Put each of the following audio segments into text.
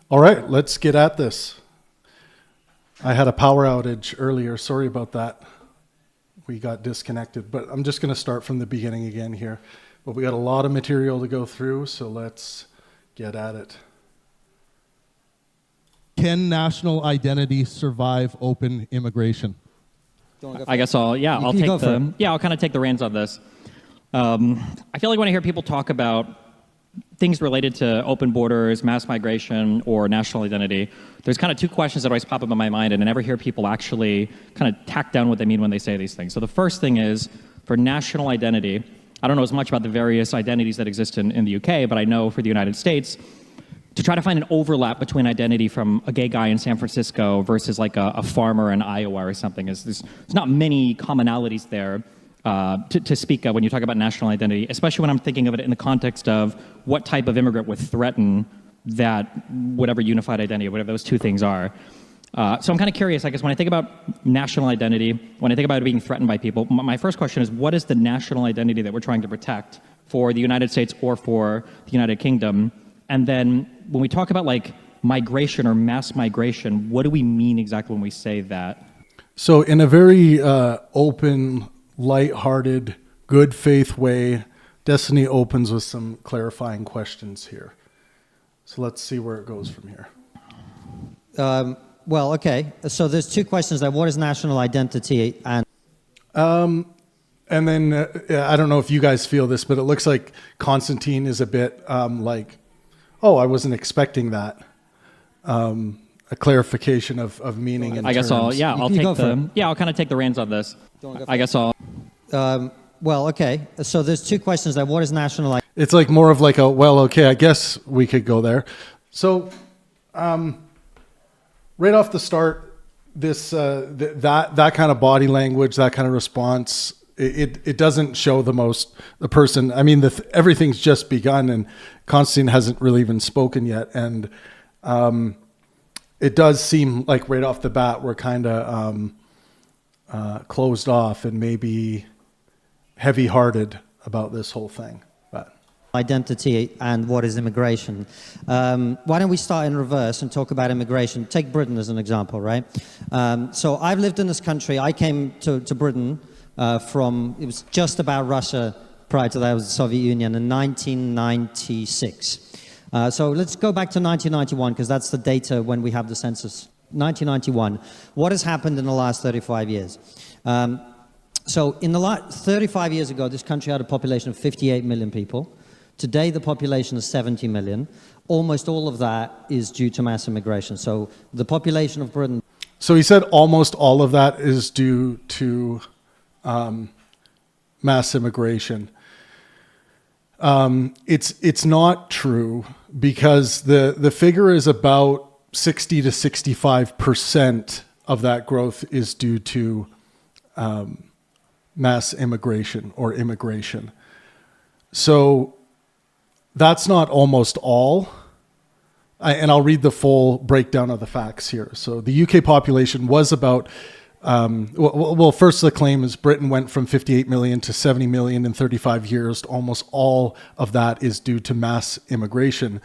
All right, let's get at this. I had a power outage earlier. Sorry about that. We got disconnected, but I'm just going to start from the beginning again here. But we got a lot of material to go through, so let's get at it. Can national identity survive open immigration? I guess I'll kind of take the reins on this. I feel like when I hear people talk about things related to open borders, mass migration, or national identity, there's kind of two questions that always pop up in my mind, and I never hear people actually kind of tack down what they mean when they say these things. So the first thing is, for national identity, I don't know as much about the various identities that exist in the UK, but I know for the United States, to try to find an overlap between identity from a gay guy in San Francisco versus like a farmer in Iowa or something, there's not many commonalities there to speak of when you talk about national identity, especially when I'm thinking of it in the context of what type of immigrant would threaten that whatever unified identity, whatever those two things are. So I'm kind of curious, I guess, when I think about national identity, when I think about it being threatened by people, my first question is, what is the national identity that we're trying to protect for the United States or for the United Kingdom? And then when we talk about like migration or mass migration, what do we mean exactly when we say that? So in a very open, lighthearted, good faith way, Destiny opens with some clarifying questions here. So let's see where it goes from here. Well, okay. So there's two questions there. What is national identity? And then I don't know if you guys feel this, but it looks like Konstantin is a bit like, oh, I wasn't expecting that. A clarification of meaning and terms. I'll kind of take the reins on this. Well, okay. So there's two questions there. What is national identity? It's like more of like a, well, okay, I guess we could go there. So right off the start, this that kind of body language, that kind of response, it doesn't show the person. I mean, everything's just begun, and Konstantin hasn't really even spoken yet, and it does seem like right off the bat we're kind of closed off and maybe heavy-hearted about this whole thing. But Identity and what is immigration. Why don't we start in reverse and talk about immigration? Take Britain as an example, right? So I've lived in this country. I came to Britain it was just about Russia. Prior to that, it was the Soviet Union in 1996. So let's go back to 1991, because that's the data when we have the census. 1991. What has happened in the last 35 years? So in the last 35 years ago, this country had a population of 58 million people. Today, the population is 70 million. Almost all of that is due to mass immigration. So the population of Britain... So he said almost all of that is due to mass immigration. It's not true, because the figure is about 60 to 65% of that growth is due to mass immigration or immigration. So that's not almost all. And I'll read the full breakdown of the facts here. So the UK population was about, first the claim is Britain went from 58 million to 70 million in 35 years. Almost all of that is due to mass immigration.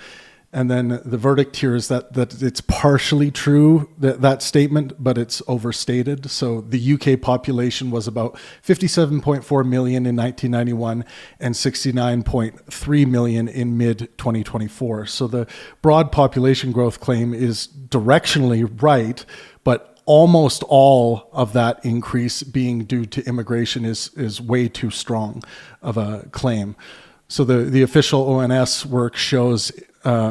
And then the verdict here is that it's partially true, that statement, but it's overstated. So the UK population was about 57.4 million in 1991 and 69.3 million in mid-2024. So the broad population growth claim is directionally right, but almost all of that increase being due to immigration is way too strong of a claim. So the official ONS work shows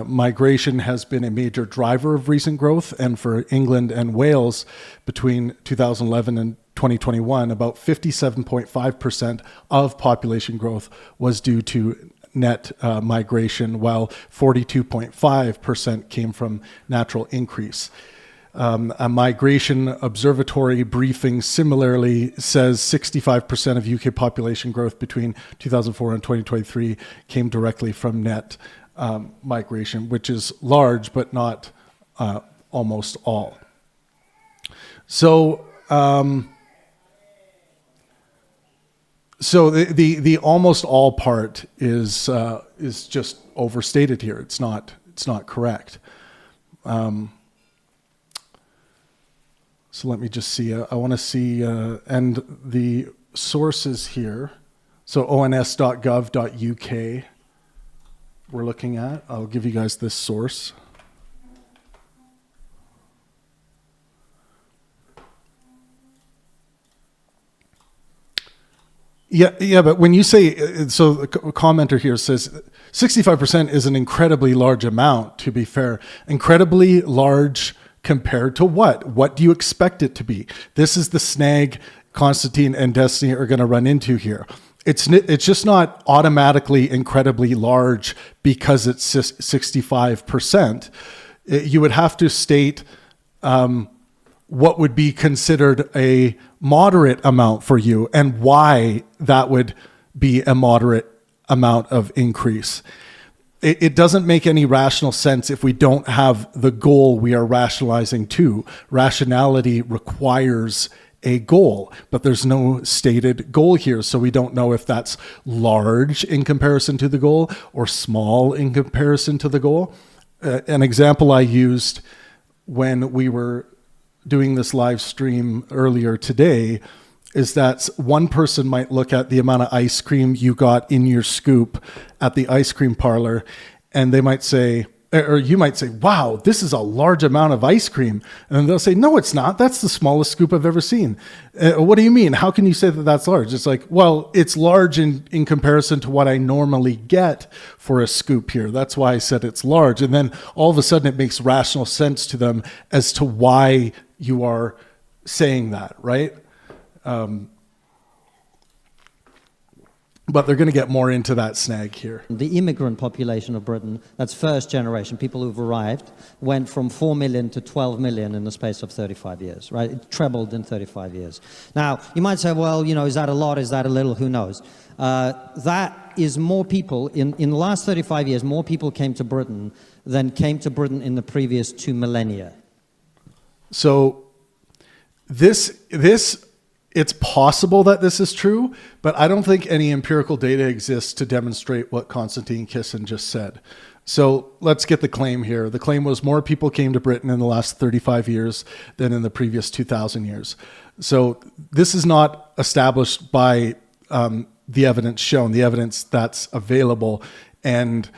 migration has been a major driver of recent growth, and for England and Wales between 2011 and 2021, about 57.5% of population growth was due to net migration, while 42.5% came from natural increase. A migration observatory briefing similarly says 65% of UK population growth between 2004 and 2023 came directly from net migration, which is large but not almost all. So, so the almost all part is just overstated here. It's not correct. So let me just see. I want to see, and the sources here. So ons.gov.uk we're looking at. I'll give you guys this source. Yeah, but when you say, so the commenter here says 65% is an incredibly large amount, to be fair. Incredibly large compared to what? What do you expect it to be? This is the snag Konstantin and Destiny are going to run into here. It's just not automatically incredibly large because it's 65%. You would have to state what would be considered a moderate amount for you and why that would be a moderate amount of increase. It doesn't make any rational sense if we don't have the goal we are rationalizing to. Rationality requires a goal, but there's no stated goal here, so we don't know if that's large in comparison to the goal or small in comparison to the goal. An example I used when we were doing this live stream earlier today is that one person might look at the amount of ice cream you got in your scoop at the ice cream parlor, and they might say, or you might say, wow, this is a large amount of ice cream. And then they'll say, no, it's not. That's the smallest scoop I've ever seen. What do you mean? How can you say that that's large? It's like, well, it's large in comparison to what I normally get for a scoop here. That's why I said it's large. And then all of a sudden it makes rational sense to them as to why you are saying that, right? But they're going to get more into that snag here. The immigrant population of Britain, that's first generation, people who've arrived, went from 4 million to 12 million in the space of 35 years, right? It trebled in 35 years. Now, you might say, well, you know, is that a lot? Is that a little? Who knows? That is more people, in the last 35 years, more people came to Britain than came to Britain in the previous 2 millennia. So it's possible that this is true, but I don't think any empirical data exists to demonstrate what Konstantin Kisin just said. So let's get the claim here. The claim was more people came to Britain in the last 35 years than in the previous 2,000 years. So this is not established by the evidence shown, the evidence that's available. And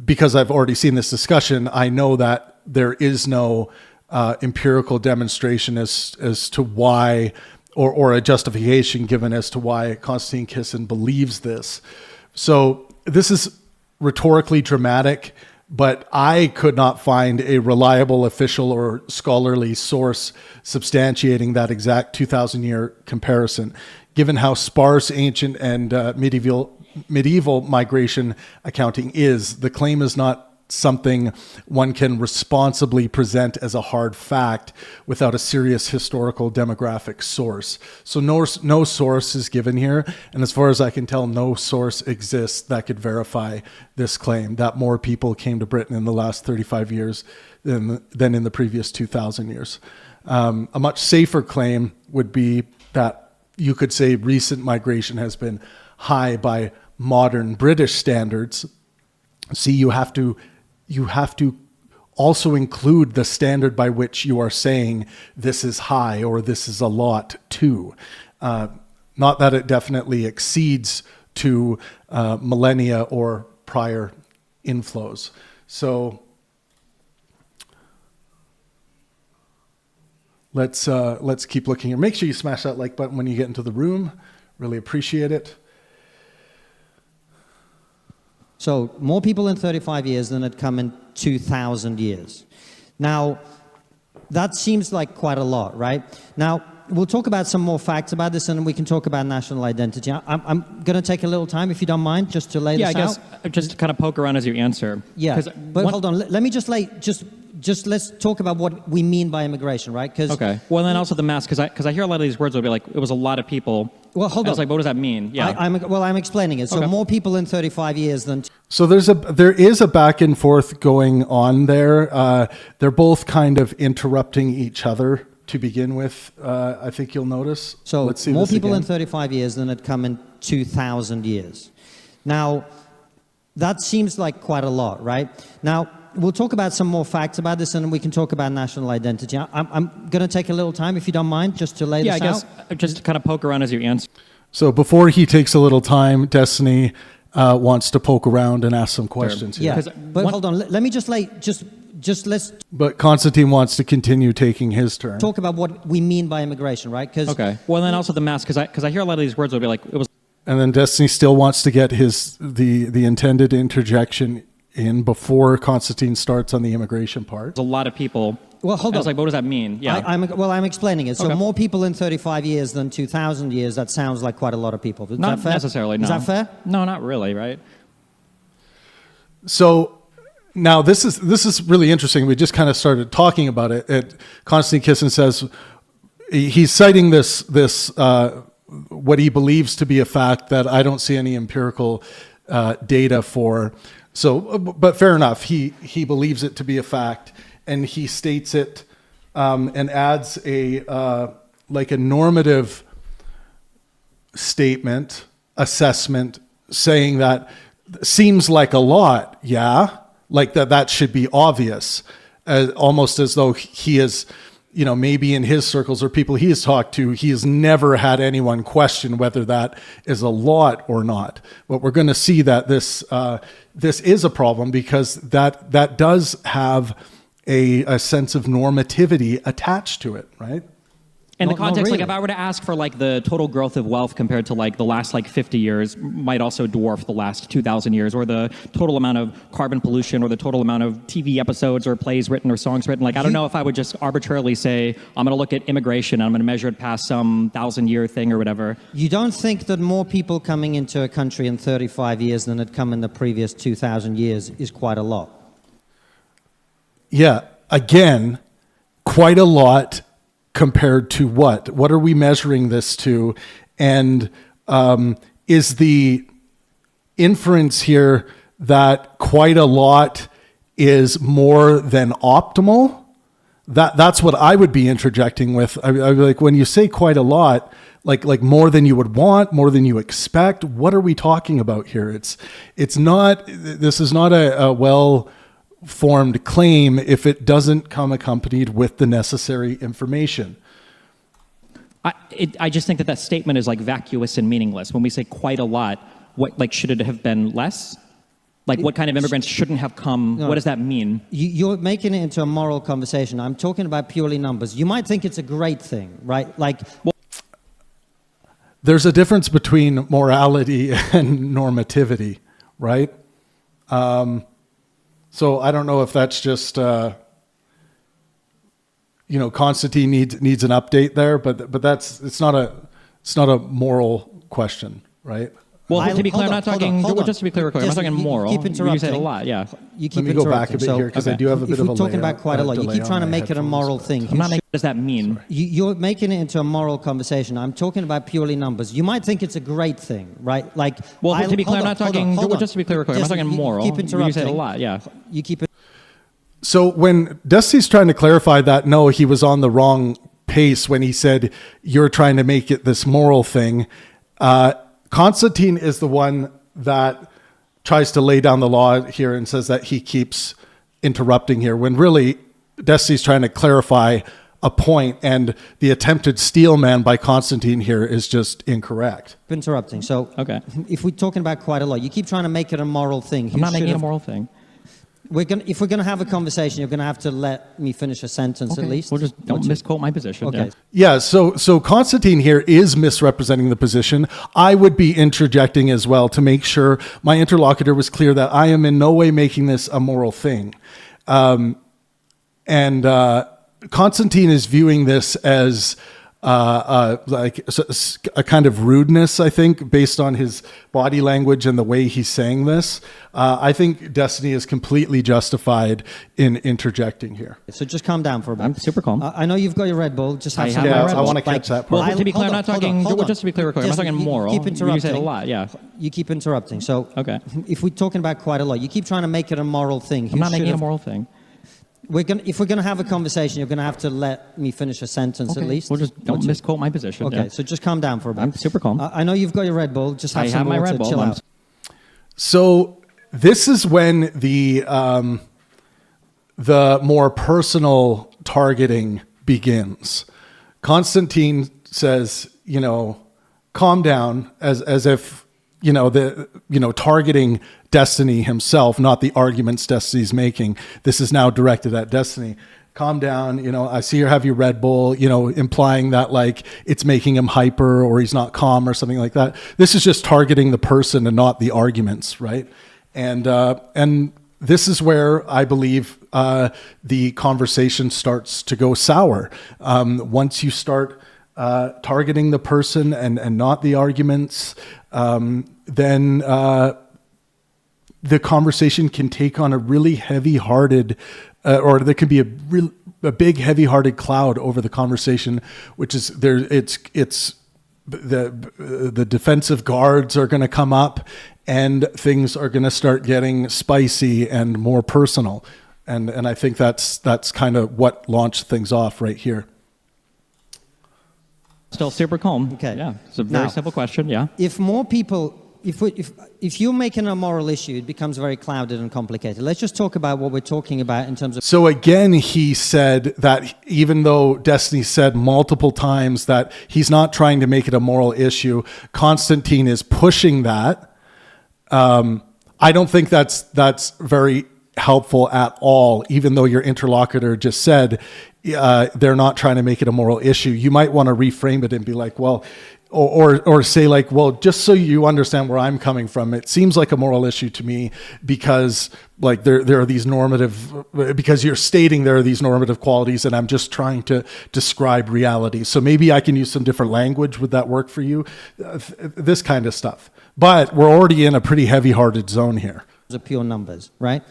because I've already seen this discussion, I know that there is no empirical demonstration as to why, or a justification given as to why Konstantin Kisin believes this. So this is rhetorically dramatic, but I could not find a reliable official or scholarly source substantiating that exact 2,000-year comparison. Given how sparse ancient and medieval migration accounting is, the claim is not something one can responsibly present as a hard fact without a serious historical demographic source. So no source is given here, and as far as I can tell, no source exists that could verify this claim that more people came to Britain in the last 35 years than in the previous 2,000 years. A much safer claim would be that you could say recent migration has been high by modern British standards. See, you have to also include the standard by which you are saying this is high or this is a lot too. Not that it definitely exceeds to millennia or prior inflows. So let's keep looking here. Make sure you smash that like button when you get into the room. Really appreciate it. So more people in 35 years than had come in 2,000 years. Now, that seems like quite a lot, right? Now, we'll talk about some more facts about this, and then we can talk about national identity. I'm going to take a little time, if you don't mind, just to lay this out. Yeah, I guess just kind of poke around as you answer. Yeah, but hold on. Let me just let's talk about what we mean by immigration, right? Okay. Well, and then also the mass, because I hear a lot of these words will be like, it was a lot of people Well, hold I on. was like, what does that mean? Yeah. I'm explaining it. So Okay. more people in 35 years than So there is a back and forth going on there. They're both kind of interrupting each other to begin with. I think you'll notice. So Let's see more this people again. in 35 years than had come in 2,000 years. Now, that seems like quite a lot, right? Now, we'll talk about some more facts about this, and we can talk about national identity. I'm going to take a little time, if you don't mind, just to lay Yeah, I this guess out. just to kind of poke around as you answer. So before he takes a little time, Destiny wants to poke around and ask some questions here. Yeah, 'Cause but one- hold on. Let me just let's But Konstantin wants to continue taking his turn. talk about what we mean by immigration, right? Because Okay. Well, then also the mask, because I hear a lot of these words will be like, it was And then Destiny still wants to get the intended interjection in before Konstantin starts on the immigration part. a lot of people. Well, hold I was on. like, what does that mean? Yeah. I'm explaining it. So Okay. more people in 35 years than 2,000 years. That sounds like quite a lot of people. Is Not that fair? necessarily, no. Is that fair? No, not really, right? So now this is really interesting. We just kind of started talking about it. Konstantin Kisin says he's citing this what he believes to be a fact that I don't see any empirical data for. So, but fair enough. He believes it to be a fact, and he states it and adds a normative statement, assessment, saying that seems like a lot, yeah, like that should be obvious, almost as though he is, maybe in his circles or people he has talked to, he has never had anyone question whether that is a lot or not. But we're going to see that this is a problem, because that does have a sense of normativity attached to it, right? In the Not context, like really. if I were to ask for like the total growth of wealth compared to like the last like 50 years might also dwarf the last 2,000 years, or the total amount of carbon pollution, or the total amount of TV episodes or plays written or songs written. Like, I don't know if I would just arbitrarily say, I'm going to look at immigration and I'm going to measure it past some 1,000-year thing or whatever. You don't think that more people coming into a country in 35 years than had come in the previous 2,000 years is quite a lot? Yeah, again, quite a lot compared to what? What are we measuring this to? And is the inference here that quite a lot is more than optimal? That's what I would be interjecting with. I'd be like, when you say quite a lot, like more than you would want, more than you expect, what are we talking about here? This is not a well-formed claim if it doesn't come accompanied with the necessary information. I just think that statement is like vacuous and meaningless. When we say quite a lot, what, like, should it have been less? Like, what kind of immigrants shouldn't have come? No. What does that mean? You're making it into a moral conversation. I'm talking about purely numbers. You might think it's a great thing, right? Like, There's a difference between morality and normativity, right? So I don't know if that's just, Konstantin needs an update there, but it's not a moral question, right? Well, to be clear, hold I'm on, not hold on, talking. hold on. Just to be clear, I'm not talking You moral. keep You say it a interrupting. lot, yeah. You keep Let me go back a interrupting. bit here, because I do have a bit if of a we're talking layout, about quite a lot, you delay keep on trying to my make it a headphones, moral but- thing. I'm not making. What does that mean? You're making it into a moral conversation. I'm talking about purely numbers. You might think it's a great thing, right? Like, Well, to be clear, I'm hold not on, talking. hold on. Just to be clear, I'm not talking You moral. Keep You interrupting. say it a lot, yeah. You keep it. So when Dusty's trying to clarify that, no, he was on the wrong pace when he said, you're trying to make it this moral thing. Konstantin is the one that tries to lay down the law here and says that he keeps interrupting here, when really Dusty's trying to clarify a point, and the attempted steel man by Konstantin here is just incorrect. Interrupting. So, Okay. if we're talking about quite a lot, you keep trying to make it a moral thing. I'm not making it a moral thing. If we're going to have a conversation, you're going to have to let me finish a sentence at least. We'll just don't misquote my position. Okay. Yeah. Yeah, so Konstantin here is misrepresenting the position. I would be interjecting as well to make sure my interlocutor was clear that I am in no way making this a moral thing. And Konstantin is viewing this as a kind of rudeness, I think, based on his body language and the way he's saying this. I think Destiny is completely justified in interjecting here. So just calm down for a moment. I'm super calm. I know you've got your Red Bull. Just have I some have my more. Red I Bull. want to catch that part. Well, to be clear, I'm hold not on, hold on. just to be clear, I'm not Just- talking moral. You keep interrupting. You said a lot, yeah. You keep interrupting. So Okay. if we're talking about quite a lot, you keep trying to make it a moral thing. I'm not making it a moral thing. If we're gonna have a conversation, you're gonna have to let me finish a sentence at least. Well, just don't misquote my position. Okay, yeah. so just calm down for a moment. I'm super calm. I know you've got your Red Bull. Just have I some have my water. Red Bull. Chill I'm out. So this is when the more personal targeting begins. Konstantin says, calm down, as if, targeting Destiny himself, not the arguments Destiny's making. This is now directed at Destiny. Calm down, I see you have your Red Bull, implying that like it's making him hyper or he's not calm or something like that. This is just targeting the person and not the arguments, right? And this is where I believe the conversation starts to go sour. Once you start targeting the person and not the arguments, then the conversation can take on a really heavy-hearted, or there can be a big heavy-hearted cloud over the conversation, which is there. It's the defensive guards are going to come up, and things are going to start getting spicy and more personal, and I think that's kind of what launched things off right here. Still super calm. Okay. Yeah. It's a very simple question. Yeah. If more people, if you're making a moral issue, it becomes very clouded and complicated. Let's just talk about what we're talking about in terms of. So again, he said that even though Destiny said multiple times that he's not trying to make it a moral issue, Konstantin is pushing that. I don't think that's very helpful at all, even though your interlocutor just said they're not trying to make it a moral issue. You might want to reframe it and be like, well, or say like, well, just so you understand where I'm coming from, it seems like a moral issue to me because like there are these because you're stating there are these normative qualities and I'm just trying to describe reality. So maybe I can use some different language. Would that work for you? This kind of stuff. But we're already in a pretty heavy-hearted zone here. Of pure numbers, right?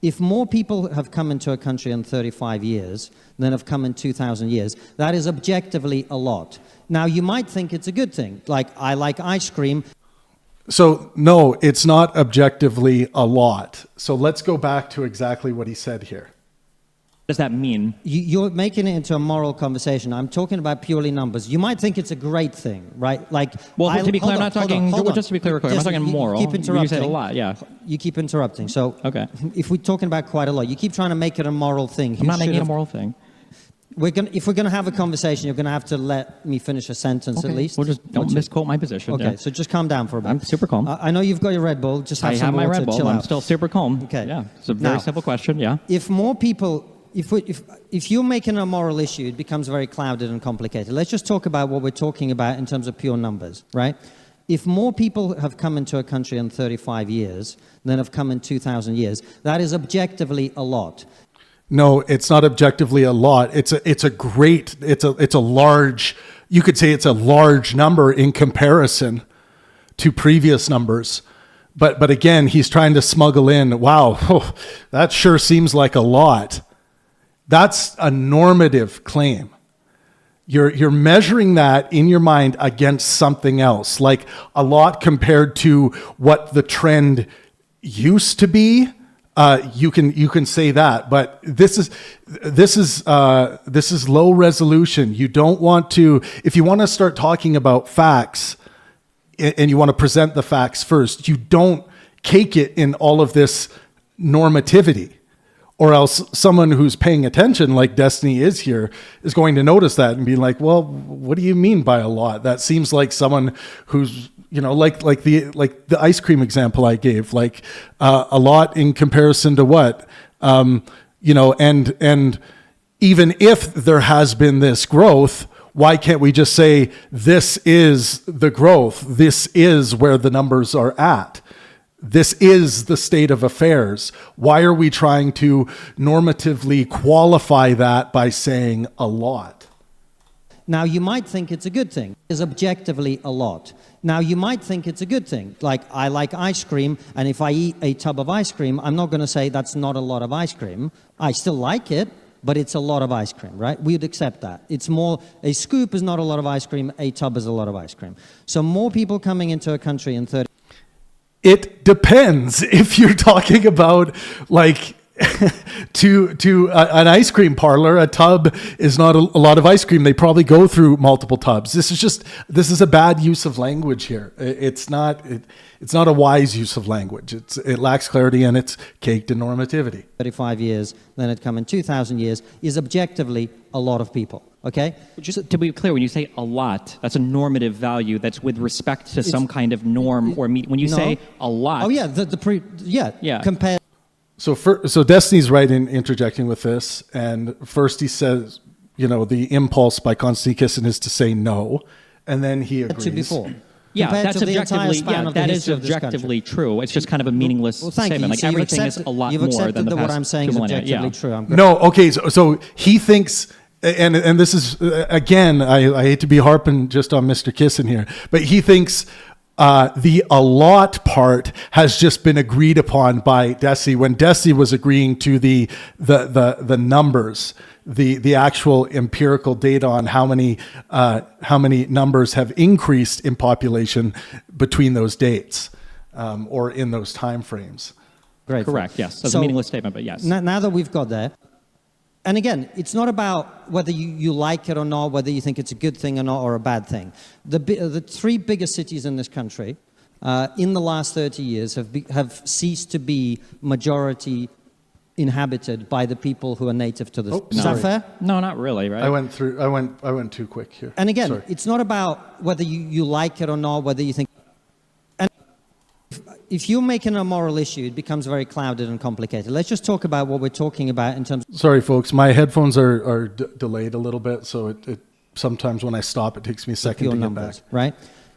If more people have come into a country in 35 years than have come in 2,000 years, that is objectively a lot. Now, you might think it's a good thing, like I like ice cream. So, no, it's not objectively a lot. So let's go back to exactly what he said here. What does that mean? You're making it into a moral conversation. I'm talking about purely numbers. You might think it's a great thing, right? Like, Well, to be clear, I'm not talking. hold on. Just to be clear, I'm not talking moral. Keep interrupting. You said a lot. Yeah. You keep interrupting. So, Okay. if we're talking about quite a lot, you keep trying to make it a moral thing. I'm not making it a moral thing. If we're gonna have a conversation, you're gonna have to let me finish a sentence at least. Well, just don't misquote my position. Okay, Yeah. so just calm down for a moment. I'm super calm. I know you've got your Red Bull. Just have I some have my water. Red Bull. Chill I'm out. still super calm. Okay. Yeah. It's a very Now- simple question. Yeah. If more people, if you're making a moral issue, it becomes very clouded and complicated. Let's just talk about what we're talking about in terms of pure numbers, right? If more people have come into a country in 35 years than have come in 2,000 years, that is objectively a lot. No, it's not objectively a lot. It's a large, you could say it's a large number in comparison to previous numbers. But again, he's trying to smuggle in, wow, that sure seems like a lot. That's a normative claim. You're measuring that in your mind against something else, like a lot compared to what the trend used to be. You can say that, but this is low resolution. You don't want to, if you want to start talking about facts and you want to present the facts first, you don't cake it in all of this normativity, or else someone who's paying attention, like Destiny is here, is going to notice that and be like, well, what do you mean by a lot? That seems like someone who's, like the ice cream example I gave, like a lot in comparison to what, and even if there has been this growth, why can't we just say this is the growth? This is where the numbers are at. This is the state of affairs. Why are we trying to normatively qualify that by saying a lot? Now, you might think it's a good thing. It's objectively a lot. Now, you might think it's a good thing. Like, I like ice cream, and if I eat a tub of ice cream, I'm not going to say that's not a lot of ice cream. I still like it, but it's a lot of ice cream, right? We would accept that. It's more, a scoop is not a lot of ice cream, a tub is a lot of ice cream. So more people coming into a country in 30... It depends. If you're talking about like an ice cream parlor, a tub is not a lot of ice cream. They probably go through multiple tubs. This is a bad use of language here. It's not a wise use of language. It lacks clarity and it's caked in normativity. 35 years, then it come in 2,000 years, is objectively a lot of people. Okay? Just to be clear, when you say a lot, that's a normative value that's with respect to some kind of norm or when you say a lot. Oh yeah, compared. So Destiny's right in interjecting with this, and first he says, the impulse by Konstantin Kisin is to say no, and then he agrees. To before. Yeah, that's objectively. Yeah, that is objectively true. It's just kind of a meaningless statement. Like everything is a lot more than the past what I'm saying is objectively true. No, okay. So he thinks, and this is again, I hate to be harping just on Mr. Kisin here, but he thinks. The a lot part has just been agreed upon by Desi when Desi was agreeing to the numbers, the actual empirical data on how many numbers have increased in population between those dates or in those time frames. Great. Correct. Yes, that's a meaningless statement, but yes. Now that we've got there. And again, it's not about whether you like it or not, whether you think it's a good thing or not, or a bad thing. The three biggest cities in this country, in the last 30 years, have ceased to be majority inhabited by the people who are native to this. Is that fair? No, not really, right? I went too quick here. And again, it's not about whether you like it or not, whether you think. If you're making a moral issue, it becomes very clouded and complicated. Let's just talk about what we're talking about in terms of... Sorry, folks. My headphones are delayed a little bit, so it sometimes when I stop, it takes me a second to get back. Right?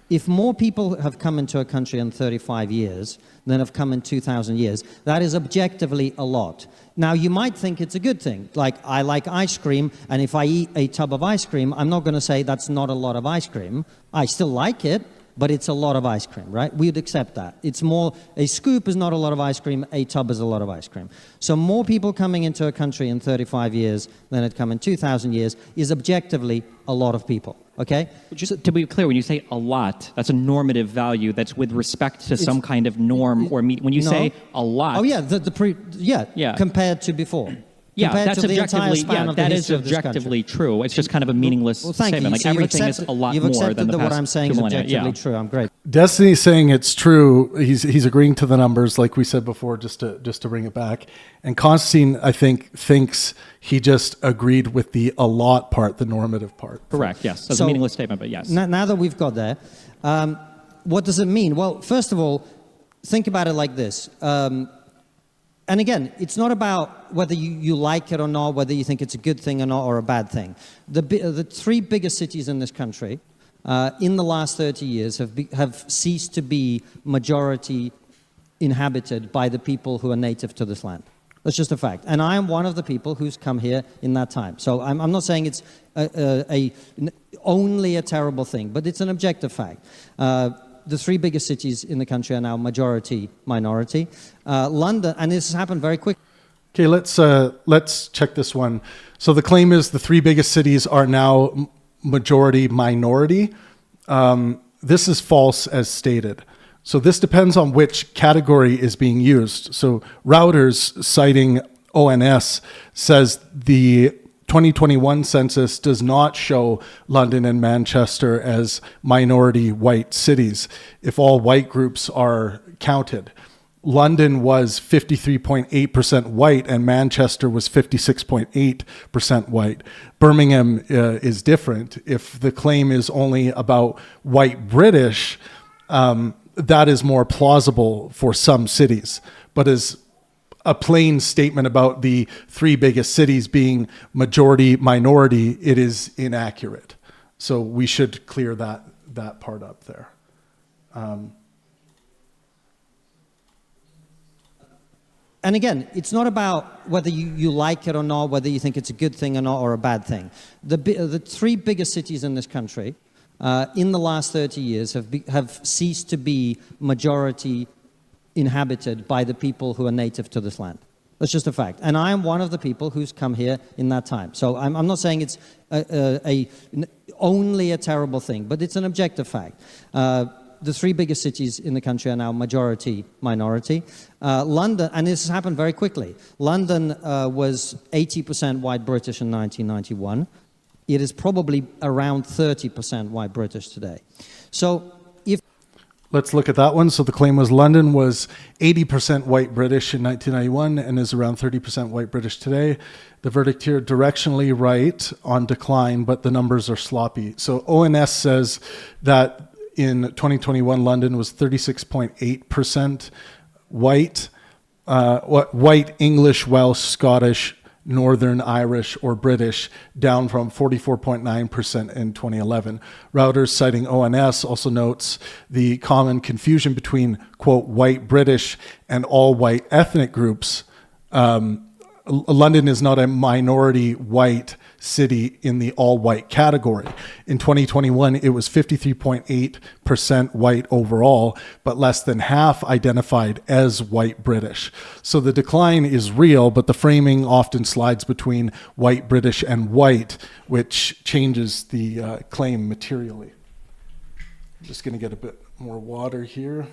If more people have come into a country in 35 years than have come in 2,000 years, that is objectively a lot. Now, you might think it's a good thing. Like, I like ice cream, and if I eat a tub of ice cream, I'm not going to say that's not a lot of ice cream. I still like it, but it's a lot of ice cream, right? We would accept that. It's more, a scoop is not a lot of ice cream, a tub is a lot of ice cream. So more people coming into a country in 35 years than had come in 2,000 years is objectively a lot of people, okay? Just to be clear, when you say a lot, that's a normative value that's with respect to some kind of norm or when you say a lot. Oh yeah, compared to before. Yeah, that's objectively. Yeah, that is objectively true. It's just kind of a meaningless statement. Like everything is a lot more than the past what I'm saying is objectively yeah. true. I'm great. Destiny's saying it's true. He's agreeing to the numbers, like we said before, just to bring it back. And Konstantin, I think, thinks he just agreed with the a lot part, the normative part. Correct. Yes, that's a meaningless statement, but yes. Now that we've got there, what does it mean? Well, first of all, think about it like this. And again, it's not about whether you like it or not, whether you think it's a good thing or not, or a bad thing. The three biggest cities in this country, in the last 30 years, have ceased to be majority inhabited by the people who are native to this land. That's just a fact. And I am one of the people who's come here in that time. So I'm not saying it's only a terrible thing, but it's an objective fact. The three biggest cities in the country are now majority minority. London, and this has happened very quickly. Okay, let's check this one. So the claim is the three biggest cities are now majority minority. This is false as stated. So this depends on which category is being used. So Reuters, citing ONS, says the 2021 census does not show London and Manchester as minority white cities if all white groups are counted. London was 53.8% white and Manchester was 56.8% white. Birmingham is different. If the claim is only about white British, that is more plausible for some cities. But as a plain statement about the three biggest cities being majority minority, it is inaccurate. So we should clear that part up there. And again, it's not about whether you like it or not, whether you think it's a good thing or not, or a bad thing. The three biggest cities in this country in the last 30 years have ceased to be majority inhabited by the people who are native to this land. That's just a fact. And I am one of the people who's come here in that time. So I'm not saying it's only a terrible thing, but it's an objective fact. The three biggest cities in the country are now majority minority. London, and this has happened very quickly. London was 80% white British in 1991. It is probably around 30% white British today. So let's look at that one. So the claim was London was 80% white British in 1991 and is around 30% white British today. The verdict here, directionally right on decline, but the numbers are sloppy. So ONS says that in 2021, London was 36.8% white, white, English, Welsh, Scottish, Northern Irish, or British, down from 44.9% in 2011. Reuters, citing ONS, also notes the common confusion between, quote, white British and all white ethnic groups. London is not a minority white city in the all-white category. In 2021, it was 53.8% white overall, but less than half identified as white British. So the decline is real, but the framing often slides between white British and white, which changes the claim materially. I'm just going to get a bit more water here.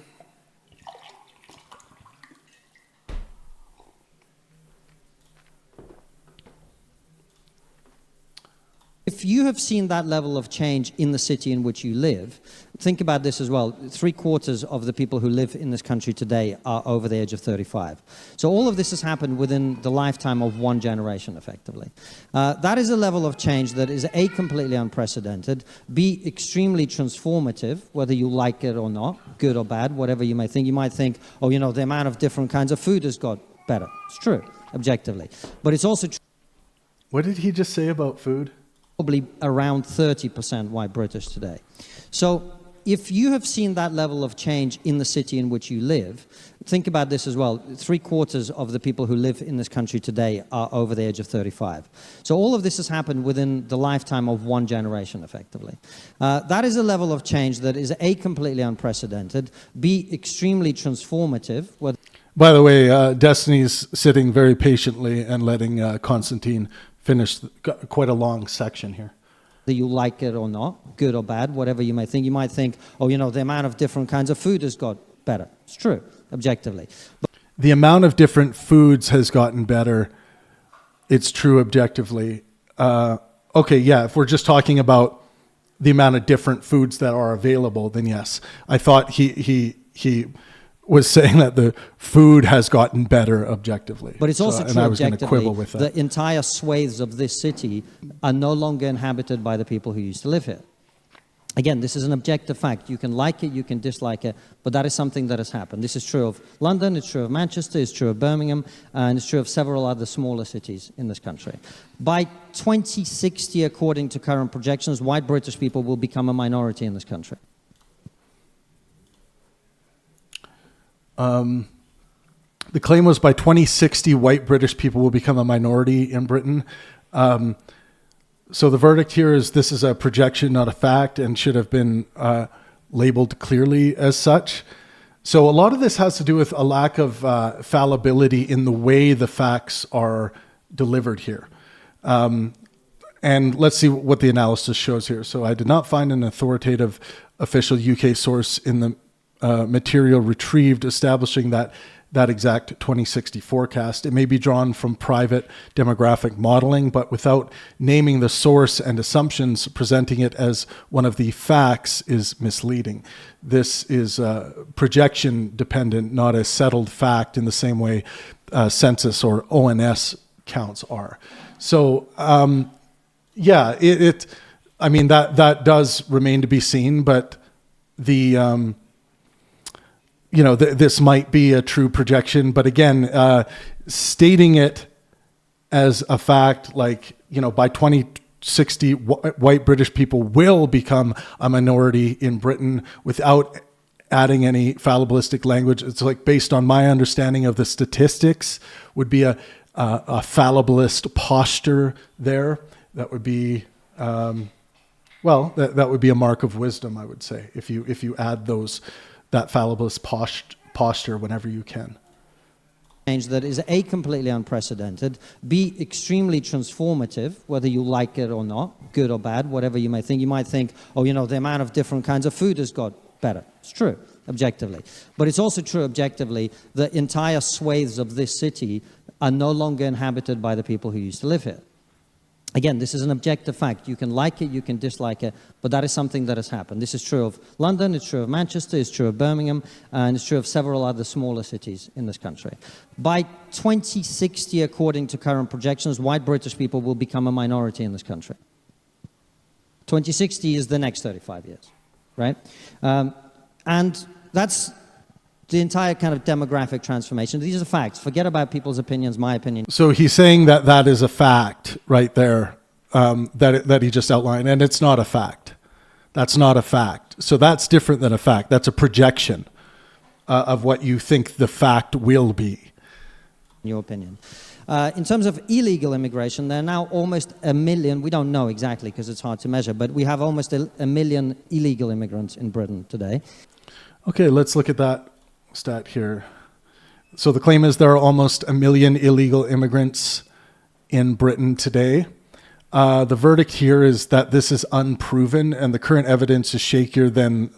If you have seen that level of change in the city in which you live, think about this as well. 3/4 of the people who live in this country today are over the age of 35. So all of this has happened within the lifetime of one generation, effectively. That is a level of change that is A, completely unprecedented, B, extremely transformative, whether you like it or not, good or bad, whatever you may think. You might think, oh, you know, the amount of different kinds of food has got better. It's true, objectively. But it's also true. What did he just say about food? Probably around 30% white British today. So if you have seen that level of change in the city in which you live, think about this as well. 3/4 of the people who live in this country today are over the age of 35. So all of this has happened within the lifetime of one generation, effectively. That is a level of change that is A, completely unprecedented, B, extremely transformative. By the way, Destiny's sitting very patiently and letting Konstantin finish quite a long section here. Whether you like it or not, good or bad, whatever you may think. You might think, oh, you know, the amount of different kinds of food has got better. It's true, objectively. The amount of different foods has gotten better. It's true objectively. Okay, yeah, if we're just talking about the amount of different foods that are available, then yes. I thought he was saying that the food has gotten better objectively. But it's also true and I was objectively, quibble with that. The entire swathes of this city are no longer inhabited by the people who used to live here. Again, this is an objective fact. You can like it, you can dislike it, but that is something that has happened. This is true of London, it's true of Manchester, it's true of Birmingham, and it's true of several other smaller cities in this country. By 2060, according to current projections, white British people will become a minority in this country. The claim was by 2060, white British people will become a minority in Britain. So the verdict here is this is a projection, not a fact, and should have been labeled clearly as such. So a lot of this has to do with a lack of fallibility in the way the facts are delivered here. And let's see what the analysis shows here. So I did not find an authoritative official UK source in the material retrieved establishing that exact 2060 forecast. It may be drawn from private demographic modeling, but without naming the source and assumptions, presenting it as one of the facts is misleading. This is projection dependent, not a settled fact in the same way census or ONS counts are. So yeah, I mean, that does remain to be seen, but the this might be a true projection, but again, stating it as a fact, like, by 2060, white British people will become a minority in Britain without adding any fallibilistic language. It's like, based on my understanding of the statistics, would be a fallibilist posture there. That would be, that would be a mark of wisdom, I would say, if you add that fallibilist posture whenever you can. Change that is A, completely unprecedented, B, extremely transformative, whether you like it or not, good or bad, whatever you may think. You might think, oh, the amount of different kinds of food has got better. It's true, objectively. But it's also true, objectively, that entire swathes of this city are no longer inhabited by the people who used to live here. Again, this is an objective fact. You can like it, you can dislike it, but that is something that has happened. This is true of London, it's true of Manchester, it's true of Birmingham, and it's true of several other smaller cities in this country. By 2060, according to current projections, white British people will become a minority in this country. 2060 is the next 35 years, right? And that's the entire kind of demographic transformation. These are facts. Forget about people's opinions, my opinion. So he's saying that is a fact right there, that he just outlined, and it's not a fact. That's not a fact. So that's different than a fact. That's a projection of what you think the fact will be. In your opinion. In terms of illegal immigration, there are now almost 1 million, we don't know exactly because it's hard to measure, but we have almost 1 million illegal immigrants in Britain today. Okay, let's look at that stat here. So the claim is there are almost 1 million illegal immigrants in Britain today. The verdict here is that this is unproven, and the current evidence is shakier than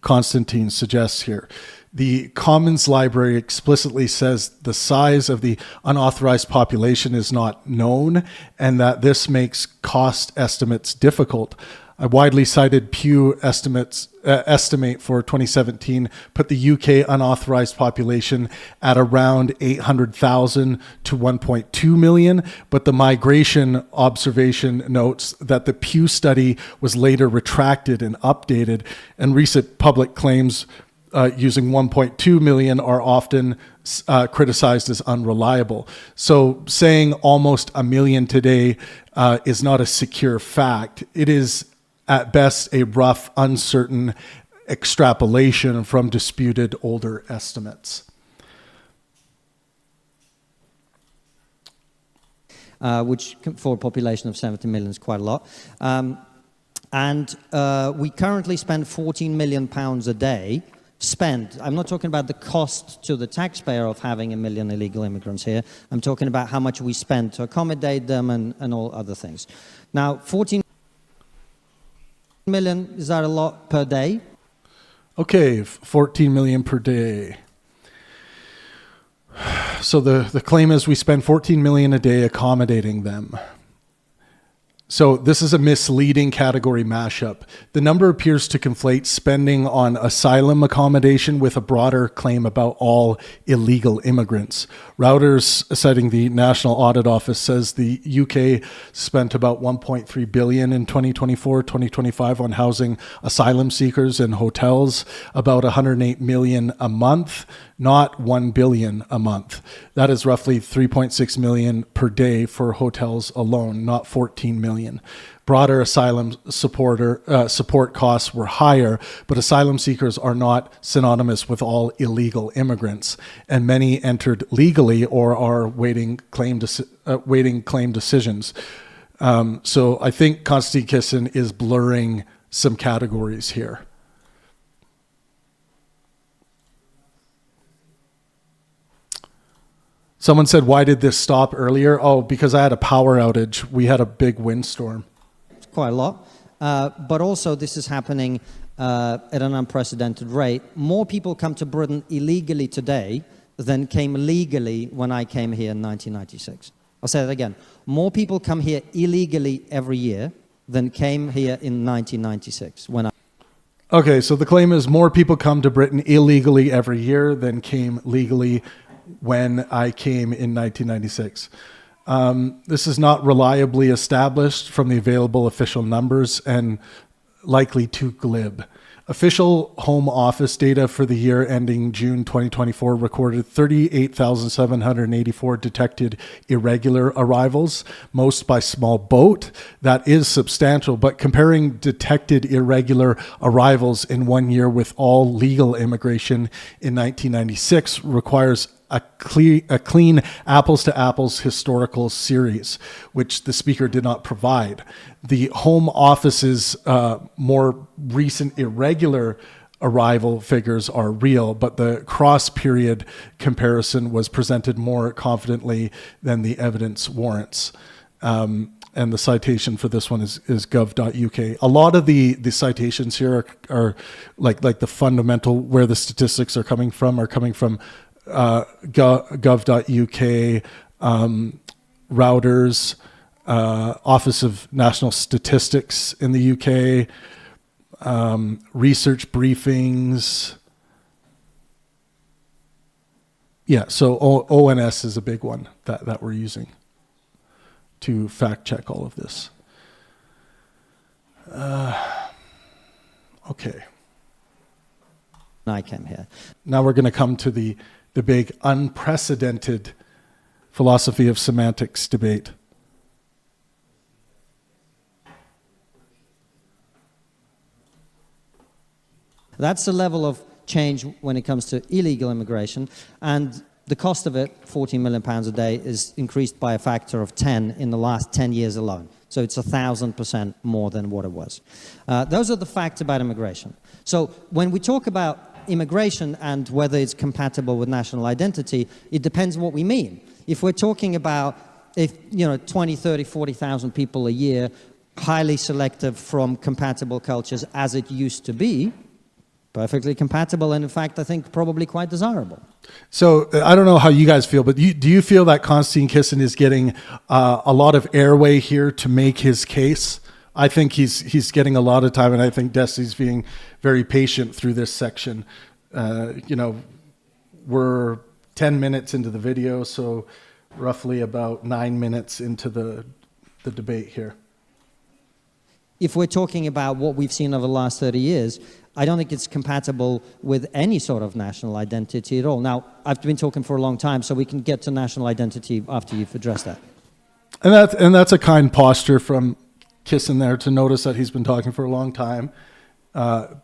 Konstantin suggests here. The Commons Library explicitly says the size of the unauthorized population is not known, and that this makes cost estimates difficult. A widely cited Pew estimate for 2017 put the UK unauthorized population at around 800,000 to 1.2 million, but the migration observation notes that the Pew study was later retracted and updated, and recent public claims using 1.2 million are often criticized as unreliable. So saying almost 1 million today is not a secure fact. It is at best a rough, uncertain extrapolation from disputed older estimates. Which for a population of 70 million is quite a lot. We currently spend 14 million pounds a day I'm not talking about the cost to the taxpayer of having 1 million illegal immigrants here. I'm talking about how much we spend to accommodate them and all other things. Now, 14 million, is that a lot per day? Okay, 14 million per day. So the claim is we spend 14 million a day accommodating them. So this is a misleading category mashup. The number appears to conflate spending on asylum accommodation with a broader claim about all illegal immigrants. Reuters, citing the National Audit Office, says the UK spent about 1.3 billion in 2024-2025 on housing asylum seekers in hotels, about 108 million a month, not 1 billion a month. That is roughly 3.6 million per day for hotels alone, not 14 million. Broader asylum support costs were higher, but asylum seekers are not synonymous with all illegal immigrants, and many entered legally or are waiting claim decisions. So I think Konstantin Kisin is blurring some categories here. Someone said, why did this stop earlier? Oh, because I had a power outage. We had a big windstorm. It's quite a lot. But also this is happening at an unprecedented rate. More people come to Britain illegally today than came legally when I came here in 1996. I'll say that again. More people come here illegally every year than came here in 1996 when I... Okay, so the claim is more people come to Britain illegally every year than came legally when I came in 1996. This is not reliably established from the available official numbers and likely too glib. Official Home Office data for the year ending June 2024 recorded 38,784 detected irregular arrivals, most by small boat. That is substantial, but comparing detected irregular arrivals in 1 year with all legal immigration in 1996 requires a clean apples-to-apples historical series, which the speaker did not provide. The Home Office's more recent irregular arrival figures are real, but the cross-period comparison was presented more confidently than the evidence warrants. And the citation for this one is gov.uk. A lot of the citations here are like the fundamental, where the statistics are coming from gov.uk, Routers, Office of National Statistics in the UK, research briefings. Yeah, so ONS is a big one that we're using to fact check all of this. Okay. I came here. Now we're going to come to the big unprecedented philosophy of semantics debate. That's the level of change when it comes to illegal immigration, and the cost of it, £14 million a day, is increased by a factor of 10 in the last 10 years alone. So it's 1,000% more than what it was. Those are the facts about immigration. So when we talk about immigration and whether it's compatible with national identity, it depends what we mean. If we're talking about 20, 30, 40,000 people a year, highly selective from compatible cultures as it used to be, perfectly compatible, and in fact, I think probably quite desirable. So I don't know how you guys feel, but do you feel that Konstantin Kisin is getting a lot of airway here to make his case? I think he's getting a lot of time, and I think Destiny's being very patient through this section. We're 10 minutes into the video, so roughly about 9 minutes into the debate here. If we're talking about what we've seen over the last 30 years, I don't think it's compatible with any sort of national identity at all. Now, I've been talking for a long time, so we can get to national identity after you've addressed that. And that's a kind posture from Kisin there, to notice that he's been talking for a long time.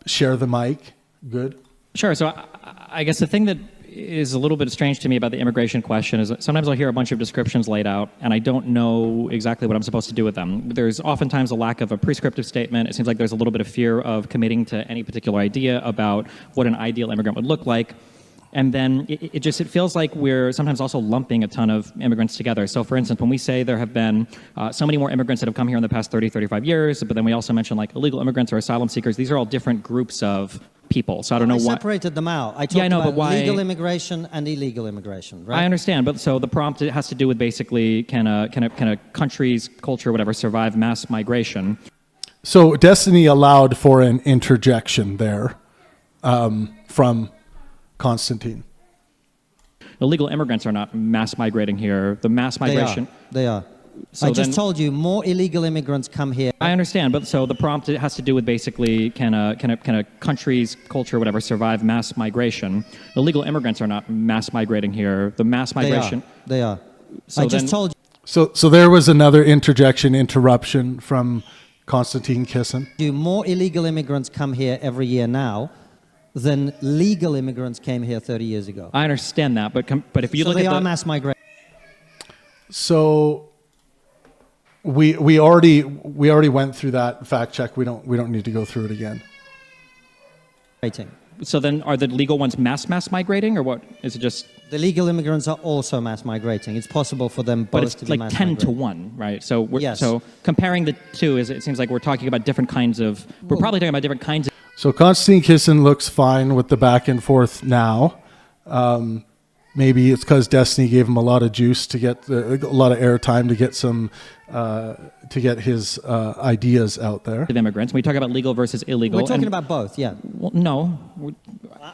Share the mic. Good. Sure. So I guess the thing that is a little bit strange to me about the immigration question is that sometimes I'll hear a bunch of descriptions laid out, and I don't know exactly what I'm supposed to do with them. There's oftentimes a lack of a prescriptive statement. It seems like there's a little bit of fear of committing to any particular idea about what an ideal immigrant would look like. And then it feels like we're sometimes also lumping a ton of immigrants together. So for instance, when we say there have been so many more immigrants that have come here in the past 30, 35 years, but then we also mention like illegal immigrants or asylum seekers, these are all different groups of people. So I don't know why. I separated them out. I talked about legal immigration and illegal immigration, right? I understand, but so the prompt has to do with basically can a country's culture, whatever, survive mass migration? So Destiny allowed for an interjection there from Konstantin. Illegal immigrants are not mass migrating here. The mass migration... They are. So I just told you, more illegal immigrants come here. I understand, but so the prompt has to do with basically can a country's culture, whatever, survive mass migration? Illegal immigrants are not mass migrating here. The mass migration... They are. So I just told you... So there was another interruption from Konstantin Kisin. More illegal immigrants come here every year now than legal immigrants came here 30 years ago. I understand that, but if you look at they are mass migration. So we already went through that fact check. We don't need to go through it again. So then, are the legal ones mass migrating, or what? Is it just the legal immigrants are also mass migrating? It's possible for them both to be like 10 to 1, right? So so comparing the two it seems like we're talking about different kinds of. We're probably talking about different kinds of. So Konstantin Kisin looks fine with the back and forth now. Maybe it's because Destiny gave him a lot of juice to get a lot of airtime to get some to get his ideas out there. Of immigrants. We talk about legal versus illegal. We're talking about both, yeah. Well, no,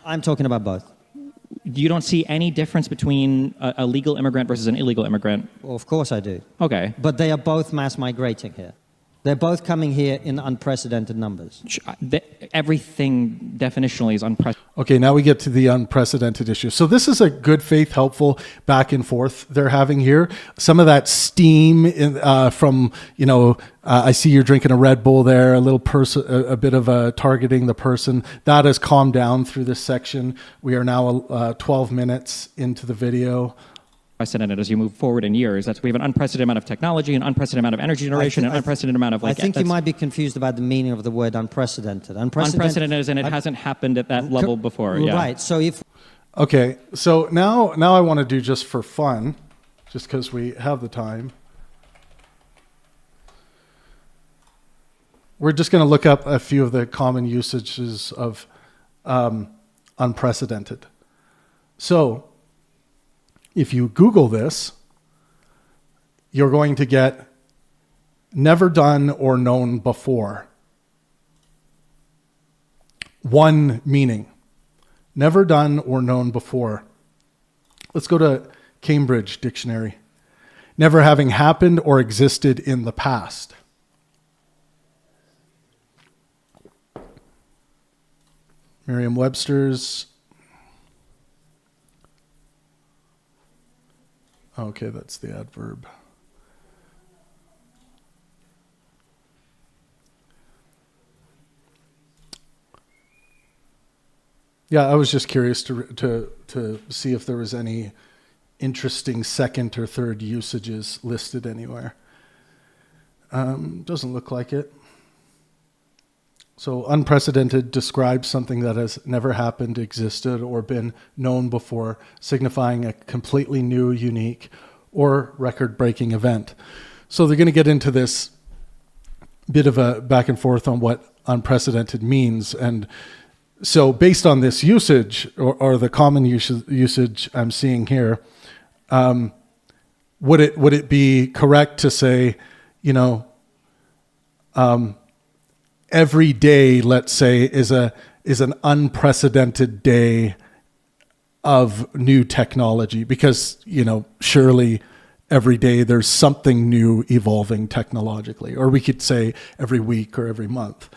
I'm talking about both. You don't see any difference between a legal immigrant versus an illegal immigrant? Well, of course I do. Okay. But they are both mass migrating here. They're both coming here in unprecedented numbers. Everything definitionally is unprecedented. Okay, now we get to the unprecedented issue. So this is a good faith, helpful back and forth they're having here. Some of that steam from, I see you're drinking a Red Bull there, a bit of targeting the person. That has calmed down through this section. We are now 12 minutes into the video. Unprecedented as you move forward in years. We have an unprecedented amount of technology, an unprecedented amount of energy generation, an unprecedented amount of I think you might be confused about the meaning of the word unprecedented. Unprecedented is, and it hasn't happened at that level before. Yeah. Right. So if Okay, so now I want to do, just for fun, just because we have the time, we're just going to look up a few of the common usages of unprecedented. So if you Google this, you're going to get never done or known before. One meaning, never done or known before. Let's go to Cambridge Dictionary. Never having happened or existed in the past. Merriam-Webster's. Okay, that's the adverb. Yeah, I was just curious to see if there was any interesting second or third usages listed anywhere. Doesn't look like it. So unprecedented describes something that has never happened, existed, or been known before, signifying a completely new, unique, or record-breaking event. So they're going to get into this bit of a back and forth on what unprecedented means. And so based on this usage, or the common usage I'm seeing here, would it be correct to say, every day, let's say, is an unprecedented day of new technology, because surely every day there's something new evolving technologically, or we could say every week or every month.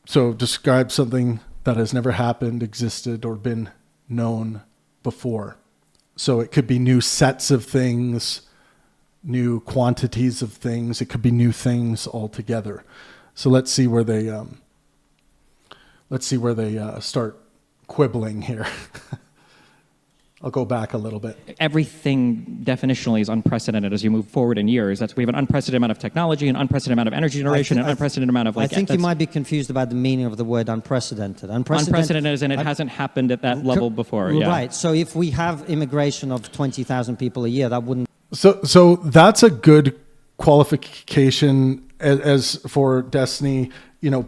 So describe something that has never happened, existed, or been known before. So it could be new sets of things, new quantities of things. It could be new things altogether. So let's see where they start quibbling here. I'll go back a little bit. Everything definitionally is unprecedented as you move forward in years. We have an unprecedented amount of technology, an unprecedented amount of energy generation, an unprecedented amount of I think you might be confused about the meaning of the word unprecedented. Unprecedented is, and it hasn't happened at that level before. Yeah. Right. So if we have immigration of 20,000 people a year, that wouldn't. So that's a good qualification as for Destiny,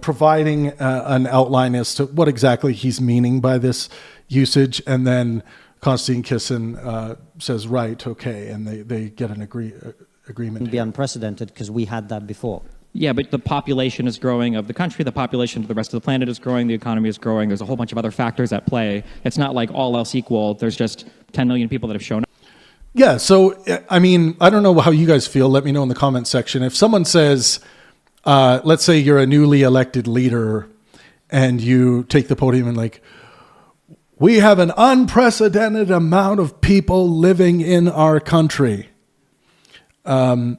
providing an outline as to what exactly he's meaning by this usage, and then Konstantin Kisin says, right, okay, and they get an agreement. Be unprecedented because we had that before. Yeah, but the population is growing of the country, the population of the rest of the planet is growing, the economy is growing, there's a whole bunch of other factors at play. It's not like all else equal, there's just 10 million people that have shown up. Yeah, so, I don't know how you guys feel. Let me know in the comment section. If someone says, let's say you're a newly elected leader and you take the podium and we have an unprecedented amount of people living in our country. If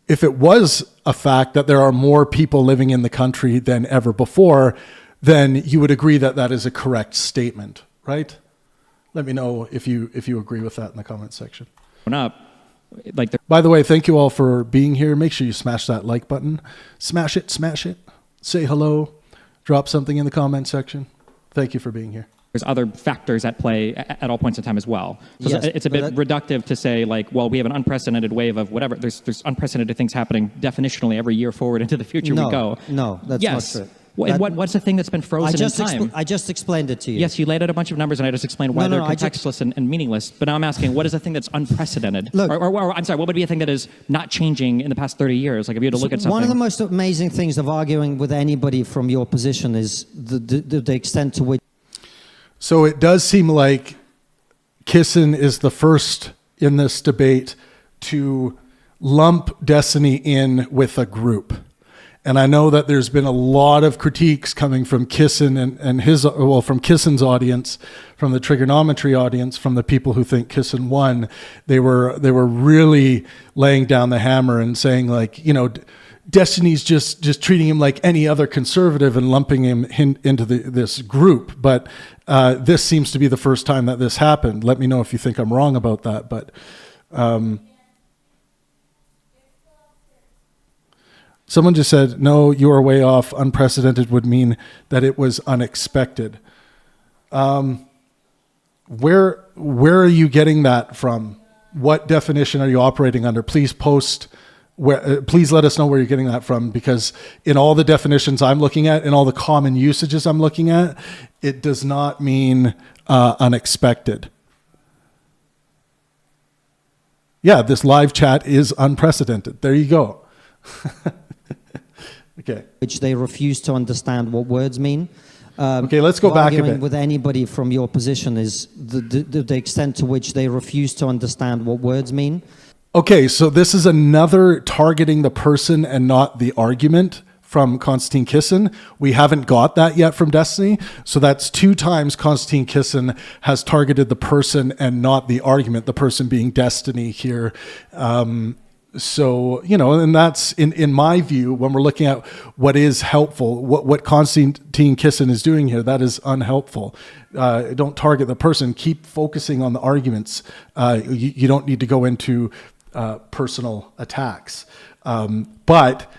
it was a fact that there are more people living in the country than ever before, then you would agree that that is a correct statement, right? Let me know if you agree with that in the comment section. By the way, thank you all for being here. Make sure you smash that like button. Smash it. Say hello. Drop something in the comment section. Thank you for being here. There's other factors at play at all points in time as well. So yes, it's a bit reductive to say, we have an unprecedented wave of whatever. There's unprecedented things happening definitionally every year forward into the future we go. No, that's not true. What's the thing that's been frozen in time? I just explained it to you. Yes, you laid out a bunch of numbers, and I just explained why they're contextless and meaningless. But now I'm asking, what is the thing that's unprecedented? Look, or I'm sorry, what would be a thing that is not changing in the past 30 years? If you had to look at something. One of the most amazing things of arguing with anybody from your position is the extent to which. So it does seem like Kisin is the first in this debate to lump destiny in with a group. And I know that there's been a lot of critiques coming from Kisin and his, well, from Kisin's audience, from the trigonometry audience, from the people who think Kisin won. They were really laying down the hammer and saying, like, you know, Destiny's just treating him like any other conservative and lumping him into this group. But this seems to be the first time that this happened. Let me know if you think I'm wrong about that. But someone just said, no, you are way off. Unprecedented would mean that it was unexpected. Where are you getting that from? What definition are you operating under? Please post. Please let us know where you're getting that from, because in all the definitions I'm looking at, in all the common usages I'm looking at, it does not mean unexpected. Yeah, this live chat is unprecedented. There you go. Okay. Which they refuse to understand what words mean. Okay, let's go back a arguing bit. with anybody from your position is the extent to which they refuse to understand what words mean. Okay, so this is another targeting the person and not the argument from Konstantin Kisin. We haven't got that yet from Destiny. So that's 2 times Konstantin Kisin has targeted the person and not the argument, the person being Destiny here. So, you know, and that's, in my view, when we're looking at what is helpful, what Konstantin Kisin is doing here, that is unhelpful. Don't target the person. Keep focusing on the arguments. You don't need to go into personal attacks. But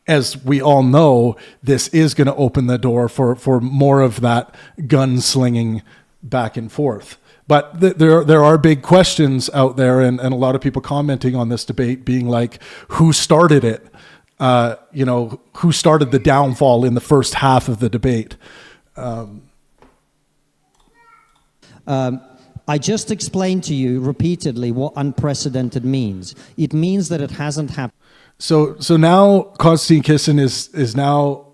as we all know, this is going to open the door for more of that gunslinging back and forth. But there are big questions out there, and a lot of people commenting on this debate being like, who started it? You know, who started the downfall in the first half of the debate? I just explained to you repeatedly what unprecedented means. It means that it hasn't happened. So now Konstantin Kisin is now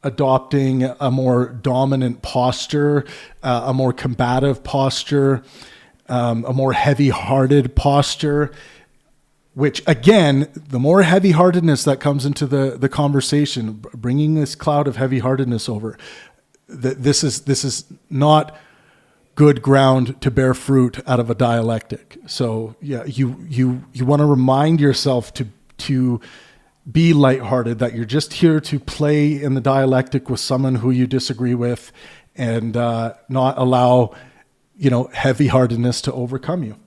adopting a more dominant posture, a more combative posture, a more heavy-hearted posture, which, again, the more heavy-heartedness that comes into the conversation, bringing this cloud of heavy-heartedness over, this is not good ground to bear fruit out of a dialectic. So yeah, you want to remind yourself to be lighthearted, that you're just here to play in the dialectic with someone who you disagree with, and not allow, you know, heavy-heartedness to overcome you.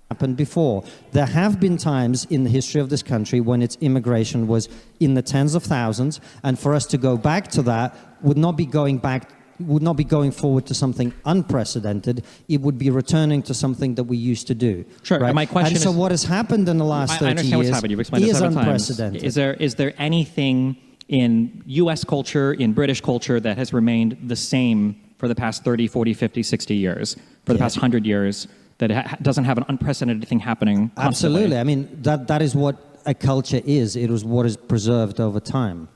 Happened before. There have been times in the history of this country when its immigration was in the tens of thousands, and for us to go back to that would not be going forward to something unprecedented. It would be returning to something that we used to do. Sure. Right? And my question and so is, what has happened in the last 30 years I understand what's happened. You've explained this is several times. unprecedented. Is there anything in U.S. culture, in British culture, that has remained the same for the past 30, 40, 50, 60 years, for the past 100 years, that doesn't have an unprecedented thing happening constantly? Absolutely. I mean, that is what a culture is. It was what is preserved over time.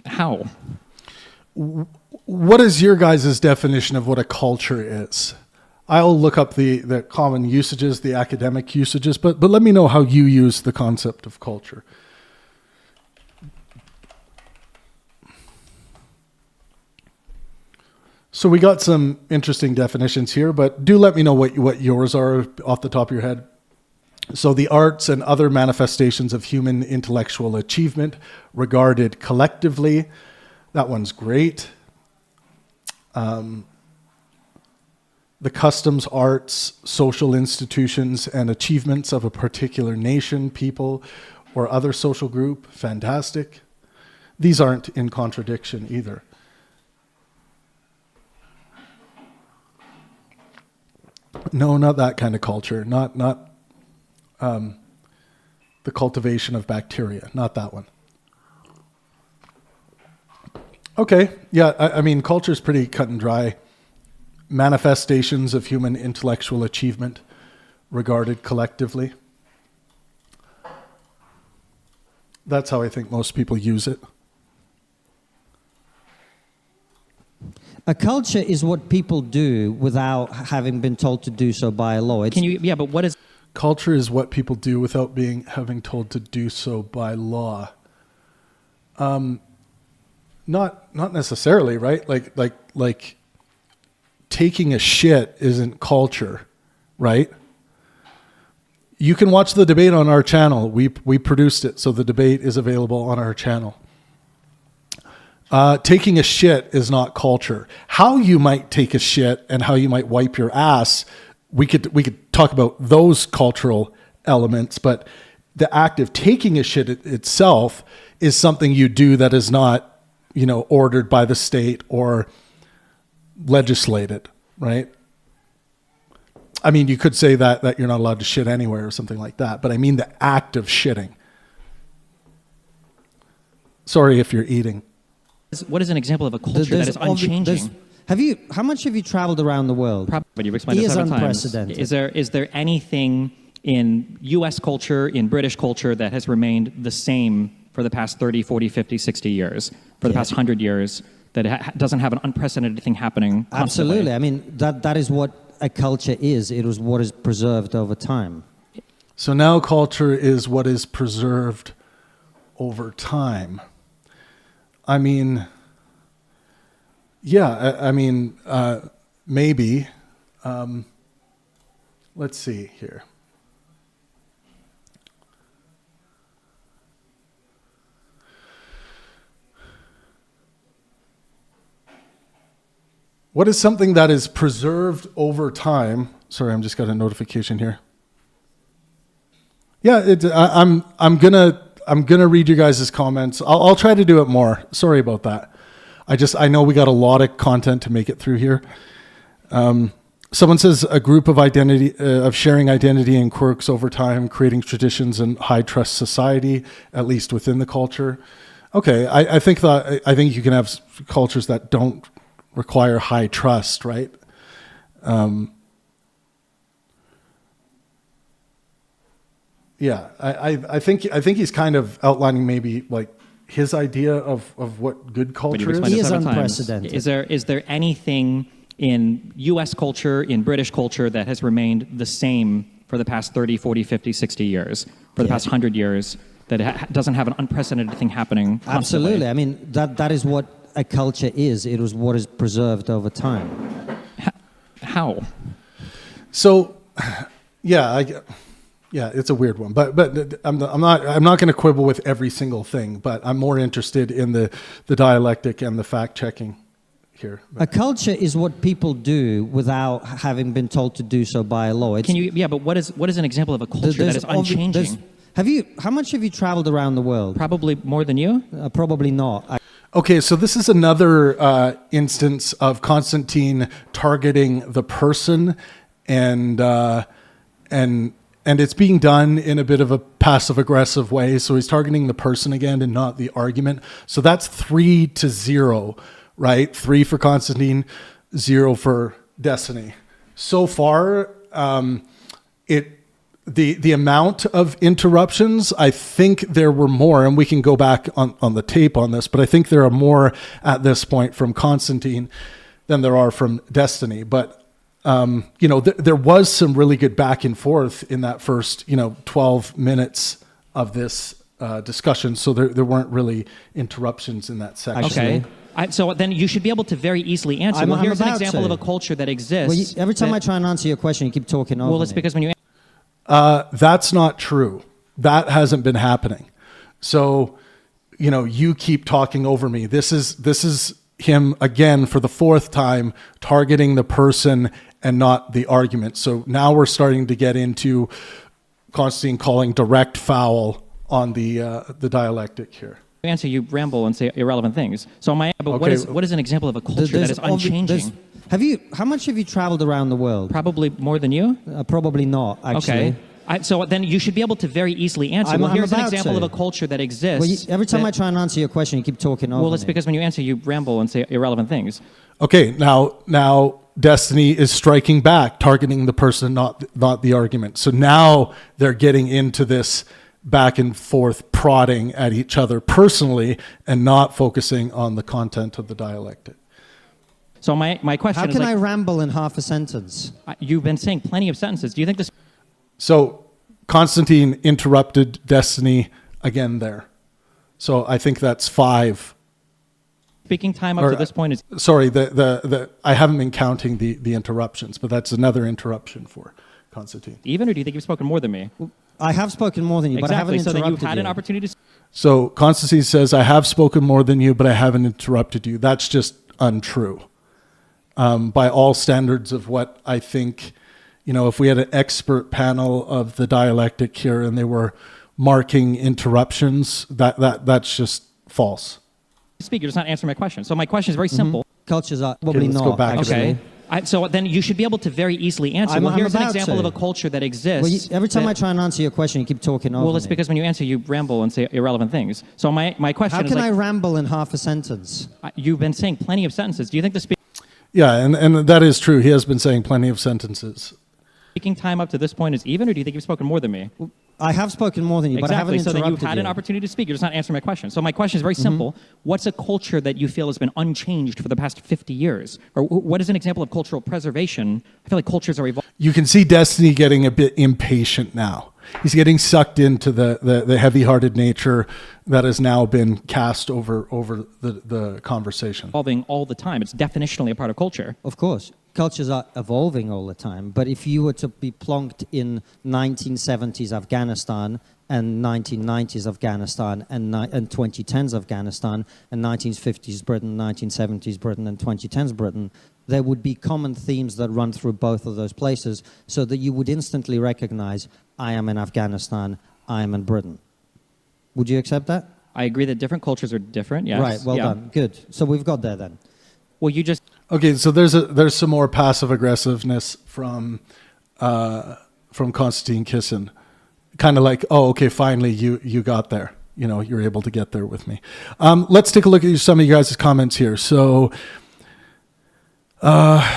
How? What is your guys' definition of what a culture is? I'll look up the common usages, the academic usages, but let me know how you use the concept of culture. So we got some interesting definitions here, but do let me know what yours are off the top of your head. So the arts and other manifestations of human intellectual achievement regarded collectively. That one's great. The customs, arts, social institutions, and achievements of a particular nation, people, or other social group. Fantastic. These aren't in contradiction either. No, not that kind of culture. Not the cultivation of bacteria. Not that one. Okay, yeah, I mean, culture is pretty cut and dry. Manifestations of human intellectual achievement regarded collectively. That's how I think most people use it. A culture is what people do without having been told to do so by a law. But what is... Culture is what people do without having told to do so by law. Not necessarily, right? Like taking a shit isn't culture, right? You can watch the debate on our channel. We produced it, so the debate is available on our channel. Taking a shit is not culture. How you might take a shit and how you might wipe your ass, we could talk about those cultural elements, but the act of taking a shit itself is something you do that is not, ordered by the state or legislated, right? I mean, you could say that you're not allowed to shit anywhere or something like that, but I mean the act of shitting. Sorry if you're eating. What is an example of a culture that is unchanging? How much have you traveled around the world? Probably, you've explained this several times. Is there anything in U.S. culture, in British culture, that has remained the same for the past 30, 40, 50, 60 years, for the past 100 years, that doesn't have an unprecedented thing happening constantly? Absolutely. I mean, that is what a culture is. It was what is preserved over time. So now culture is what is preserved over time. I mean, yeah, maybe. Let's see here. What is something that is preserved over time? Sorry, I'm just got a notification here. Yeah, I'm gonna read you guys' comments. I'll try to do it more. Sorry about that. I know we got a lot of content to make it through here. Someone says a group of sharing identity and quirks over time, creating traditions and high trust society, at least within the culture. Okay, I think you can have cultures that don't require high trust, right? Yeah, I think he's kind of outlining maybe like his idea of what good culture is. He is unprecedented. Is there anything in U.S. culture, in British culture, that has remained the same for the past 30, 40, 50, 60 years, for the past 100 years, that doesn't have an unprecedented thing happening constantly? Absolutely. I mean, that is what a culture is. It was what is preserved over time. How? So, yeah, it's a weird one, but I'm not going to quibble with every single thing, but I'm more interested in the dialectic and the fact checking here. A culture is what people do without having been told to do so by law. But what is an example of a culture that is unchanging? How much have you traveled around the world? Probably more than you. Probably not. Okay, so this is another instance of Konstantin targeting the person, and it's being done in a bit of a passive-aggressive way. So he's targeting the person again and not the argument. So that's 3-0, right? 3 for Konstantin, 0 for Destiny. So far, the amount of interruptions, I think there were more, and we can go back on the tape on this, but I think there are more at this point from Konstantin than there are from Destiny. But there was some really good back and forth in that first 12 minutes of this discussion, so there weren't really interruptions in that section. Okay. So then you should be able to very easily answer. Here's an example of a culture that exists. Every time I try and answer your question, you keep talking over me. Well, it's because when you... That's not true. That hasn't been happening. So, you keep talking over me. This is him again for the 4th time targeting the person and not the argument. So now we're starting to get into Konstantin calling direct foul on the dialectic here. Answer, you ramble and say irrelevant things. So what is an example of a culture that is unchanging? How much have you traveled around the world? Probably more than you. Probably not, actually. Okay. So then you should be able to very easily answer. Here's an example of a culture that exists. Every time I try and answer your question, you keep talking over me. Well, it's because when you answer, you ramble and say irrelevant things. Okay, now Destiny is striking back, targeting the person, not the argument. So now they're getting into this back and forth prodding at each other personally and not focusing on the content of the dialectic. So my question is... How can I ramble in half a sentence? You've been saying plenty of sentences. Do you think this... So Konstantin interrupted Destiny again there. So I think that's 5. Speaking time up to this point is... Sorry, I haven't been counting the interruptions, but that's another interruption for Konstantin. Even, or do you think you've spoken more than me? I have spoken more than you, but I haven't Exactly, so interrupted that you had you. an opportunity to... So Konstantin says, I have spoken more than you, but I haven't interrupted you. That's just untrue. By all standards of what I think, if we had an expert panel of the dialectic here and they were marking interruptions, that's just false. Speak, you're just not answering my question. So my question is very simple. Cultures are probably let's not. go back. Actually. Okay. So then you should be able to very easily answer. I'm Here's an about example to. of a culture that Well, exists. every time that- I try and answer your question, you keep talking over Well, it's me. because when you answer, you ramble and say irrelevant things. So my question How is can I like, ramble in half a sentence? you've been saying plenty of sentences. Do you think the Yeah, and that is true. He has been saying plenty of sentences. speaking time up to this point is even, or do you think you've spoken more than me? I have spoken more than you, but I haven't Exactly, so interrupted then you had an opportunity to speak. You're just not answering my question. So my question is very simple. What's a culture that you feel has been unchanged for the past 50 years? Or what is an example of cultural preservation? I feel like cultures are evolving. You can see Destiny getting a bit impatient now. He's getting sucked into the heavy-hearted nature that has now been cast over the conversation. All the time. It's definitionally a part of culture. Of course. Cultures are evolving all the time, but if you were to be plonked in 1970s Afghanistan and 1990s Afghanistan and 2010s Afghanistan and 1950s Britain, 1970s Britain and 2010s Britain, there would be common themes that run through both of those places so that you would instantly recognize, I am in Afghanistan, I am in Britain. Would you accept that? I agree that different cultures are different, yes. Right, well done. Good. So we've got there then. Well, you just... Okay, so there's some more passive aggressiveness from Konstantin Kisin, kind of like, oh, okay, finally you got there. You're able to get there with me. Let's take a look at some of you guys' comments here. So, okay,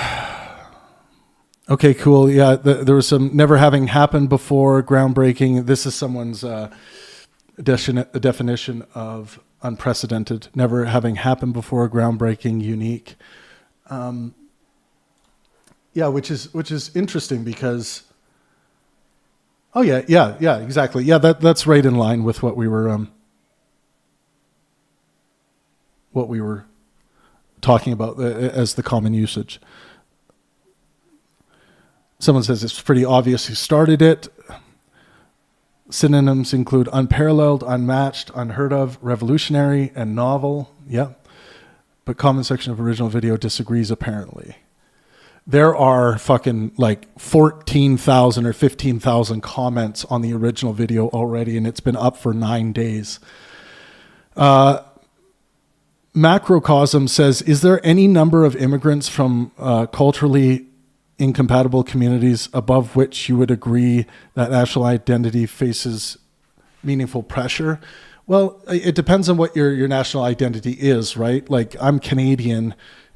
cool. Yeah, there was some never having happened before, groundbreaking. This is someone's definition of unprecedented, never having happened before, groundbreaking, unique. Yeah, which is interesting because, oh yeah, exactly. Yeah, that's right in line with what we were talking about as the common usage. Someone says it's pretty obvious who started it. Synonyms include unparalleled, unmatched, unheard of, revolutionary, and novel. Yeah. But comment section of original video disagrees apparently. There are fucking like 14,000 or 15,000 comments on the original video already, and it's been up for 9 days. Macrocosm says, is there any number of immigrants from culturally incompatible communities above which you would agree that national identity faces meaningful pressure? Well, it depends on what your national identity is, right? Like, I'm Canadian,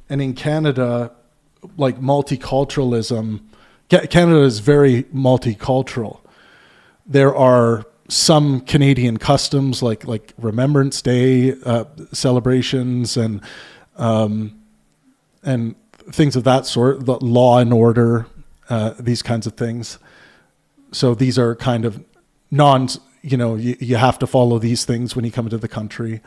and in Canada, like, multiculturalism, Canada is very multicultural. There are some Canadian customs like Remembrance Day celebrations and things of that sort, the law and order, these kinds of things. So these are kind of you have to follow these things when you come into the country.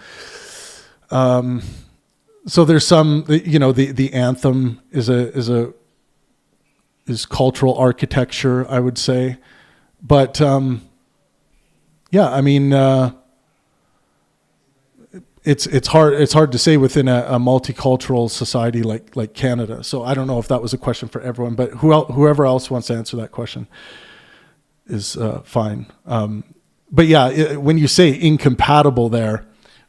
So there's some, the anthem is cultural architecture, I would say. But yeah, I mean, it's hard to say within a multicultural society like Canada. So I don't know if that was a question for everyone, but whoever else wants to answer that question is fine. But yeah, when you say incompatible there,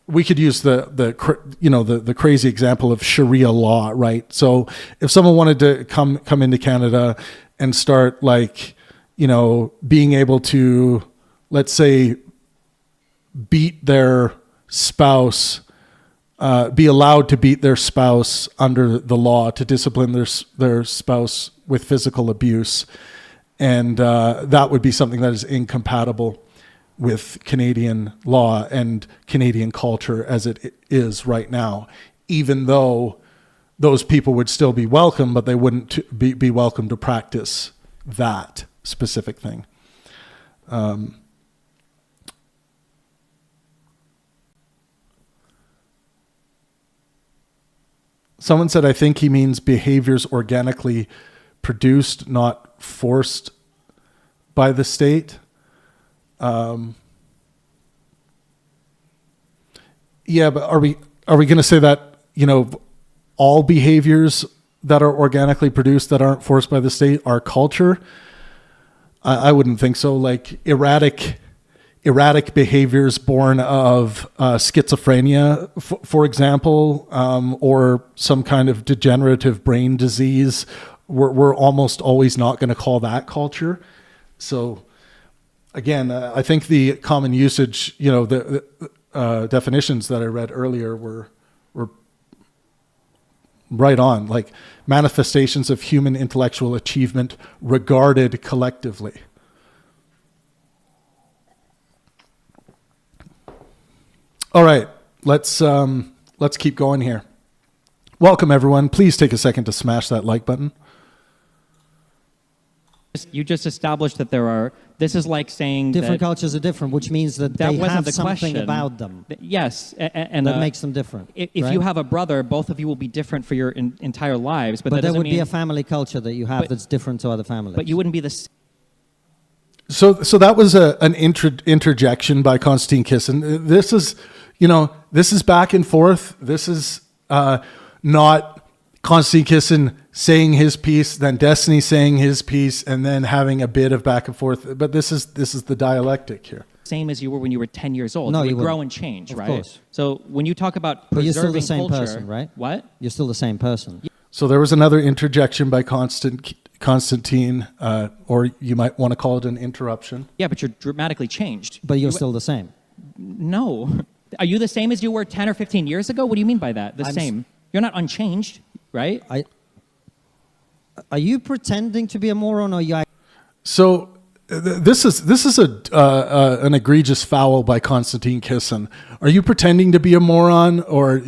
we could use the crazy example of Sharia law, right? So if someone wanted to come into Canada and start being able to, let's say, beat their spouse, be allowed to beat their spouse under the law, to discipline their spouse with physical abuse, and that would be something that is incompatible with Canadian law and Canadian culture as it is right now, even though those people would still be welcome, but they wouldn't be welcome to practice that specific thing. Someone said, I think he means behaviors organically produced, not forced by the state. Yeah, but are we going to say that, all behaviors that are organically produced that aren't forced by the state are culture? I wouldn't think so. Like erratic behaviors born of schizophrenia, for example, or some kind of degenerative brain disease, we're almost always not going to call that culture. So again, I think the common usage, the definitions that I read earlier were right on, like manifestations of human intellectual achievement regarded collectively. All right, let's keep going here. Welcome everyone. Please take a second to smash that like button. You just established that this is like saying different that cultures are different, which means that they wasn't have the something question. about them Yes, and that makes them different. If right? you have a brother, both of you will be different for your entire lives. But there that doesn't would mean, be a family culture that you have that's different to other families. But you wouldn't be the same. So that was an interjection by Konstantin Kisin. This is back and forth. This is not Konstantin Kisin saying his piece, then Destiny saying his piece, and then having a bit of back and forth. But this is the dialectic here. Same as you were when you were 10 years old. No, you you would grow wouldn't. and change, Of right? course. So when you talk about but preserving you're still the same culture, person, right? What? You're still the same person. So there was another interjection by Konstantin, or you might want to call it an interruption. Yeah, but you're dramatically changed. But you're still the same. No. Are you the same as you were 10 or 15 years ago? What do you mean by that? The same. You're not unchanged, right? Are you pretending to be a moron, or you? So this is an egregious foul by Konstantin Kisin. Are you pretending to be a moron, or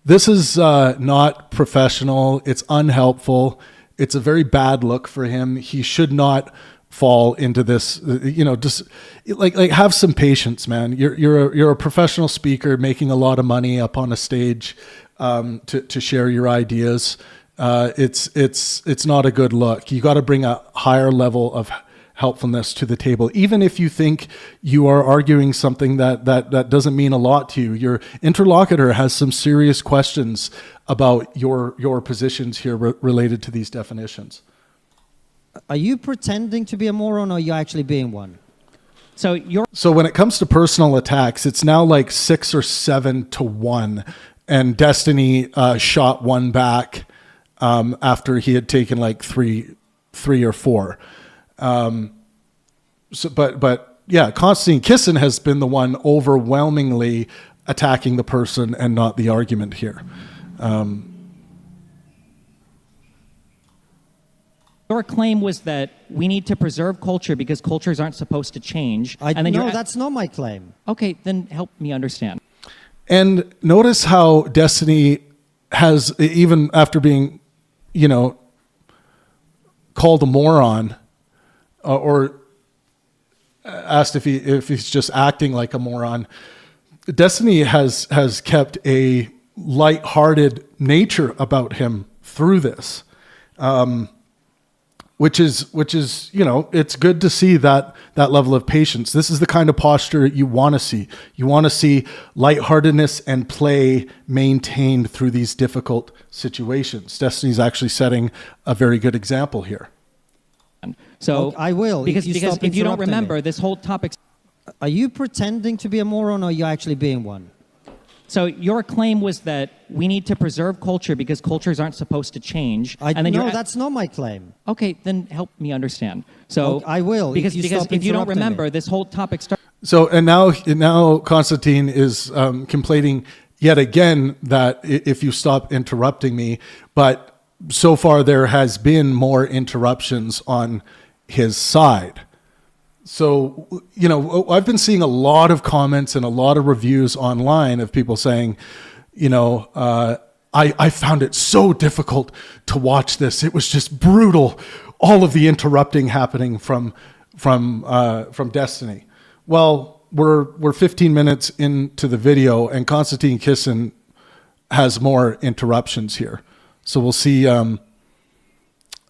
this is not professional? It's unhelpful. It's a very bad look for him. He should not fall into this. Just like have some patience, man. You're a professional speaker making a lot of money up on a stage to share your ideas. It's not a good look. You got to bring a higher level of helpfulness to the table, even if you think you are arguing something that doesn't mean a lot to you. Your interlocutor has some serious questions about your positions here related to these definitions. Are you pretending to be a moron, or are you actually being one? So when it comes to personal attacks, it's now like 6 or 7 to 1, and Destiny shot one back after he had taken like three or 4. But yeah, Konstantin Kisin has been the one overwhelmingly attacking the person and not the argument here. Your claim was that we need to preserve culture because cultures aren't supposed to change. No, that's not my claim. Okay, then help me understand. And notice how Destiny has, even after being, called a moron, or asked if he's just acting like a moron, Destiny has kept a lighthearted nature about him through this. Which is, it's good to see that level of patience. This is the kind of posture you want to see. You want to see lightheartedness and play maintained through these difficult situations. Destiny's actually setting a very good example here. So I will, because if you don't remember, me. this whole topic. Are you pretending to be a moron, or are you actually being one? So your claim was that we need to preserve culture because cultures aren't supposed to change. No, that's not my claim. Okay, then help me understand. So I will, because if you don't remember, me. this whole topic started. So and now Konstantin is complaining yet again that if you stop interrupting me, but so far there has been more interruptions on his side. So, I've been seeing a lot of comments and a lot of reviews online of people saying, I found it so difficult to watch this. It was just brutal. All of the interrupting happening from from Destiny. Well, we're 15 minutes into the video, and Konstantin Kisin has more interruptions here. So we'll see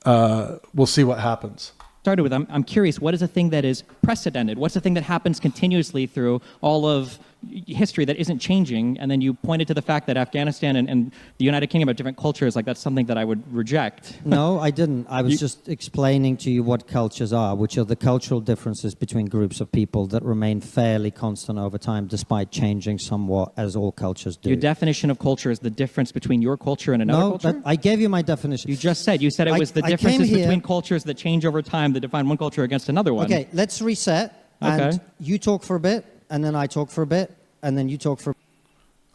what happens. Started with, I'm curious, what is a thing that is precedented? What's the thing that happens continuously through all of history that isn't changing? And then you pointed to the fact that Afghanistan and the United Kingdom are different cultures. Like, that's something that I would reject. No, I didn't. I was just explaining to you what cultures are, which are the cultural differences between groups of people that remain fairly constant over time, despite changing somewhat, as all cultures do. Your definition of culture is the difference between your culture and another culture? No, I gave you my definition. You said it was the differences between cultures that change over time that define one culture against another one. Okay, let's reset. And you talk for a bit, and then I talk for a bit, and then you talk for a bit.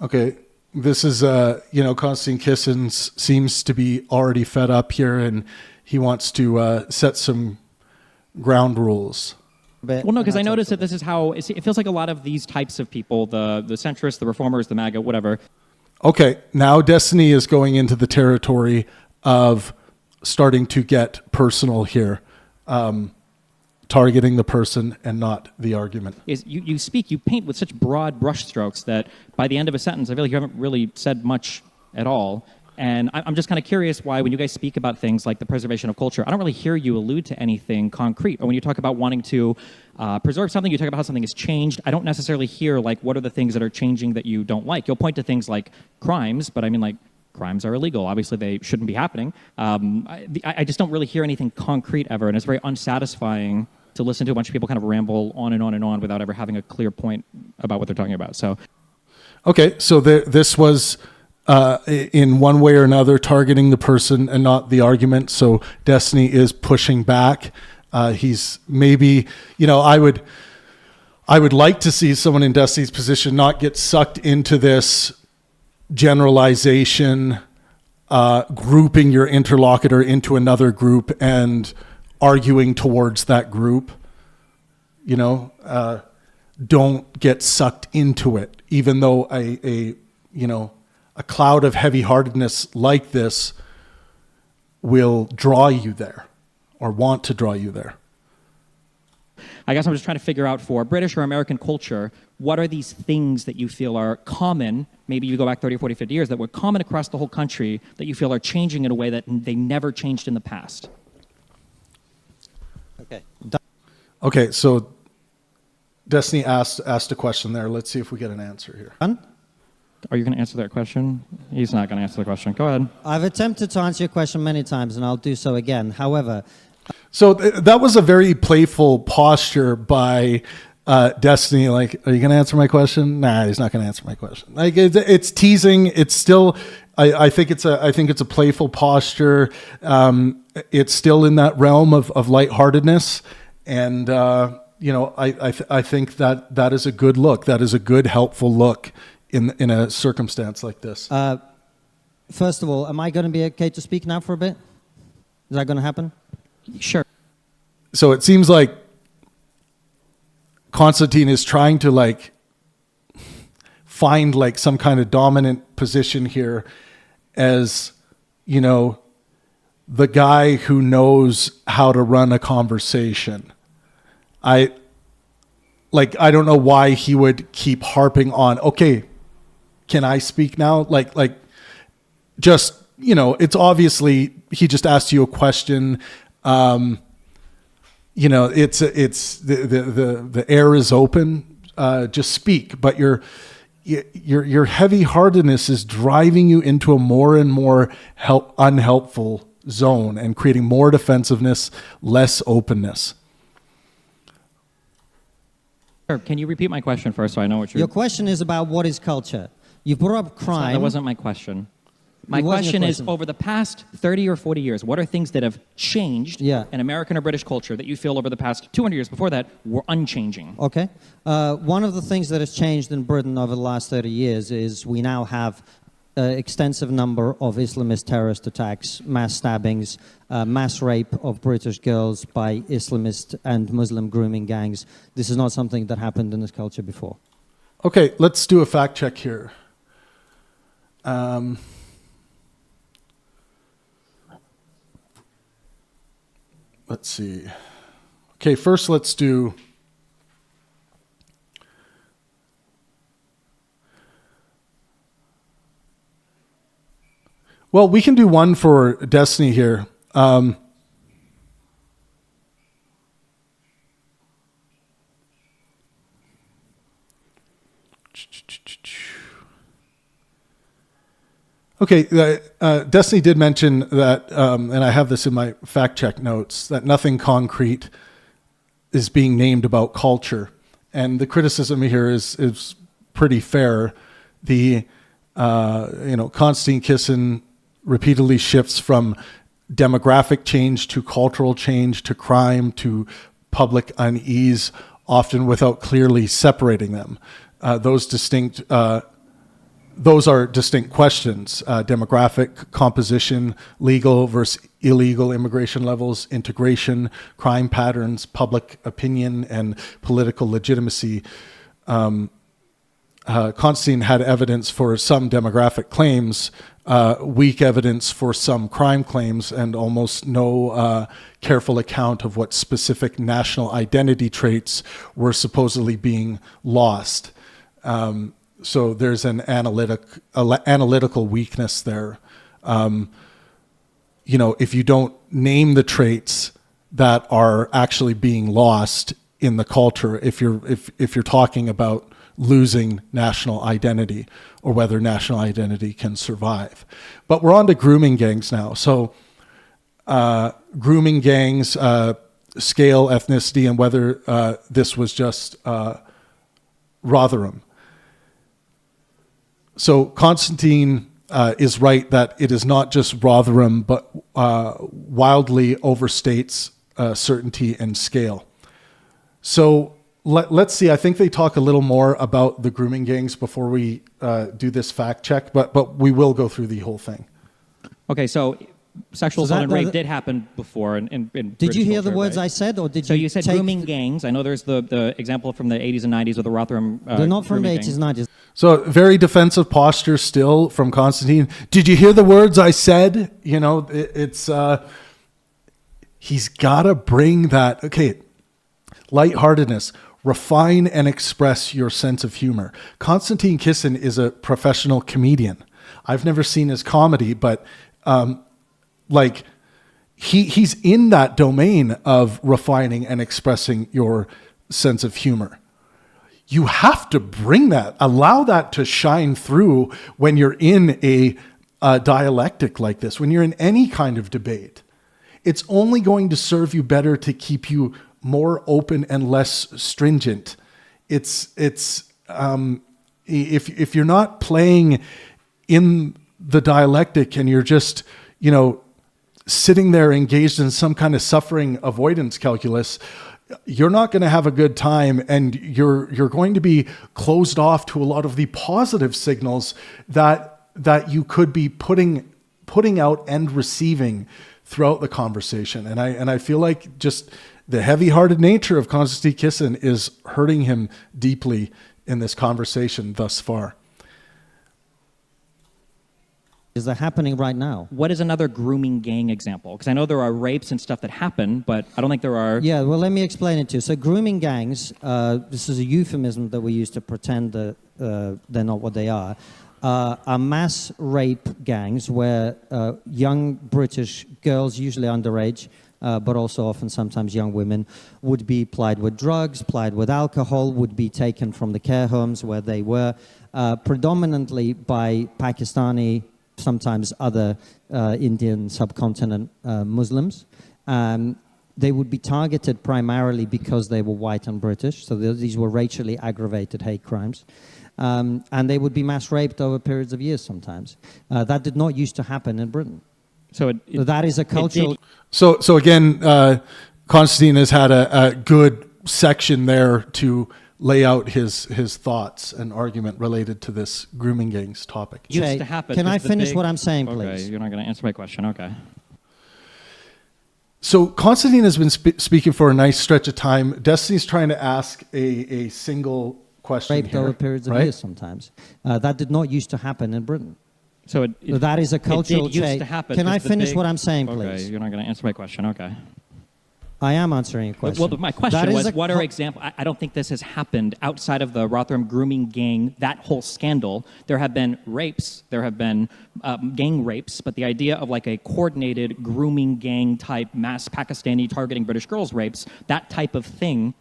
Okay, this is, Konstantin Kisin seems to be already fed up here, and he wants to set some ground rules. Well, no, because I noticed that this is how it feels like a lot of these types of people, the centrists, the reformers, the MAGA, whatever. Okay, now Destiny is going into the territory of starting to get personal here, targeting the person and not the argument. You paint with such broad brushstrokes that by the end of a sentence, I feel like you haven't really said much at all. And I'm just kind of curious why, when you guys speak about things like the preservation of culture, I don't really hear you allude to anything concrete. Or when you talk about wanting to preserve something, you talk about how something has changed. I don't necessarily hear, like, what are the things that are changing that you don't like. You'll point to things like crimes, but I mean, like, crimes are illegal. Obviously, they shouldn't be happening. I just don't really hear anything concrete ever, and it's very unsatisfying to listen to a bunch of people kind of ramble on and on and on without ever having a clear point about what they're talking about. So, okay, so this was in one way or another targeting the person and not the argument. So Destiny is pushing back. He's maybe, I would like to see someone in Destiny's position not get sucked into this generalization, grouping your interlocutor into another group and arguing towards that group. Don't get sucked into it, even though a cloud of heavy-heartedness like this will draw you there or want to draw you there. I guess I'm just trying to figure out, for British or American culture, what are these things that you feel are common, maybe you go back 30 or 40, 50 years, that were common across the whole country that you feel are changing in a way that they never changed in the past? Okay, so Destiny asked a question there. Let's see if we get an answer here. Are you going to answer that question? He's not going to answer the question. Go ahead. I've attempted to answer your question many times, and I'll do so again. However... So that was a very playful posture by Destiny. Like, are you going to answer my question? Nah, he's not going to answer my question. Like, it's teasing. It's still... I think it's a playful posture. It's still in that realm of lightheartedness, and I think that is a good look. That is a good, helpful look in a circumstance like this. First of all, am I going to be okay to speak now for a bit? Is that going to happen? Sure. So it seems like Konstantin is trying to find some kind of dominant position here as, the guy who knows how to run a conversation. I don't know why he would keep harping on, okay, can I speak now? It's obviously, he just asked you a question. It's the air is open. Just speak, but your heavy-heartedness is driving you into a more and more unhelpful zone and creating more defensiveness, less openness. Can you repeat my question first so I know what Your question is about what is culture. You brought up crime. That wasn't my question. My question is, over the past 30 or 40 years, what are things that have changed in American or British culture that you feel over the past 200 years before that were unchanging? Okay. One of the things that has changed in Britain over the last 30 years is we now have an extensive number of Islamist terrorist attacks, mass stabbings, mass rape of British girls by Islamist and Muslim grooming gangs. This is not something that happened in this culture before. Okay, let's do a fact check here. Let's see. Okay, first let's do... Well, we can do one for Destiny here. Okay, Destiny did mention that, and I have this in my fact check notes, that nothing concrete is being named about culture. And the criticism here is pretty fair. The, Konstantin Kisin repeatedly shifts from demographic change to cultural change to crime to public unease, often without clearly separating them. Those are distinct questions: demographic composition, legal versus illegal immigration levels, integration, crime patterns, public opinion, and political legitimacy. Konstantin had evidence for some demographic claims, weak evidence for some crime claims, and almost no careful account of what specific national identity traits were supposedly being lost. So there's an analytical weakness there. If you don't name the traits that are actually being lost in the culture, if you're talking about losing national identity or whether national identity can survive. But we're on to grooming gangs now. So grooming gangs, scale, ethnicity, and whether this was just Rotherham. So Konstantin is right that it is not just Rotherham, but wildly overstates certainty and scale. So let's see. I think they talk a little more about the grooming gangs before we do this fact check, but we will go through the whole thing. Okay, so sexual assault and rape did happen before in Did you hear the culture, words right? I said, or did So you you said take grooming gangs. I know there's the example from the 80s and 90s of the Rotherham. They're not from the grooming 80s, gangs. 90s. So very defensive posture still from Konstantin. Did you hear the words I said? He's got to bring that. Okay, lightheartedness. Refine and express your sense of humor. Konstantin Kisin is a professional comedian. I've never seen his comedy, but he's in that domain of refining and expressing your sense of humor. You have to bring that, allow that to shine through when you're in a dialectic like this, when you're in any kind of debate. It's only going to serve you better to keep you more open and less stringent. If you're not playing in the dialectic and you're just, sitting there engaged in some kind of suffering avoidance calculus, you're not going to have a good time, and you're going to be closed off to a lot of the positive signals that you could be putting out and receiving throughout the conversation. And I feel like just the heavy-hearted nature of Konstantin Kisin is hurting him deeply in this conversation thus far. Is that happening right now? What is another grooming gang example? Because I know there are rapes and stuff that happen, but I don't think there are... Yeah, well, let me explain it to you. So grooming gangs, this is a euphemism that we use to pretend that they're not what they are mass rape gangs where young British girls, usually underage, but also often sometimes young women, would be plied with drugs, plied with alcohol, would be taken from the care homes where they were, predominantly by Pakistani, sometimes other Indian subcontinent Muslims. They would be targeted primarily because they were white and British, so these were racially aggravated hate crimes. And they would be mass raped over periods of years sometimes. That did not used to happen in Britain. So that is a cultural... So again, Konstantin has had a good section there to lay out his thoughts and argument related to this grooming gangs topic. Jay, to happen, can I finish what I'm saying, please? Okay, you're not going to answer my question. Okay. So Konstantin has been speaking for a nice stretch of time. Destiny's trying to ask a single question raped here, over periods of years sometimes. That did not used to happen in Britain. So that is a cultural it did used change. to happen. Can I finish what I'm saying, please? Okay, you're not going to answer my question. Okay. I am answering your question. Well, but my question That is was, a what are examples? I don't think this has happened outside of the Rotherham grooming gang, that whole scandal. There have been rapes, there have been gang rapes, but the idea of like a coordinated grooming gang type mass Pakistani targeting British girls rapes, that type of thing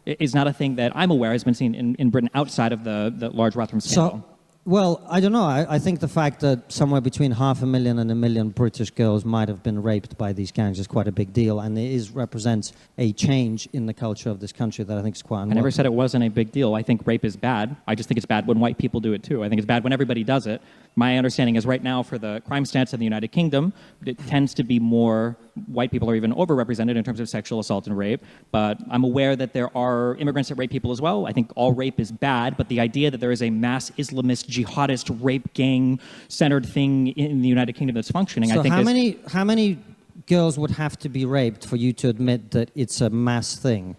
is not a thing that I'm aware has been seen in Britain outside of the large Rotherham scandal. Well, I don't know. I think the fact that somewhere between 500,000 and 1 million British girls might have been raped by these gangs is quite a big deal, and it represents a change in the culture of this country that I think is quite unwelcome. I never said it wasn't a big deal. I think rape is bad. I just think it's bad when white people do it too. I think it's bad when everybody does it. My understanding is right now for the crime stats in the United Kingdom, it tends to be more white people are even overrepresented in terms of sexual assault and rape. But I'm aware that there are immigrants that rape people as well. I think all rape is bad, but the idea that there is a mass Islamist, jihadist, rape gang-centered thing in the United Kingdom that's functioning, So I think how many girls would have to be raped for you to admit that it's a mass thing?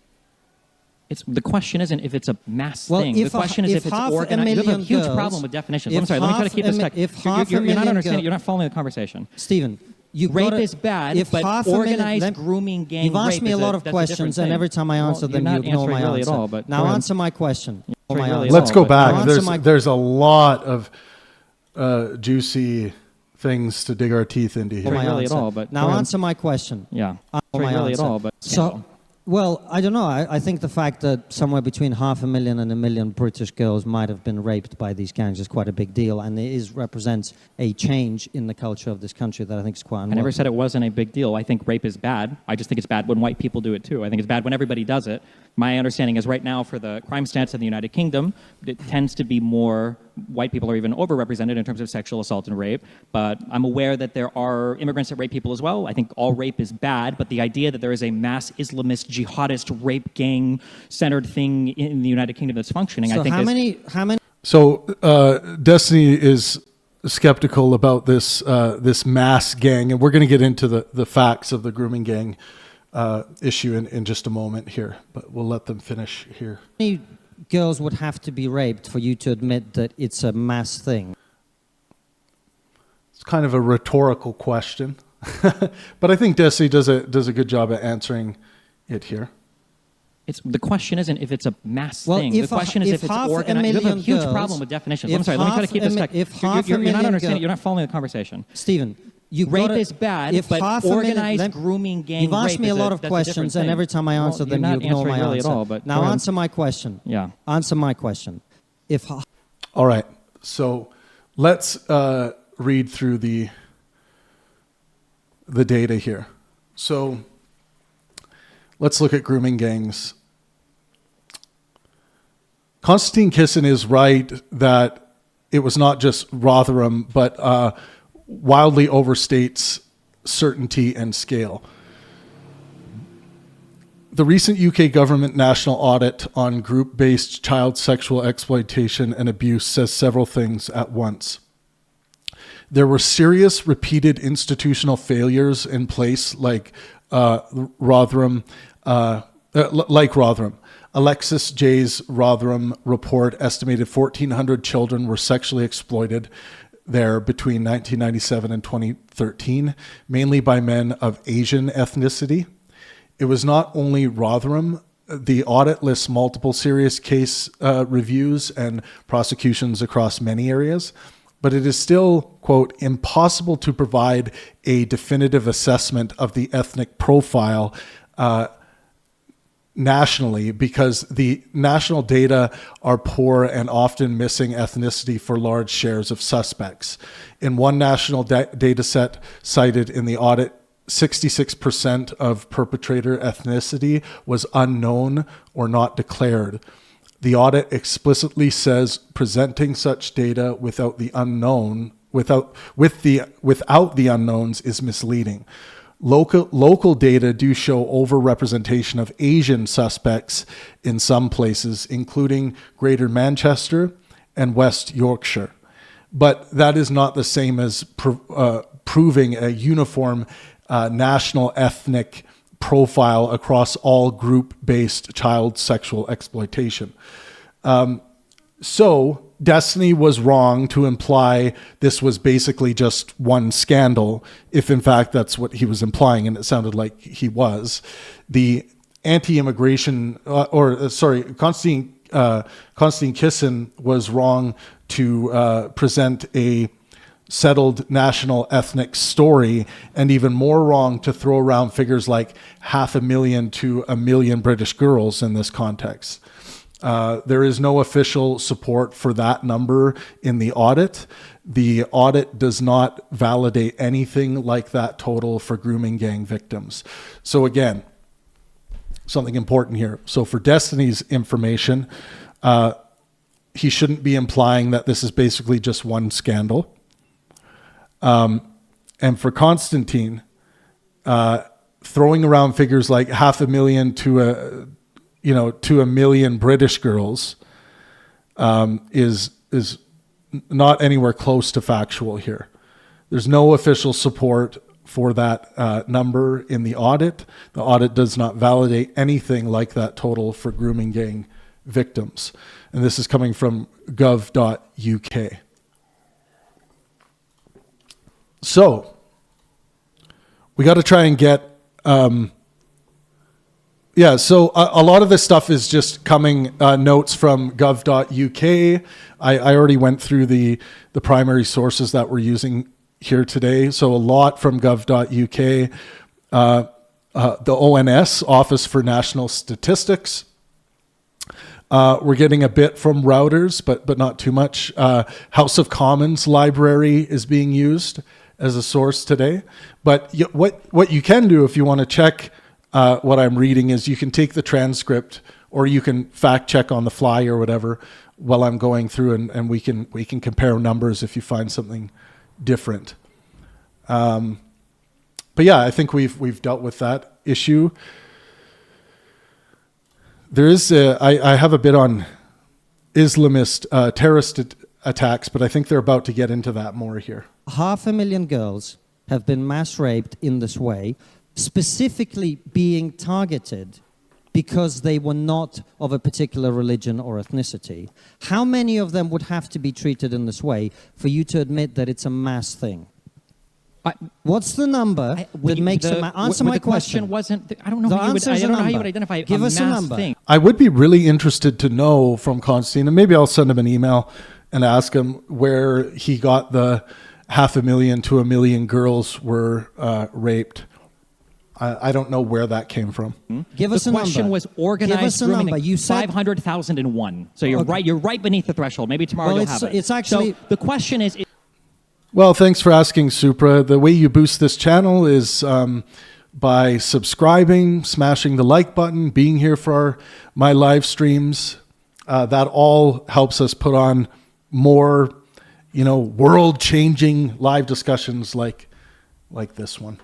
the question isn't if it's a mass Well, thing. The if question is if it's organized. You have a huge problem with definitions. I'm sorry, let me try to keep this tight. You're not understanding. You're not following the conversation. Stephen, rape is bad, but organized grooming gang You've asked rape me a is lot of that's a different questions, thing. and every time I answer them, you're you not ignore my answering really answer. at all, but Now go ahead. answer my question. Really at Let's all, go but- back. There's a lot of juicy things to dig our teeth into here. Not really at all, but now go ahead. answer my question. Yeah. My Really at answer. all, but So, well, I don't know. I think the fact that somewhere between 500,000 and 1 million British girls might have been raped by these gangs is quite a big deal, and it represents a change in the culture of this country that I think is quite unwelcome. I never said it wasn't a big deal. I think rape is bad. I just think it's bad when white people do it too. I think it's bad when everybody does it. My understanding is right now for the crime stats in the United Kingdom, it tends to be more white people are even overrepresented in terms of sexual assault and rape. But I'm aware that there are immigrants that rape people as well. I think all rape is bad, but the idea that there is a mass Islamist, jihadist, rape gang-centered thing in the United Kingdom that's functioning, So I think how many? So Destiny is skeptical about this mass gang, and we're going to get into the facts of the grooming gang issue in just a moment here, but we'll let them finish here. How many girls would have to be raped for you to admit that it's a mass thing? It's kind of a rhetorical question, but I think Desi does a good job at answering it here. The question isn't if it's a mass Well, thing. The question is if it's organized. You have a huge problem with definitions. I'm sorry, let me try to keep this tight. You're not understanding. You're not following the conversation. Stephen, rape is bad, but organized grooming gang You've asked rape me a is lot of that's questions, a and different every thing. time I answer them, you're you not ignore my answering really answer. at all, but now go ahead. answer my question. Yeah. Answer my question. All right, so let's read through the data here. So let's look at grooming gangs. Konstantin Kisin is right that it was not just Rotherham, but wildly overstates certainty and scale. The recent UK government national audit on group-based child sexual exploitation and abuse says several things at once. There were serious repeated institutional failures in place like Rotherham. Alexis J's Rotherham report estimated 1,400 children were sexually exploited there between 1997 and 2013, mainly by men of Asian ethnicity. It was not only Rotherham. The audit lists multiple serious case reviews and prosecutions across many areas, but it is still, quote, impossible to provide a definitive assessment of the ethnic profile nationally because the national data are poor and often missing ethnicity for large shares of suspects. In one national data set cited in the audit, 66% of perpetrator ethnicity was unknown or not declared. The audit explicitly says presenting such data without the unknowns is misleading. Local data do show overrepresentation of Asian suspects in some places, including Greater Manchester and West Yorkshire. But that is not the same as proving a uniform national ethnic profile across all group-based child sexual exploitation. So Destiny was wrong to imply this was basically just one scandal, if in fact that's what he was implying, and it sounded like he was. The anti-immigration, Konstantin Kisin was wrong to present a settled national ethnic story, and even more wrong to throw around figures like 500,000 to 1 million British girls in this context. There is no official support for that number in the audit. The audit does not validate anything like that total for grooming gang victims. So again, something important here. So for Destiny's information, he shouldn't be implying that this is basically just one scandal. And for Konstantin, throwing around figures like 500,000 to 1 million British girls is not anywhere close to factual here. There's no official support for that number in the audit. The audit does not validate anything like that total for grooming gang victims. And this is coming from gov.uk. So we got to try and get, so a lot of this stuff is just coming notes from gov.uk. I already went through the primary sources that we're using here today. So a lot from gov.uk, the ONS, Office for National Statistics. We're getting a bit from Routers, but not too much. House of Commons library is being used as a source today. But what you can do if you want to check what I'm reading is you can take the transcript, or you can fact check on the fly or whatever while I'm going through, and we can compare numbers if you find something different. But yeah, I think we've dealt with that issue. There is I have a bit on Islamist terrorist attacks, but I think they're about to get into that more here. 500,000 girls have been mass raped in this way, specifically being targeted because they were not of a particular religion or ethnicity. How many of them would have to be treated in this way for you to admit that it's a mass thing? What's the number that makes a mass? Answer my question. I don't know how you would identify Give a us a mass number. thing. I would be really interested to know from Konstantin, and maybe I'll send him an email and ask him where he got the 500,000 to 1 million girls were raped. I don't know where that came from. Give us a number. The question was organized. Give us a number. You said 500,001. So you're right. You're right beneath the threshold. Maybe tomorrow you'll have it. It's actually. So the question is. Well, thanks for asking, Supra. The way you boost this channel is by subscribing, smashing the like button, being here for my live streams. That all helps us put on more, world-changing live discussions like this one.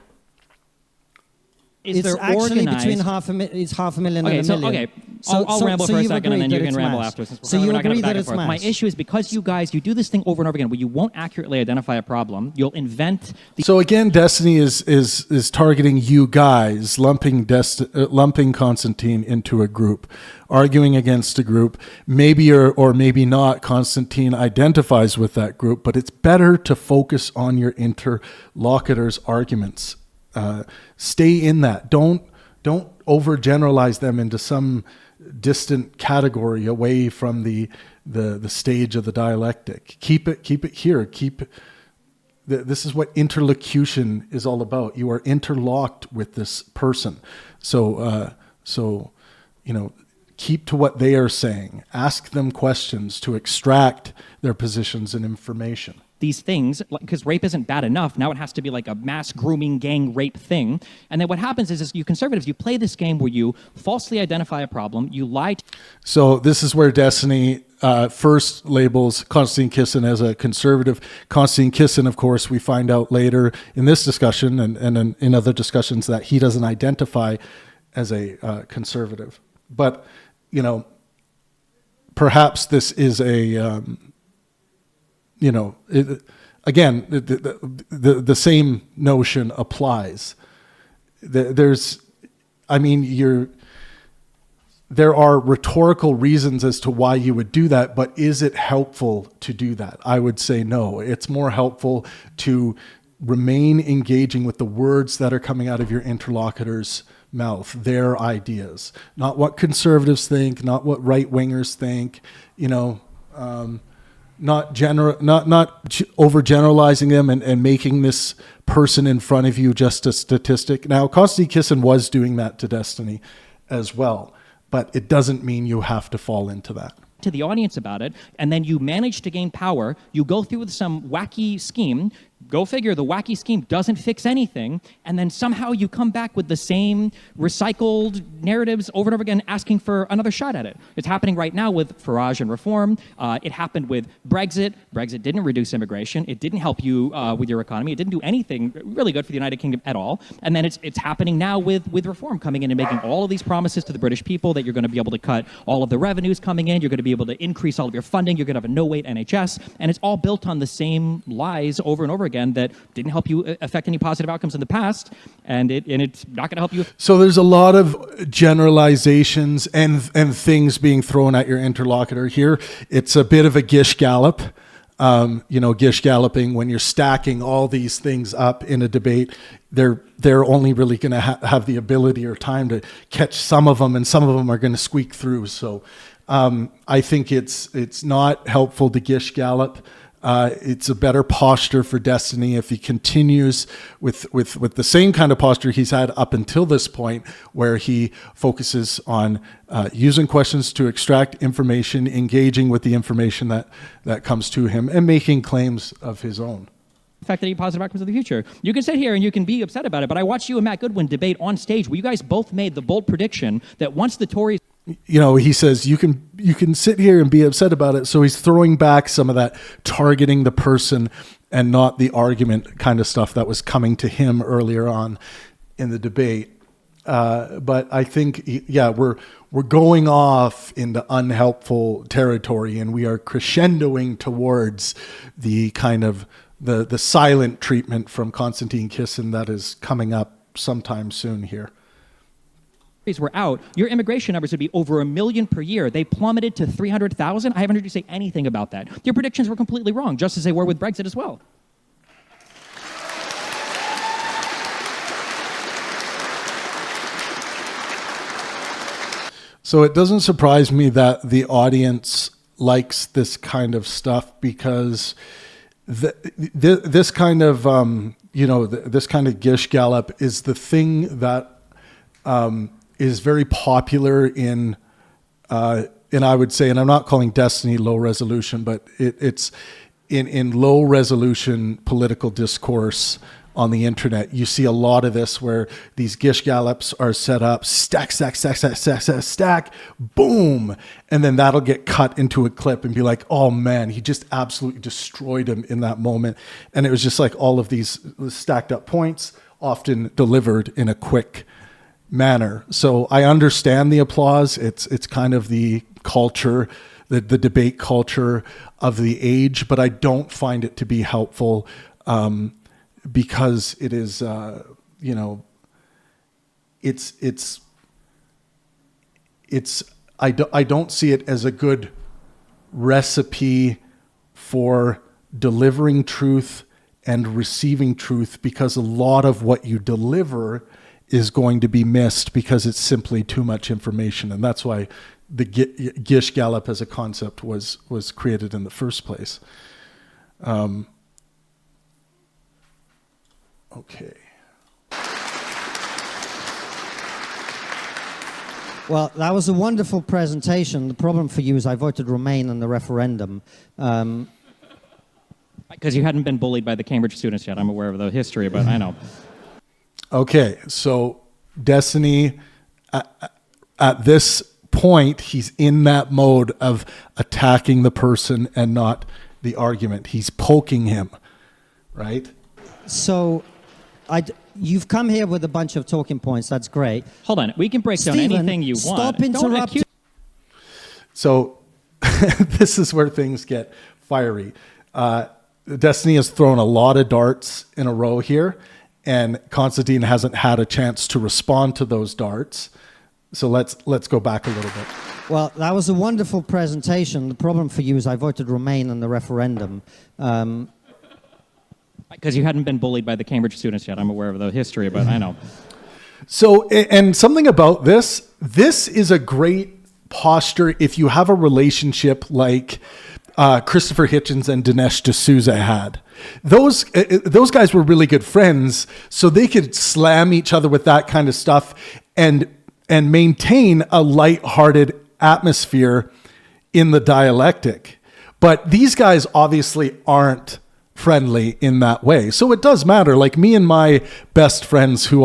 It's actually between half a million and a million. Okay, I'll ramble for a second, and then you can ramble after. So you agree that it's mass? My issue is because you guys, you do this thing over and over again where you won't accurately identify a problem. You'll invent. So again, Destiny is targeting you guys, lumping Konstantin into a group, arguing against a group. Maybe or maybe not Konstantin identifies with that group, but it's better to focus on your interlocutor's arguments. Stay in that. Don't overgeneralize them into some distant category away from the stage of the dialectic. Keep it here. This is what interlocution is all about. You are interlocked with this person. So keep to what they are saying. Ask them questions to extract their positions and information. These things, because rape isn't bad enough, now it has to be like a mass grooming gang rape thing. And then what happens is you conservatives, you play this game where you falsely identify a problem, you lie. So this is where Destiny first labels Konstantin Kisin as a conservative. Konstantin Kisin, of course, we find out later in this discussion and in other discussions that he doesn't identify as a conservative. But, perhaps this is a... again, the same notion applies. There's there are rhetorical reasons as to why you would do that, but is it helpful to do that? I would say no. It's more helpful to remain engaging with the words that are coming out of your interlocutor's mouth, their ideas, not what conservatives think, not what right-wingers think, not overgeneralizing them and making this person in front of you just a statistic. Now, Konstantin Kisin was doing that to Destiny as well, but it doesn't mean you have to fall into that. To the audience about it, and then you manage to gain power, you go through with some wacky scheme, go figure, the wacky scheme doesn't fix anything, and then somehow you come back with the same recycled narratives over and over again, asking for another shot at it. It's happening right now with Farage and reform. It happened with Brexit. Brexit didn't reduce immigration. It didn't help you with your economy. It didn't do anything really good for the United Kingdom at all. And then it's happening now with reform coming in and making all of these promises to the British people that you're going to be able to cut all of the revenues coming in. You're going to be able to increase all of your funding. You're going to have a no-wait NHS. And it's all built on the same lies over and over again that didn't help you affect any positive outcomes in the past, and it's not going to help you. So there's a lot of generalizations and things being thrown at your interlocutor here. It's a bit of a gish gallop. Gish galloping, when you're stacking all these things up in a debate, they're only really going to have the ability or time to catch some of them, and some of them are going to squeak through. So I think it's not helpful to gish gallop. It's a better posture for Destiny if he continues with the same kind of posture he's had up until this point, where he focuses on using questions to extract information, engaging with the information that comes to him, and making claims of his own. Affect any positive outcomes of the future. You can sit here and you can be upset about it, but I watched you and Matt Goodwin debate on stage where you guys both made the bold prediction that once the Tories... He says you can sit here and be upset about it. So he's throwing back some of that targeting the person and not the argument kind of stuff that was coming to him earlier on in the debate. But I think, we're going off into unhelpful territory, and we are crescendoing towards the kind of the silent treatment from Konstantin Kisin that is coming up sometime soon here. Were out, your immigration numbers would be over 1 million per year. They plummeted to 300,000. I haven't heard you say anything about that. Your predictions were completely wrong, just as they were with Brexit as well. So it doesn't surprise me that the audience likes this kind of stuff, because this kind of this kind of gish gallop is the thing that is very popular in I would say, and I'm not calling Destiny low resolution, but it's in low resolution political discourse on the internet. You see a lot of this where these gish gallops are set up, stack, boom, and then that'll get cut into a clip and be like, oh man, he just absolutely destroyed him in that moment. And it was just like all of these stacked up points, often delivered in a quick manner. So I understand the applause. It's kind of the culture, the debate culture of the age, but I don't find it to be helpful because it is, I don't see it as a good recipe for delivering truth and receiving truth, because a lot of what you deliver is going to be missed because it's simply too much information. And that's why the Gish Gallop as a concept was created in the first place. Okay. Well, that was a wonderful presentation. The problem for you is I voted Remain in the referendum. Because you hadn't been bullied by the Cambridge students yet. I'm aware of the history, but I know. Okay, so Destiny, at this point, he's in that mode of attacking the person and not the argument. He's poking him, right? So, you've come here with a bunch of talking points. That's great. Hold on. We can break down anything you want. Stop interrupting. So, this is where things get fiery. Destiny has thrown a lot of darts in a row here, and Konstantin hasn't had a chance to respond to those darts. So let's go back a little bit. Well, that was a wonderful presentation. The problem for you is I voted Remain in the referendum. Because you hadn't been bullied by the Cambridge students yet. I'm aware of the history, but I know. So, and something about this is a great posture if you have a relationship like Christopher Hitchens and Dinesh D'Souza had. Those guys were really good friends, so they could slam each other with that kind of stuff and maintain a lighthearted atmosphere in the dialectic. But these guys obviously aren't friendly in that way. So it does matter. Like me and my best friends who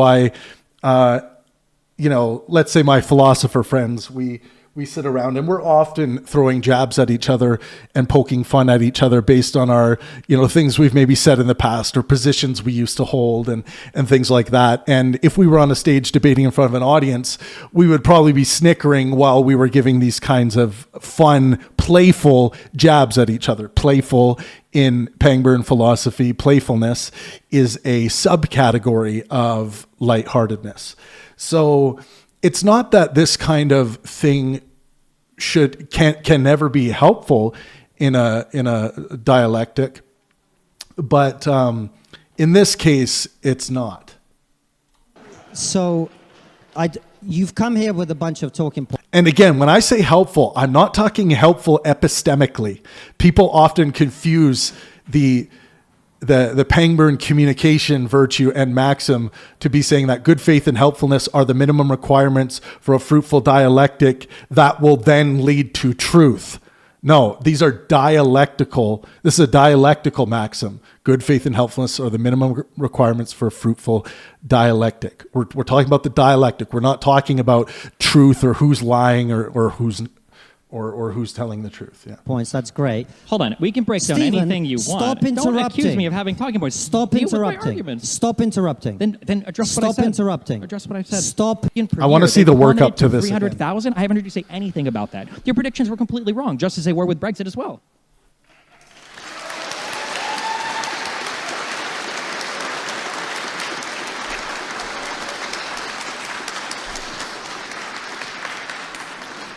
let's say my philosopher friends, we sit around and we're often throwing jabs at each other and poking fun at each other based on our, things we've maybe said in the past or positions we used to hold and things like that. And if we were on a stage debating in front of an audience, we would probably be snickering while we were giving these kinds of fun, playful jabs at each other. Playful in Pangburn philosophy, playfulness is a subcategory of lightheartedness. So it's not that this kind of thing can never be helpful in a dialectic, but in this case, it's not. So, you've come here with a bunch of talking points. And again, when I say helpful, I'm not talking helpful epistemically. People often confuse the Pangburn communication virtue and maxim to be saying that good faith and helpfulness are the minimum requirements for a fruitful dialectic that will then lead to truth. No, these are dialectical. This is a dialectical maxim. Good faith and helpfulness are the minimum requirements for a fruitful dialectic. We're talking about the dialectic. We're not talking about truth or who's lying or who's telling the truth. Yeah. Points. That's great. Hold on. We can break down Stephen, anything you want. Stop interrupting. Don't accuse me of having talking points. Stop Deal with my interrupting. arguments. Stop interrupting. Then address what I said. Stop interrupting. Address what I said. Stop. I want to see the work up to this. 300,000? I haven't heard you say anything about that. Your predictions were completely wrong, just as they were with Brexit as well.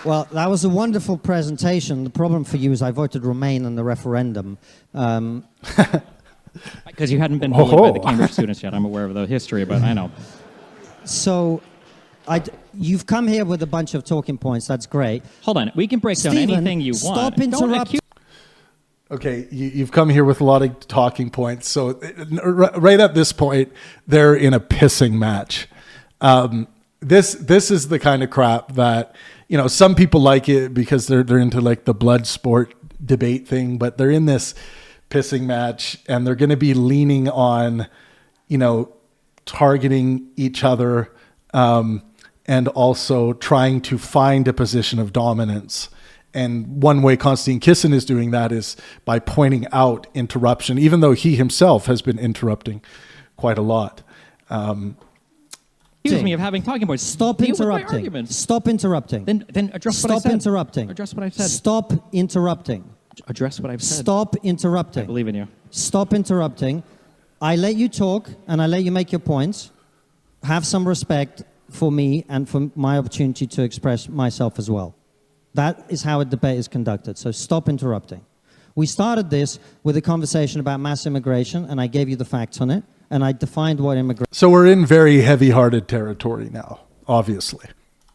Well, that was a wonderful presentation. The problem for you is I voted Remain in the referendum. Because you hadn't been bullied by the Cambridge students yet. I'm aware of the history, but I know. So, you've come here with a bunch of talking points. That's great. Hold on. We can break down Stephen, anything you want. Stop interrupting. Okay, you've come here with a lot of talking points. So right at this point, they're in a pissing match. This is the kind of crap that, some people like it because they're into like the blood sport debate thing, but they're in this pissing match and they're going to be leaning on, targeting each other and also trying to find a position of dominance. And one way Konstantin Kisin is doing that is by pointing out interruption, even though he himself has been interrupting quite a lot. Accuse me of having talking points. Stop Deal with my interrupting. arguments. Stop interrupting. Then address what I said. Stop interrupting. Address what I said. Stop interrupting. Address what I've said. Stop I interrupting. believe in you. Stop interrupting. I let you talk and I let you make your points. Have some respect for me and for my opportunity to express myself as well. That is how a debate is conducted. So stop interrupting. We started this with a conversation about mass immigration, and I gave you the facts on it, and I defined what immigration So we're in very heavy-hearted territory now, obviously.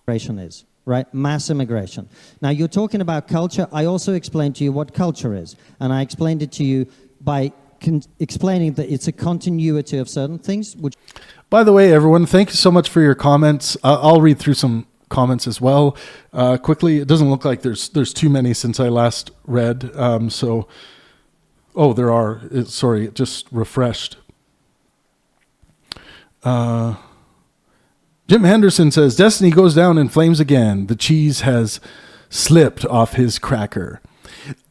is, right? Mass immigration. Now, you're talking about culture. I also explained to you what culture is, and I explained it to you by explaining that it's a continuity of certain things, which... By the way, everyone, thank you so much for your comments. I'll read through some comments as well. Quickly, it doesn't look like there's too many since I last read. There are. Sorry, it just refreshed. Jim Henderson says, Destiny goes down in flames again. The cheese has slipped off his cracker.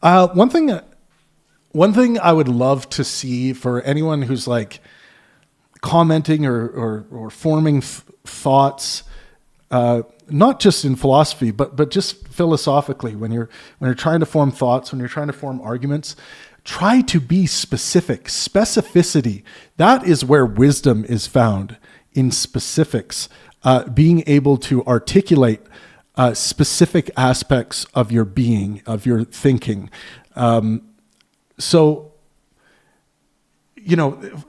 One thing I would love to see for anyone who's like commenting or forming thoughts, not just in philosophy, but just philosophically, when you're trying to form thoughts, when you're trying to form arguments, try to be specific. Specificity, that is where wisdom is found, in specifics. being able to articulate specific aspects of your being, of your thinking. So,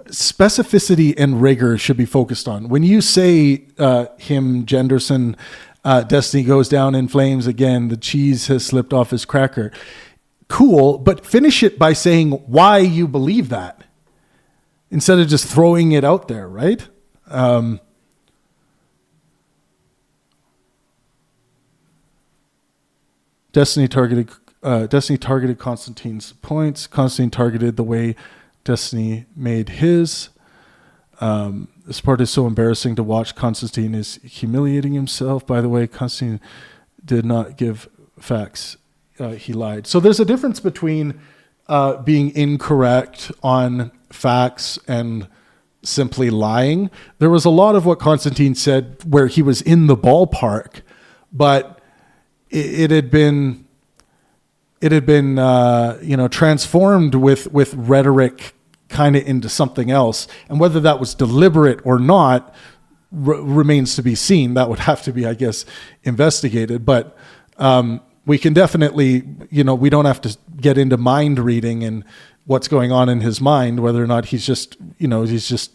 specificity and rigor should be focused on. When you say him, Jenderson, Destiny goes down in flames again, the cheese has slipped off his cracker. Cool, but finish it by saying why you believe that instead of just throwing it out there, right? Destiny targeted Konstantin's points. Konstantin targeted the way Destiny made his. This part is so embarrassing to watch. Konstantin is humiliating himself. By the way, Konstantin did not give facts. He lied. So there's a difference between being incorrect on facts and simply lying. There was a lot of what Konstantin said where he was in the ballpark, but it had been transformed with rhetoric kind of into something else, and whether that was deliberate or not remains to be seen. That would have to be, I guess, investigated. But we can definitely, we don't have to get into mind reading and what's going on in his mind, whether or not he's just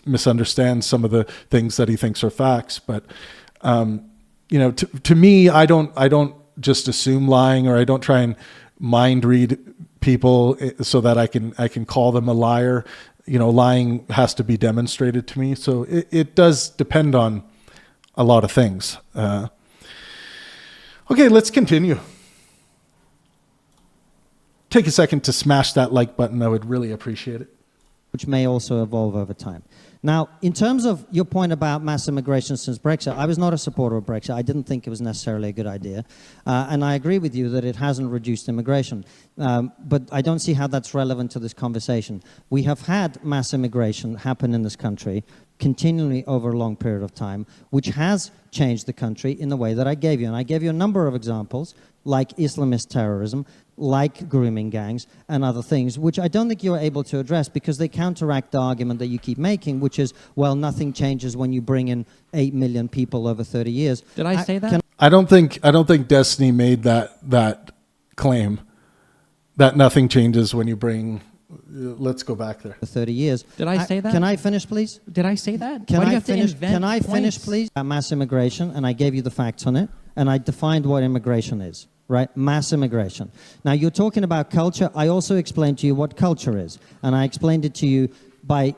misunderstands some of the things that he thinks are facts. But to me, I don't just assume lying, or I don't try and mind read people so that I can call them a liar. Lying has to be demonstrated to me. So it does depend on a lot of things. Okay, let's continue. Take a second to smash that like button. I would really appreciate it. Which may also evolve over time. Now, in terms of your point about mass immigration since Brexit, I was not a supporter of Brexit. I didn't think it was necessarily a good idea. And I agree with you that it hasn't reduced immigration. But I don't see how that's relevant to this conversation. We have had mass immigration happen in this country continually over a long period of time, which has changed the country in the way that I gave you. And I gave you a number of examples, like Islamist terrorism, like grooming gangs, and other things, which I don't think you're able to address because they counteract the argument that you keep making, which is, well, nothing changes when you bring in 8 million people over 30 years. Did I say that? I don't think Destiny made that claim that nothing changes when you bring. Let's go back there. For 30 years. Did I say that? Can I finish, please? Did I say that? Can Why do you I have to finish? invent Can I finish, points? please? Mass immigration, and I gave you the facts on it, and I defined what immigration is. Right? Mass immigration. Now, you're talking about culture. I also explained to you what culture is. And I explained it to you by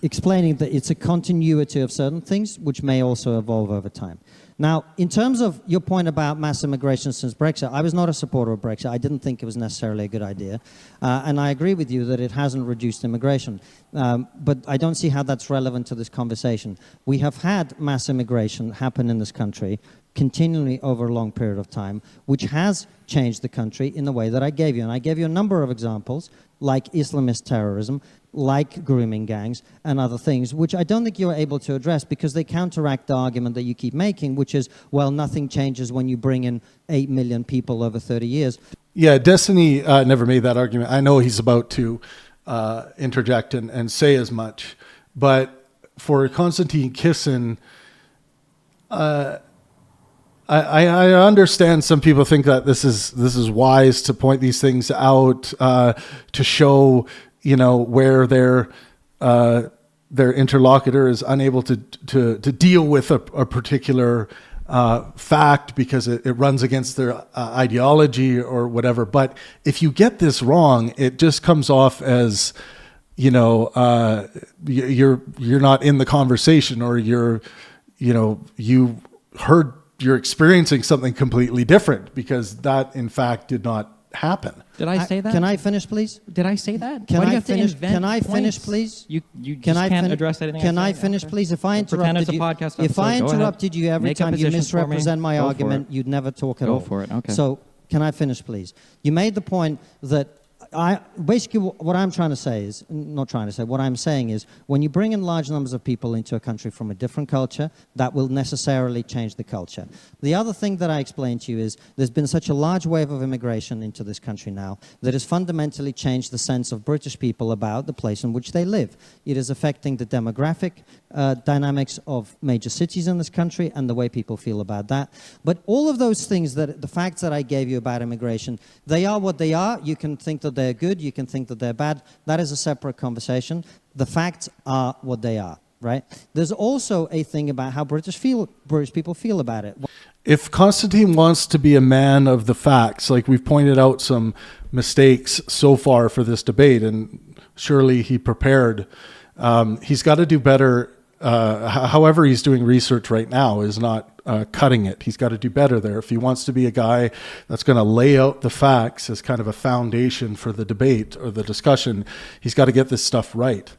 explaining that it's a continuity of certain things, which may also evolve over time. Now, in terms of your point about mass immigration since Brexit, I was not a supporter of Brexit. I didn't think it was necessarily a good idea. And I agree with you that it hasn't reduced immigration. But I don't see how that's relevant to this conversation. We have had mass immigration happen in this country continually over a long period of time, which has changed the country in the way that I gave you. And I gave you a number of examples, like Islamist terrorism, like grooming gangs, and other things, which I don't think you're able to address because they counteract the argument that you keep making, which is, well, nothing changes when you bring in 8 million people over 30 years. Yeah, Destiny never made that argument. I know he's about to interject and say as much, but for Konstantin Kisin, I understand some people think that this is wise to point these things out, to show where their interlocutor is unable to deal with a particular fact because it runs against their ideology or whatever. But if you get this wrong, it just comes off as you're not in the conversation, or you heard. You're experiencing something completely different because that, in fact, did not happen. Did I say that? Can I finish, please? Did I say that? Can Why do you I have to finish? invent Can I finish, points? please? You just can't address anything. Can I say? finish, Okay. please? If I Pretend it's interrupted a you, podcast if I episode, go interrupted ahead. you every Make up time you positions for me. misrepresent my Go for argument, it. you'd never talk at Go all. for it. Okay. So can I finish, please? You made the point that basically what I'm trying to say is, not trying to say, what I'm saying is, when you bring in large numbers of people into a country from a different culture, that will necessarily change the culture. The other thing that I explained to you is, there's been such a large wave of immigration into this country now that has fundamentally changed the sense of British people about the place in which they live. It is affecting the demographic dynamics of major cities in this country and the way people feel about that. But all of those things, the facts that I gave you about immigration, they are what they are. You can think that they're good, you can think that they're bad. That is a separate conversation. The facts are what they are, right? There's also a thing about how British people feel about it. If Konstantin wants to be a man of the facts, like we've pointed out some mistakes so far for this debate, and surely he prepared, he's got to do better. However he's doing research right now is not cutting it. He's got to do better there. If he wants to be a guy that's going to lay out the facts as kind of a foundation for the debate or the discussion, he's got to get this stuff right.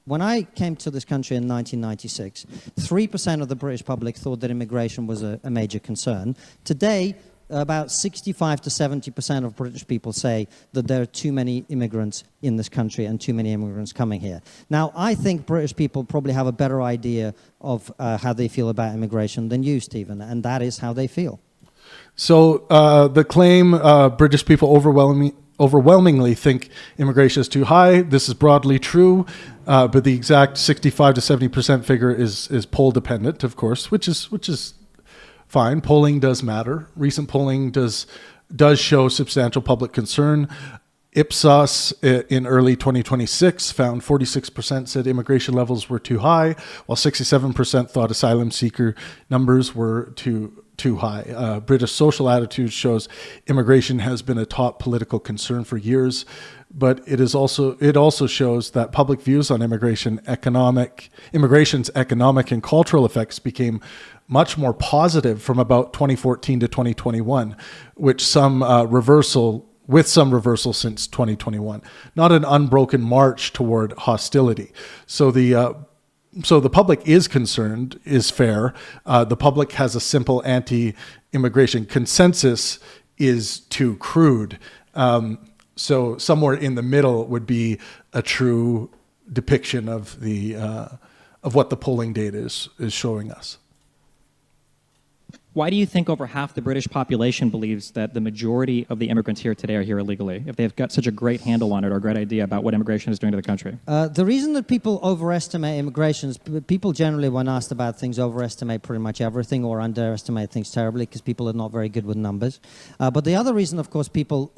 When I came to this country in 1996, 3% of the British public thought that immigration was a major concern. Today, about 65 to 70% of British people say that there are too many immigrants in this country and too many immigrants coming here. Now, I think British people probably have a better idea of how they feel about immigration than you, Stephen, and that is how they feel. So the claim British people overwhelmingly think immigration is too high. This is broadly true, but the exact 65 to 70% figure is poll dependent, of course, which is fine. Polling does matter. Recent polling does show substantial public concern. Ipsos in early 2026 found 46% said immigration levels were too high, while 67% thought asylum seeker numbers were too high. British social attitudes shows immigration has been a top political concern for years, but it also shows that public views on immigration's economic and cultural effects became much more positive from about 2014 to 2021, with some reversal since 2021. Not an unbroken march toward hostility. So the public is concerned, is fair. The public has a simple anti-immigration consensus is too crude. So somewhere in the middle would be a true depiction of what the polling data is showing us. Why do you think over half the British population believes that the majority of the immigrants here today are here illegally, if they've got such a great handle on it or a great idea about what immigration is doing to the country? The reason that people overestimate immigration is people generally, when asked about things, overestimate pretty much everything or underestimate things terribly because people are not very good with numbers. But the other reason, of course, people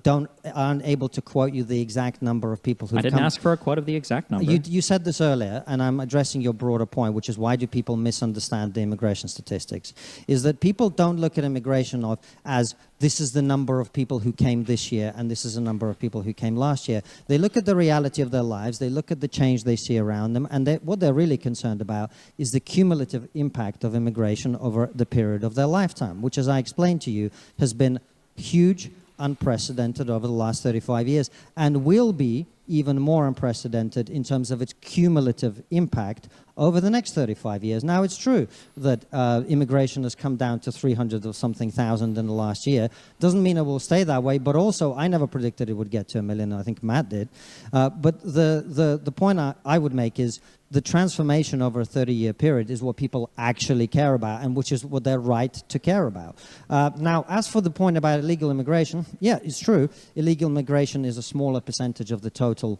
aren't able to quote you the exact number of people who I didn't ask for a quote of the exact number. You said this earlier, and I'm addressing your broader point, which is why do people misunderstand the immigration statistics, is that people don't look at immigration as this is the number of people who came this year and this is the number of people who came last year. They look at the reality of their lives, they look at the change they see around them, and what they're really concerned about is the cumulative impact of immigration over the period of their lifetime, which, as I explained to you, has been huge, unprecedented over the last 35 years, and will be even more unprecedented in terms of its cumulative impact over the next 35 years. Now, it's true that immigration has come down to 300 or something thousand in the last year. Doesn't mean it will stay that way, but also I never predicted it would get to 1 million. I think Matt did. But the point I would make is the transformation over a 30-year period is what people actually care about, and which is what they're right to care about. Now, as for the point about illegal immigration, yeah, it's true. Illegal immigration is a smaller percentage of the total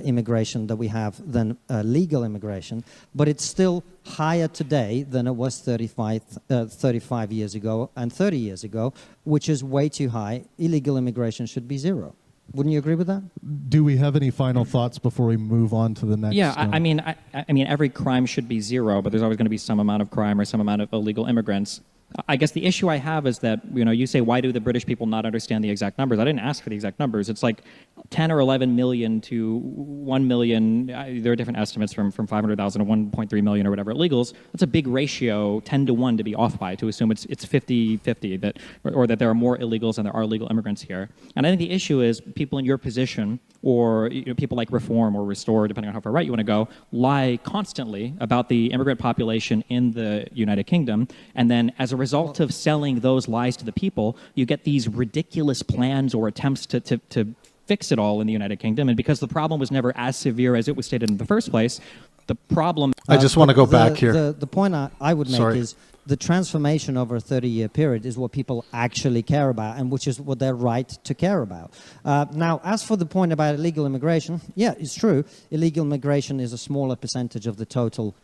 immigration that we have than legal immigration, but it's still higher today than it was 35 years ago and 30 years ago, which is way too high. Illegal immigration should be zero. Wouldn't you agree with that? Do we have any final thoughts before we move on to the next? Yeah, I mean, every crime should be zero, but there's always going to be some amount of crime or some amount of illegal immigrants. I guess the issue I have is that, you say, why do the British people not understand the exact numbers? I didn't ask for the exact numbers. It's like 10 or 11 million to 1 million. There are different estimates from 500,000 to 1.3 million or whatever illegals. That's a big ratio, 10 to 1 to be off by, to assume it's 50-50, or that there are more illegals than there are legal immigrants here. And I think the issue is people in your position, or people like Reform or Restore, depending on how far right you want to go, lie constantly about the immigrant population in the United Kingdom, and then as a a result of selling those lies to the people, you get these ridiculous plans or attempts to fix it all in the United Kingdom. And because the problem was never as severe as it was stated in the first place, the problem... I just want to go back here. The point I would make is the transformation over a 30-year period is what people actually care about, and which is what they're right to care about. Now, as for the point about illegal immigration, yeah, it's true. Illegal immigration is a smaller percentage of the total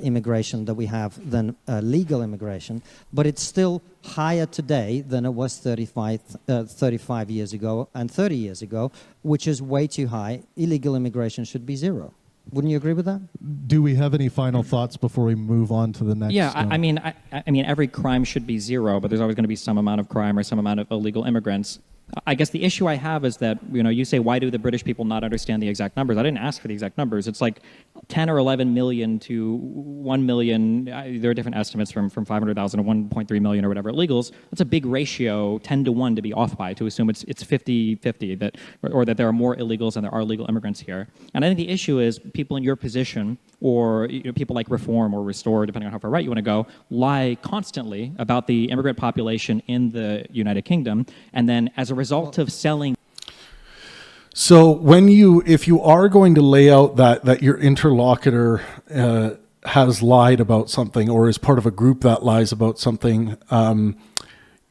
immigration that we have than legal immigration, but it's still higher today than it was 35 years ago and 30 years ago, which is way too high. Illegal immigration should be zero. Wouldn't you agree with that? Do we have any final thoughts before we move on to the next? Yeah, I mean, every crime should be zero, but there's always going to be some amount of crime or some amount of illegal immigrants. I guess the issue I have is that, you say, why do the British people not understand the exact numbers? I didn't ask for the exact numbers. It's like 10 or 11 million to 1 million. There are different estimates from 500,000 to 1.3 million or whatever illegals. That's a big ratio, 10 to 1 to be off by, to assume it's 50-50, or that there are more illegals than there are legal immigrants here. And I think the issue is people in your position, or people like Reform or Restore, depending on how far right you want to go, lie constantly about the immigrant population in the United Kingdom, and then as a result of selling... So if you are going to lay out that your interlocutor has lied about something or is part of a group that lies about something,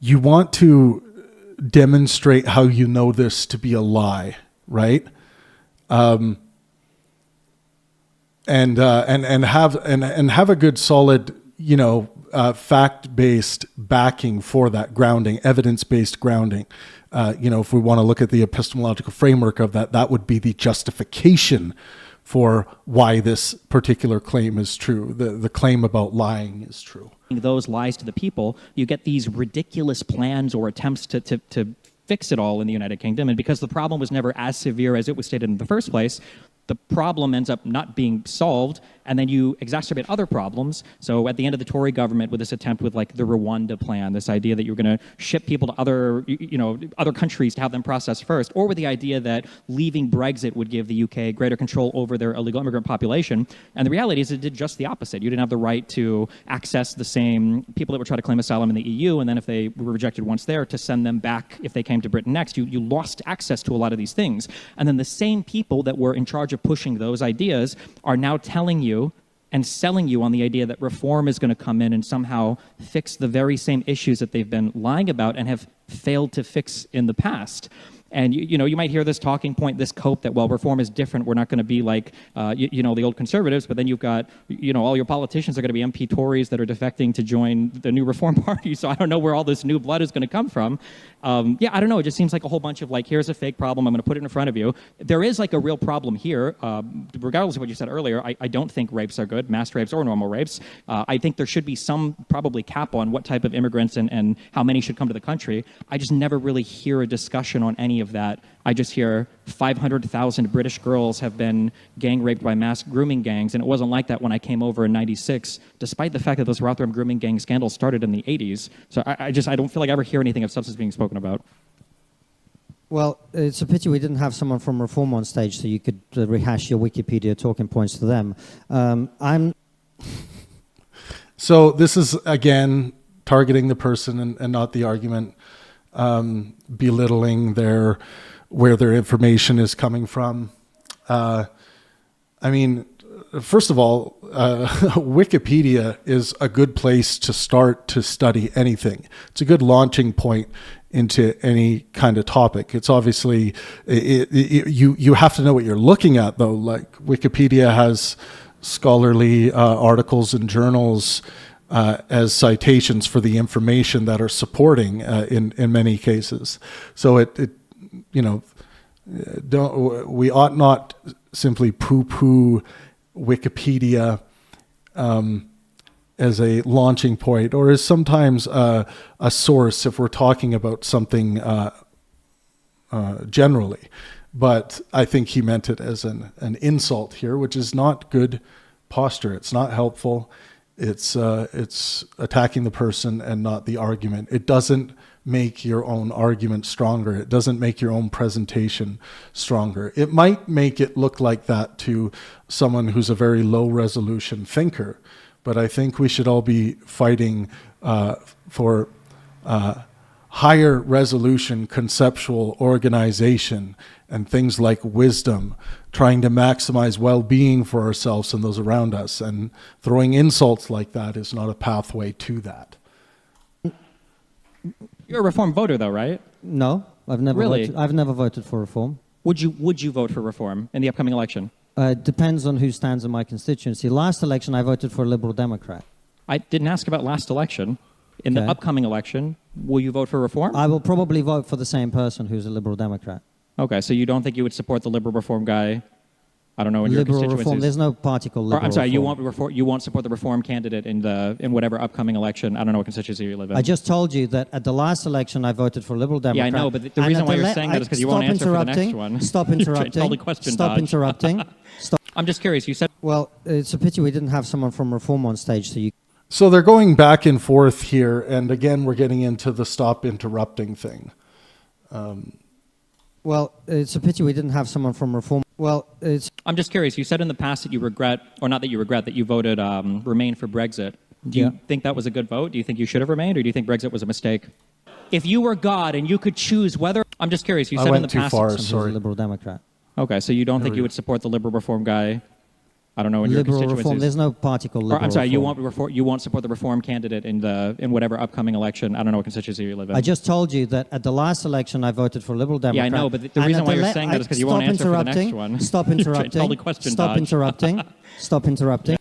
you want to demonstrate how you know this to be a lie, right? And have a good solid, fact-based backing for that grounding, evidence-based grounding. If we want to look at the epistemological framework of that would be the justification for why this particular claim is true. The claim about lying is true. Those lies to the people, you get these ridiculous plans or attempts to fix it all in the United Kingdom. And because the problem was never as severe as it was stated in the first place, the problem ends up not being solved, and then you exacerbate other problems. So at the end of the Tory government, with this attempt with like the Rwanda plan, this idea that you're going to ship people to other countries to have them processed first, or with the idea that leaving Brexit would give the UK greater control over their illegal immigrant population. And the reality is it did just the opposite. You didn't have the right to access the same people that would try to claim asylum in the EU, and then if they were rejected once there, to send them back if they came to Britain next. You lost access to a lot of these things. And then the same people that were in charge of pushing those ideas are now telling you and selling you on the idea that reform is going to come in and somehow fix the very same issues that they've been lying about and have failed to fix in the past. And you might hear this talking point, this cope that, well, reform is different. We're not going to be like, the old conservatives. But then you've got, all your politicians are going to be MP Tories that are defecting to join the new Reform Party. So I don't know where all this new blood is going to come from. I don't know. It just seems like a whole bunch of like, here's a fake problem. I'm going to put it in front of you. There is like a real problem here. Regardless of what you said earlier, I don't think rapes are good, mass rapes or normal rapes. I think there should be some probably cap on what type of immigrants and how many should come to the country. I just never really hear a discussion on any of that. I just hear 500,000 British girls have been gang raped by mass grooming gangs, and it wasn't like that when I came over in '96, despite the fact that those Rotherham grooming gang scandals started in the '80s. So I don't feel like I ever hear anything of substance being spoken about. Well, it's a pity we didn't have someone from Reform on stage so you could rehash your Wikipedia talking points to them. So this is, again, targeting the person and not the argument. Belittling where their information is coming from. First of all, Wikipedia is a good place to start to study anything. It's a good launching point into any kind of topic. It's obviously, you have to know what you're looking at though. Like Wikipedia has scholarly articles and journals as citations for the information that are supporting in many cases. So we ought not simply poo-poo Wikipedia as a launching point, or as sometimes a source if we're talking about something generally. But I think he meant it as an insult here, which is not good posture. It's not helpful. It's attacking the person and not the argument. It doesn't make your own argument stronger. It doesn't make your own presentation stronger. It might make it look like that to someone who's a very low resolution thinker, but I think we should all be fighting for higher resolution conceptual organization and things like wisdom, trying to maximize well-being for ourselves and those around us, and throwing insults like that is not a pathway to that. You're a reform voter, though, right? No, I've never Really? voted. I've never voted for reform. Would you vote for reform in the upcoming election? Depends on who stands in my constituency. Last election, I voted for a Liberal Democrat. I didn't ask about last election. In the Okay. upcoming election, will you vote for reform? I will probably vote for the same person who's a Liberal Democrat. Okay, so you don't think you would support the liberal reform guy? I don't know, in your Liberal constituencies? reform. There's no party called Liberal Or, I'm sorry, Reform. you won't support the reform candidate in whatever upcoming election. I don't know what constituency you live in. I just told you that at the last election, I voted for Liberal Democrat. Yeah, I know, but the And reason at why the you're saying that is because you won't answer for the next one. Stop You're interrupting. totally question Stop dodge. interrupting. Stop. I'm just curious. You said Well, it's a pity we didn't have someone from Reform on stage, so you. So they're going back and forth here, and again, we're getting into the stop interrupting thing. Well, it's a pity we didn't have someone from Reform. Well, it's. I'm just curious. You said in the past that you regret, or not that you regret, that you voted Remain for Brexit. Do you think that was a good vote? Do you think you should have remained, or do you think Brexit was a mistake? If you were God and you could choose whether, I'm just curious. You I said in went the too past. far. Who's a Sorry. Liberal Democrat. Okay, so you don't think you would support the liberal reform guy? I don't know, in your Liberal constituencies. Reform. There's no party called Or, Liberal I'm sorry, Reform. you won't support the reform candidate in whatever upcoming election. I don't know what constituency you live in. I just told you that at the last election, I voted for Liberal Democrat. Yeah, I know, but the And reason at why the you're saying that is because you won't answer for the next one. Stop You're interrupting. totally question Stop dodge. interrupting. Stop interrupting.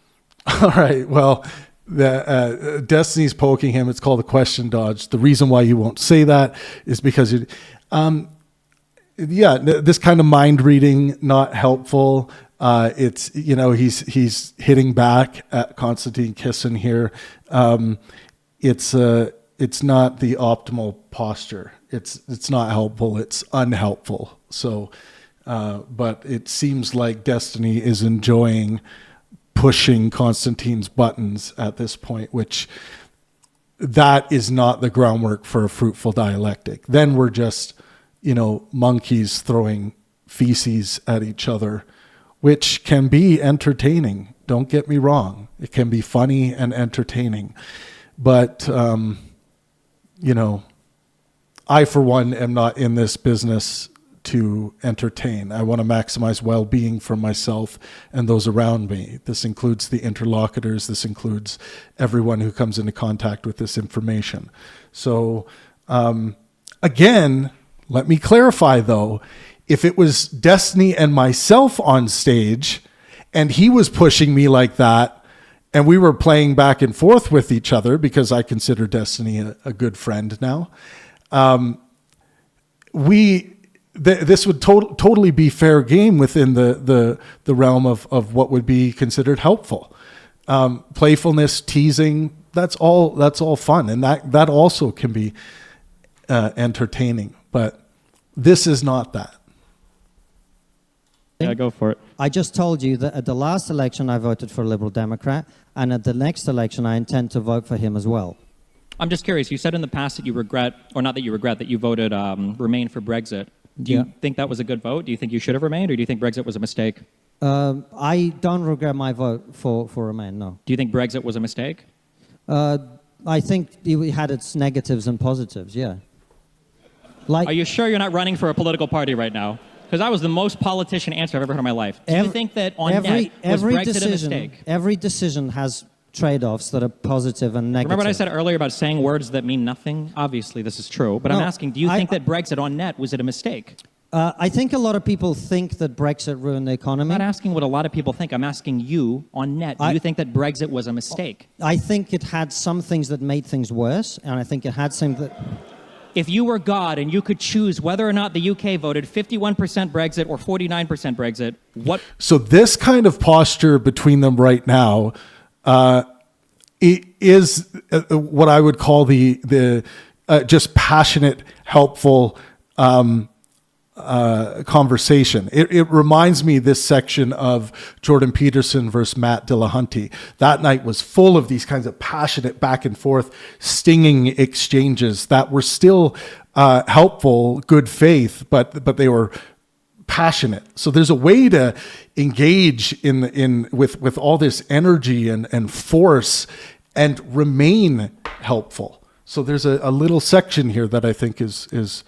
All right. Well, the Destiny's poking him. It's called a question dodge. The reason why you won't say that is because this kind of mind reading not helpful. It's he's hitting back at Konstantin Kisin here. It's not the optimal posture. It's not helpful. It's unhelpful. So, but it seems like Destiny is enjoying pushing Konstantin's buttons at this point, which that is not the groundwork for a fruitful dialectic. Then we're just, monkeys throwing feces at each other, which can be entertaining. Don't get me wrong. It can be funny and entertaining. But, I, for one, am not in this business to entertain. I want to maximize well-being for myself and those around me. This includes the interlocutors. This includes everyone who comes into contact with this information. So, again, let me clarify, though. If it was Destiny and myself on stage and he was pushing me like that and we were playing back and forth with each other, because I consider Destiny a good friend now, this would totally be fair game within the realm of what would be considered helpful. Playfulness, teasing, that's all fun, and that also can be entertaining. But this is not that. Yeah, go for it. I just told you that at the last election, I voted for a Liberal Democrat, and at the next election, I intend to vote for him as well. I'm just curious. You said in the past that you regret, or not that you regret, that you voted Remain for Brexit. Do you think that was a good vote? Do you think you should have remained, or do you think Brexit was a mistake? I don't regret my vote for Remain, no. Do you think Brexit was a mistake? I think it had its negatives and positives, yeah. Are you sure you're not running for a political party right now? Because that was the most politician answer I've ever heard in my life. Do you think that on net was Brexit a mistake? Every decision has trade-offs that are positive and negative. Remember what I said earlier about saying words that mean nothing? Obviously, this is true. But I'm asking, do you think that Brexit on net, was it a mistake? I think a lot of people think that Brexit ruined the economy. I'm not asking what a lot of people think. I'm asking you on net. Do you think that Brexit was a mistake? I think it had some things that made things worse, and I think it had some that... If you were God and you could choose whether or not the UK voted 51% Brexit or 49% Brexit, what... So this kind of posture between them right now it is what I would call the just passionate, helpful conversation. It reminds me this section of Jordan Peterson versus Matt Dillahunty. That night was full of these kinds of passionate back and forth, stinging exchanges that were still helpful, good faith, but they were passionate. So there's a way to engage with all this energy and force and remain helpful. So there's a little section here that I think is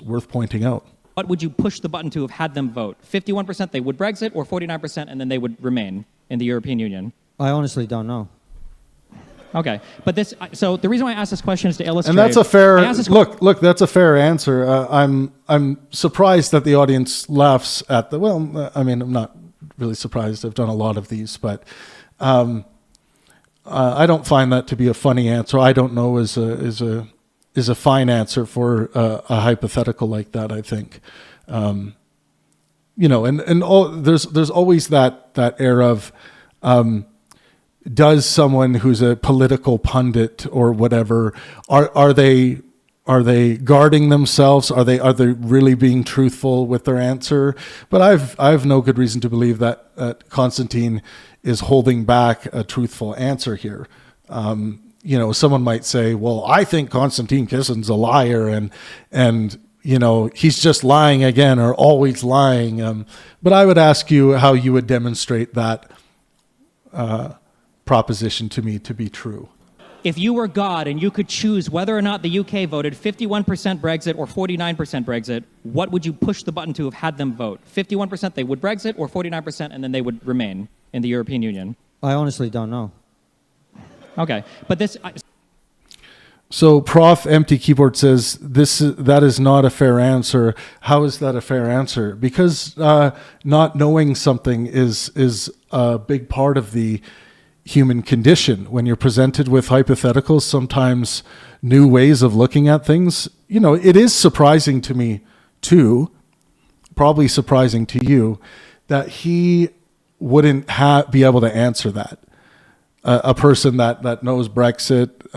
worth pointing out. What would you push the button to have had them vote? 51% they would Brexit, or 49% and then they would remain in the European Union? I honestly don't know. Okay, but so the reason why I asked this question is to illustrate. And that's a fair look. That's a fair answer. I'm surprised that the audience laughs at the. Well, I mean, I'm not really surprised. I've done a lot of these, but I don't find that to be a funny answer. I don't know is a fine answer for a hypothetical like that. I think, there's always that air of. Does someone who's a political pundit or whatever are they guarding themselves? Are they really being truthful with their answer? But I've no good reason to believe that Konstantin is holding back a truthful answer here. Someone might say, well, I think Konstantin Kisin's a liar and he's just lying again or always lying. But I would ask you how you would demonstrate that proposition to me to be true. If you were God and you could choose whether or not the UK voted 51% Brexit or 49% Brexit, what would you push the button to have had them vote? 51% they would Brexit, or 49% and then they would remain in the European Union? I honestly don't know. Okay, but So Prof. Empty Keyboard says that is not a fair answer. How is that a fair answer? Because not knowing something is a big part of the human condition. When you're presented with hypotheticals, sometimes new ways of looking at things, it is surprising to me too, probably surprising to you, that he wouldn't be able to answer that. A person that knows Brexit,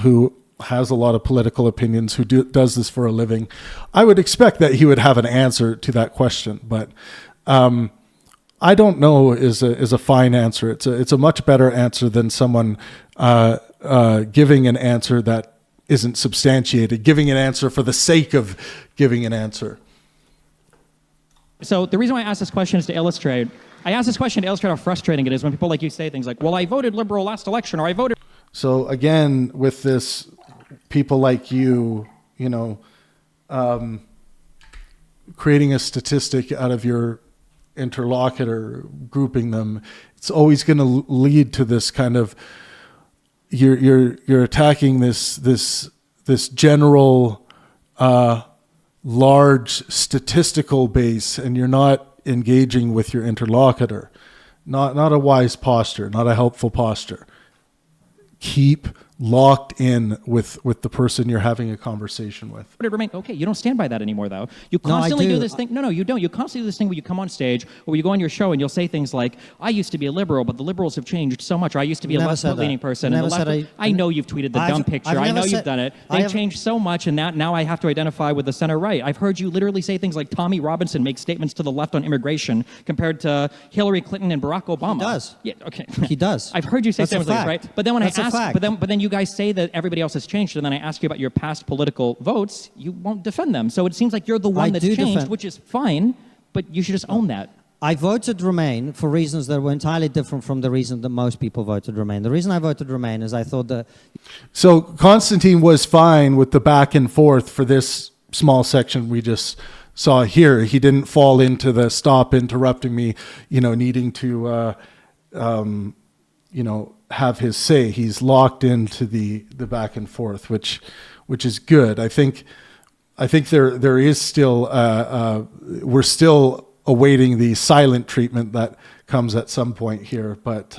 who has a lot of political opinions, who does this for a living, I would expect that he would have an answer to that question. But I don't know is a fine answer. It's a much better answer than someone giving an answer that isn't substantiated, giving an answer for the sake of giving an answer. So the reason why I asked this question is to illustrate. I asked this question to illustrate how frustrating it is when people like you say things like, well, I voted Liberal last election, or I voted... So again, with this, people like you, creating a statistic out of your interlocutor, grouping them, it's always going to lead to this kind of you're attacking this general large statistical base, and you're not engaging with your interlocutor. Not a wise posture, not a helpful posture. Keep locked in with the person you're having a conversation with. Okay, you don't stand by that anymore, though. You constantly do this thing. No, you don't. You constantly do this thing where you come on stage or you go on your show and you'll say things like, I used to be a liberal, but the liberals have changed so much. Or I used to be a left-leaning person. And the left, I know you've tweeted the dumb picture. I know you've done it. They've changed so much, and now I have to identify with the center-right. I've heard you literally say things like Tommy Robinson makes statements to the left on immigration compared to Hillary Clinton and Barack Obama. He does. Yeah, okay. He does. I've heard you say That's things like this, right? But then when That's I ask, a fact. but then you guys say that everybody else has changed, and then I ask you about your past political votes, you won't defend them. So it seems like you're the one that's changed, which is fine, but you should just own that. I voted Remain for reasons that were entirely different from the reason that most people voted Remain. The reason I voted Remain is I thought that... So Konstantin was fine with the back and forth for this small section we just saw here. He didn't fall into the stop interrupting me, needing to, have his say. He's locked into the back and forth, which is good. I think there is still we're still awaiting the silent treatment that comes at some point here, but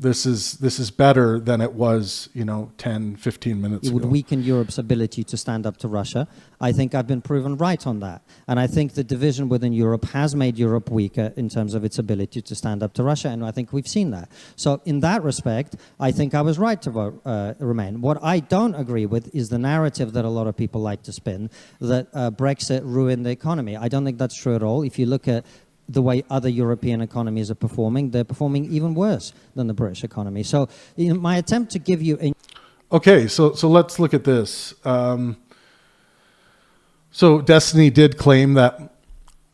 this is better than it was 10, 15 minutes ago. It would weaken Europe's ability to stand up to Russia. I think I've been proven right on that. And I think the division within Europe has made Europe weaker in terms of its ability to stand up to Russia, and I think we've seen that. So in that respect, I think I was right to vote Remain. What I don't agree with is the narrative that a lot of people like to spin, that Brexit ruined the economy. I don't think that's true at all. If you look at the way other European economies are performing, they're performing even worse than the British economy. So my attempt to give you... Okay, so let's look at this. So Destiny did claim that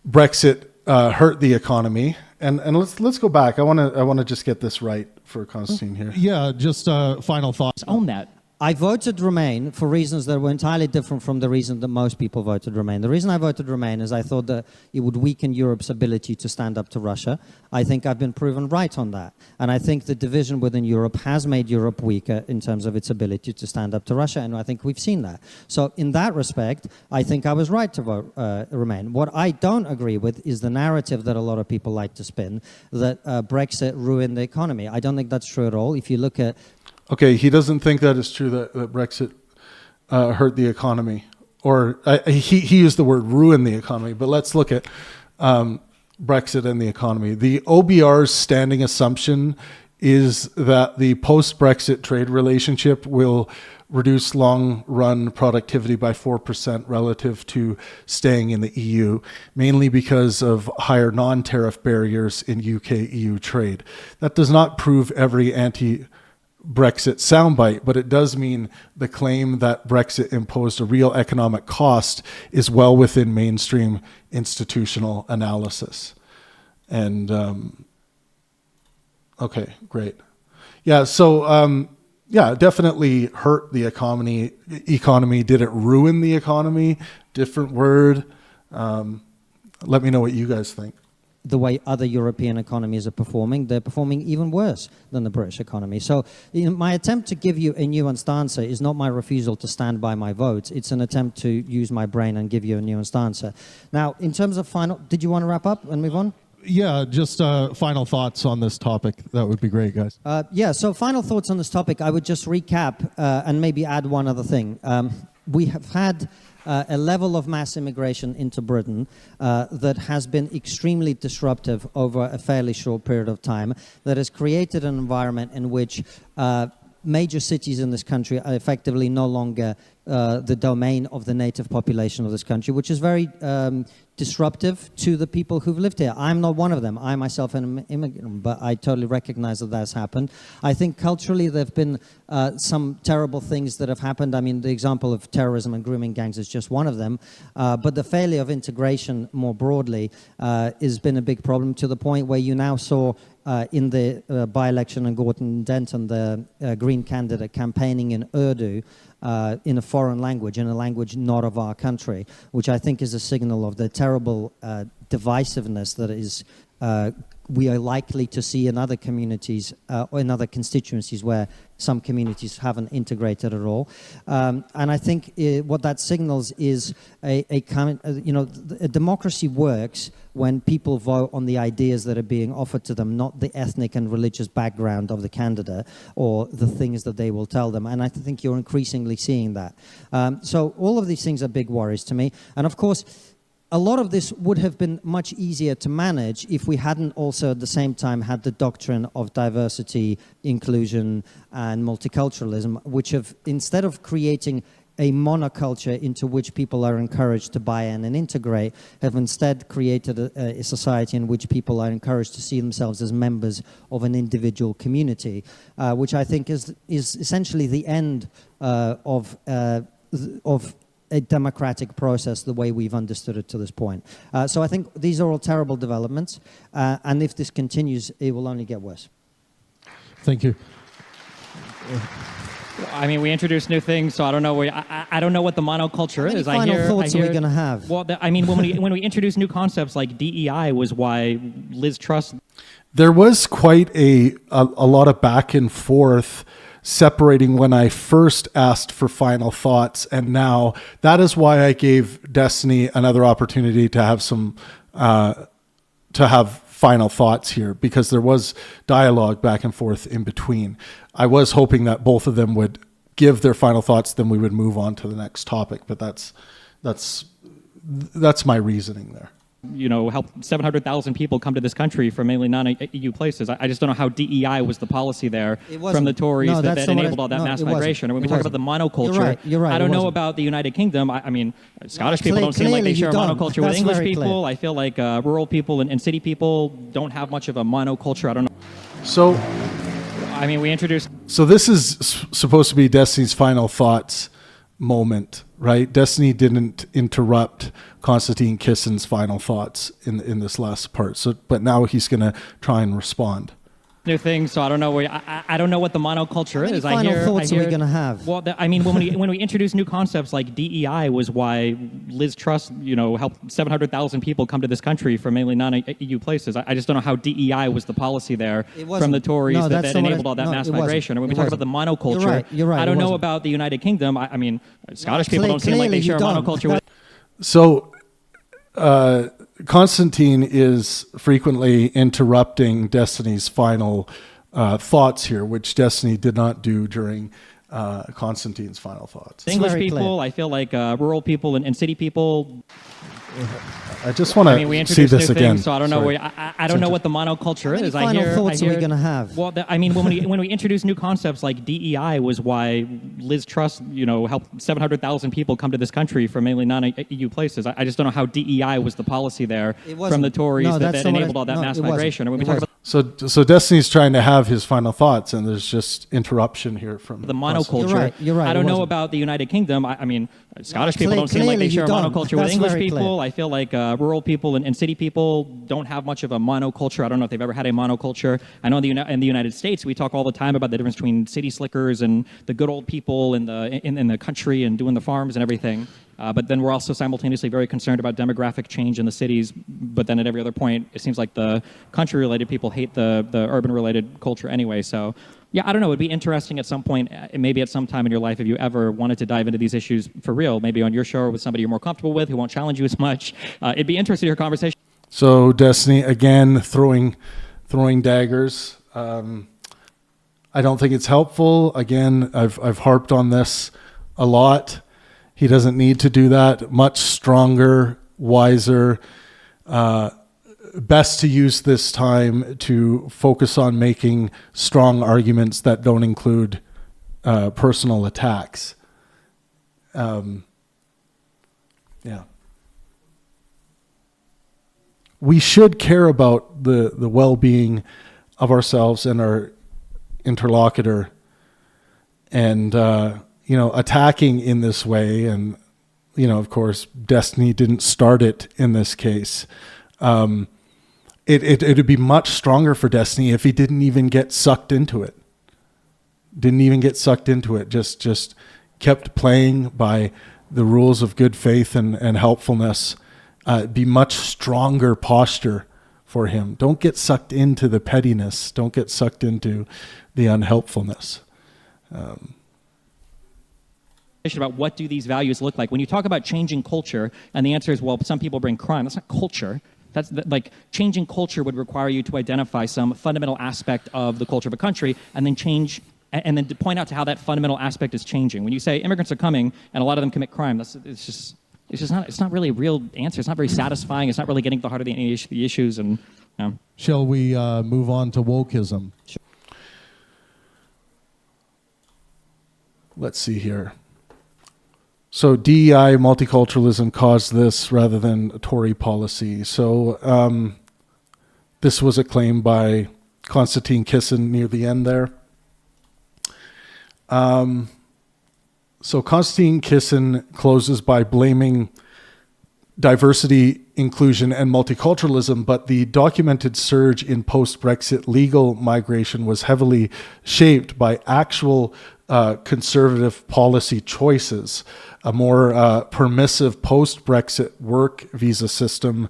Brexit hurt the economy, and let's go back. I want to just get this right for Konstantin here. Yeah, just final thoughts. Own that. I voted Remain for reasons that were entirely different from the reason that most people voted Remain. The reason I voted Remain is I thought that it would weaken Europe's ability to stand up to Russia. I think I've been proven right on that. And I think the division within Europe has made Europe weaker in terms of its ability to stand up to Russia, and I think we've seen that. So in that respect, I think I was right to vote Remain. What I don't agree with is the narrative that a lot of people like to spin, that Brexit ruined the economy. I don't think that's true at all. If you look at Okay, he doesn't think that it's true that Brexit hurt the economy, or he used the word ruin the economy. But let's look at Brexit and the economy. The OBR's standing assumption is that the post-Brexit trade relationship will reduce long-run productivity by 4% relative to staying in the EU, mainly because of higher non-tariff barriers in UK-EU trade. That does not prove every Brexit soundbite, but it does mean the claim that Brexit imposed a real economic cost is well within mainstream institutional analysis. And okay, great. Yeah, so yeah, it definitely hurt the economy. Did it ruin the economy? Different word. Let me know what you guys think. The way other European economies are performing, they're performing even worse than the British economy. So my attempt to give you a nuanced answer is not my refusal to stand by my vote. It's an attempt to use my brain and give you a nuanced answer. Now, in terms of final, did you want to wrap up and move on? Yeah, just final thoughts on this topic. That would be great, guys. Yeah, so final thoughts on this topic. I would just recap and maybe add one other thing. We have had a level of mass immigration into Britain that has been extremely disruptive over a fairly short period of time, that has created an environment in which major cities in this country are effectively no longer the domain of the native population of this country, which is very disruptive to the people who've lived here. I'm not one of them. I myself am an immigrant, but I totally recognize that that's happened. I think culturally there have been some terrible things that have happened. I mean, the example of terrorism and grooming gangs is just one of them. But the failure of integration more broadly has been a big problem, to the point where you now saw in the by-election in Gorton Denton, the Green candidate campaigning in Urdu, in a foreign language, in a language not of our country, which I think is a signal of the terrible divisiveness that is we are likely to see in other communities or in other constituencies where some communities haven't integrated at all. And I think what that signals is a democracy works when people vote on the ideas that are being offered to them, not the ethnic and religious background of the candidate or the things that they will tell them. And I think you're increasingly seeing that. So all of these things are big worries to me. And of course, a lot of this would have been much easier to manage if we hadn't also at the same time had the doctrine of diversity, inclusion, and multiculturalism, which have, instead of creating a monoculture into which people are encouraged to buy in and integrate, have instead created a society in which people are encouraged to see themselves as members of an individual community, which I think is essentially the end of a democratic process the way we've understood it to this point. So I think these are all terrible developments, and if this continues, it will only get worse. Thank you. I mean, we introduced new things, so I don't know. I don't know what the monoculture is. How many final thoughts are we going to have? Well, I mean, when we introduce new concepts like DEI was why Liz Truss. There was quite a lot of back and forth separating when I first asked for final thoughts and now. That is why I gave Destiny another opportunity to have some final thoughts here, because there was dialogue back and forth in between. I was hoping that both of them would give their final thoughts, then we would move on to the next topic, but that's my reasoning there. You know, help 700,000 people come to this country from mainly non-EU places. I just don't know how DEI was the policy there from the Tories that enabled all that mass migration. And when we talk about the monoculture, you're right, I don't know about the United Kingdom. I mean, Scottish people don't seem like they share a monoculture with English people. I feel like rural people and city people don't have much of a monoculture. I don't know. So, I mean, we introduced... So this is supposed to be Destiny's final thoughts moment, right? Destiny didn't interrupt Konstantin Kisin's final thoughts in this last part. So, but now he's going to try and respond. new thing, so I don't know where I don't know what the monoculture How many is. final thoughts are we going to have? Well, I mean, when we introduce new concepts like DEI was why Liz Truss, helped 700,000 people come to this country from mainly non-EU places. I just don't know how DEI was the policy there from the Tories No, that enabled all that mass migration. And when we talk about the monoculture, You're right, I don't it know wasn't. about the United Kingdom. I mean, Scottish people don't seem like they share a monoculture with. So, Konstantin is frequently interrupting Destiny's final thoughts here, which Destiny did not do during Konstantin's final thoughts. English very people, clear. I feel like rural people and city people. I just want I mean, we to introduced see this new again. things, so I don't know Sorry. where I don't know what the monoculture How many is. final thoughts are we going to have? Well, I mean, when we introduce new concepts like DEI was why Liz Truss, helped 700,000 people come to this country from mainly non-EU places. I just don't know how DEI was the policy there from the Tories that enabled all that mass migration. And when we talk about So Destiny's trying to have his final thoughts, and there's just interruption here from the monoculture, You're right, I it don't know wasn't. about the United Kingdom. I mean, Scottish people don't seem like they clearly share a you don't. monoculture with That's English very clear. people. I feel like rural people and city people don't have much of a monoculture. I don't know if they've ever had a monoculture. I know in the United States, we talk all the time about the difference between city slickers and the good old people in the country and doing the farms and everything. But then we're also simultaneously very concerned about demographic change in the cities. But then at every other point, it seems like the country-related people hate the urban-related culture anyway. So, yeah, I don't know. It would be interesting at some point, maybe at some time in your life, if you ever wanted to dive into these issues for real, maybe on your show or with somebody you're more comfortable with who won't challenge you as much. It'd be interesting to hear conversation. So Destiny again throwing daggers. I don't think it's helpful. Again, I've harped on this a lot. He doesn't need to do that. Much stronger, wiser. Best to use this time to focus on making strong arguments that don't include personal attacks. Yeah. We should care about the well-being of ourselves and our interlocutor, and attacking in this way, and of course Destiny didn't start it in this case. It'd be much stronger for Destiny if he didn't even get sucked into it. Just kept playing by the rules of good faith and helpfulness. Be much stronger posture for him. Don't get sucked into the pettiness. Don't get sucked into the unhelpfulness. About what do these values look like when you talk about changing culture, and the answer is, well, some people bring crime. That's not culture. That's like changing culture would require you to identify some fundamental aspect of the culture of a country and then change and then to point out to how that fundamental aspect is changing. When you say immigrants are coming and a lot of them commit crime, it's not really a real answer. It's not very satisfying. It's not really getting to the heart of the issues. And Shall we move on to wokeism? Let's see here. So DEI multiculturalism caused this rather than a Tory policy. So this was a claim by Konstantin Kisin near the end there. So Konstantin Kisin closes by blaming diversity, inclusion, and multiculturalism, but the documented surge in post-Brexit legal migration was heavily shaped by actual conservative policy choices, a more permissive post-Brexit work visa system,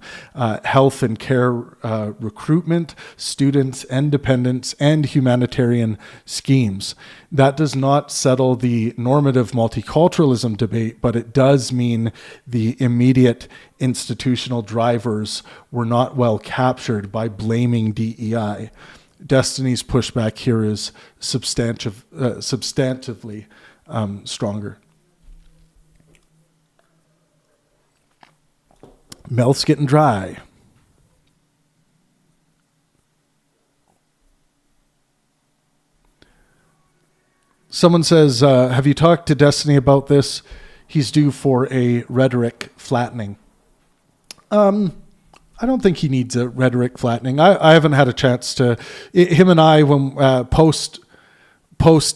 health and care recruitment, students and dependents, and humanitarian schemes. That does not settle the normative multiculturalism debate, but it does mean the immediate institutional drivers were not well captured by blaming DEI. Destiny's pushback here is substantively stronger. Mouth's getting dry. Someone says, have you talked to Destiny about this? He's due for a rhetoric flattening. I don't think he needs a rhetoric flattening. I haven't had a chance to. Him and I, when post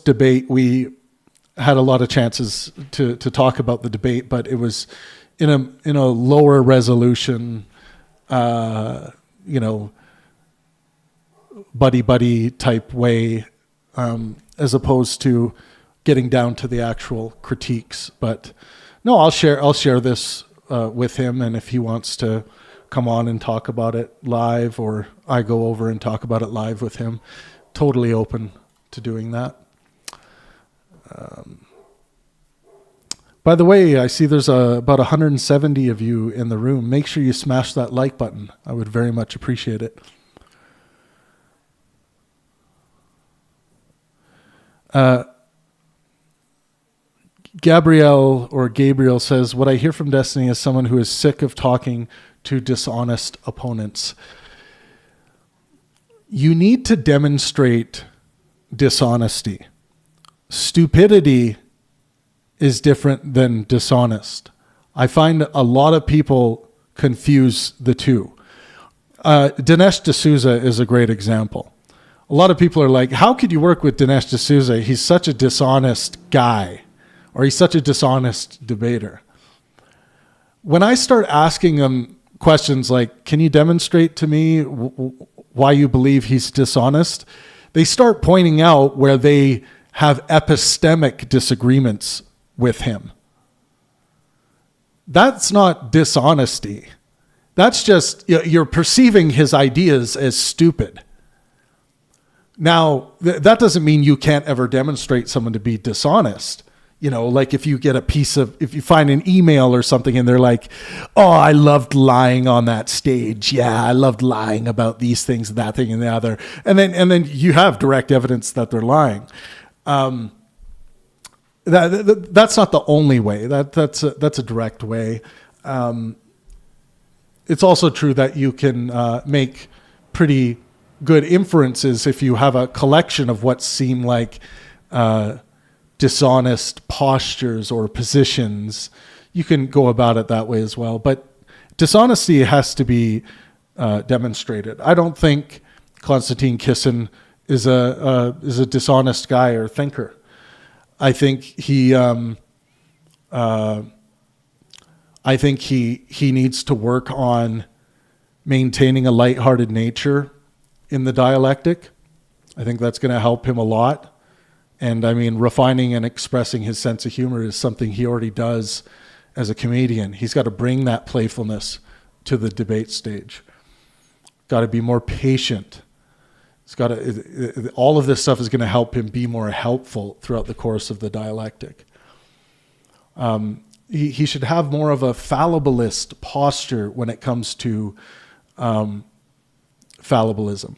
debate, we had a lot of chances to talk about the debate, but it was in a lower resolution, buddy type way, as opposed to getting down to the actual critiques. But no, I'll share this with him, and if he wants to come on and talk about it live, or I go over and talk about it live with him, totally open to doing that. By the way, I see there's about 170 of you in the room. Make sure you smash that like button. I would very much appreciate it. Gabriel says, what I hear from Destiny is someone who is sick of talking to dishonest opponents. You need to demonstrate dishonesty. Stupidity is different than dishonest. I find a lot of people confuse the two. Dinesh D'Souza is a great example. A lot of people are like, how could you work with Dinesh D'Souza? He's such a dishonest guy, or he's such a dishonest debater. When I start asking them questions like, can you demonstrate to me why you believe he's dishonest? They start pointing out where they have epistemic disagreements with him. That's not dishonesty. That's just, you're perceiving his ideas as stupid. Now, that doesn't mean you can't ever demonstrate someone to be dishonest. Like if you find an email or something and they're like, oh, I loved lying on that stage. Yeah, I loved lying about these things, that thing and the other. And then you have direct evidence that they're lying. That's not the only way. That's a direct way. It's also true that you can make pretty good inferences if you have a collection of what seem like dishonest postures or positions. You can go about it that way as well. But dishonesty has to be demonstrated. I don't think Konstantin Kisin is a dishonest guy or thinker. I think he needs to work on maintaining a lighthearted nature in the dialectic. I think that's going to help him a lot. And I mean, refining and expressing his sense of humor is something he already does as a comedian. He's got to bring that playfulness to the debate stage. Got to be more patient. All of this stuff is going to help him be more helpful throughout the course of the dialectic. He should have more of a fallibilist posture when it comes to fallibilism,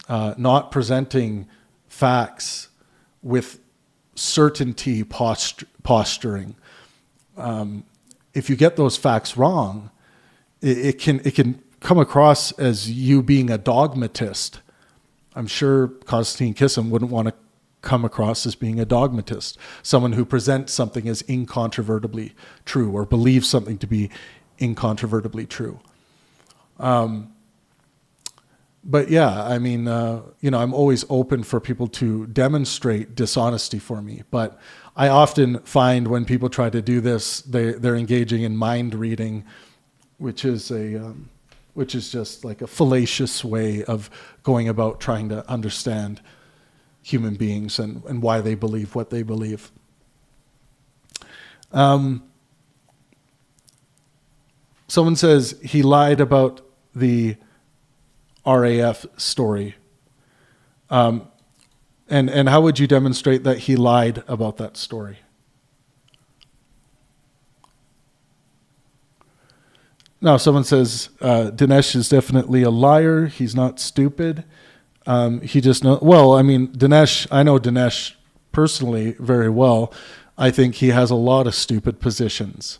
not presenting facts with certainty posturing. If you get those facts wrong, it can come across as you being a dogmatist. I'm sure Konstantin Kisin wouldn't want to come across as being a dogmatist, someone who presents something as incontrovertibly true or believes something to be incontrovertibly true. But yeah, I mean, I'm always open for people to demonstrate dishonesty for me. But I often find when people try to do this, they're engaging in mind reading, which is just like a fallacious way of going about trying to understand human beings and why they believe what they believe. Someone says he lied about the RAF story. And how would you demonstrate that he lied about that story? Now, someone says Dinesh is definitely a liar. He's not stupid. He just know. Well, I mean, I know Dinesh personally very well. I think he has a lot of stupid positions.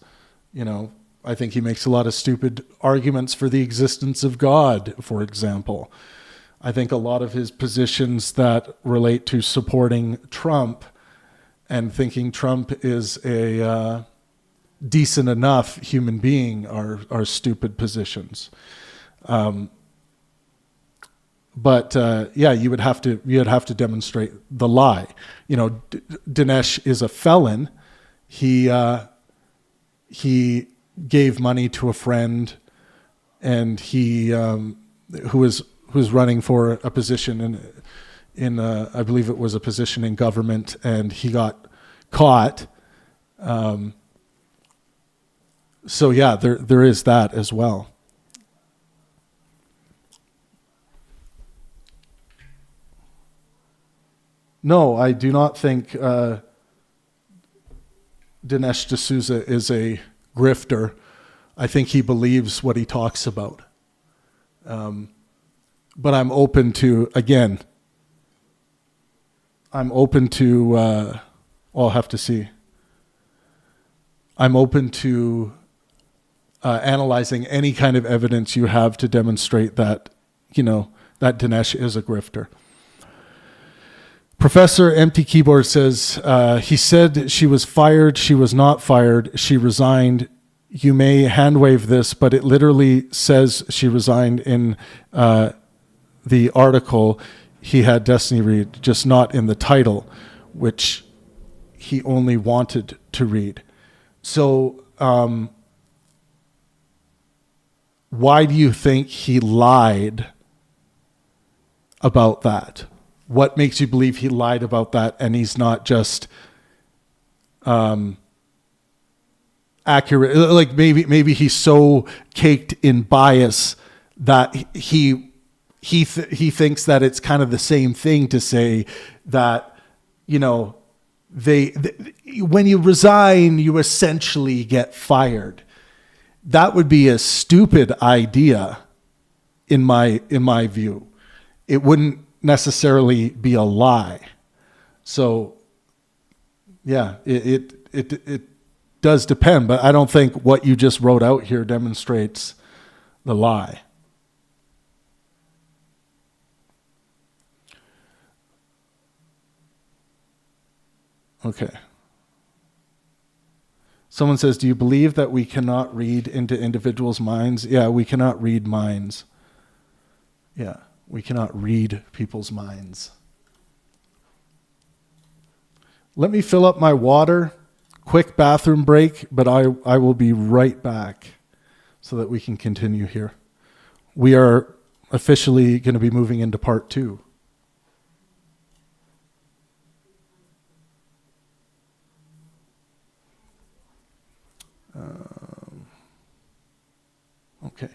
I think he makes a lot of stupid arguments for the existence of God, for example. I think a lot of his positions that relate to supporting Trump and thinking Trump is a decent enough human being are stupid positions. But you would have to demonstrate the lie. Dinesh is a felon. He gave money to a friend, and he who who's running for a position in I believe it was a position in government, and he got caught. So yeah, there is that as well. No, I do not think Dinesh D'Souza is a grifter. I think he believes what he talks about. But I'm open to, again, I'll have to see. I'm open to analyzing any kind of evidence you have to demonstrate that, that Dinesh is a grifter. Professor Empty Keyboard says, he said she was fired, she was not fired, she resigned. You may handwave this, but it literally says she resigned in the article he had Destiny read, just not in the title, which he only wanted to read. So why do you think he lied about that? What makes you believe he lied about that and he's not just accurate? Like maybe he's so caked in bias that he thinks that it's kind of the same thing to say that, when you resign, you essentially get fired. That would be a stupid idea in my view. It wouldn't necessarily be a lie. So yeah, it does depend, but I don't think what you just wrote out here demonstrates the lie. Okay. Someone says, do you believe that we cannot read into individuals' minds? Yeah, we cannot read minds. Yeah, we cannot read people's minds. Let me fill up my water. Quick bathroom break, but I will be right back so that we can continue here. We are officially going to be moving into part 2. Okay.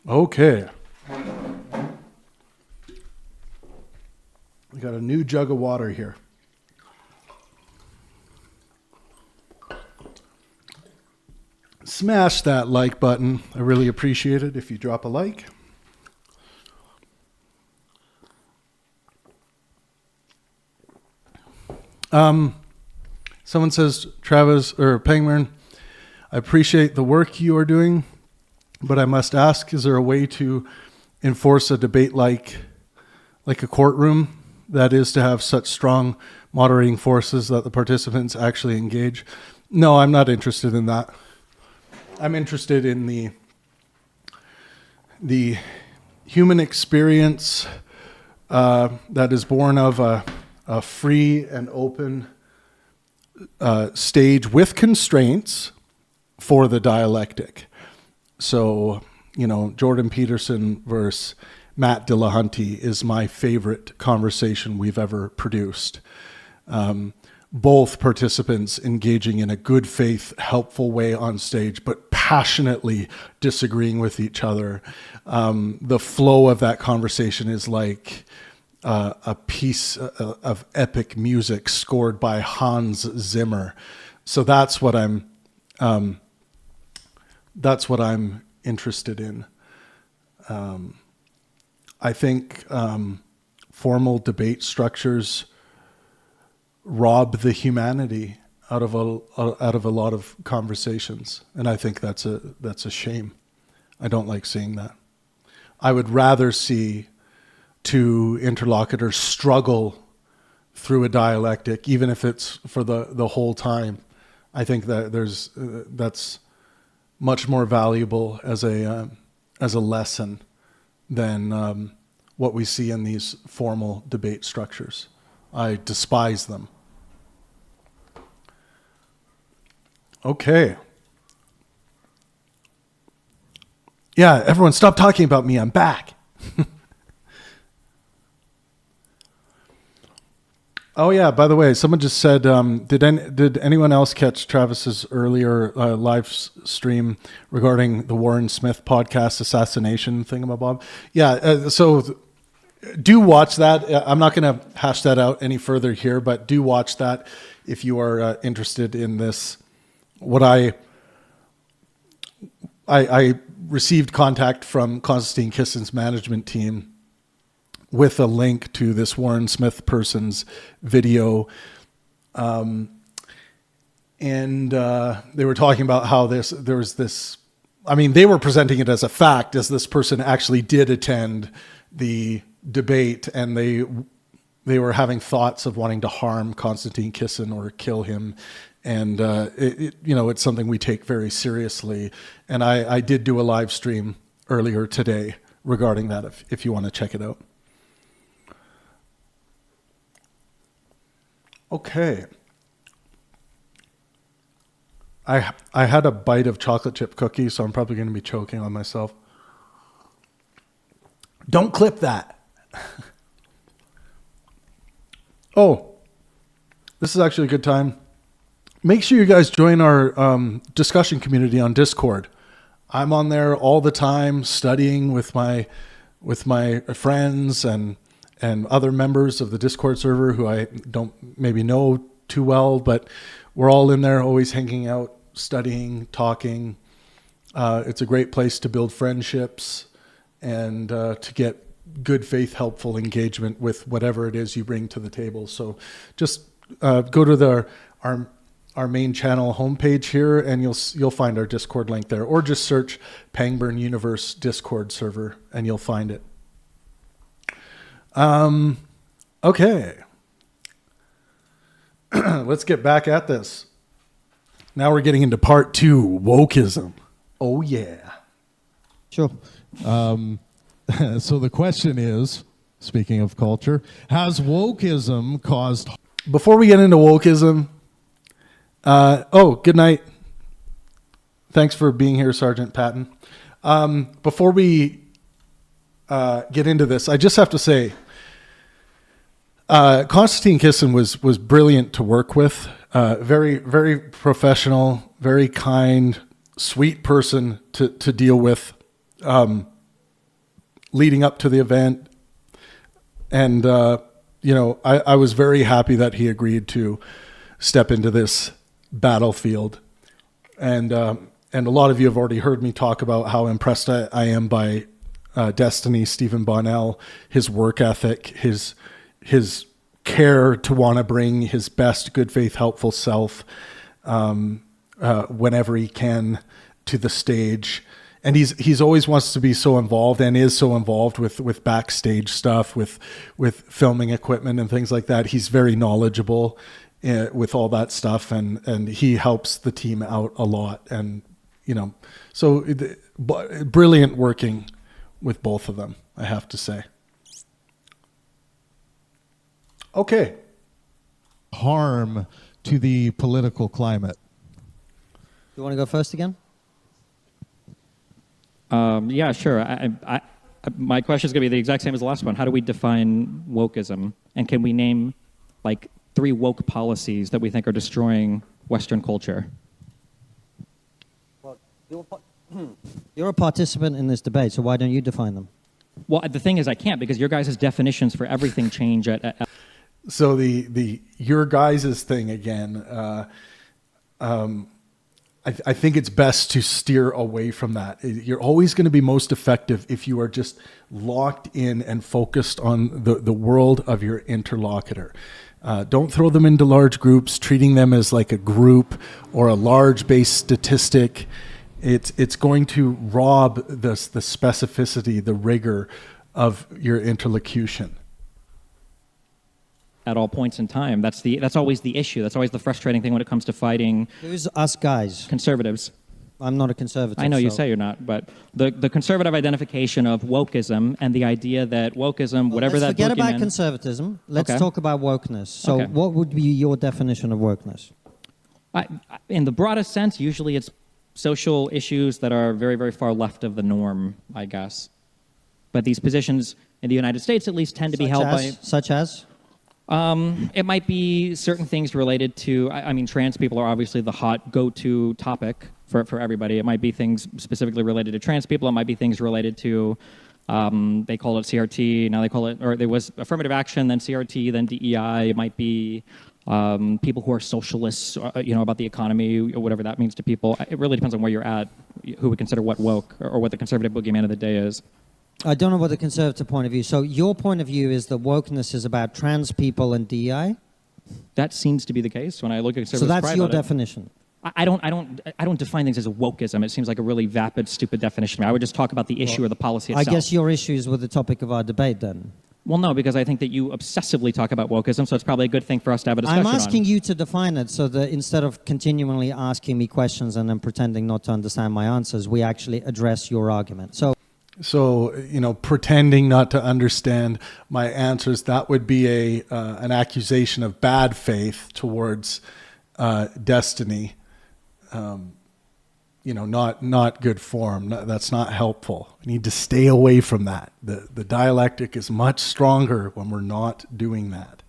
Okay. We got a new jug of water here. Smash that like button. I really appreciate it if you drop a like. Someone says, Travis or Pangburn, I appreciate the work you are doing, but I must ask, is there a way to enforce a debate like a courtroom, that is to have such strong moderating forces that the participants actually engage? No, I'm not interested in that. I'm interested in the human experience that is born of a free and open stage with constraints for the dialectic. So, Jordan Peterson versus Matt Dillahunty is my favorite conversation we've ever produced. Both participants engaging in a good faith, helpful way on stage, but passionately disagreeing with each other. The flow of that conversation is like a piece of epic music scored by Hans Zimmer. So that's what I'm interested in. I think formal debate structures rob the humanity out of a lot of conversations, and I think that's a shame. I don't like seeing that. I would rather see two interlocutors struggle through a dialectic, even if it's for the whole time. I think that that's much more valuable as a lesson than what we see in these formal debate structures. I despise them. Okay. Yeah, everyone stop talking about me. I'm back. Oh yeah, by the way, someone just said, did anyone else catch Travis's earlier live stream regarding the Warren Smith podcast assassination thingamabob? Yeah, so do watch that. I'm not going to hash that out any further here, but do watch that if you are interested in this. What I received contact from Konstantin Kisin's management team with a link to this Warren Smith person's video. And they were talking about how they were presenting it as a fact, as this person actually did attend the debate, and they were having thoughts of wanting to harm Konstantin Kisin or kill him. And it's something we take very seriously. And I did do a live stream earlier today regarding that, if you want to check it out. Okay. I had a bite of chocolate chip cookie, so I'm probably going to be choking on myself. Don't clip that. Oh, this is actually a good time. Make sure you guys join our discussion community on Discord. I'm on there all the time studying with my friends and other members of the Discord server who I don't maybe know too well, but we're all in there always hanging out, studying, talking. It's a great place to build friendships and to get good faith, helpful engagement with whatever it is you bring to the table. So just go to our main channel homepage here, and you'll find our Discord link there, or just search Pangburn Universe Discord server and you'll find it. Okay. Let's get back at this. Now we're getting into part 2, wokeism. Oh yeah. Sure. So the question is, speaking of culture, has wokeism caused... Before we get into wokeism, good night. Thanks for being here, Sergeant Patton. Before we get into this, I just have to say, Konstantin Kisin was brilliant to work with. Very, very professional, very kind, sweet person to deal with. leading up to the event. And, I was very happy that he agreed to step into this battlefield. And a lot of you have already heard me talk about how impressed I am by Destiny, Stephen Bonnell, his work ethic, his care to want to bring his best, good faith, helpful self whenever he can to the stage. And he's always wants to be so involved and is so involved with backstage stuff, with filming equipment and things like that. He's very knowledgeable with all that stuff, and he helps the team out a lot. And so brilliant working with both of them, I have to say. Okay. Harm to the political climate. You want to go first again? Yeah, sure. My question is going to be the exact same as the last one. How do we define wokeism? And can we name like 3 woke policies that we think are destroying Western culture? Well, you're a participant in this debate, so why don't you define them? Well, the thing is I can't, because your guys' definitions for everything change at So the your guys' thing again, I think it's best to steer away from that. You're always going to be most effective if you are just locked in and focused on the world of your interlocutor. Don't throw them into large groups, treating them as like a group or a large base statistic. It's going to rob the specificity, the rigor of your interlocution. at all points in time. That's always the issue. That's always the frustrating thing when it comes to fighting Who's us guys? conservatives. I'm not a conservative. I know you so- say you're not, but the conservative identification of wokeism and the idea that wokeism, whatever Let's that forget about boogeyman- conservatism. Let's Okay. talk about wokeness. So Okay. what would be your definition of wokeness? in the broadest sense, usually it's social issues that are very, very far left of the norm, I guess. But these positions in the United States, at least, tend to be held by... Such as? It might be certain things related to... I mean, trans people are obviously the hot go-to topic for everybody. It might be things specifically related to trans people. It might be things related to... they call it CRT, now they call it... Or there was affirmative action, then CRT, then DEI. It might be... people who are socialists, about the economy, or whatever that means to people. It really depends on where you're at, who would consider what woke, or what the conservative boogeyman of the day is. I don't know what the conservative point of view. So your point of view is that wokeness is about trans people and DEI? That seems to be the case when I look at conservatives. So that's cry your about it. definition? I don't define things as a wokeism. It seems like a really vapid, stupid definition to me. I would just talk about the issue or the policy itself. I guess your issue is with the topic of our debate then. Well, no, because I think that you obsessively talk about wokeism, so it's probably a good thing for us to have a discussion I'm asking on. you to define it so that instead of continually asking me questions and then pretending not to understand my answers, we actually address your argument. So, pretending not to understand my answers, that would be an accusation of bad faith towards Destiny. Not good form. That's not helpful. We need to stay away from that. The dialectic is much stronger when we're not doing that.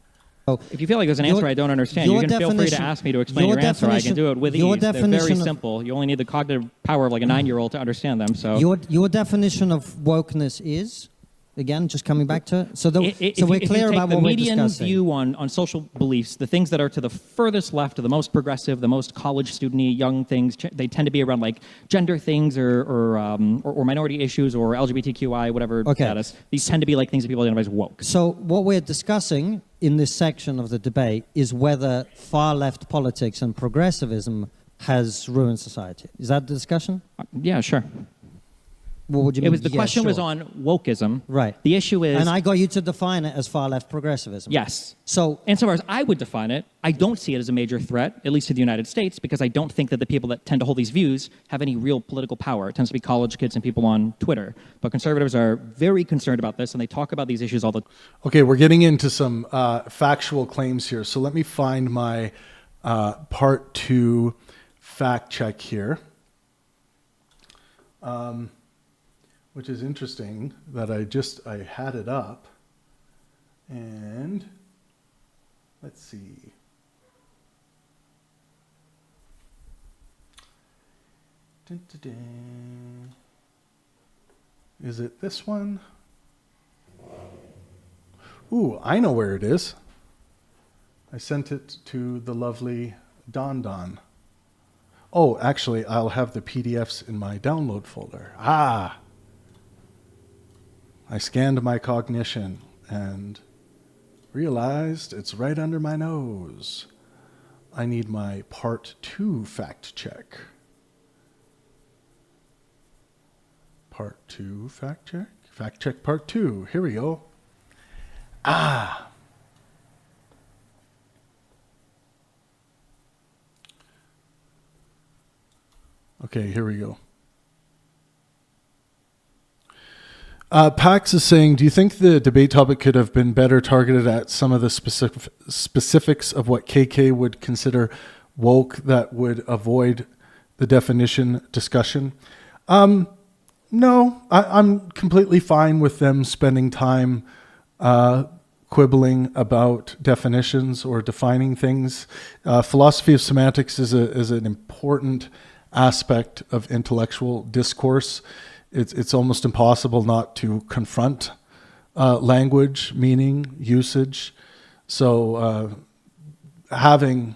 If you feel like there's an answer I don't understand, you can feel free to ask me to explain your answer. I can do it with ease. They're very simple. You only need the cognitive power of like a 9-year-old to understand them. So your definition of wokeness is, again, just coming back to it. So we're clear about what we're discussing. If you take the median view on social beliefs, the things that are to the furthest left, or the most progressive, the most college student-y, young things, they tend to be around like gender things or minority issues or LGBTQI, whatever status. These tend to be like things that people identify as woke. So what we're discussing in this section of the debate is whether far-left politics and progressivism has ruined society. Is that the discussion? Yeah, sure. What would you mean? The question was on wokeism. Right. The issue is... And I got you to define it as far-left progressivism. Yes. So... Insofar as I would define it, I don't see it as a major threat, at least to the United States, because I don't think that the people that tend to hold these views have any real political power. It tends to be college kids and people on Twitter. But conservatives are very concerned about this, and they talk about these issues all the time. Okay, we're getting into some factual claims here. So let me find my part 2 fact check here. Which is interesting that I had it up, and let's see. Dun, dun, dun. Is it this one? Ooh, I know where it is. I sent it to the lovely Don Don. Oh, actually, I'll have the PDFs in my download folder. Ah! I scanned my cognition and realized it's right under my nose. I need my part 2 fact check. Part 2 fact check? Fact check part 2. Here we go. Ah! Okay, here we go. Pax is saying, do you think the debate topic could have been better targeted at some of the specifics of what KK would consider woke that would avoid the definition discussion? No, I'm completely fine with them spending time quibbling about definitions or defining things. Philosophy of semantics is an important aspect of intellectual discourse. It's almost impossible not to confront language, meaning, usage. So having,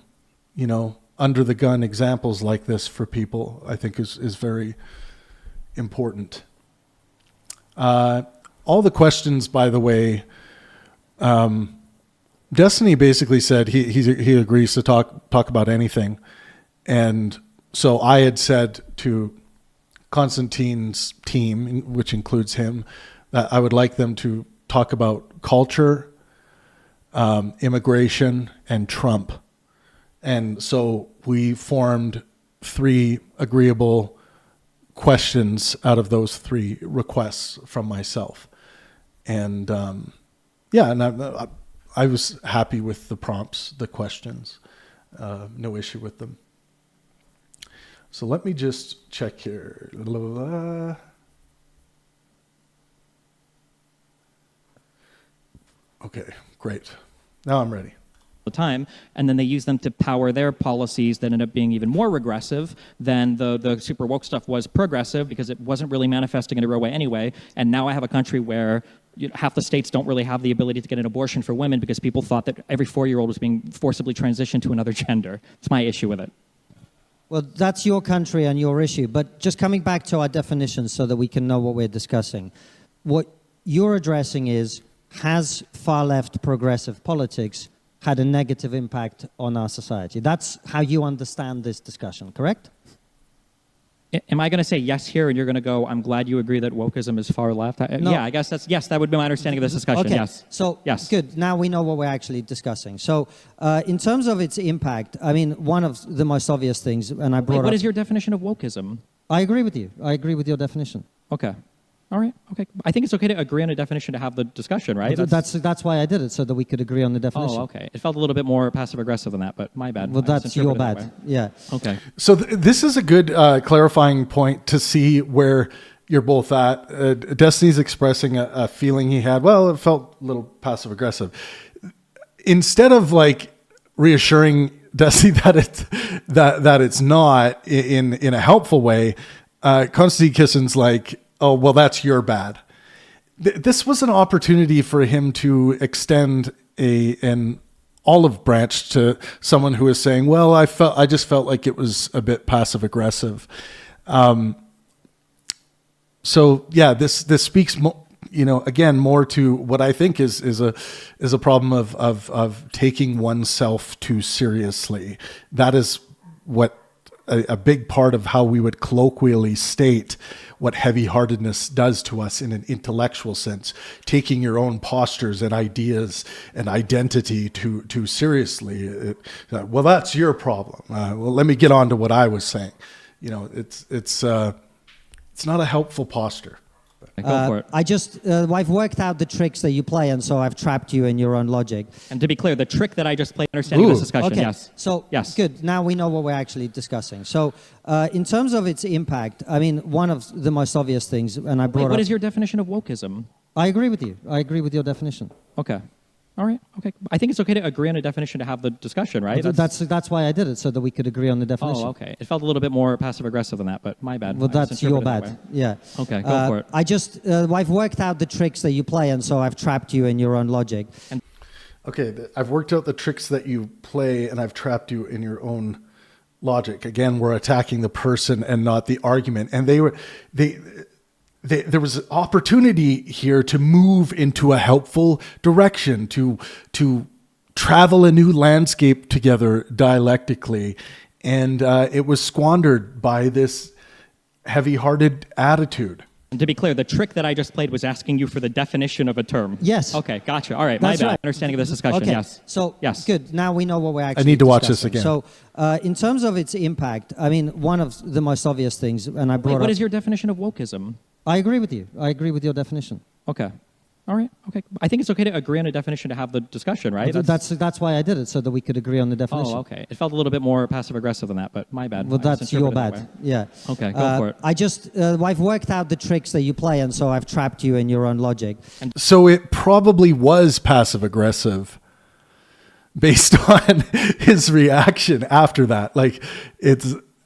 under the gun examples like this for people, I think is very important. All the questions, by the way, Destiny basically said he agrees to talk about anything, and so I had said to Konstantin's team, which includes him, that I would like them to talk about culture, immigration, and Trump. And so we formed 3 agreeable questions out of those 3 requests from myself. And I was happy with the prompts, the questions, no issue with them. So let me just check here. Okay, great. Now I'm ready. The time, and then they use them to power their policies that end up being even more regressive than the super woke stuff was progressive, because it wasn't really manifesting in a real way anyway. And now I have a country where half the states don't really have the ability to get an abortion for women because people thought that every 4-year-old was being forcibly transitioned to another gender. It's my issue with it. Well, that's your country and your issue. But just coming back to our definitions so that we can know what we're discussing. What you're addressing is, has far-left progressive politics had a negative impact on our society? That's how you understand this discussion, correct? Am I going to say yes here, and you're going to go, I'm glad you agree that wokeism is far left? No. Yeah, I guess that would be my understanding of this discussion, okay. yes. So, yes. Good. Now we know what we're actually discussing. So, in terms of its impact, I mean, one of the most obvious things, and I brought What is your definition of wokeism? I agree with you. I agree with your definition. Okay. All right. Okay. I think it's okay to agree on a definition to have the discussion, right? That's why I did it, so that we could agree on the definition. Oh, okay. It felt a little bit more passive-aggressive than that, but my bad. Well, that's your bad. Yeah. Okay. So this is a good clarifying point to see where you're both at. Destiny's expressing a feeling he had. Well, it felt a little passive-aggressive. Instead of reassuring Destiny that it's not in a helpful way, Konstantin Kisin's like, oh, well, that's your bad. This was an opportunity for him to extend an olive branch to someone who is saying, well, I just felt like it was a bit passive aggressive. So yeah, this speaks again more to what I think is a problem of taking oneself too seriously. That is what a big part of how we would colloquially state what heavy-heartedness does to us in an intellectual sense, taking your own postures and ideas and identity too seriously. Well, that's your problem. Well, let me get on to what I was saying. It's not a helpful posture. Go for it. I've worked out the tricks that you play, and so I've trapped you in your own logic. And to be clear, the trick that I just played, understanding this discussion, okay. yes. So, yes. Good. Now we know what we're actually discussing. So, in terms of its impact, I mean, one of the most obvious things, and I brought What is your definition of wokeism? I agree with you. I agree with your definition. Okay. All right. Okay. I think it's okay to agree on a definition to have the discussion, right? That's why I did it, so that we could agree on the definition. Oh, okay. It felt a little bit more passive aggressive than that, but my bad. Well, I just that's your interpreted it bad. that way. Yeah. Okay, go for it. I've worked out the tricks that you play, and so I've trapped you in your own logic. Okay, I've worked out the tricks that you play, and I've trapped you in your own logic. Again, we're attacking the person and not the argument. And there was opportunity here to move into a helpful direction, to travel a new landscape together dialectically, and it was squandered by this heavy-hearted attitude. And to be clear, the trick that I just played was asking you for the definition of a term. Yes. Okay, gotcha. All right, That's my bad. right. Understanding of this discussion, Okay. yes. So, yes. good. Now we know what we're actually I need to watch this discussing. again. So, in terms of its impact, I mean, one of the most obvious things, and I brought Wait, what up... is your definition of wokeism? I agree with you. I agree with your definition. Okay. All right. Okay. I think it's okay to agree on a definition to have the discussion, right? That's why I did it, so that we could agree on the definition. Oh, okay. It felt a little bit more passive aggressive than that, but my bad. Well, I just that's your interpreted it bad. that way. Yeah. Okay, go for it. I've worked out the tricks that you play, and so I've trapped you in your own logic. So it probably was passive aggressive based on his reaction after that. Like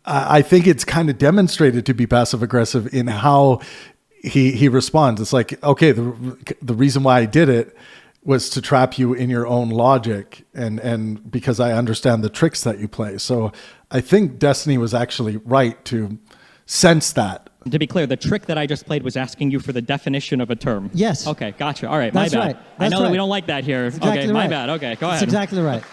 I think it's kind of demonstrated to be passive aggressive in how he responds. It's like, okay, the reason why I did it was to trap you in your own logic and because I understand the tricks that you play. So I think Destiny was actually right to sense that. To be clear, the trick that I just played was asking you for the definition of a term. Yes. Okay, gotcha. All right, That's my bad. right. I know That's that we right. don't like that here. Exactly okay, my right. bad. Okay, go That's ahead. exactly right.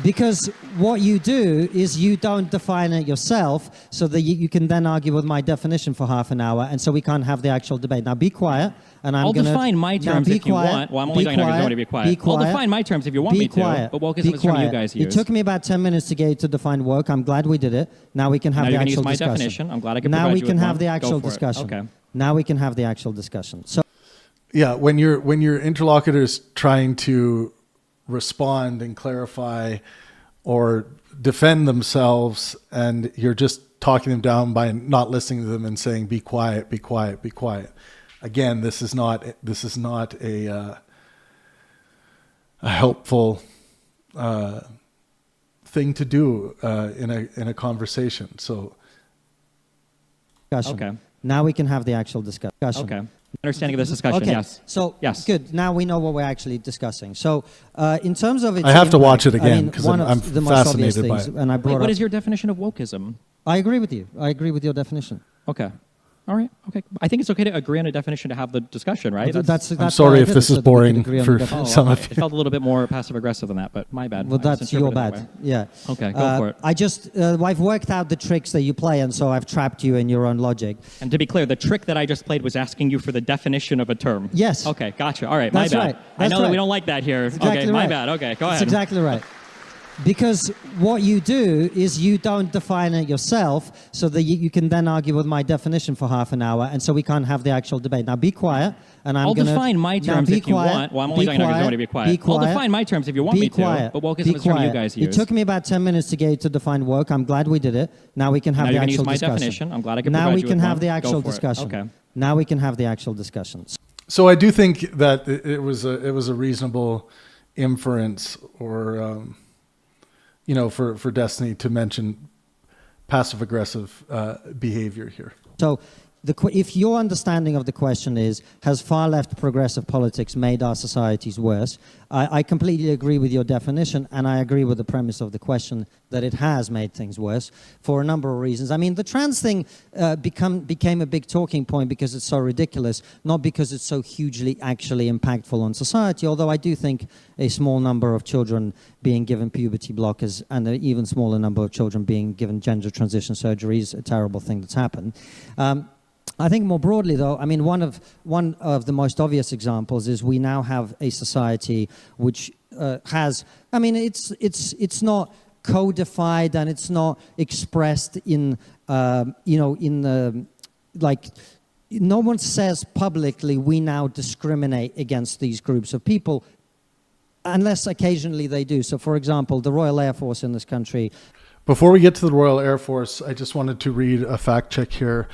Because what you do is you don't define it yourself, so that you can then argue with my definition for half an hour, and so we can't have the actual debate. Now be quiet, and I'll going to... define my terms if you want. Well, I'm only going to argue to be quiet. I'll define my terms if you want me to, but wokeism is a term you guys use. It took me about 10 minutes to get you to define woke. I'm glad we did it. Now we can have the Now you're actual going to use my discussion. definition. I'm glad I could Now provide we you can with have one. the Go actual for it. discussion. Okay. Now we can have the actual discussion. So, Yeah, when your interlocutor is trying to respond and clarify or defend themselves, and you're just talking them down by not listening to them and saying, "Be quiet, be quiet, be quiet." Again, this is not a helpful thing to do in a conversation. So, Okay. Now we can have the actual discussion. Okay. Understanding of this discussion, Okay. yes. So, yes. good. Now we know what we're actually discussing. So, in terms of its I have to impact, watch it again, I mean, 'cause one I'm of the most obvious fascinated by things, it. and I Wait, brought what up... is your definition of wokeism? I agree with you. I agree with your definition. Okay. All right. Okay. I think it's okay to agree on a definition to have the discussion, right? That's I'm sorry why I if did this it, is so that we could boring agree on for the definition. some okay. of It you. felt a little bit more passive aggressive than that, but my bad. Well, I just that's your interpreted it bad. that way. Yeah. Okay, go for it. I've worked out the tricks that you play, and so I've trapped you in your own logic. And to be clear, the trick that I just played was asking you for the definition of a term. Yes. Okay, gotcha. All right, That's my bad. right. I That's know that we right. don't like that here. Exactly okay, my right. bad. Okay, go That's ahead. exactly right. Because what you do is you don't define it yourself, so that you can then argue with my definition for half an hour, and so we can't have the actual debate. Now be quiet, and I'll going to... define my terms if you want. Well, I'm only going to be quiet. Be quiet. I'll define my terms if you want Be me quiet. to, but wokeism Be is a term you quiet. guys use. It took me about 10 minutes to get you to define woke. I'm glad we did it. Now we can have Now the you're gonna actual use my discussion. definition. I'm glad I could Now provide we you can with have one. the Go actual for it. discussion. Okay. Now we can have the actual discussion. So I do think that it was a reasonable inference, or for Destiny to mention passive aggressive behavior here. So if your understanding of the question is, has far left progressive politics made our societies worse? I completely agree with your definition, and I agree with the premise of the question that it has made things worse for a number of reasons. I mean, the trans thing became a big talking point because it's so ridiculous, not because it's so hugely actually impactful on society, although I do think a small number of children being given puberty blockers and an even smaller number of children being given gender transition surgery is a terrible thing that's happened. I think more broadly, though, I mean, one of the most obvious examples is we now have a society which has, I mean, it's not codified and it's not expressed in, in the, like, no one says publicly we now discriminate against these groups of people, unless occasionally they do. So, for example, the Royal Air Force in this country. Before we get to the Royal Air Force, I just wanted to read a fact check here.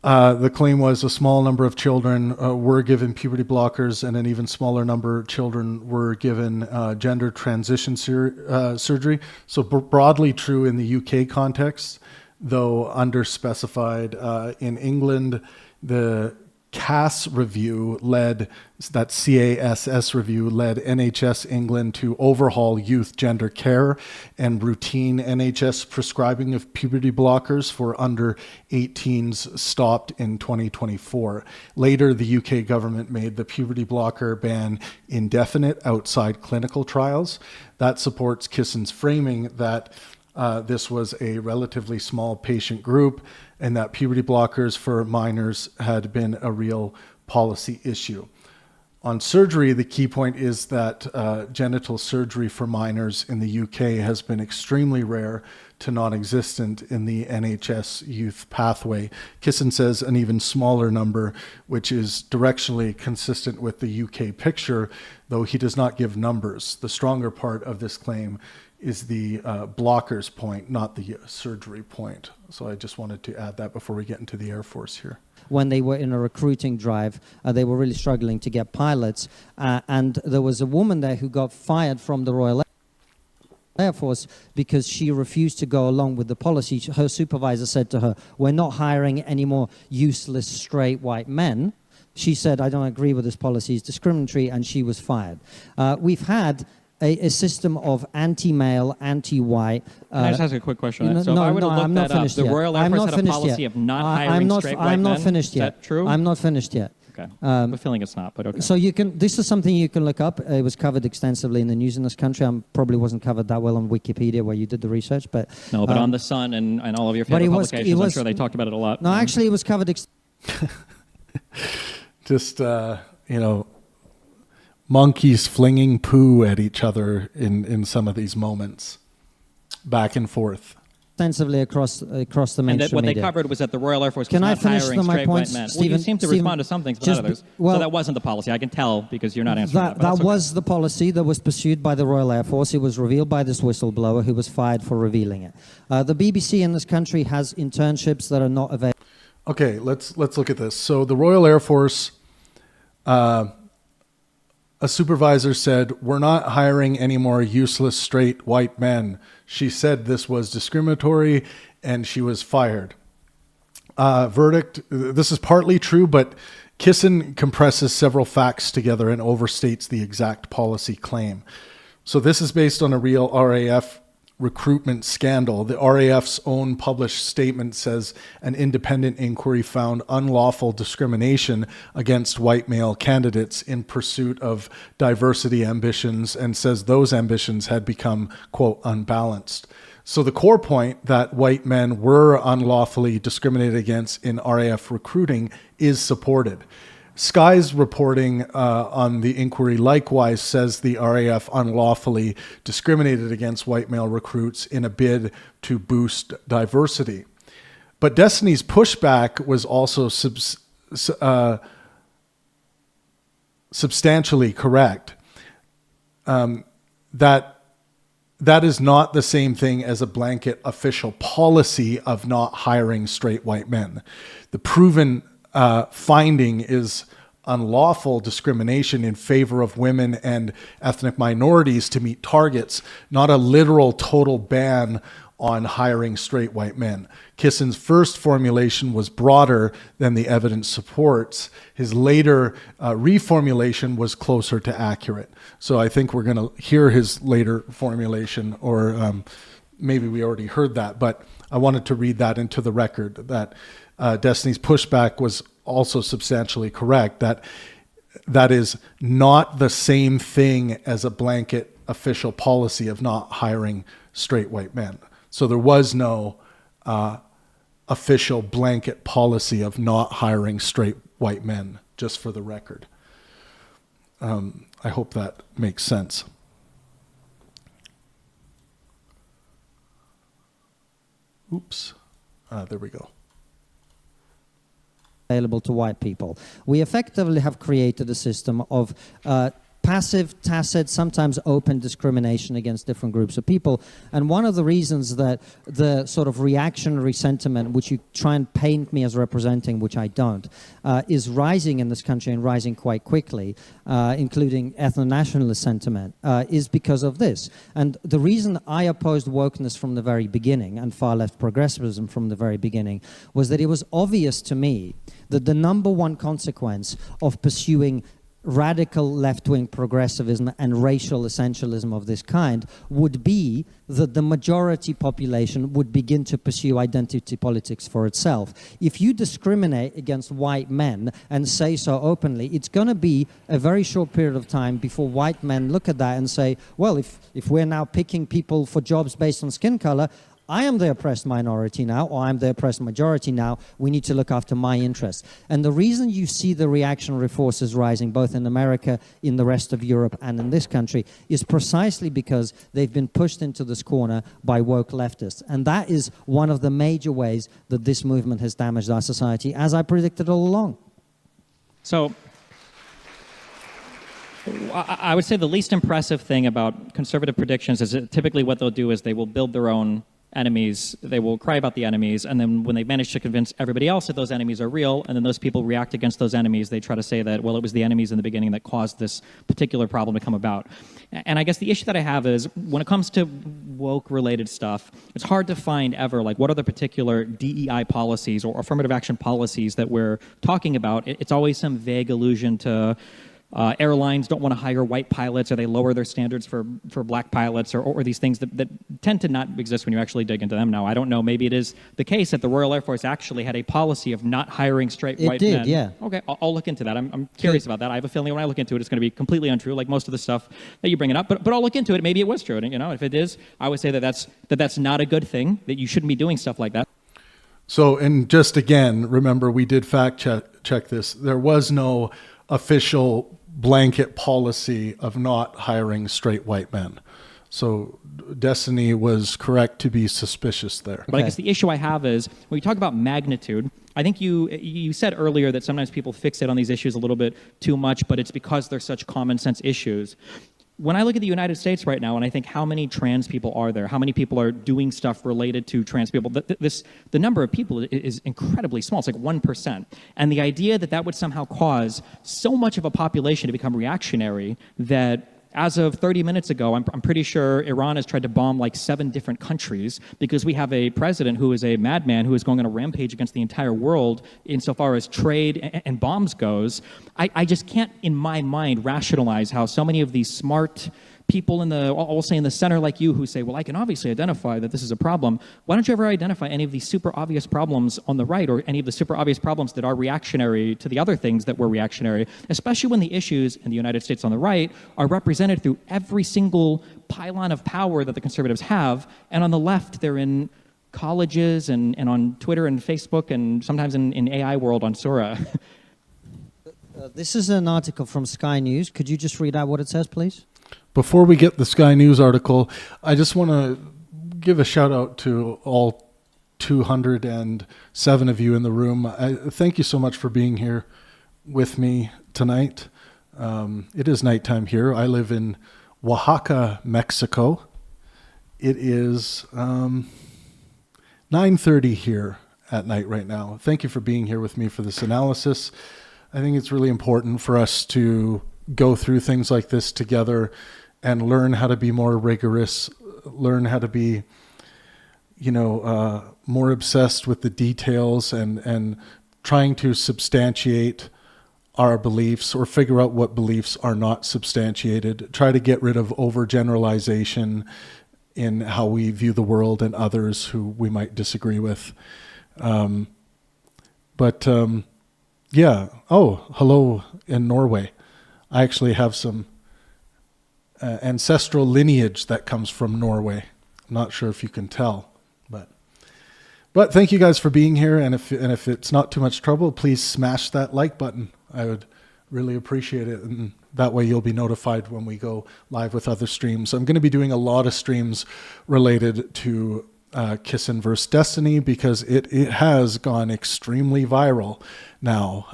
The claim was a small number of children were given puberty blockers, and an even smaller number of children were given gender transition surgery. So broadly true in the UK context, though underspecified. In England, the CASS review led, that CASS review led NHS England to overhaul youth gender care and routine NHS prescribing of puberty blockers for under 18s stopped in 2024. Later, the UK government made the puberty blocker ban indefinite outside clinical trials. That supports Kisin's framing that this was a relatively small patient group and that puberty blockers for minors had been a real policy issue. On surgery, the key point is that genital surgery for minors in the UK has been extremely rare to non-existent in the NHS youth pathway. Kisin says an even smaller number, which is directionally consistent with the UK picture, though he does not give numbers. The stronger part of this claim is the blockers point, not the surgery point. So I just wanted to add that before we get into the Air Force here. When they were in a recruiting drive, they were really struggling to get pilots. And there was a woman there who got fired from the Royal Air Force because she refused to go along with the policy. Her supervisor said to her, "We're not hiring any more useless straight white men." She said, "I don't agree with this policy, it's discriminatory," and she was fired. We've had a system of anti-male, anti-white. Can I just ask a quick question? So if I were to look that up, the Royal Air Force had a policy of not hiring straight white men. I'm not finished yet. Is that true? I'm not finished yet. Okay. I have a feeling it's not, but okay. So you can. This is something you can look up. It was covered extensively in the news in this country. Probably wasn't covered that well on Wikipedia where you did the research, but no. But on the Sun and all of your favorite publications, I'm sure they talked about it a lot. No, actually, it was covered. Just monkeys flinging poo at each other in some of these moments, back and forth. Extensively across the mainstream and what media. They covered was that the Royal Air Force was Can I not finish hiring my straight points, white men. Stephen, Well, you seem to respond to some things, but not others. So that wasn't the policy. I can tell because you're not answering that. That was the policy that was pursued by the Royal Air Force. It was revealed by this whistleblower who was fired for revealing it. The BBC in this country has internships that are not available. Okay, let's look at this. So the Royal Air Force, a supervisor said, "We're not hiring any more useless straight white men." She said this was discriminatory and she was fired. Verdict, this is partly true, but Kisin compresses several facts together and overstates the exact policy claim. So this is based on a real RAF recruitment scandal. The RAF's own published statement says an independent inquiry found unlawful discrimination against white male candidates in pursuit of diversity ambitions and says those ambitions had become, quote, unbalanced. So the core point that white men were unlawfully discriminated against in RAF recruiting is supported. Sky's reporting on the inquiry likewise says the RAF unlawfully discriminated against white male recruits in a bid to boost diversity. But Destiny's pushback was also substantially correct. That is not the same thing as a blanket official policy of not hiring straight white men. The proven finding is unlawful discrimination in favor of women and ethnic minorities to meet targets, not a literal total ban on hiring straight white men. Kisin's first formulation was broader than the evidence supports. His later reformulation was closer to accurate. So I think we're going to hear his later formulation, or maybe we already heard that, but I wanted to read that into the record, that Destiny's pushback was also substantially correct, that is not the same thing as a blanket official policy of not hiring straight white men. So there was no official blanket policy of not hiring straight white men, just for the record. I hope that makes sense. Oops. There we go. Available to white people. We effectively have created a system of passive, tacit, sometimes open discrimination against different groups of people. And one of the reasons that the sort of reactionary sentiment, which you try and paint me as representing, which I don't, is rising in this country and rising quite quickly, including ethno-nationalist sentiment, is because of this. And the reason I opposed wokeness from the very beginning and far-left progressivism from the very beginning was that it was obvious to me that the number one consequence of pursuing radical left-wing progressivism and racial essentialism of this kind would be that the majority population would begin to pursue identity politics for itself. If you discriminate against white men and say so openly, it's going to be a very short period of time before white men look at that and say, well, if we're now picking people for jobs based on skin color, I am the oppressed minority now, or I'm the oppressed majority now. We need to look after my interests. And the reason you see the reactionary forces rising, both in America, in the rest of Europe, and in this country, is precisely because they've been pushed into this corner by woke leftists. And that is one of the major ways that this movement has damaged our society, as I predicted all along. So I would say the least impressive thing about conservative predictions is that typically what they'll do is they will build their own enemies, they will cry about the enemies, and then when they manage to convince everybody else that those enemies are real, and then those people react against those enemies, they try to say that, well, it was the enemies in the beginning that caused this particular problem to come about. And I guess the issue that I have is, when it comes to woke-related stuff, it's hard to find ever, like, what are the particular DEI policies or affirmative action policies that we're talking about. It's always some vague allusion to airlines don't want to hire white pilots, or they lower their standards for black pilots, or these things that tend to not exist when you actually dig into them now. I don't know, maybe it is the case that the Royal Air Force actually had a policy of not hiring straight white men. It did, yeah. Okay, I'll look into that. I'm curious about that. I have a feeling when I look into it, it's going to be completely untrue, like most of the stuff that you bring it up. But I'll look into it. Maybe it was true. And, if it is, I would say that's not a good thing, that you shouldn't be doing stuff like that. So, and just again, remember, we did fact check this. There was no official blanket policy of not hiring straight white men. So Destiny was correct to be suspicious there. But I guess the issue I have is, when you talk about magnitude, I think you said earlier that sometimes people fixate on these issues a little bit too much, but it's because they're such common sense issues. When I look at the United States right now, and I think how many trans people are there, how many people are doing stuff related to trans people, the number of people is incredibly small. It's like 1%. And the idea that would somehow cause so much of a population to become reactionary that, as of 30 minutes ago, I'm pretty sure Iran has tried to bomb like 7 different countries because we have a president who is a madman who is going on a rampage against the entire world insofar as trade and bombs goes. I just can't, in my mind, rationalize how so many of these smart people I'll say in the center like you, who say, well, I can obviously identify that this is a problem. Why don't you ever identify any of these super obvious problems on the right, or any of the super obvious problems that are reactionary to the other things that were reactionary, especially when the issues in the United States on the right are represented through every single pylon of power that the conservatives have, and on the left they're in colleges and on Twitter and Facebook and sometimes in AI world on Sora. This is an article from Sky News. Could you just read out what it says, please? Before we get the Sky News article, I just want to give a shout out to all 207 of you in the room. Thank you so much for being here with me tonight. It is nighttime here. I live in Oaxaca, Mexico. It is 9:30 here at night right now. Thank you for being here with me for this analysis. I think it's really important for us to go through things like this together and learn how to be more rigorous, learn how to be, more obsessed with the details and trying to substantiate our beliefs, or figure out what beliefs are not substantiated. Try to get rid of overgeneralization in how we view the world and others who we might disagree with. Hello in Norway. I actually have some ancestral lineage that comes from Norway. I'm not sure if you can tell, but thank you guys for being here. And if it's not too much trouble, please smash that like button. I would really appreciate it, and that way you'll be notified when we go live with other streams. I'm going to be doing a lot of streams related to Kisin versus Destiny, because it has gone extremely viral now.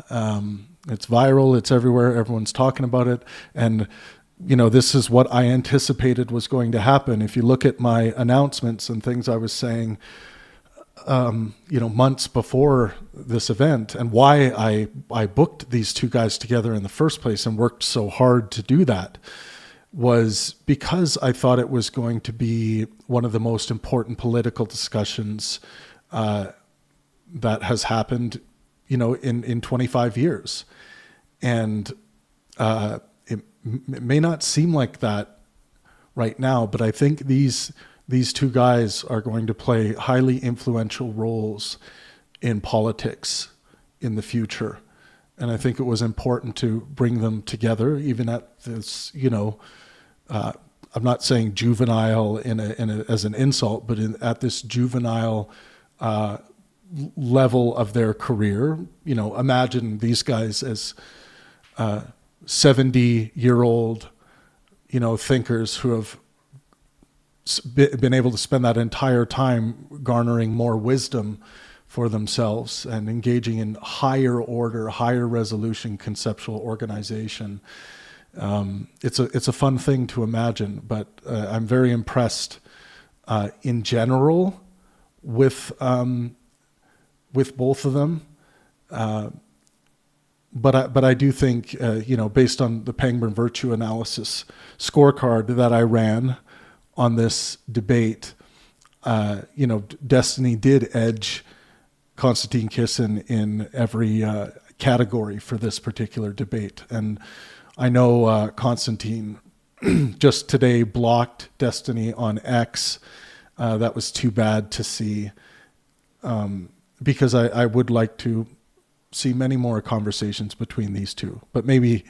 It's viral, it's everywhere, everyone's talking about it, and this is what I anticipated was going to happen. If you look at my announcements and things I was saying, months before this event, and why I booked these two guys together in the first place and worked so hard to do that, was because I thought it was going to be one of the most important political discussions that has happened, in 25 years. And it may not seem like that right now, but I think these two guys are going to play highly influential roles in politics in the future. And I think it was important to bring them together, even at this, I'm not saying juvenile as an insult, but at this juvenile level of their career. Imagine these guys as 70-year-old, thinkers who have been able to spend that entire time garnering more wisdom for themselves and engaging in higher order, higher resolution conceptual organization. It's a fun thing to imagine, but I'm very impressed in general with both of them. But I do think, based on the Pangburn Virtue Analysis scorecard that I ran on this debate, Destiny did edge Konstantin Kisin in every category for this particular debate. And I know Konstantin just today blocked Destiny on X. That was too bad to see, because I would like to see many more conversations between these two. But maybe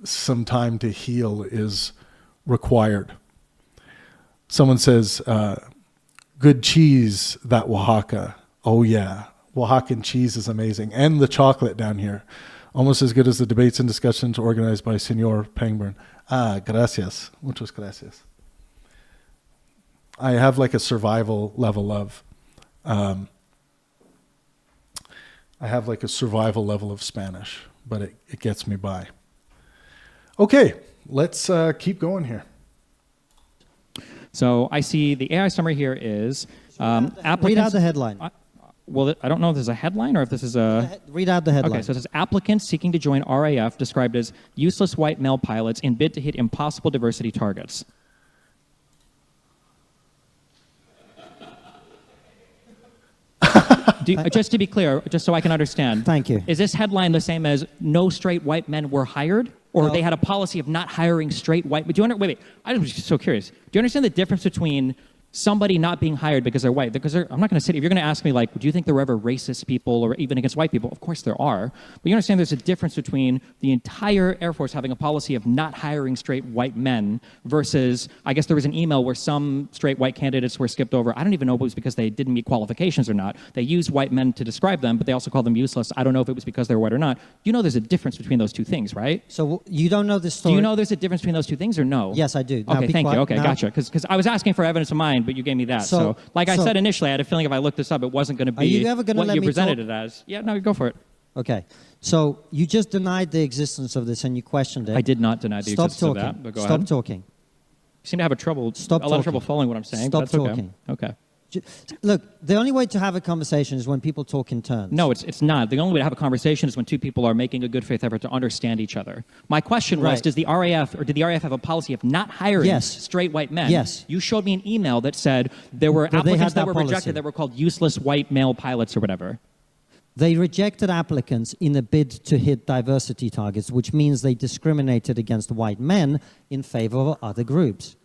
some time to heal is required. Someone says, good cheese, that Oaxaca. Oh yeah, Oaxacan cheese is amazing. And the chocolate down here. Almost as good as the debates and discussions organized by Senor Pangburn. Gracias. Muchas gracias. I have like a survival level of, Spanish, but it gets me by. Okay, let's keep going here. So I see the AI summary here is applicants. Read out the headline. I don't know if this is a headline or if this is a... Read out the headline. Okay, so it says applicants seeking to join RAF described as useless white male pilots in bid to hit impossible diversity targets. Just to be clear, just so I can understand. Thank you. Is this headline the same as no straight white men were hired? Or they had a policy of not hiring straight white... But wait. I was just so curious. Do you understand the difference between somebody not being hired because they're white? Because I'm not going to sit... If you're going to ask me, like, do you think there were ever racist people or even against white people? Of course there are. But you understand there's a difference between the entire Air Force having a policy of not hiring straight white men versus, I guess there was an email where some straight white candidates were skipped over. I don't even know if it was because they didn't meet qualifications or not. They used white men to describe them, but they also called them useless. I don't know if it was because they were white or not. You know there's a difference between those two things, right? So you don't know this story? Do you know there's a difference between those two things or no? Yes, I do. Okay, thank you. Okay, gotcha. Because I was asking for evidence of mine, but you gave me that. So like I said initially, I had a feeling if I looked this up, it wasn't going to be what you presented it as. Yeah, no, go for it. Okay. So you just denied the existence of this and you questioned it. I did not deny the existence of that, but go ahead. Stop talking. You seem to have a lot of trouble following what I'm saying. Stop but that's talking. Okay. Look, the only way to have a conversation is when people talk in turns. No, it's not. The only way to have a conversation is when two people are making a good faith effort to understand each other. My question was, did the RAF have a policy of not hiring straight white men? Yes. You showed me an email that said there were applicants that were rejected that were called useless white male pilots or whatever. They rejected applicants in a bid to hit diversity targets, which means they discriminated against white men in favor of other groups.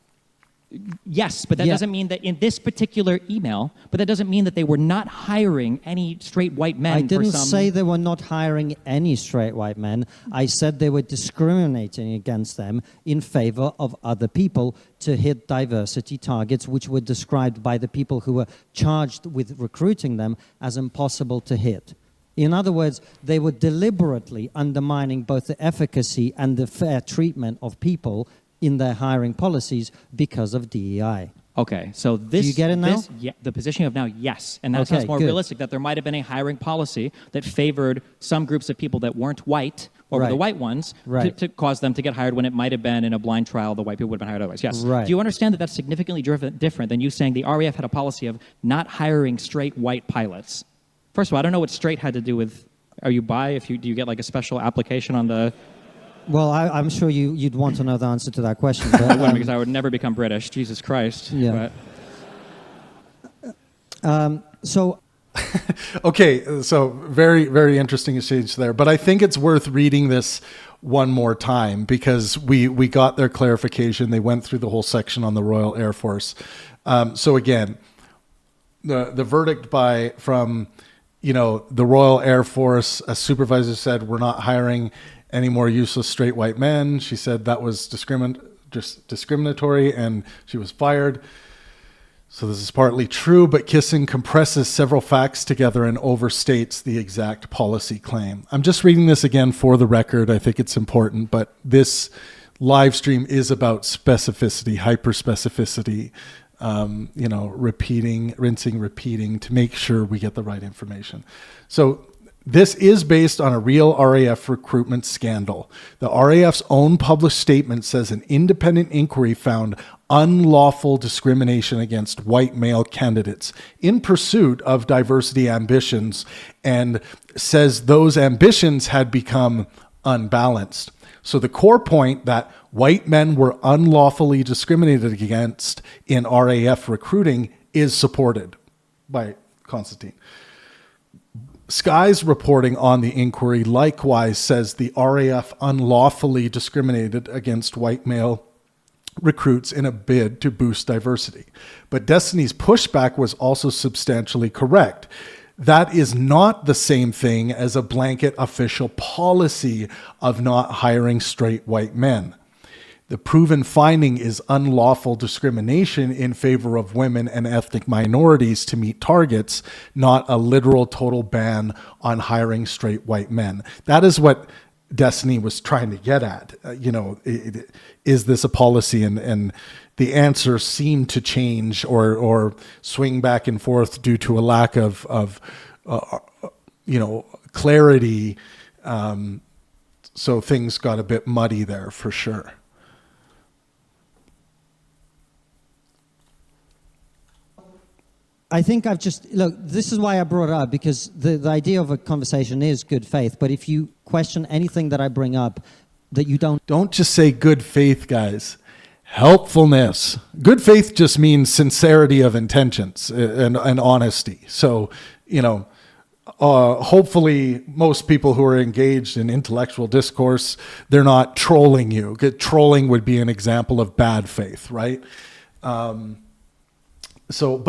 Yes, but that doesn't mean that in this particular email, but that doesn't mean that they were not hiring any straight white men. I didn't say they were not hiring any straight white men. I said they were discriminating against them in favor of other people to hit diversity targets, which were described by the people who were charged with recruiting them as impossible to hit. In other words, they were deliberately undermining both the efficacy and the fair treatment of people in their hiring policies because of DEI. Okay, so this... Do you get it now? The position you have now, yes. And that sounds more good. realistic, that there might have been a hiring policy that favored some groups of people that weren't white over the Right. white ones Right. to cause them to get hired when it might have been in a blind trial, the white people would have been hired otherwise. Yes. Right. Do you understand that that's significantly different than you saying the RAF had a policy of not hiring straight white pilots? First of all, I don't know what straight had to do with... Are you bi? Do you get like a special application on the... Well, I'm sure you'd want to know the answer to that question. I But, wouldn't, because I would never become British. Jesus Christ. Yeah. But so Okay, so very, very interesting exchange there. But I think it's worth reading this one more time because we got their clarification. They went through the whole section on the Royal Air Force. So again, the verdict from the Royal Air Force, a supervisor said, we're not hiring any more useless straight white men. She said that was discriminatory and she was fired. So this is partly true, but Kisin compresses several facts together and overstates the exact policy claim. I'm just reading this again for the record. I think it's important, but this live stream is about specificity, hyper-specificity, rinsing, repeating to make sure we get the right information. So this is based on a real RAF recruitment scandal. The RAF's own published statement says an independent inquiry found unlawful discrimination against white male candidates in pursuit of diversity ambitions and says those ambitions had become unbalanced. So the core point that white men were unlawfully discriminated against in RAF recruiting is supported by Konstantin. Sky's reporting on the inquiry likewise says the RAF unlawfully discriminated against white male recruits in a bid to boost diversity. But Destiny's pushback was also substantially correct. That is not the same thing as a blanket official policy of not hiring straight white men. The proven finding is unlawful discrimination in favor of women and ethnic minorities to meet targets, not a literal total ban on hiring straight white men. That is what Destiny was trying to get at. Is this a policy? And the answer seemed to change or swing back and forth due to a lack of clarity. So things got a bit muddy there for sure. I think this is why I brought it up, because the idea of a conversation is good faith. But if you question anything that I bring up that you don't just say good faith, guys. Helpfulness. Good faith just means sincerity of intentions and honesty. So, hopefully most people who are engaged in intellectual discourse, they're not trolling you. Trolling would be an example of bad faith, right? But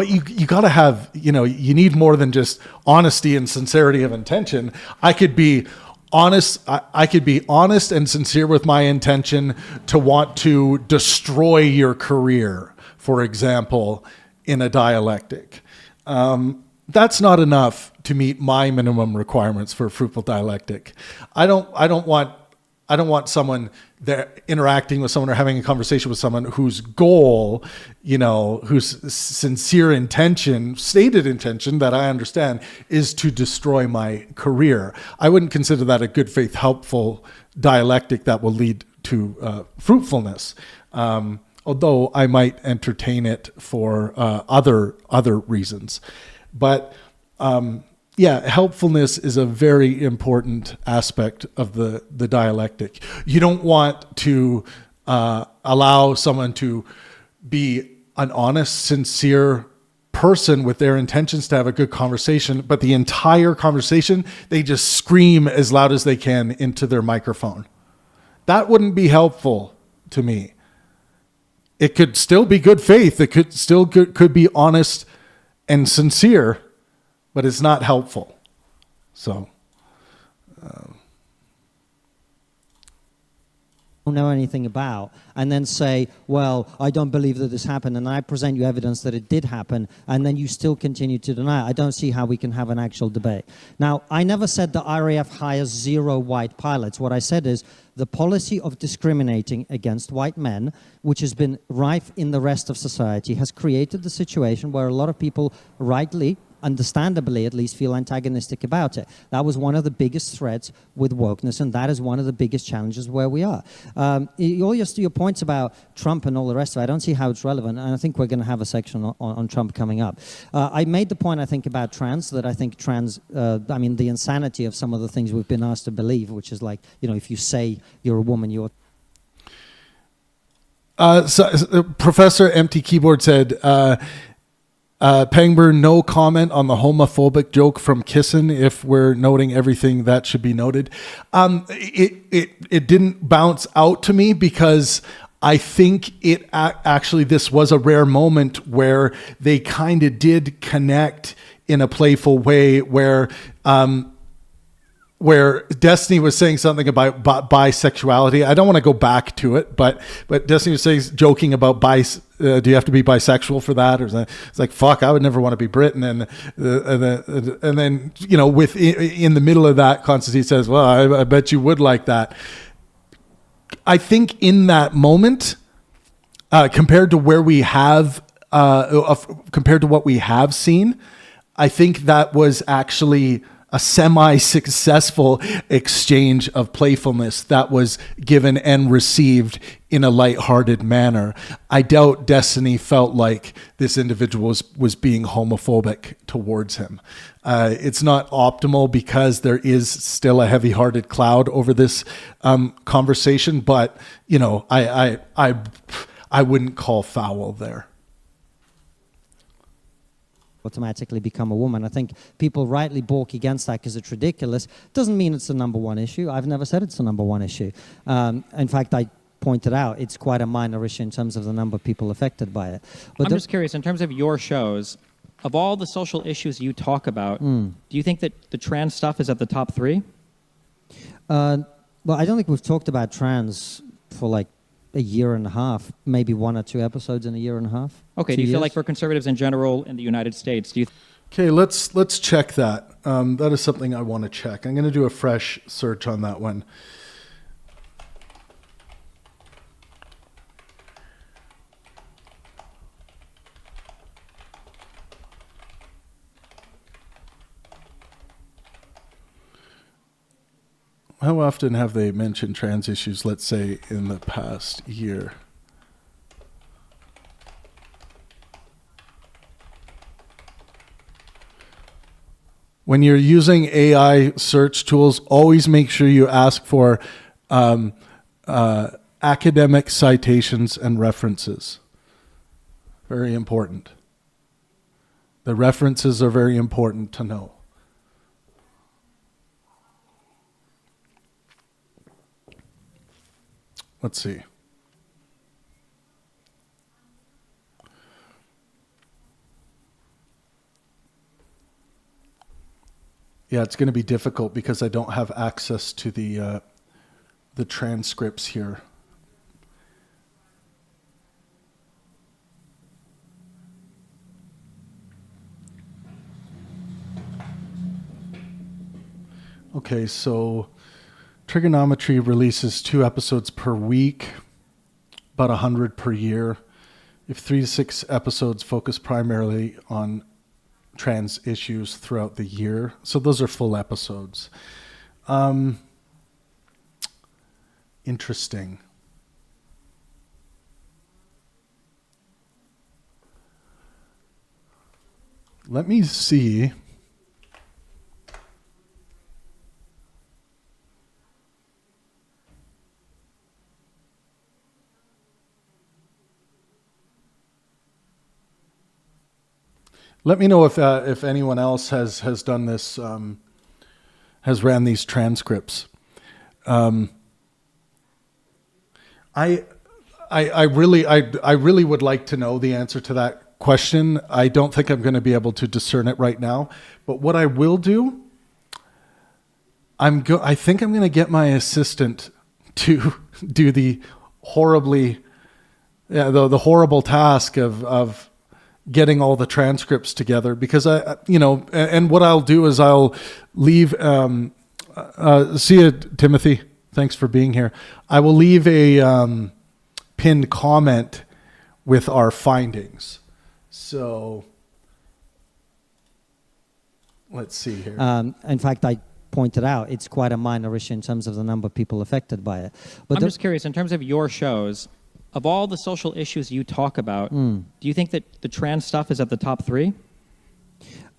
you got to have, you need more than just honesty and sincerity of intention. I could be honest. I could be honest and sincere with my intention to want to destroy your career, for example, in a dialectic. That's not enough to meet my minimum requirements for a fruitful dialectic. I don't want someone there interacting with someone or having a conversation with someone whose goal, whose sincere intention, stated intention that I understand is to destroy my career. I wouldn't consider that a good faith, helpful dialectic that will lead to fruitfulness. Although I might entertain it for other reasons. But helpfulness is a very important aspect of the dialectic. You don't want to allow someone to be an honest, sincere person with their intentions to have a good conversation, but the entire conversation, they just scream as loud as they can into their microphone. That wouldn't be helpful to me. It could still be good faith. It could be honest and sincere, but it's not helpful. So, don't know anything about, and then say, well, I don't believe that this happened, and I present you evidence that it did happen, and then you still continue to deny it. I don't see how we can have an actual debate. Now, I never said the RAF hires 0 white pilots. What I said is the policy of discriminating against white men, which has been rife in the rest of society, has created the situation where a lot of people rightly, understandably at least, feel antagonistic about it. That was one of the biggest threats with wokeness, and that is one of the biggest challenges where we are. All your points about Trump and all the rest of it, I don't see how it's relevant, and I think we're going to have a section on Trump coming up. I made the point, I think, about trans, that I think trans, I mean, the insanity of some of the things we've been asked to believe, which is like, you know, if you say you're a woman, you're... Professor Empty Keyboard said, Pangburn, no comment on the homophobic joke from Kisin. If we're noting everything that should be noted, it didn't bounce out to me because I think it actually, this was a rare moment where they kind of did connect in a playful way where Destiny was saying something about bisexuality. I don't want to go back to it, but Destiny was saying, joking about do you have to be bisexual for that? Or it's like, fuck, I would never want to be Britain. And then, you know, in the middle of that, Konstantin says, well, I bet you would like that. I think in that moment, compared to where we have, compared to what we have seen, I think that was actually a semi-successful exchange of playfulness that was given and received in a lighthearted manner. I doubt Destiny felt like this individual was being homophobic towards him. It's not optimal because there is still a heavy-hearted cloud over this conversation, but you know, I wouldn't call foul there. Automatically become a woman. I think people rightly balk against that because it's ridiculous. Doesn't mean it's the number one issue. I've never said it's the number one issue. In fact, I pointed out it's quite a minor issue in terms of the number of people affected by it. But I'm just curious, in terms of your shows, of all the social issues you talk about, do you think that the trans stuff is at the top 3? Well, I don't think we've talked about trans for like a year and a half, maybe 1 or 2 episodes in a year and a half. Okay, do you feel like for conservatives in general in the United States, do you... Okay, let's check that. That is something I want to check. I'm going to do a fresh search on that one. How often have they mentioned trans issues, let's say, in the past year? When you're using AI search tools, always make sure you ask for academic citations and references. Very important. The references are very important to know. Let's see. Yeah, it's going to be difficult because I don't have access to the transcripts here. Okay, so Trigonometry releases 2 episodes per week, about 100 per year. If 3 to 6 episodes focus primarily on trans issues throughout the year. So those are full episodes. Interesting. Let me see. Let me know if anyone else has done this, has ran these transcripts. I really would like to know the answer to that question. I don't think I'm going to be able to discern it right now. But what I will do, I think I'm going to get my assistant to do the horribly, the horrible task of getting all the transcripts together, because and what I'll do is I'll leave, see you, Timothy. Thanks for being here. I will leave a pinned comment with our findings. So let's see here. In fact, I pointed out it's quite a minor issue in terms of the number of people affected by it. But I'm just curious, in terms of your shows, of all the social issues you talk about, do you think that the trans stuff is at the top 3?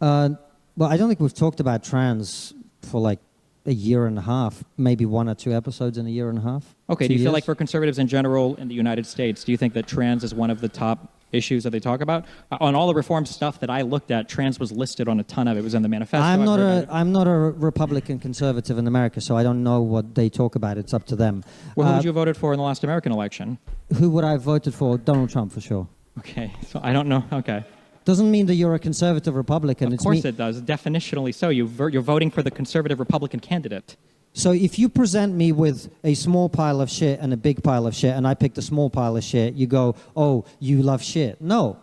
Well, I don't think we've talked about trans for like a year and a half, maybe 1 or 2 episodes in a year and a half. Okay, 2 do you feel years. like for conservatives in general in the United States, do you think that trans is one of the top issues that they talk about? On all the reform stuff that I looked at, trans was listed on a ton of it. It was in the manifesto. I'm not a Republican conservative in America, so I don't know what they talk about. It's up to them. Well, who would you have voted for in the last American election? Who would I have voted for? Donald Trump, for sure. Okay, so I don't know. Okay. Doesn't mean that you're a conservative Republican. Of course it does. Definitionally so. You're voting for the conservative Republican candidate. So if you present me with a small pile of shit and a big pile of shit, and I pick the small pile of shit, you go, oh, you love shit. No.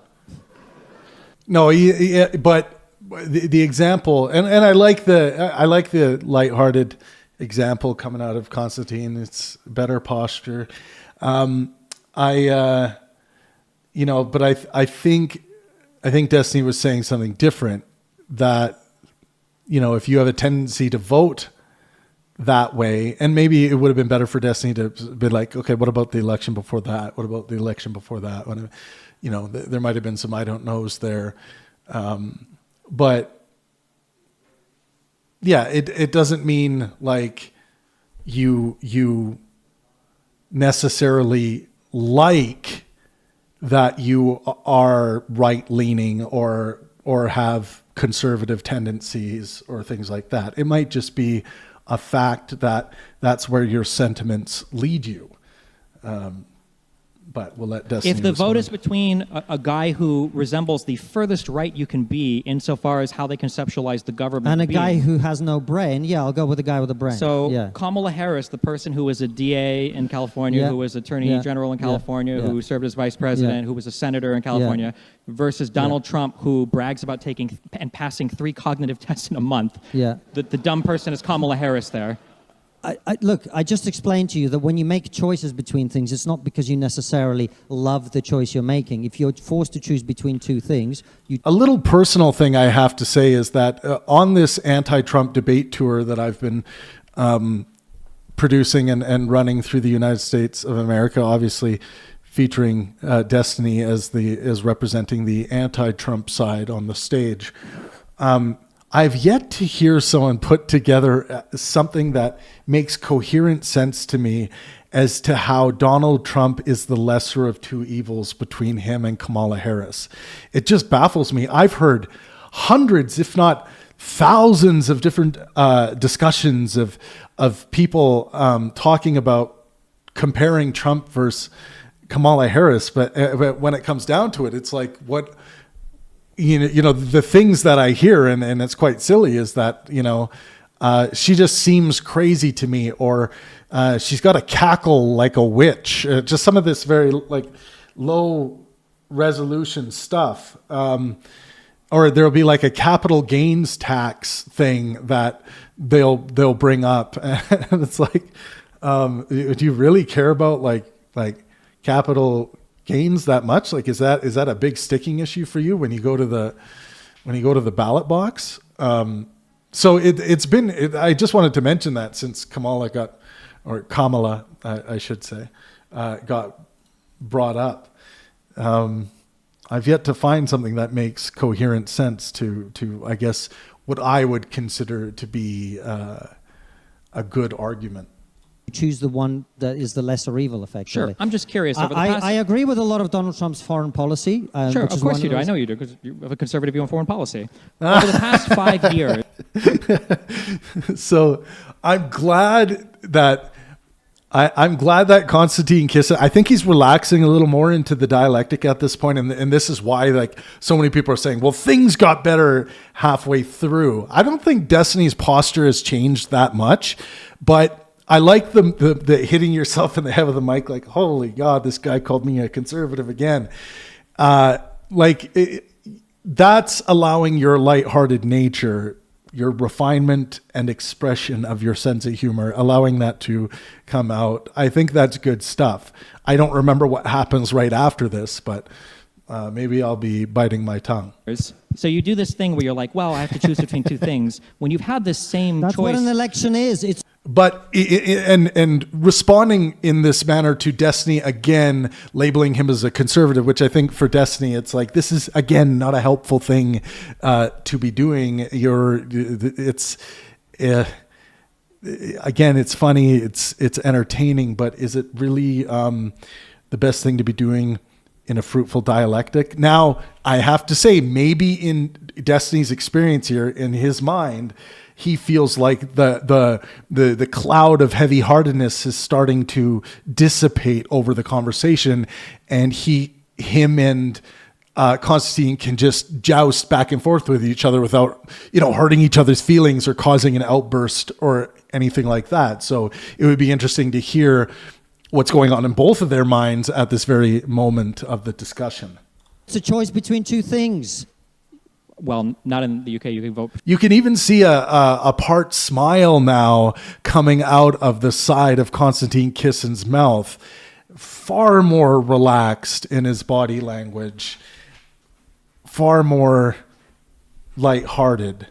No, but the example, and I like the lighthearted example coming out of Konstantin. It's better posture. But I think Destiny was saying something different, that, if you have a tendency to vote that way, and maybe it would have been better for Destiny to be like, okay, what about the election before that? What about the election before that? When, there might have been some I don't knows there. But yeah, it doesn't mean like you necessarily like that you are right-leaning or have conservative tendencies or things like that. It might just be a fact that that's where your sentiments lead you. But we'll let Destiny If the respond. vote is between a guy who resembles the furthest right you can be insofar as how they conceptualize the government And a being. guy who has no brain, yeah, I'll go with the guy with a brain. So yeah. Kamala Harris, the person who was a DA in California, Yeah. who was Attorney Yeah. General in Yeah. California, Yeah. who served as Vice President, Yeah. who was a senator in California, versus Donald Trump, who brags about taking and passing 3 cognitive tests in a month. Yeah. The dumb person is Kamala Harris there. Look, I just explained to you that when you make choices between things, it's not because you necessarily love the choice you're making. If you're forced to choose between 2 things, A little personal thing I have to say is that on this anti-Trump debate tour that I've been producing and running through the United States of America, obviously featuring Destiny as representing the anti-Trump side on the stage, I've yet to hear someone put together something that makes coherent sense to me as to how Donald Trump is the lesser of 2 evils between him and Kamala Harris. It just baffles me. I've heard hundreds, if not thousands, of different discussions of people talking about comparing Trump versus Kamala Harris, but when it comes down to it, it's like what. The things that I hear, and it's quite silly, is that, she just seems crazy to me, or she's got a cackle like a witch. Just some of this very like low resolution stuff. Or there'll be like a capital gains tax thing that they'll bring up. And it's like, do you really care about like capital gains that much? Like, is that a big sticking issue for you when you go to the ballot box? So it's been. I just wanted to mention that since Kamala, I should say, got brought up. I've yet to find something that makes coherent sense to I guess what I would consider to be a good argument. choose the one that is the lesser evil, effectively. Sure. I'm just curious. Over the past... I agree with a lot of Donald Trump's foreign policy. Sure, of course you do. I know you do, because you have a conservative view on foreign policy. Over the past 5 years... So I'm glad that... I'm glad that Konstantin Kisin, I think he's relaxing a little more into the dialectic at this point, and this is why like so many people are saying, well, things got better halfway through. I don't think Destiny's posture has changed that much, but I like the hitting yourself in the head with the mic, like, holy God, this guy called me a conservative again. That's allowing your lighthearted nature, your refinement and expression of your sense of humor, allowing that to come out. I think that's good stuff. I don't remember what happens right after this, but maybe I'll be biting my tongue. So you do this thing where you're like, well, I have to choose between two things. When you've had this same That's choice. what an election is. But and responding in this manner to Destiny, again, labeling him as a conservative, which I think for Destiny, it's like, this is, again, not a helpful thing to be doing. Again, it's funny, it's entertaining, but is it really the best thing to be doing in a fruitful dialectic? Now, I have to say, maybe in Destiny's experience here, in his mind, he feels like the cloud of heavy-heartedness is starting to dissipate over the conversation, and him and Konstantin can just joust back and forth with each other without, hurting each other's feelings or causing an outburst or anything like that. So it would be interesting to hear what's going on in both of their minds at this very moment of the discussion. It's a choice between two things. Well, not in the UK. You can vote. You can even see a part smile now coming out of the side of Konstantin Kisin's mouth. Far more relaxed in his body language. Far more lighthearted.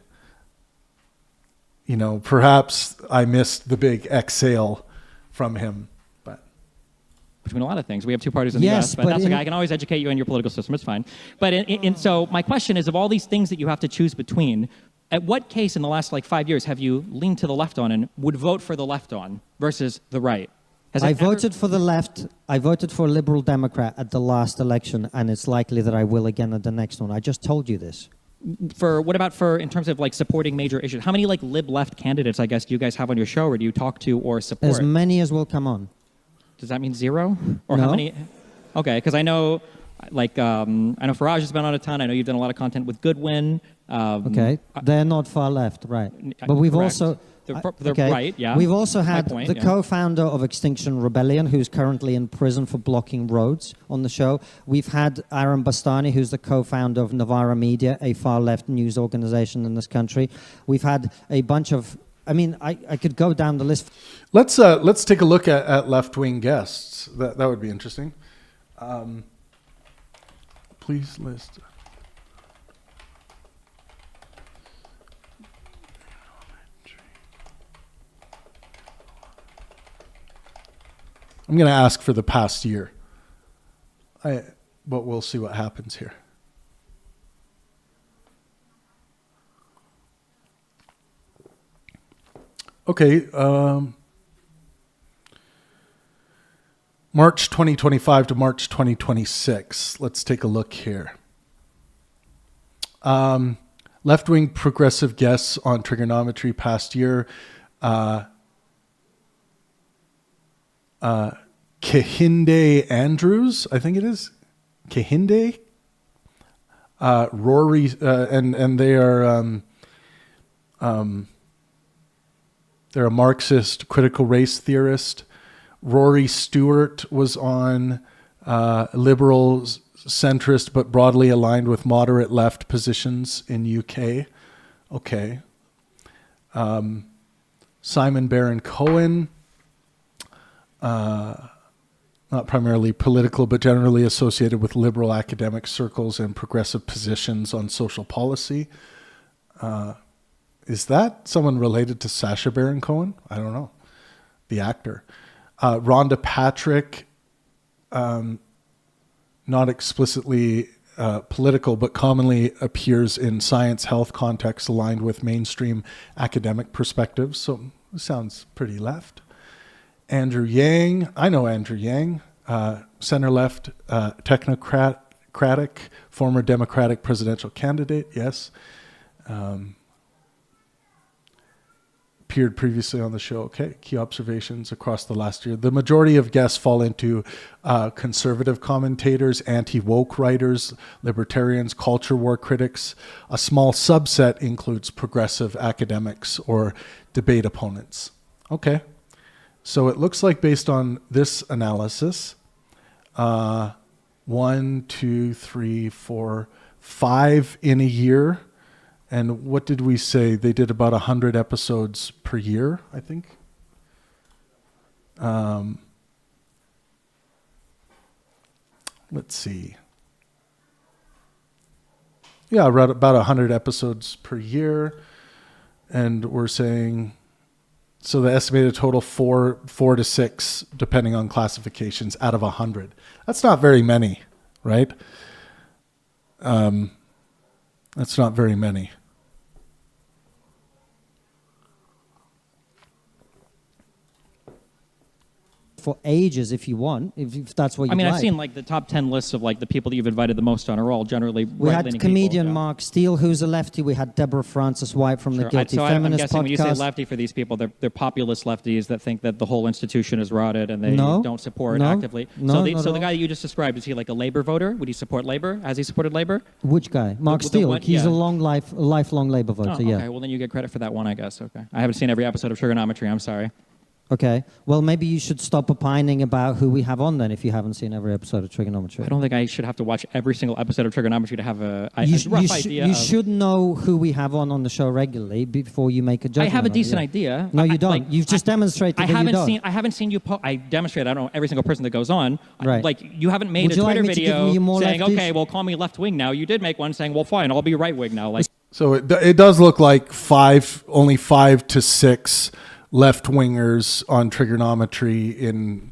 Perhaps I missed the big exhale from him. Between a lot of things. We have two parties in the US, but that's okay. I can always educate you in your political system. It's fine. But so my question is, of all these things that you have to choose between, at what case in the last 5 years have you leaned to the left on and would vote for the left on versus the right? I voted for the left. I voted for a Liberal Democrat at the last election, and it's likely that I will again at the next one. I just told you this. What about in terms of supporting major issues? How many lib left candidates, I guess, do you guys have on your show, or do you talk to or support? As many as will come on. Does that mean zero? Or no. How many? Okay, because I know, Farage has been on a ton. I know you've done a lot of content with Goodwin. Okay, they're not far left, right? But we've correct. also they're right. Yeah. We've also had point, the co-founder of Extinction Rebellion, who's currently in prison for blocking roads, on the show. We've had Aaron Bastani, who's the co-founder of Novara Media, a far-left news organization in this country. We've had a bunch of. I could go down the list. Let's take a look at left-wing guests. That would be interesting. Please list. I'm going to ask for the past year. But we'll see what happens here. Okay, March 2025 to March 2026. Let's take a look here. Left-wing progressive guests on trigonometry past year. Kehinde Andrews, I think it is. Kehinde. Rory, and they are... they're a Marxist critical race theorist. Rory Stewart was on liberal, centrist, but broadly aligned with moderate left positions in UK. Okay. Simon Baron Cohen, not primarily political, but generally associated with liberal academic circles and progressive positions on social policy. Is that someone related to Sacha Baron Cohen? I don't know. The actor. Rhonda Patrick, not explicitly political, but commonly appears in science health contexts aligned with mainstream academic perspectives. So it sounds pretty left. Andrew Yang. I know Andrew Yang. Center-left, technocratic, former Democratic presidential candidate. Yes. Appeared previously on the show. Okay, key observations across the last year. The majority of guests fall into conservative commentators, anti-woke writers, libertarians, culture war critics. A small subset includes progressive academics or debate opponents. Okay. So it looks like based on this analysis, 1, 2, 3, 4, 5 in a year. And what did we say? They did about 100 episodes per year, I think. Let's see. Yeah, about 100 episodes per year. And we're saying, so the estimated total, 4 to 6, depending on classifications, out of 100. That's not very many, right? That's not very many. For ages, if you want, if that's what you like. I've seen like the top 10 lists of like the people that you've invited the most on are all generally We had comedian Mark Steele, who's a lefty. We had Deborah Francis White from the Guilty Feminist I'm guessing podcast. when you say lefty for these people, they're populist lefties that think that the whole institution is rotted and they don't support actively. So the guy that you just described, is he like a Labour voter? Would he support Labour? Has he supported Labour? Which guy? Mark Steele. He's a lifelong Labour voter. Okay, well then you get credit for that one, I guess. Okay, I haven't seen every episode of Trigonometry. I'm sorry. Okay. Well, maybe you should stop opining about who we have on then if you haven't seen every episode of Trigonometry. I don't think I should have to watch every single episode of Trigonometry to have a rough idea. You should know who we have on the show regularly before you make a judgment. I have a decent idea. No, you don't. You've just demonstrated that you don't. I haven't seen you. I demonstrated. I don't know every single person that goes on. Right. Like you haven't made a Twitter video saying, "Okay, well, call me left wing now." You did make one saying, "Well, fine, I'll be right wing now." Like. So it does look like only 5 to 6 left-wingers on Trigonometry in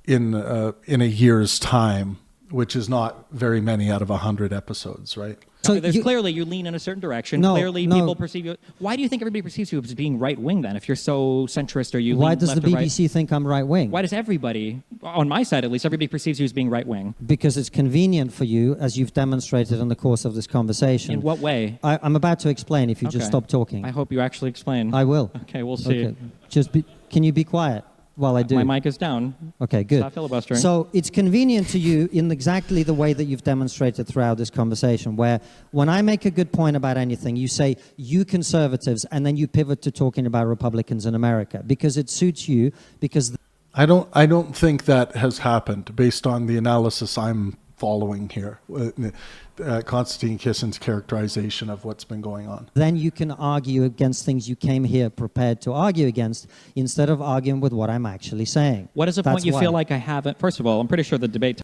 a year's time, which is not very many out of 100 episodes, right? So clearly you lean in a certain direction. Clearly people perceive you. Why do you think everybody perceives you as being right-wing then? If you're so centrist or you lean left or right? Why does the BBC think I'm right-wing? Why does everybody, on my side at least, everybody perceives you as being right-wing? Because it's convenient for you, as you've demonstrated in the course of this conversation. In what way? I'm about to explain if you just stop talking. I hope you actually explain. I will. Okay, we'll see. Okay. Can you be quiet while I do? My mic is down. Okay, good. Stop filibustering. So it's convenient to you in exactly the way that you've demonstrated throughout this conversation, where when I make a good point about anything, you say, you conservatives, and then you pivot to talking about Republicans in America, because it suits you, because... I don't think that has happened based on the analysis I'm following here. Konstantin Kisin's characterization of what's been going on. Then you can argue against things you came here prepared to argue against, instead of arguing with what I'm actually saying. What is a point you feel like I haven't? First of all, I'm pretty sure the debate...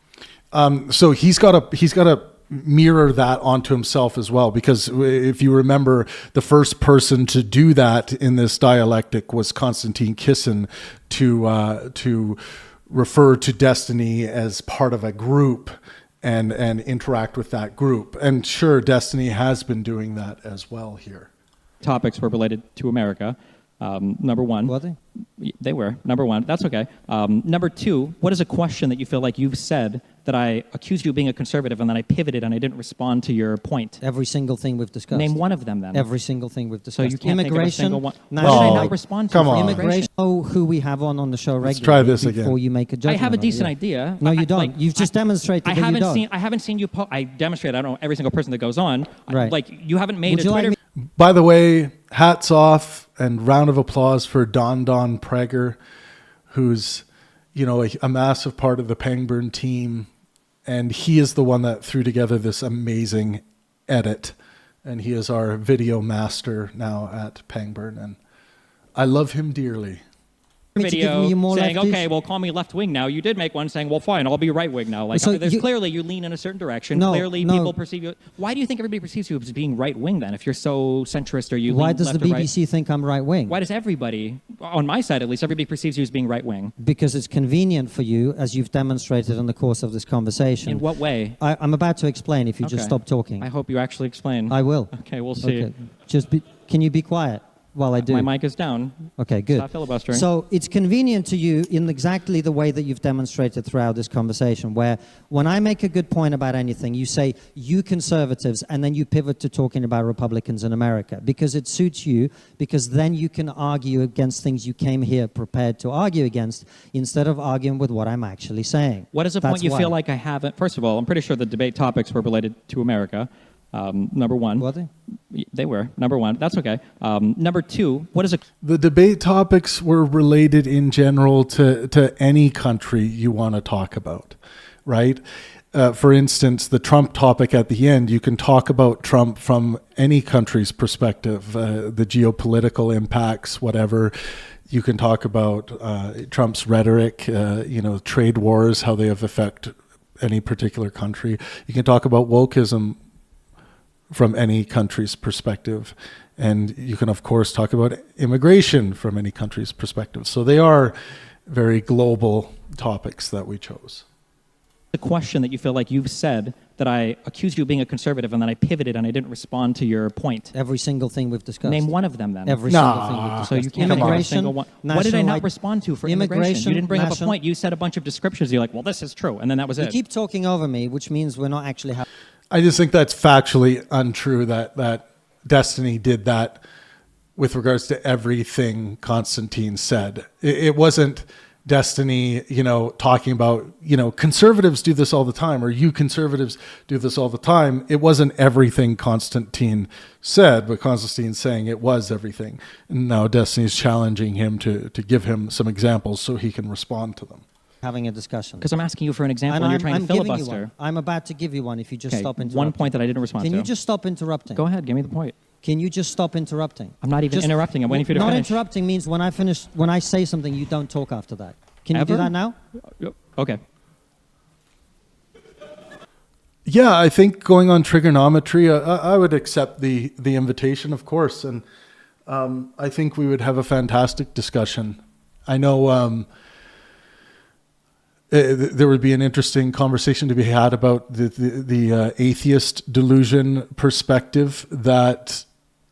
So he's got to mirror that onto himself as well, because if you remember, the first person to do that in this dialectic was Konstantin Kisin, to refer to Destiny as part of a group and interact with that group. And sure, Destiny has been doing that as well here. Topics were related to America. Number one. Were they? They were. Number one. That's okay. Number two, what is a question that you feel like you've said that I accused you of being a conservative and then I pivoted and I didn't respond to your point? Every single thing we've discussed. Name one of them then. Every single thing we've discussed. So you can't think of a single one. No, What did I not respond to? Come for on. Immigration. Know who we have on the show regularly. Let's try this again. Before you make a judgment. I have a decent idea. No, you don't. You've just demonstrated that you don't. I haven't seen you. I demonstrated. I don't know every single person that goes on. Right. Like you haven't made a Twitter. By the way, hats off and round of applause for Don Prager, who's, a massive part of the Pangburn team. And he is the one that threw together this amazing edit. And he is our video master now at Pangburn. And I love him dearly. Video saying, okay, well, call me left wing now. You did make one saying, well, fine, I'll be right wing now. Like, clearly you lean in a certain direction. Clearly people perceive you. Why do you think everybody perceives you as being right wing then? If you're so centrist or you lean left or right? Why does the BBC think I'm right wing? Why does everybody, on my side at least, everybody perceives you as being right wing? Because it's convenient for you, as you've demonstrated in the course of this conversation. In what way? I'm about to explain if you just stop talking. I hope you actually explain. I will. Okay, we'll see. Okay. Can you be quiet while I do? My mic is down. Okay, good. Stop filibustering. So it's convenient to you in exactly the way that you've demonstrated throughout this conversation, where when I make a good point about anything, you say, you conservatives, and then you pivot to talking about Republicans in America, because it suits you, because then you can argue against things you came here prepared to argue against, instead of arguing with what I'm actually saying. What is a point you feel like I haven't? First of all, I'm pretty sure the debate topics were related to America. Number one. Were they? They were. Number one. That's okay. Number two, what is a... The debate topics were related in general to any country you want to talk about, right? For instance, the Trump topic at the end, you can talk about Trump from any country's perspective, the geopolitical impacts, whatever. You can talk about Trump's rhetoric, trade wars, how they have affected any particular country. You can talk about wokeism from any country's perspective. And you can, of course, talk about immigration from any country's perspective. So they are very global topics that we chose. The question that you feel like you've said that I accused you of being a conservative and then I pivoted and I didn't respond to your point? Every single thing we've discussed. Name one of them then. Every single thing we've discussed. So you can't think of a single one. What did I not respond to for immigration? You didn't bring up a point. You said a bunch of descriptions. You're like, well, this is true. And then that was it. You keep talking over me, which means we're not actually having... I just think that's factually untrue that Destiny did that with regards to everything Konstantin said. It wasn't Destiny, talking about, conservatives do this all the time, or you conservatives do this all the time. It wasn't everything Konstantin said, but Konstantin's saying it was everything. And now Destiny's challenging him to give him some examples so he can respond to them. Having a discussion. Because I'm asking you for an example and you're trying to filibuster. I'm about to give you one if you just stop interrupting. One point that I didn't respond to. Can you just stop interrupting? Go ahead, give me the point. Can you just stop interrupting? I'm not even interrupting. I'm waiting for you to not finish. Not interrupting means when I say something, you don't talk after that. Can you do that now? Okay. Yeah, I think going on trigonometry, I would accept the invitation, of course. And I think we would have a fantastic discussion. I know there would be an interesting conversation to be had about the atheist delusion perspective that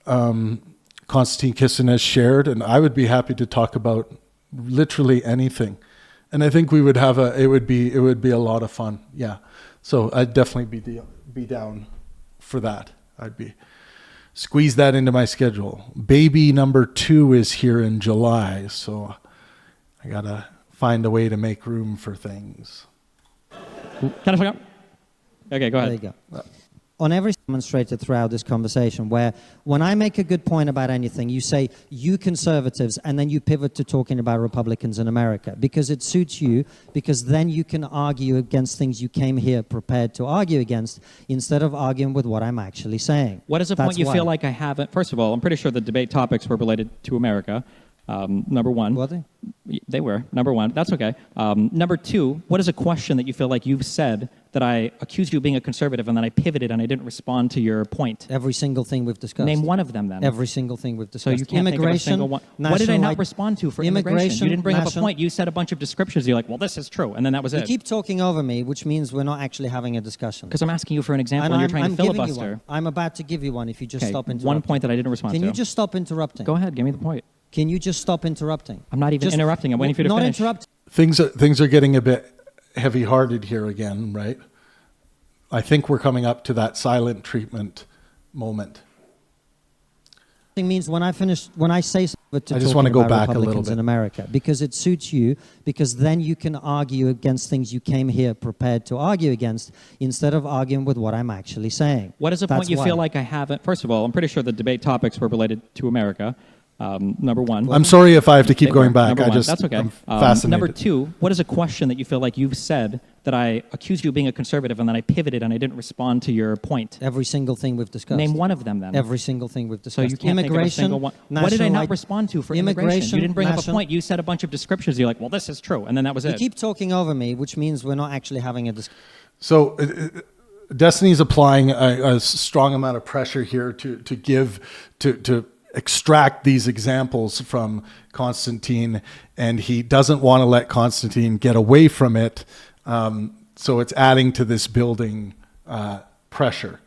Konstantin Kisin has shared, and I would be happy to talk about literally anything. And I think we would have it would be a lot of fun. Yeah, so I'd definitely be down for that. I'd be squeeze that into my schedule. Baby number 2 is here in July, so I gotta find a way to make room for things. Can I fuck up? Okay, go ahead. There you go. On every demonstrated throughout this conversation where when I make a good point about anything, you say, you conservatives, and then you pivot to talking about Republicans in America because it suits you, because then you can argue against things you came here prepared to argue against instead of arguing with what I'm actually saying. What is a point you feel like I haven't? First of all, I'm pretty sure the debate topics were related to America. Number one. Were they? They were. Number one. That's okay. Number two, what is a question that you feel like you've said that I accused you of being a conservative and then I pivoted and I didn't respond to your point? Every single thing we've discussed. Name one of them then. Every single thing we've discussed. So you can't think of a single one. What did I not respond to for immigration? You didn't bring up a point. You said a bunch of descriptions. You're like, well, this is true. And then that was it. You keep talking over me, which means we're not actually having a discussion. Because I'm asking you for an example and you're trying to filibuster. I'm about to give you one if you just stop interrupting. One point that I didn't respond to. Can you just stop interrupting? Go ahead, give me the point. Can you just stop interrupting? I'm not even interrupting. I'm waiting for you to finish. Not interrupt. Things are getting a bit heavy-hearted here again, right? I think we're coming up to that silent treatment moment. It means when I say something to I just want to go back a little bit in America because it suits you, because then you can argue against things you came here prepared to argue against instead of arguing with what I'm actually saying. What is a point you feel like I haven't? First of all, I'm pretty sure the debate topics were related to America. Number one. I'm sorry if I have to keep going back. That's okay. I'm fascinated. Number two, what is a question that you feel like you've said that I accused you of being a conservative and then I pivoted and I didn't respond to your point? Every single thing we've discussed. Name one of them then. Every single thing we've discussed. So you can't think of a single one. What did I not respond to for immigration? You didn't bring up a point. You said a bunch of descriptions. You're like, well, this is true. And then that was it. You keep talking over me, which means we're not actually having a discussion. So Destiny's applying a strong amount of pressure here to extract these examples from Konstantin, and he doesn't want to let Konstantin get away from it. So it's adding to this building pressure.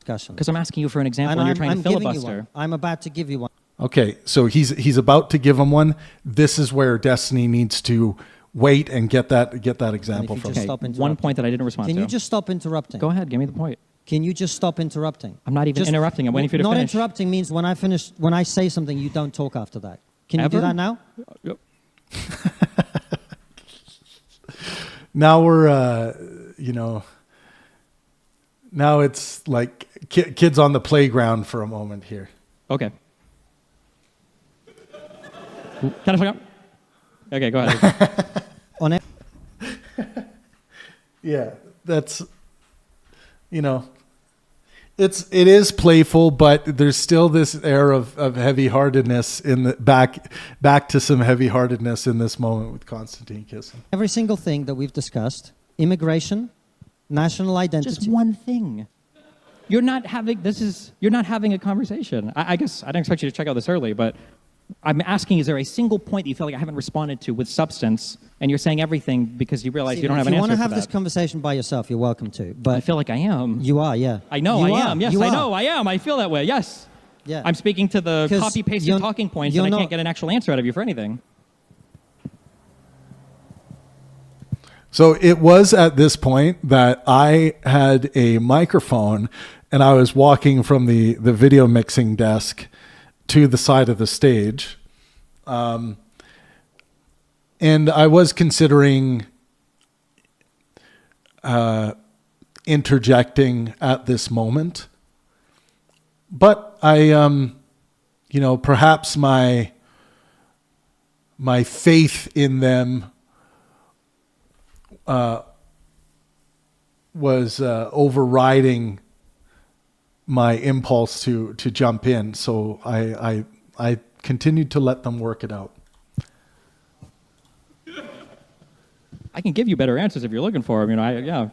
Because I'm asking you for an example, and you're trying to filibuster. I'm about to give you one. Okay, so he's about to give him one. This is where Destiny needs to wait and get that example from. Okay, one point that I didn't respond to. Can you just stop interrupting? Go ahead, give me the point. Can you just stop interrupting? I'm not even interrupting. I'm waiting for you to finish. Not interrupting means when I say something, you don't talk after that. Can you do that now? Yep. Now it's like kids on the playground for a moment here. Okay. Can I fuck up? Okay, go ahead. On it. Yeah, that's, it is playful, but there's still this air of heavy-heartedness in the back to some heavy-heartedness in this moment with Konstantin Kisin. Every single thing that we've discussed, immigration, national identity. Just one thing. You're not having a conversation. I guess I didn't expect you to check out this early, but I'm asking, is there a single point that you feel like I haven't responded to with substance, and you're saying everything because you realize you don't have an answer for that? If you want to have this conversation by yourself, you're welcome to. But I feel like I am. You are, yeah. I know you I are. am. Yes, I know I am. I feel that way. Yes. Yeah. I'm speaking to the copy-pasted talking points, and I can't get an actual answer out of you for anything. So it was at this point that I had a microphone and I was walking from the video mixing desk to the side of the stage. And I was considering interjecting at this moment. But I, perhaps my faith in them was overriding my impulse to jump in. So I continued to let them work it out. I can give you better answers if you're looking for them. Yeah.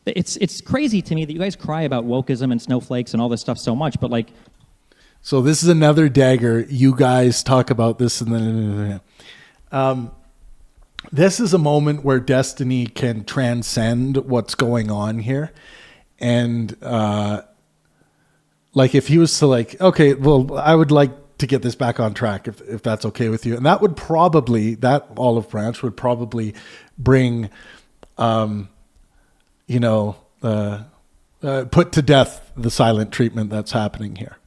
It's crazy to me that you guys cry about wokeism and snowflakes and all this stuff so much, but like. So this is another dagger. You guys talk about this and then. This is a moment where destiny can transcend what's going on here. And like if he was to like, okay, well, I would like to get this back on track if that's okay with you. And that would probably, that olive branch would probably bring, put to death the silent treatment that's happening here.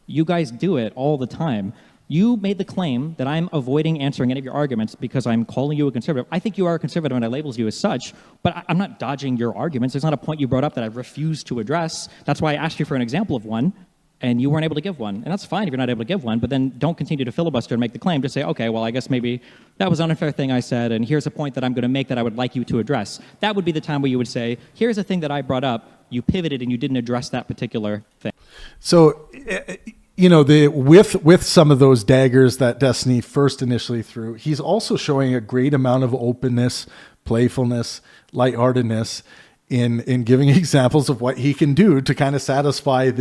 You guys do it all the time. You made the claim that I'm avoiding answering any of your arguments because I'm calling you a conservative. I think you are a conservative and I labels you as such, but I'm not dodging your arguments. There's not a point you brought up that I've refused to address. That's why I asked you for an example of one, and you weren't able to give one. And that's fine if you're not able to give one, but then don't continue to filibuster and make the claim. Just say, okay, well, I guess maybe that was an unfair thing I said, and here's a point that I'm going to make that I would like you to address. That would be the time where you would say, here's a thing that I brought up. You pivoted and you didn't address that particular thing. So... with some of those daggers that Destiny first initially threw, he's also showing a great amount of openness, playfulness, lightheartedness in giving examples of what he can do to kind of satisfy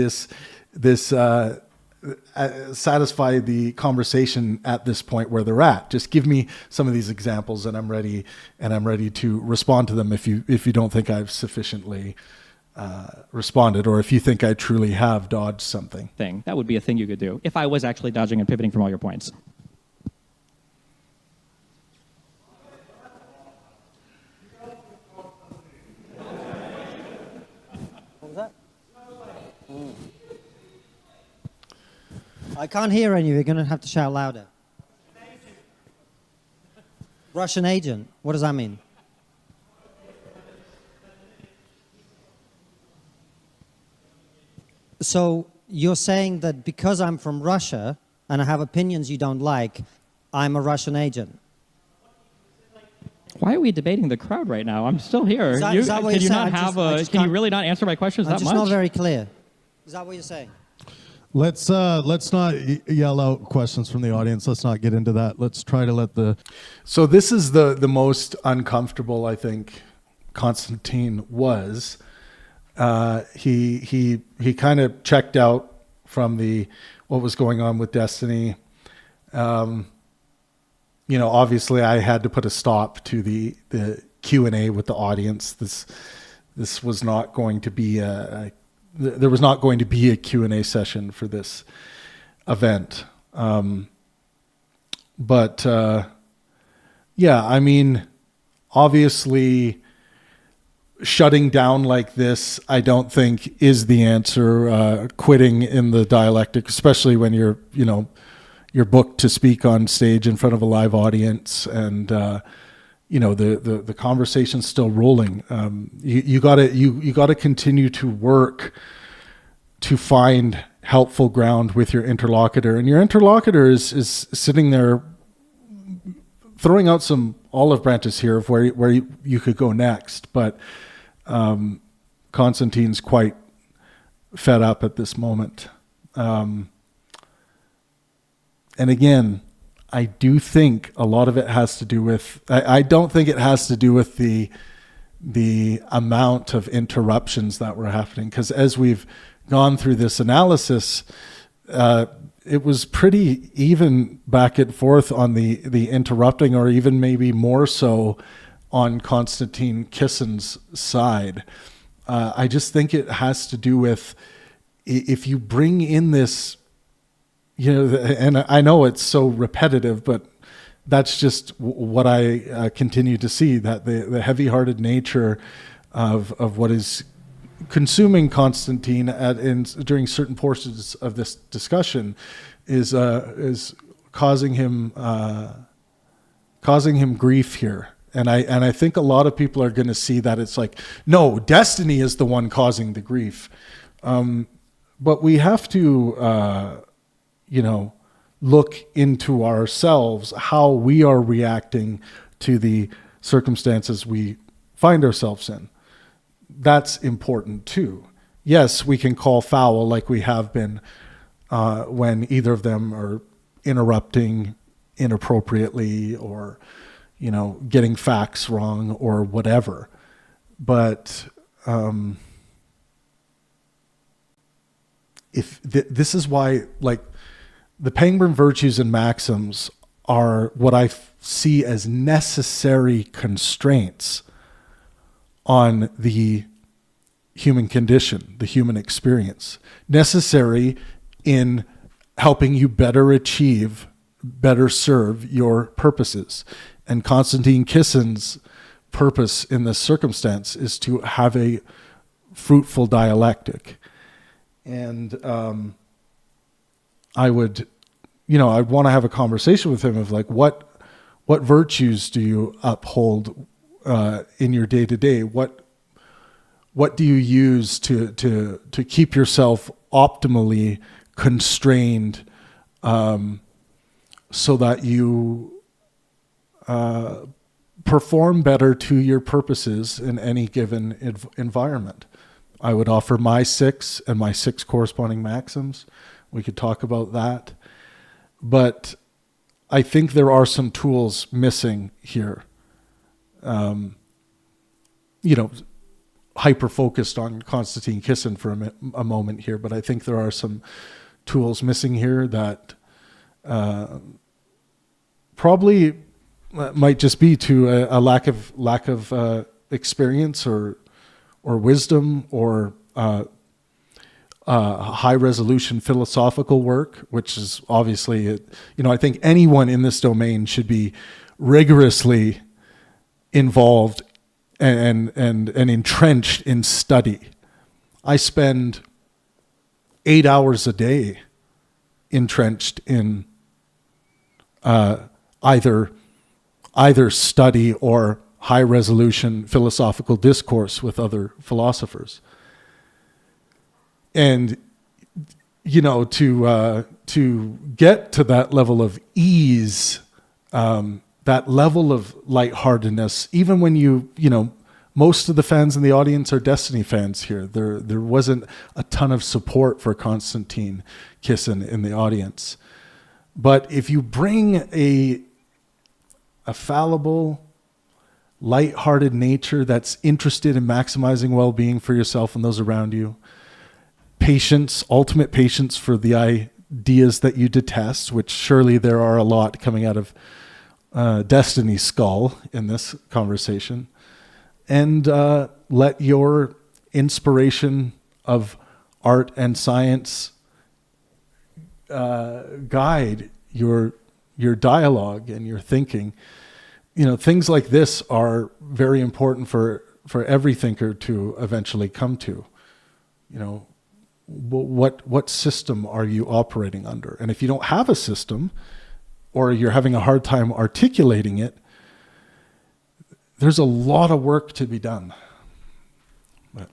satisfy the conversation at this point where they're at. Just give me some of these examples, and I'm ready to respond to them if you don't think I've sufficiently responded, or if you think I truly have dodged something. That would be a thing you could do if I was actually dodging and pivoting from all your points. What was that? I can't hear any of you. You're going to have to shout louder. Russian agent. What does that mean? So you're saying that because I'm from Russia and I have opinions you don't like, I'm a Russian agent? Why are we debating the crowd right now? I'm still here. Is that what can you're you not saying? can you really not answer my questions that much? I'm just not very clear. Is that what you're saying? Let's not yell out questions from the audience. Let's not get into that. Let's try to let the... So this is the most uncomfortable I think Konstantin was. He kind of checked out from what was going on with Destiny. Obviously I had to put a stop to the Q&A with the audience. This was not going to be there was not going to be a Q&A session for this event. Obviously shutting down like this, I don't think is the answer. Quitting in the dialectic, especially when you're booked to speak on stage in front of a live audience, and the conversation's still rolling. You gotta continue to work to find helpful ground with your interlocutor, and your interlocutor is sitting there throwing out some olive branches here of where you could go next. But Konstantin's quite fed up at this moment. And again, I do think a lot of it has to do with, I don't think it has to do with the amount of interruptions that were happening, because as we've gone through this analysis, it was pretty even back and forth on the interrupting, or even maybe more so on Konstantin Kisin's side. I just think it has to do with, if you bring in this, and I know it's so repetitive, but that's just what I continue to see, that the heavy-hearted nature of what is consuming Konstantin during certain portions of this discussion is causing him grief here. And I think a lot of people are going to see that it's like, no, destiny is the one causing the grief. But we have to, look into ourselves, how we are reacting to the circumstances we find ourselves in. That's important too. Yes, we can call foul like we have been when either of them are interrupting inappropriately, or getting facts wrong or whatever. But this is why, like, the Pangburn virtues and maxims are what I see as necessary constraints on the human condition, the human experience, necessary in helping you better achieve, better serve your purposes. And Konstantin Kisin's purpose in this circumstance is to have a fruitful dialectic. And I would, I'd want to have a conversation with him of like, what virtues do you uphold in your day-to-day? What do you use to keep yourself optimally constrained, so that you perform better to your purposes in any given environment? I would offer my 6 and my 6 corresponding maxims. We could talk about that. But I think there are some tools missing here. Hyper-focused on Konstantin Kisin for a moment here, but I think there are some tools missing here that probably might just be to a lack of experience or wisdom, or high resolution philosophical work, which is obviously, I think anyone in this domain should be rigorously involved and entrenched in study. I spend 8 hours a day entrenched in either study or high resolution philosophical discourse with other philosophers. And to get to that level of ease, that level of lightheartedness, even when most of the fans in the audience are Destiny fans here. There wasn't a ton of support for Konstantin Kisin in the audience. But if you bring a fallible, lighthearted nature that's interested in maximizing well-being for yourself and those around you, patience, ultimate patience for the ideas that you detest, which surely there are a lot coming out of Destiny's skull in this conversation, and let your inspiration of art and science guide your dialogue and your thinking. Things like this are very important for every thinker to eventually come to. What system are you operating under? And if you don't have a system, or you're having a hard time articulating it, there's a lot of work to be done. But,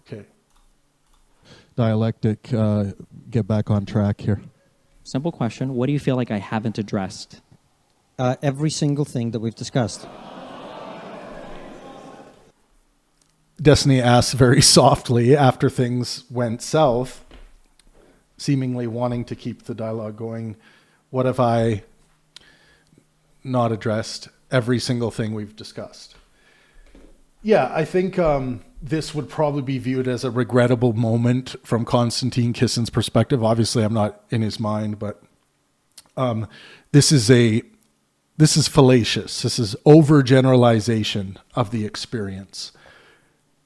okay. Dialectic, get back on track here. Simple question. What do you feel like I haven't addressed? Every single thing that we've discussed. Destiny asks very softly after things went south, seemingly wanting to keep the dialogue going. What have I not addressed every single thing we've discussed? Yeah, I think this would probably be viewed as a regrettable moment from Konstantin Kisin's perspective. Obviously, I'm not in his mind, but this is fallacious. This is overgeneralization of the experience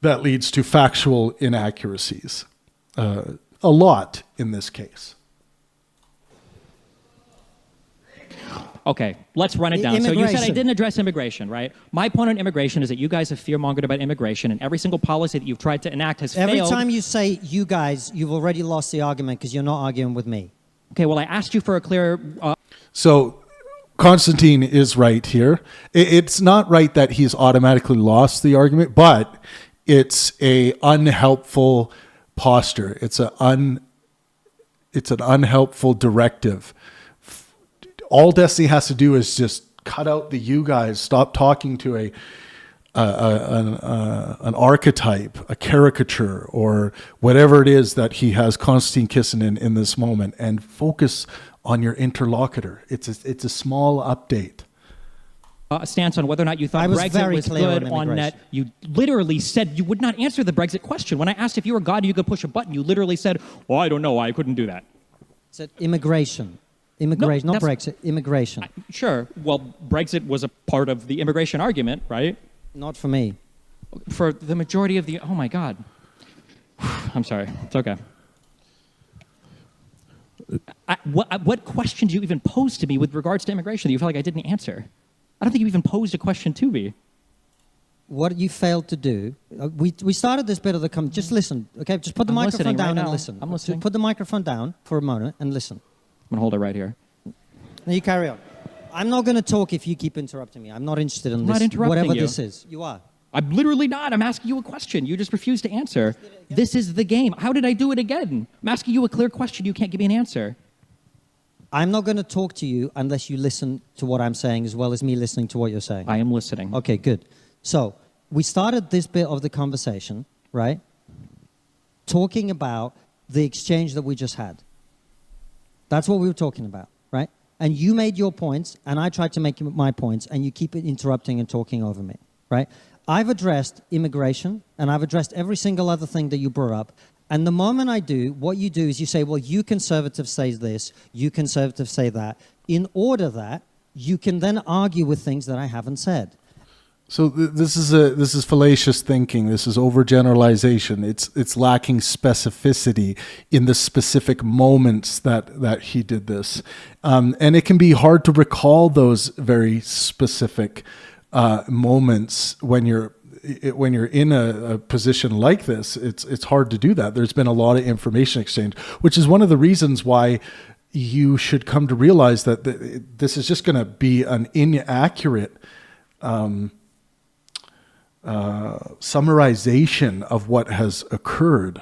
that leads to factual inaccuracies. A lot in this case. Okay, let's run it down. So you said I didn't address immigration, right? My point on immigration is that you guys have fear-mongered about immigration, and every single policy that you've tried to enact has failed. Every time you say you guys, you've already lost the argument because you're not arguing with me. Okay, well, I asked you for a clear... So Konstantin is right here. It's not right that he's automatically lost the argument, but it's a unhelpful posture. It's an unhelpful directive. All Destiny has to do is just cut out the you guys, stop talking to an archetype, a caricature, or whatever it is that he has Konstantin Kisin in this moment, and focus on your interlocutor. It's a small update. Stance on whether or not you thought Brexit was good on net. You literally said you would not answer the Brexit question. When I asked if you were God, you could push a button. You literally said, well, I don't know. I couldn't do that. Said immigration. Immigration, not Brexit, immigration. Sure. Well, Brexit was a part of the immigration argument, right? Not for me. For the majority of the... Oh, my God. I'm sorry. It's okay. What question did you even pose to me with regards to immigration that you felt like I didn't answer? I don't think you even posed a question to me. What you failed to do... we started this bit of the... just listen, okay? Just put the microphone down and listen. I'm listening. Just put the microphone down for a moment and listen. I'm going to hold it right here. Now you carry on. I'm not going to talk if you keep interrupting me. I'm not interested in I'm this. not interrupting whatever you. This is. You are. I'm literally not. I'm asking you a question. You just refuse to answer. This is the game. How did I do it again? I'm asking you a clear question. You can't give me an answer. I'm not going to talk to you unless you listen to what I'm saying as well as me listening to what you're saying. I am listening. Okay, good. So we started this bit of the conversation, right? Talking about the exchange that we just had. That's what we were talking about, right? And you made your points, and I tried to make my points, and you keep interrupting and talking over me, right? I've addressed immigration, and I've addressed every single other thing that you brought up. And the moment I do, what you do is you say, well, you conservatives say this, you conservatives say that, in order that you can then argue with things that I haven't said. So this is fallacious thinking. This is overgeneralization. It's lacking specificity in the specific moments that he did this, and it can be hard to recall those very specific moments when you're in a position like this. It's hard to do that. There's been a lot of information exchange, which is one of the reasons why you should come to realize that this is just going to be an inaccurate summarization of what has occurred.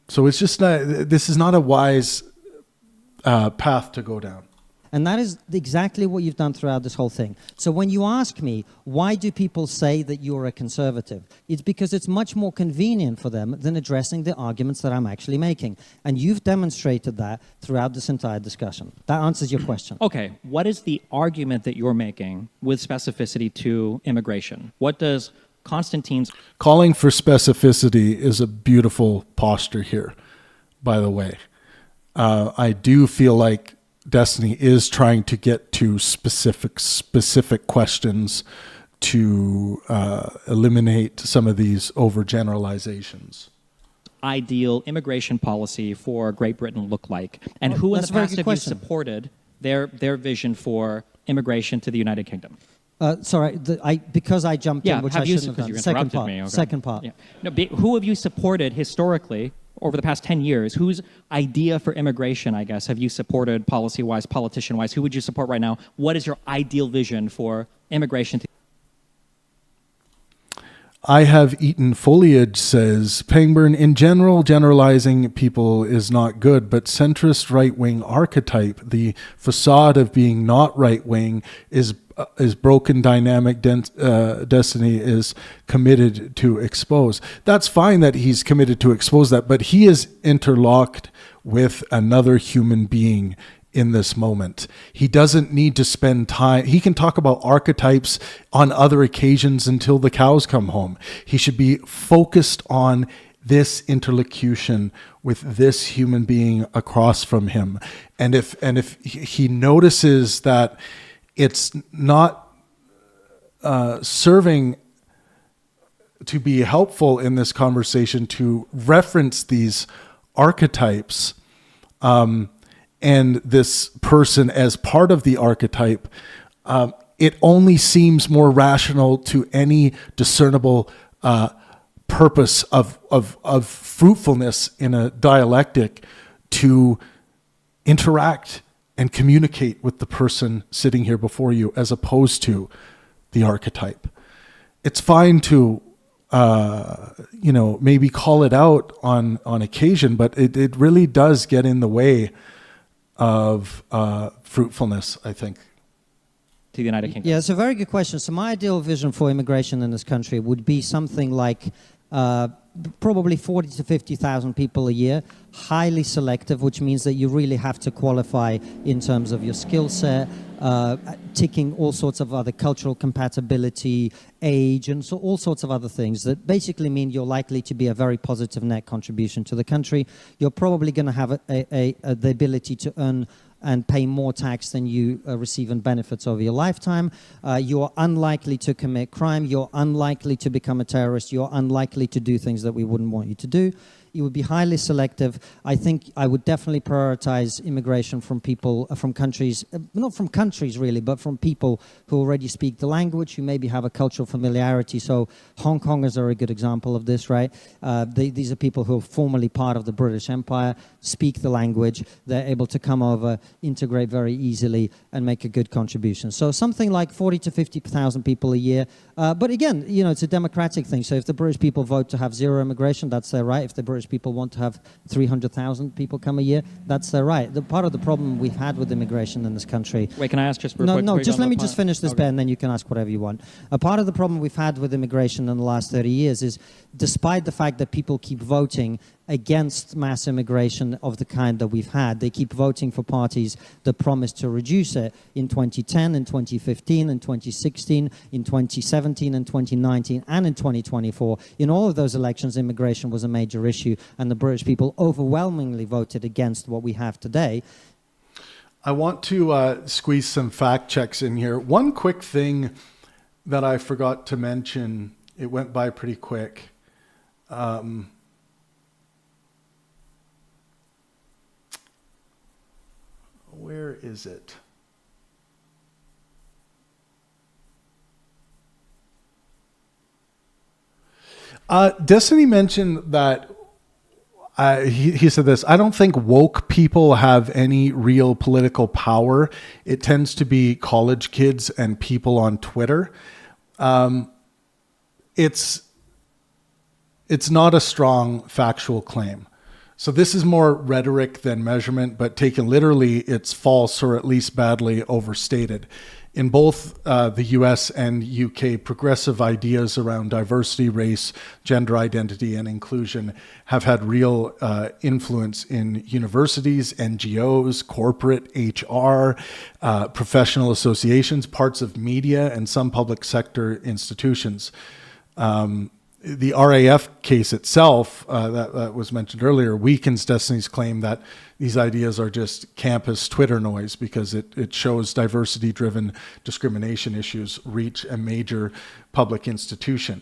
So it's just this is not a wise path to go down. And that is exactly what you've done throughout this whole thing. So when you ask me, why do people say that you're a conservative? It's because it's much more convenient for them than addressing the arguments that I'm actually making. And you've demonstrated that throughout this entire discussion. That answers your question. Okay, what is the argument that you're making with specificity to immigration? What does Konstantin's... Calling for specificity is a beautiful posture here, by the way. I do feel like Destiny is trying to get to specific questions to eliminate some of these overgeneralizations. Ideal immigration policy for Great Britain look like? And who in the past have you supported their vision for immigration to the United Kingdom? Sorry, because I jumped in, which I shouldn't have done. Second part. Second part. Yeah. No, who have you supported historically over the past 10 years, whose idea for immigration, I guess, have you supported policy-wise, politician-wise? Who would you support right now? What is your ideal vision for immigration? I have eaten foliage, says Pangburn. In general, generalizing people is not good, but centrist right-wing archetype, the facade of being not right-wing, is broken. Dynamic destiny is committed to expose. That's fine that he's committed to expose that, but he is interlocked with another human being in this moment. He doesn't need to spend time. He can talk about archetypes on other occasions until the cows come home. He should be focused on this interlocution with this human being across from him. And if he notices that it's not serving to be helpful in this conversation to reference these archetypes, and this person as part of the archetype, it only seems more rational to any discernible purpose of fruitfulness in a dialectic to interact and communicate with the person sitting here before you as opposed to the archetype. It's fine to maybe call it out on occasion, but it really does get in the way of fruitfulness, I think. To the United Kingdom. Yeah, it's a very good question. So my ideal vision for immigration in this country would be something like probably 40 to 50,000 people a year, highly selective, which means that you really have to qualify in terms of your skill set, ticking all sorts of other cultural compatibility, age, and so all sorts of other things that basically mean you're likely to be a very positive net contribution to the country. You're probably going to have the ability to earn and pay more tax than you receive in benefits over your lifetime. You're unlikely to commit crime. You're unlikely to become a terrorist. You're unlikely to do things that we wouldn't want you to do. You would be highly selective. I think I would definitely prioritize immigration from people, from countries, not from countries really, but from people who already speak the language, who maybe have a cultural familiarity. So Hong Kongers are a good example of this, right? These are people who are formerly part of the British Empire, speak the language, they're able to come over, integrate very easily, and make a good contribution. So something like 40 to 50,000 people a year. But again, it's a democratic thing. So if the British people vote to have zero immigration, that's their right. If the British people want to have 300,000 people come a year, that's their right. The part of the problem we've had with immigration in this country... Wait, can I ask just quick? No, just let me just finish this bit and then you can ask whatever you want. A part of the problem we've had with immigration in the last 30 years is, despite the fact that people keep voting against mass immigration of the kind that we've had, they keep voting for parties that promise to reduce it in 2010, in 2015, in 2016, in 2017, in 2019, and in 2024. In all of those elections, immigration was a major issue, and the British people overwhelmingly voted against what we have today. I want to squeeze some fact checks in here. One quick thing that I forgot to mention, it went by pretty quick. Where is it? Destiny mentioned that he said this: I don't think woke people have any real political power. It tends to be college kids and people on Twitter. It's not a strong factual claim. So this is more rhetoric than measurement, but taken literally, it's false or at least badly overstated. In both the US and UK, progressive ideas around diversity, race, gender identity, and inclusion have had real influence in universities, NGOs, corporate HR, professional associations, parts of media, and some public sector institutions. The RAF case itself, that was mentioned earlier, weakens Destiny's claim that these ideas are just campus Twitter noise, because it shows diversity-driven discrimination issues reach a major public institution.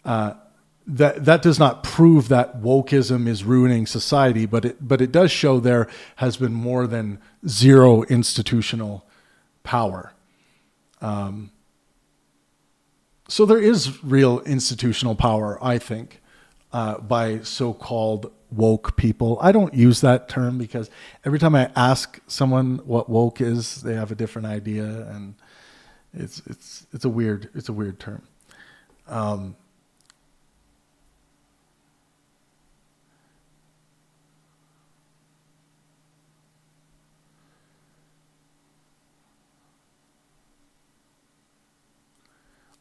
That does not prove that wokeism is ruining society, but it does show there has been more than zero institutional power. So there is real institutional power, I think. by so-called woke people. I don't use that term because every time I ask someone what woke is, they have a different idea, and it's a weird term.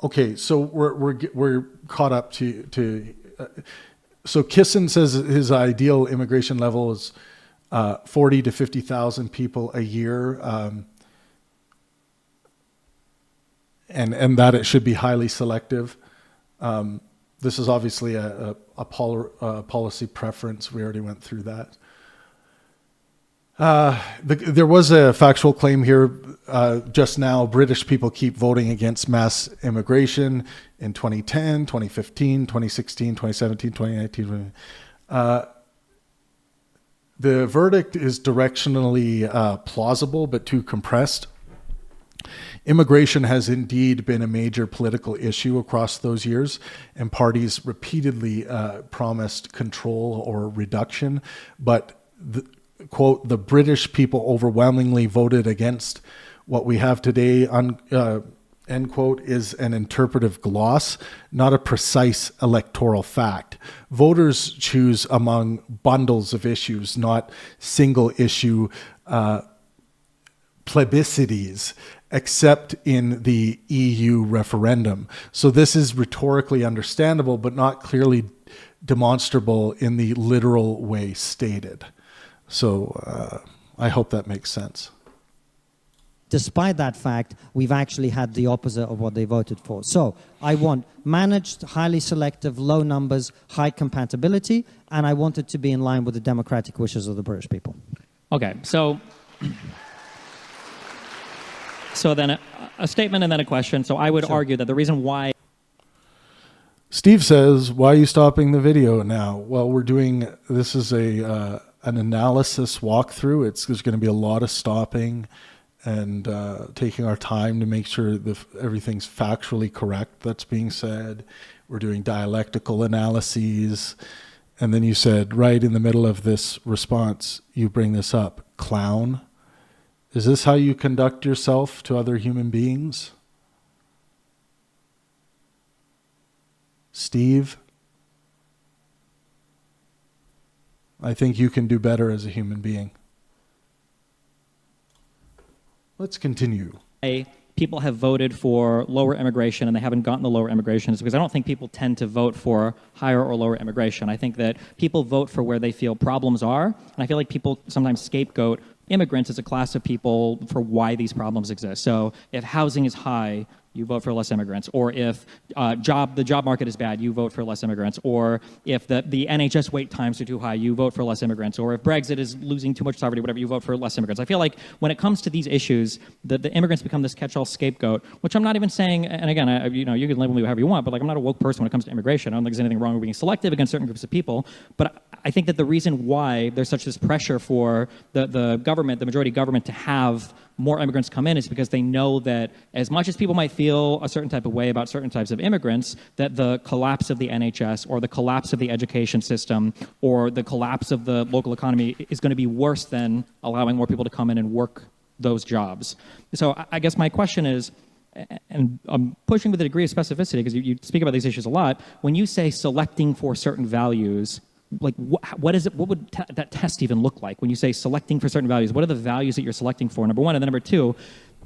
Okay, so we're caught up to so Kisin says his ideal immigration level is 40 to 50,000 people a year, and that it should be highly selective. This is obviously a policy preference. We already went through that. There was a factual claim here just now. British people keep voting against mass immigration in 2010, 2015, 2016, 2017, 2019. The verdict is directionally plausible, but too compressed. Immigration has indeed been a major political issue across those years, and parties repeatedly promised control or reduction, but quote, the British people overwhelmingly voted against what we have today, end quote, is an interpretive gloss, not a precise electoral fact. Voters choose among bundles of issues, not single issue plebiscites, except in the EU referendum. So this is rhetorically understandable, but not clearly demonstrable in the literal way stated. So I hope that makes sense. Despite that fact, we've actually had the opposite of what they voted for. So I want managed, highly selective, low numbers, high compatibility, and I want it to be in line with the democratic wishes of the British people. Okay, so then a statement and then a question. So I would argue that the reason why... Steve says, why are you stopping the video now? Well, this is an analysis walkthrough. There's going to be a lot of stopping and taking our time to make sure that everything's factually correct that's being said. We're doing dialectical analyses. And then you said, right in the middle of this response, you bring this up, clown. Is this how you conduct yourself to other human beings? Steve? I think you can do better as a human being. Let's continue. People have voted for lower immigration and they haven't gotten the lower immigration is because I don't think people tend to vote for higher or lower immigration. I think that people vote for where they feel problems are, and I feel like people sometimes scapegoat immigrants as a class of people for why these problems exist. So if housing is high, you vote for less immigrants. Or if the job market is bad, you vote for less immigrants. Or if the NHS wait times are too high, you vote for less immigrants. Or if Brexit is losing too much sovereignty, whatever, you vote for less immigrants. I feel like when it comes to these issues, the immigrants become this catch-all scapegoat, which I'm not even saying, and again, you can label me however you want, but like I'm not a woke person when it comes to immigration. I don't think there's anything wrong with being selective against certain groups of people. But I think that the reason why there's such this pressure for the government, the majority government, to have more immigrants come in is because they know that as much as people might feel a certain type of way about certain types of immigrants, that the collapse of the NHS or the collapse of the education system or the collapse of the local economy is going to be worse than allowing more people to come in and work those jobs. So I guess my question is, and I'm pushing with a degree of specificity because you speak about these issues a lot, when you say selecting for certain values, like what is it? What would that test even look like when you say selecting for certain values? What are the values that you're selecting for? Number one, and then number two,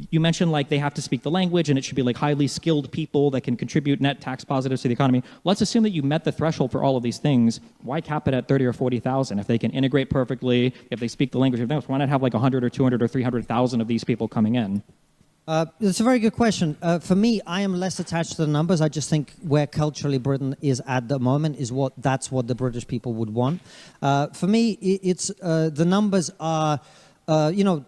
you mentioned like they have to speak the language and it should be like highly skilled people that can contribute net tax positives to the economy. Let's assume that you met the threshold for all of these things. Why cap it at 30 or 40,000? If they can integrate perfectly, if they speak the language, why not have like 100 or 200 or 300,000 of these people coming in? It's a very good question. For me, I am less attached to the numbers. I just think where culturally Britain is at the moment is that's what the British people would want. For me, it's the numbers are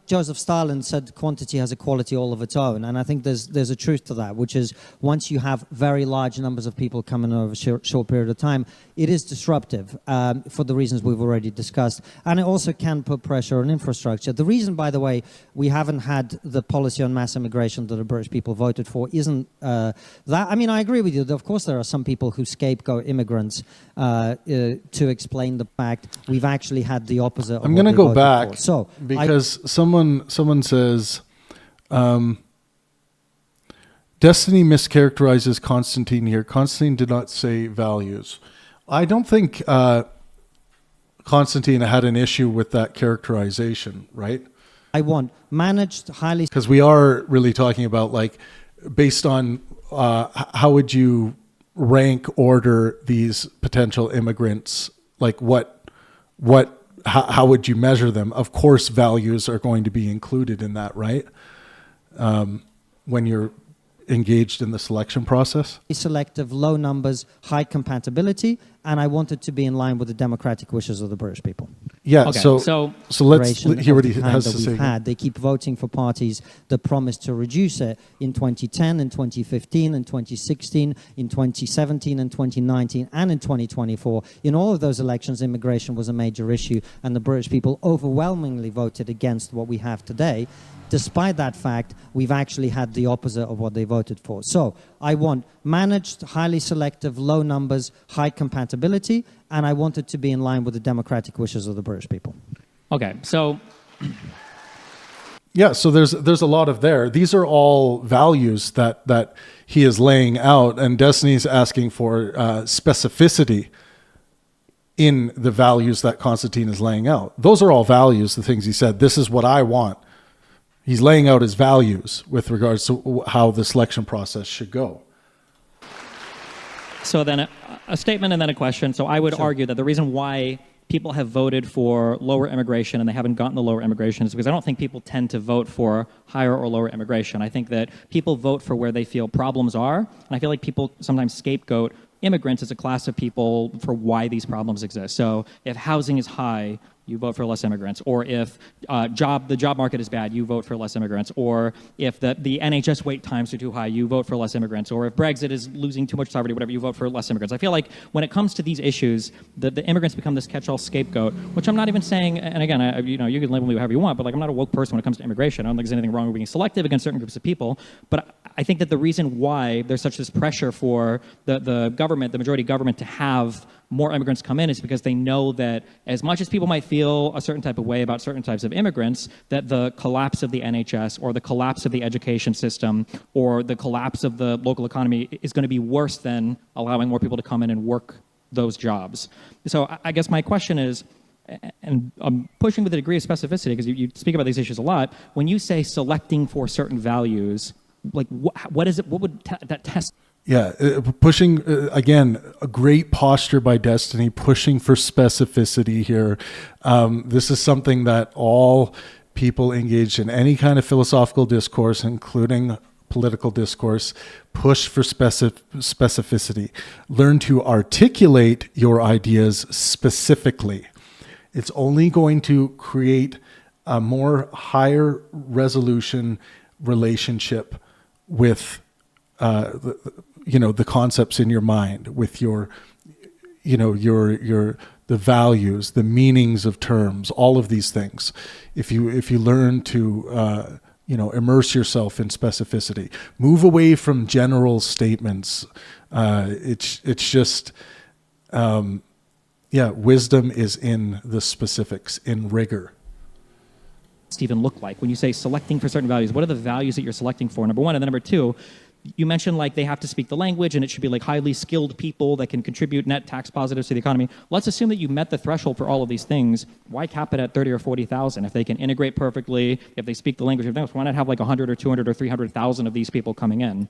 Joseph Stalin said quantity has a quality all of its own, and I think there's a truth to that, which is once you have very large numbers of people coming over a short period of time, it is disruptive for the reasons we've already discussed, and it also can put pressure on infrastructure. The reason, by the way, we haven't had the policy on mass immigration that the British people voted for isn't that. I mean, I agree with you. Of course, there are some people who scapegoat immigrants to explain the fact we've actually had the opposite. I'm going to go back because someone says Destiny mischaracterizes Konstantin here. Konstantin did not say values. I don't think Konstantin had an issue with that characterization, right? I want managed, highly... Because we are really talking about, like, based on how would you rank order these potential immigrants? Like, how would you measure them? Of course, values are going to be included in that, right? When you're engaged in the selection process? Selective, low numbers, high compatibility, and I want it to be in line with the democratic wishes of the British people. Yeah, okay, so let's hear what he has to say. They keep voting for parties that promise to reduce it in 2010, in 2015, in 2016, in 2017, in 2019, and in 2024. In all of those elections, immigration was a major issue, and the British people overwhelmingly voted against what we have today. Despite that fact, we've actually had the opposite of what they voted for. So I want managed, highly selective, low numbers, high compatibility, and I want it to be in line with the democratic wishes of the British people. Okay, so... Yeah, so there's a lot of there. These are all values that he is laying out, and Destiny's asking for specificity in the values that Konstantin is laying out. Those are all values, the things he said. This is what I want. He's laying out his values with regards to how the selection process should go. So then a statement and then a question. So I would argue that the reason why people have voted for lower immigration and they haven't gotten the lower immigration is because I don't think people tend to vote for higher or lower immigration. I think that people vote for where they feel problems are, and I feel like people sometimes scapegoat immigrants as a class of people for why these problems exist. So if housing is high, you vote for less immigrants. Or if the job market is bad, you vote for less immigrants. Or if the NHS wait times are too high, you vote for less immigrants. Or if Brexit is losing too much sovereignty, whatever, you vote for less immigrants. I feel like when it comes to these issues, the immigrants become this catch-all scapegoat, which I'm not even saying, and again, you can label me however you want, but like I'm not a woke person when it comes to immigration. I don't think there's anything wrong with being selective against certain groups of people. But I think that the reason why there's such this pressure for the government, the majority government, to have more immigrants come in is because they know that as much as people might feel a certain type of way about certain types of immigrants, that the collapse of the NHS or the collapse of the education system or the collapse of the local economy is going to be worse than allowing more people to come in and work those jobs. So I guess my question is, and I'm pushing with a degree of specificity because you speak about these issues a lot, when you say selecting for certain values, like what is it? What would that test? Yeah, pushing, again, a great posture by Destiny, pushing for specificity here. This is something that all people engaged in any kind of philosophical discourse, including political discourse, push for specificity. Learn to articulate your ideas specifically. It's only going to create a more higher resolution relationship with the concepts in your mind, with your the values, the meanings of terms, all of these things. If you learn to immerse yourself in specificity, move away from general statements. It's just wisdom is in the specifics, in rigor. Even look like when you say selecting for certain values? What are the values that you're selecting for, number one? And then number two, you mentioned like they have to speak the language and it should be like highly skilled people that can contribute net tax positives to the economy. Let's assume that you met the threshold for all of these things. Why cap it at 30 or 40,000? If they can integrate perfectly, if they speak the language, why not have like 100 or 200 or 300,000 of these people coming in?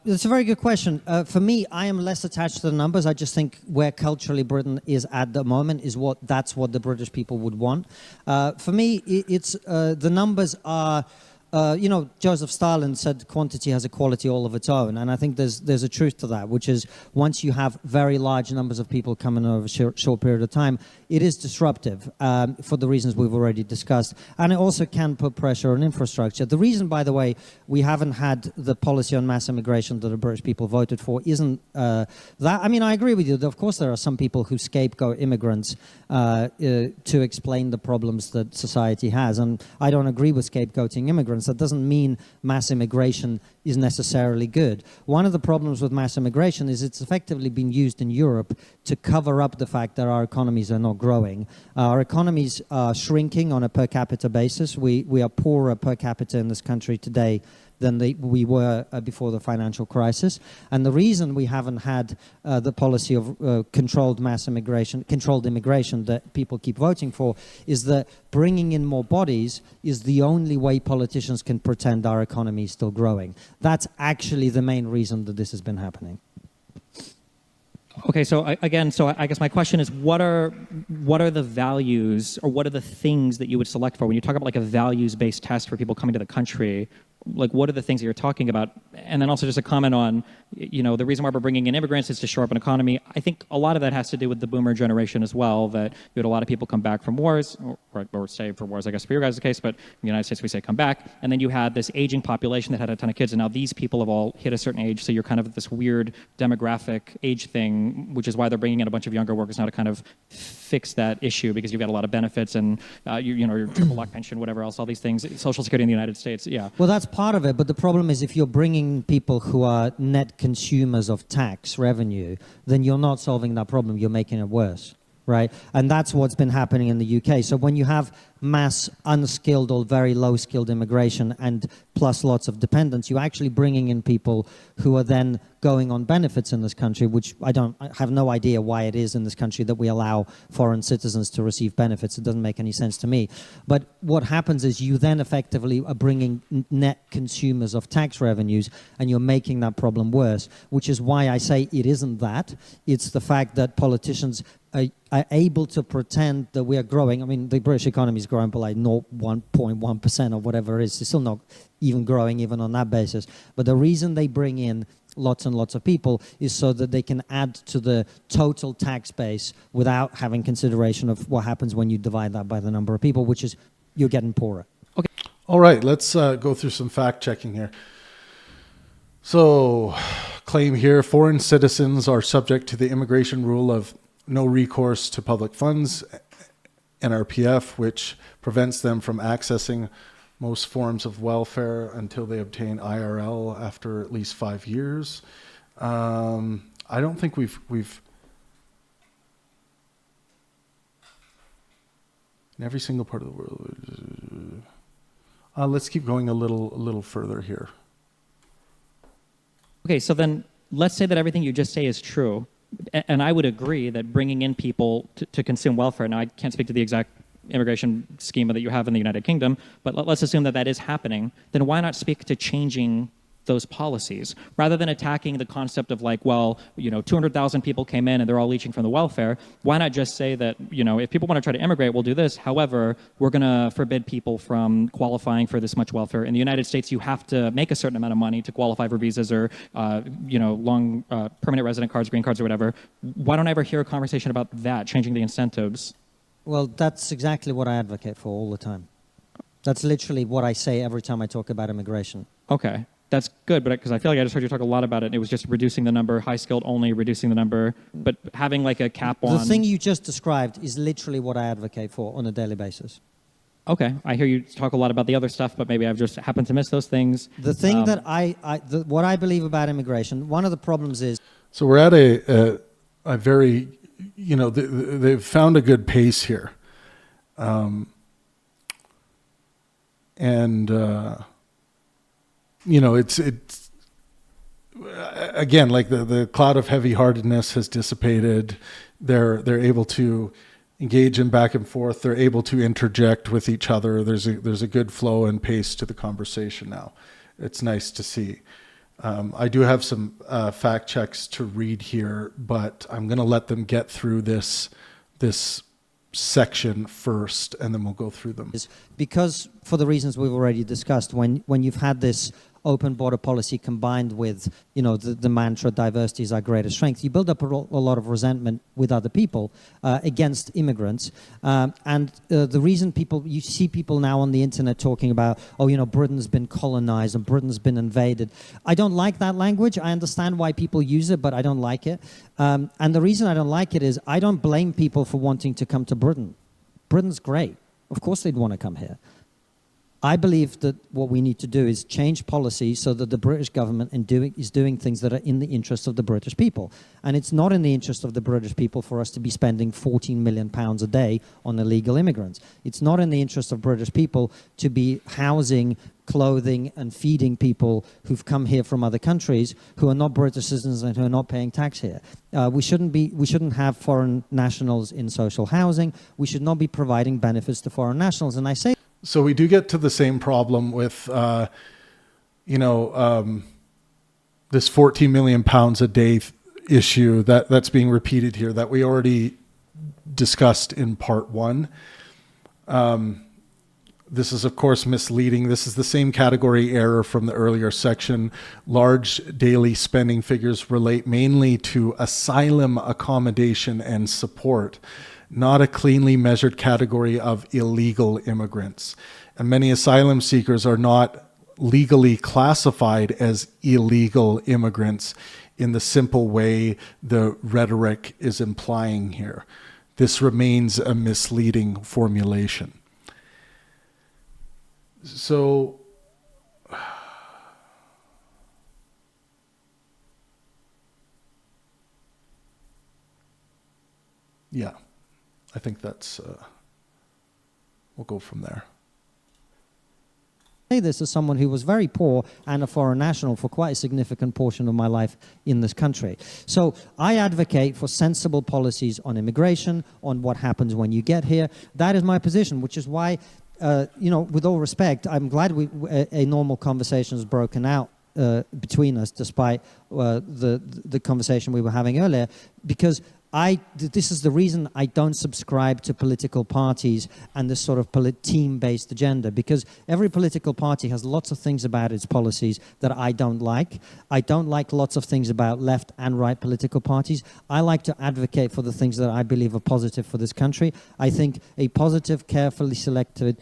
It's a very good question. For me, I am less attached to the numbers. I just think where culturally Britain is at the moment is that's what the British people would want. For me, it's the numbers are. Joseph Stalin said quantity has a quality all of its own, and I think there's a truth to that, which is once you have very large numbers of people coming over a short period of time, it is disruptive for the reasons we've already discussed. And it also can put pressure on infrastructure. The reason, by the way, we haven't had the policy on mass immigration that the British people voted for isn't that. I mean, I agree with you. Of course, there are some people who scapegoat immigrants to explain the problems that society has. And I don't agree with scapegoating immigrants. That doesn't mean mass immigration is necessarily good. One of the problems with mass immigration is it's effectively been used in Europe to cover up the fact that our economies are not growing. Our economies are shrinking on a per capita basis. We are poorer per capita in this country today than we were before the financial crisis. And the reason we haven't had the policy of controlled immigration that people keep voting for is that bringing in more bodies is the only way politicians can pretend our economy is still growing. That's actually the main reason that this has been happening. Okay, so I guess my question is, what are the values, or what are the things that you would select for when you talk about like a values-based test for people coming to the country? Like, what are the things that you're talking about? And then also just a comment on, the reason why we're bringing in immigrants is to shore up an economy. I think a lot of that has to do with the boomer generation as well, that you had a lot of people come back from wars, or stay for wars, I guess, for your guys' case, but in the United States we say come back. And then you had this aging population that had a ton of kids, and now these people have all hit a certain age, so you're kind of at this weird demographic age thing, which is why they're bringing in a bunch of younger workers now to kind of fix that issue, because you've got a lot of benefits and, your triple lock pension, whatever else, all these things, Social Security in the United States, yeah. Well, that's part of it, but the problem is if you're bringing people who are net consumers of tax revenue, then you're not solving that problem, you're making it worse, right? And that's what's been happening in the UK. So when you have mass unskilled or very low skilled immigration and plus lots of dependents, you're actually bringing in people who are then going on benefits in this country, which I have no idea why it is in this country that we allow foreign citizens to receive benefits. It doesn't make any sense to me. But what happens is you then effectively are bringing net consumers of tax revenues, and you're making that problem worse, which is why I say it isn't that. It's the fact that politicians are able to pretend that we are growing. I mean, the British economy is growing by like 1.1% or whatever it is. It's still not even growing even on that basis. But the reason they bring in lots and lots of people is so that they can add to the total tax base without having consideration of what happens when you divide that by the number of people, which is you're getting poorer. Okay. All right, let's go through some fact checking here. So, claim here, foreign citizens are subject to the immigration rule of no recourse to public funds, NRPF, which prevents them from accessing most forms of welfare until they obtain IRL after at least 5 years. I don't think we've in every single part of the world. Let's keep going a little further here. Okay, so then let's say that everything you just say is true. And I would agree that bringing in people to consume welfare, now I can't speak to the exact immigration schema that you have in the United Kingdom, but let's assume that that is happening, then why not speak to changing those policies rather than attacking the concept of like, well, 200,000 people came in and they're all leeching from the welfare. Why not just say that, if people want to try to immigrate, we'll do this. However, we're going to forbid people from qualifying for this much welfare. In the United States, you have to make a certain amount of money to qualify for visas or, long permanent resident cards, green cards or whatever. Why don't I ever hear a conversation about that, changing the incentives? Well, that's exactly what I advocate for all the time. That's literally what I say every time I talk about immigration. Okay. That's good, but because I feel like I just heard you talk a lot about it, and it was just reducing the number, high skilled only, reducing the number, but having like a cap on. The thing you just described is literally what I advocate for on a daily basis. Okay, I hear you talk a lot about the other stuff, but maybe I've just happened to miss those things. The thing that what I believe about immigration, one of the problems is. So we're at a very, they've found a good pace here, it's again, like the cloud of heavy-heartedness has dissipated. They're able to engage in back and forth. They're able to interject with each other. There's a good flow and pace to the conversation now. It's nice to see. I do have some fact checks to read here, but I'm going to let them get through this section first, and then we'll go through them. Because for the reasons we've already discussed, when you've had this open border policy combined with, the mantra diversity is our greatest strength, you build up a lot of resentment with other people against immigrants. And the reason you see people now on the internet talking about, Britain's been colonized and Britain's been invaded. I don't like that language. I understand why people use it, but I don't like it. And the reason I don't like it is I don't blame people for wanting to come to Britain. Britain's great. Of course they'd want to come here. I believe that what we need to do is change policy so that the British government is doing things that are in the interest of the British people. And it's not in the interest of the British people for us to be spending £14 million a day on illegal immigrants. It's not in the interest of British people to be housing, clothing, and feeding people who've come here from other countries who are not British citizens and who are not paying tax here. We shouldn't have foreign nationals in social housing. We should not be providing benefits to foreign nationals. And I say, so we do get to the same problem with, this 14 million pounds a day issue that's being repeated here that we already discussed in part one. This is, of course, misleading. This is the same category error from the earlier section. Large daily spending figures relate mainly to asylum accommodation and support, not a cleanly measured category of illegal immigrants. And many asylum seekers are not legally classified as illegal immigrants in the simple way the rhetoric is implying here. This remains a misleading formulation. So, yeah, I think that's, we'll go from there. Say this as someone who was very poor and a foreign national for quite a significant portion of my life in this country. So I advocate for sensible policies on immigration, on what happens when you get here. That is my position, which is why, with all respect, I'm glad a normal conversation has broken out between us, despite the conversation we were having earlier, because this is the reason I don't subscribe to political parties and this sort of team-based agenda, because every political party has lots of things about its policies that I don't like. I don't like lots of things about left and right political parties. I like to advocate for the things that I believe are positive for this country. I think a positive, carefully selected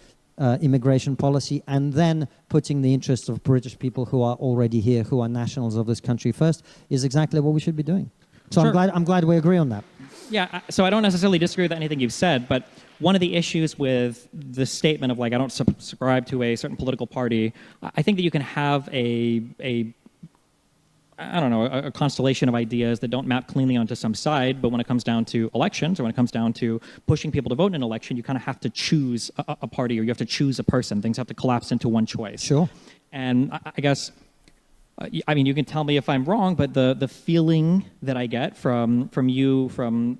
immigration policy, and then putting the interests of British people who are already here, who are nationals of this country first, is exactly what we should be doing. So sure. I'm glad we agree on that. Yeah, so I don't necessarily disagree with anything you've said, but one of the issues with the statement of, like, I don't subscribe to a certain political party, I think that you can have a constellation of ideas that don't map cleanly onto some side, but when it comes down to elections, or when it comes down to pushing people to vote in an election, you kind of have to choose a party, or you have to choose a person. Things have to collapse into one choice. Sure. And I guess, you can tell me if I'm wrong, but the feeling that I get from you, from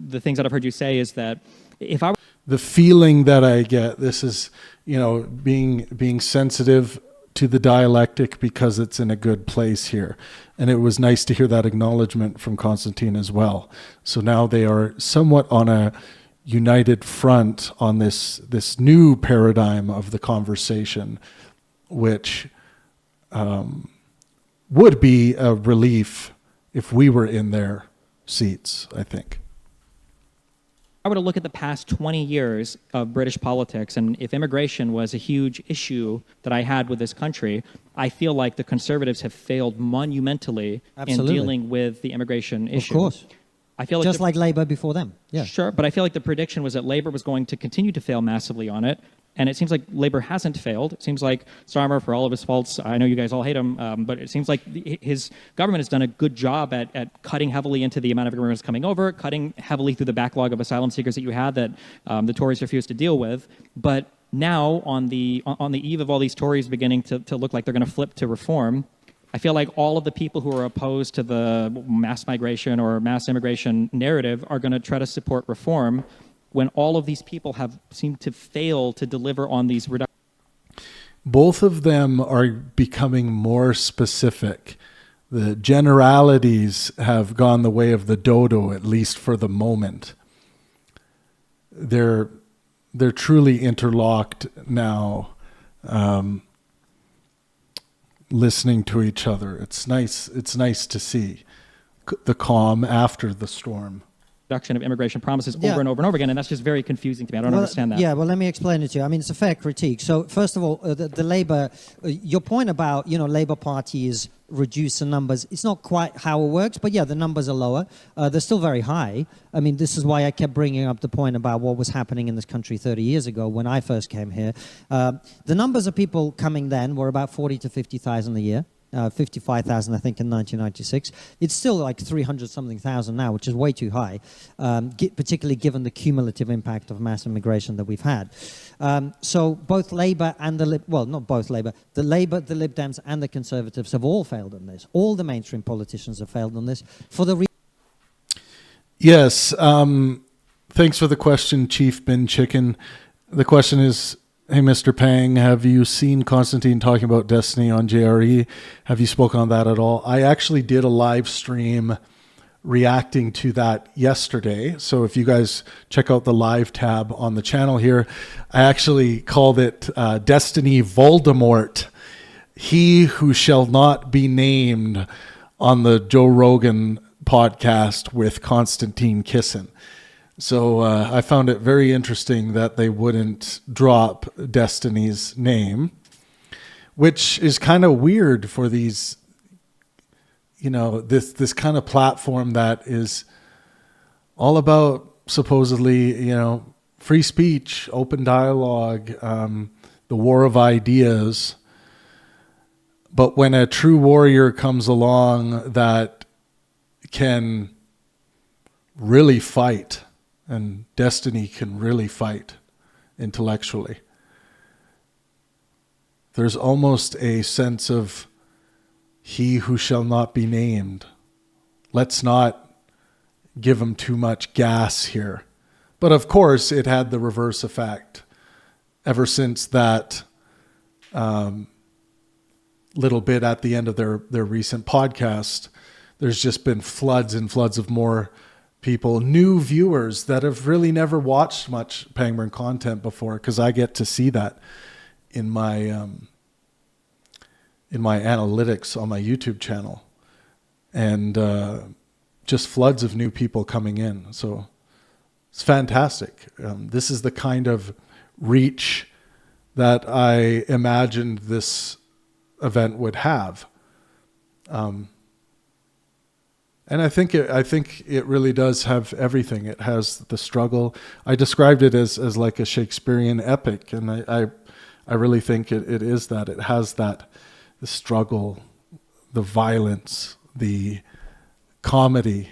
the things that I've heard you say, is that if I... The feeling that I get, this is, being sensitive to the dialectic because it's in a good place here. And it was nice to hear that acknowledgement from Konstantin as well. So now they are somewhat on a united front on this new paradigm of the conversation, which would be a relief if we were in their seats, I think. I were to look at the past 20 years of British politics, and if immigration was a huge issue that I had with this country, I feel like the Conservatives have failed monumentally in dealing with the immigration issue. Of course. I feel like just like Labour before them. Yeah. Sure, but I feel like the prediction was that Labour was going to continue to fail massively on it, and it seems like Labour hasn't failed. It seems like Starmer, for all of his faults, I know you guys all hate him, but it seems like his government has done a good job at cutting heavily into the amount of immigrants coming over, cutting heavily through the backlog of asylum seekers that you had that the Tories refused to deal with. But now, on the eve of all these Tories beginning to look like they're going to flip to reform, I feel like all of the people who are opposed to the mass migration or mass immigration narrative are going to try to support reform, when all of these people have seemed to fail to deliver on these reductions. Both of them are becoming more specific. The generalities have gone the way of the dodo, at least for the moment. They're truly interlocked now. listening to each other. It's nice. It's nice to see the calm after the storm. Reduction of immigration promises over and over and over again, and that's just very confusing to me. I don't understand that. Yeah, well, let me explain it to you. I mean, it's a fair critique. So, first of all, the Labour, your point about, Labour Party is reduce the numbers, it's not quite how it works, but yeah, the numbers are lower. They're still very high. I mean, this is why I kept bringing up the point about what was happening in this country 30 years ago when I first came here. The numbers of people coming then were about 40 to 50,000 a year. 55,000, I think, in 1996. It's still like 300-something thousand now, which is way too high, particularly given the cumulative impact of mass immigration that we've had. So both Labour and not both Labour, the Lib Dems and the Conservatives have all failed on this. All the mainstream politicians have failed on this for the Yes. Thanks for the question, Chief Bin Chicken. The question is, hey, Mr. Pang, have you seen Konstantin talking about Destiny on JRE? Have you spoken on that at all? I actually did a live stream reacting to that yesterday. So if you guys check out the live tab on the channel here, I actually called it Destiny Voldemort, He Who Shall Not Be Named, on the Joe Rogan podcast with Konstantin Kisin. So I found it very interesting that they wouldn't drop Destiny's name, which is kind of weird for these, this kind of platform that is all about supposedly, free speech, open dialogue, the war of ideas. But when a true warrior comes along that can really fight, and Destiny can really fight intellectually, there's almost a sense of he who shall not be named. Let's not give him too much gas here. But of course, it had the reverse effect. Ever since that little bit at the end of their recent podcast, there's just been floods and floods of more people, new viewers that have really never watched much Pangburn content before, because I get to see that in my analytics on my YouTube channel, and just floods of new people coming in. So it's fantastic. This is the kind of reach that I imagined this event would have. And I think it really does have everything. It has the struggle. I described it as like a Shakespearean epic, and I really think it is that. It has that, the struggle, the violence, the comedy,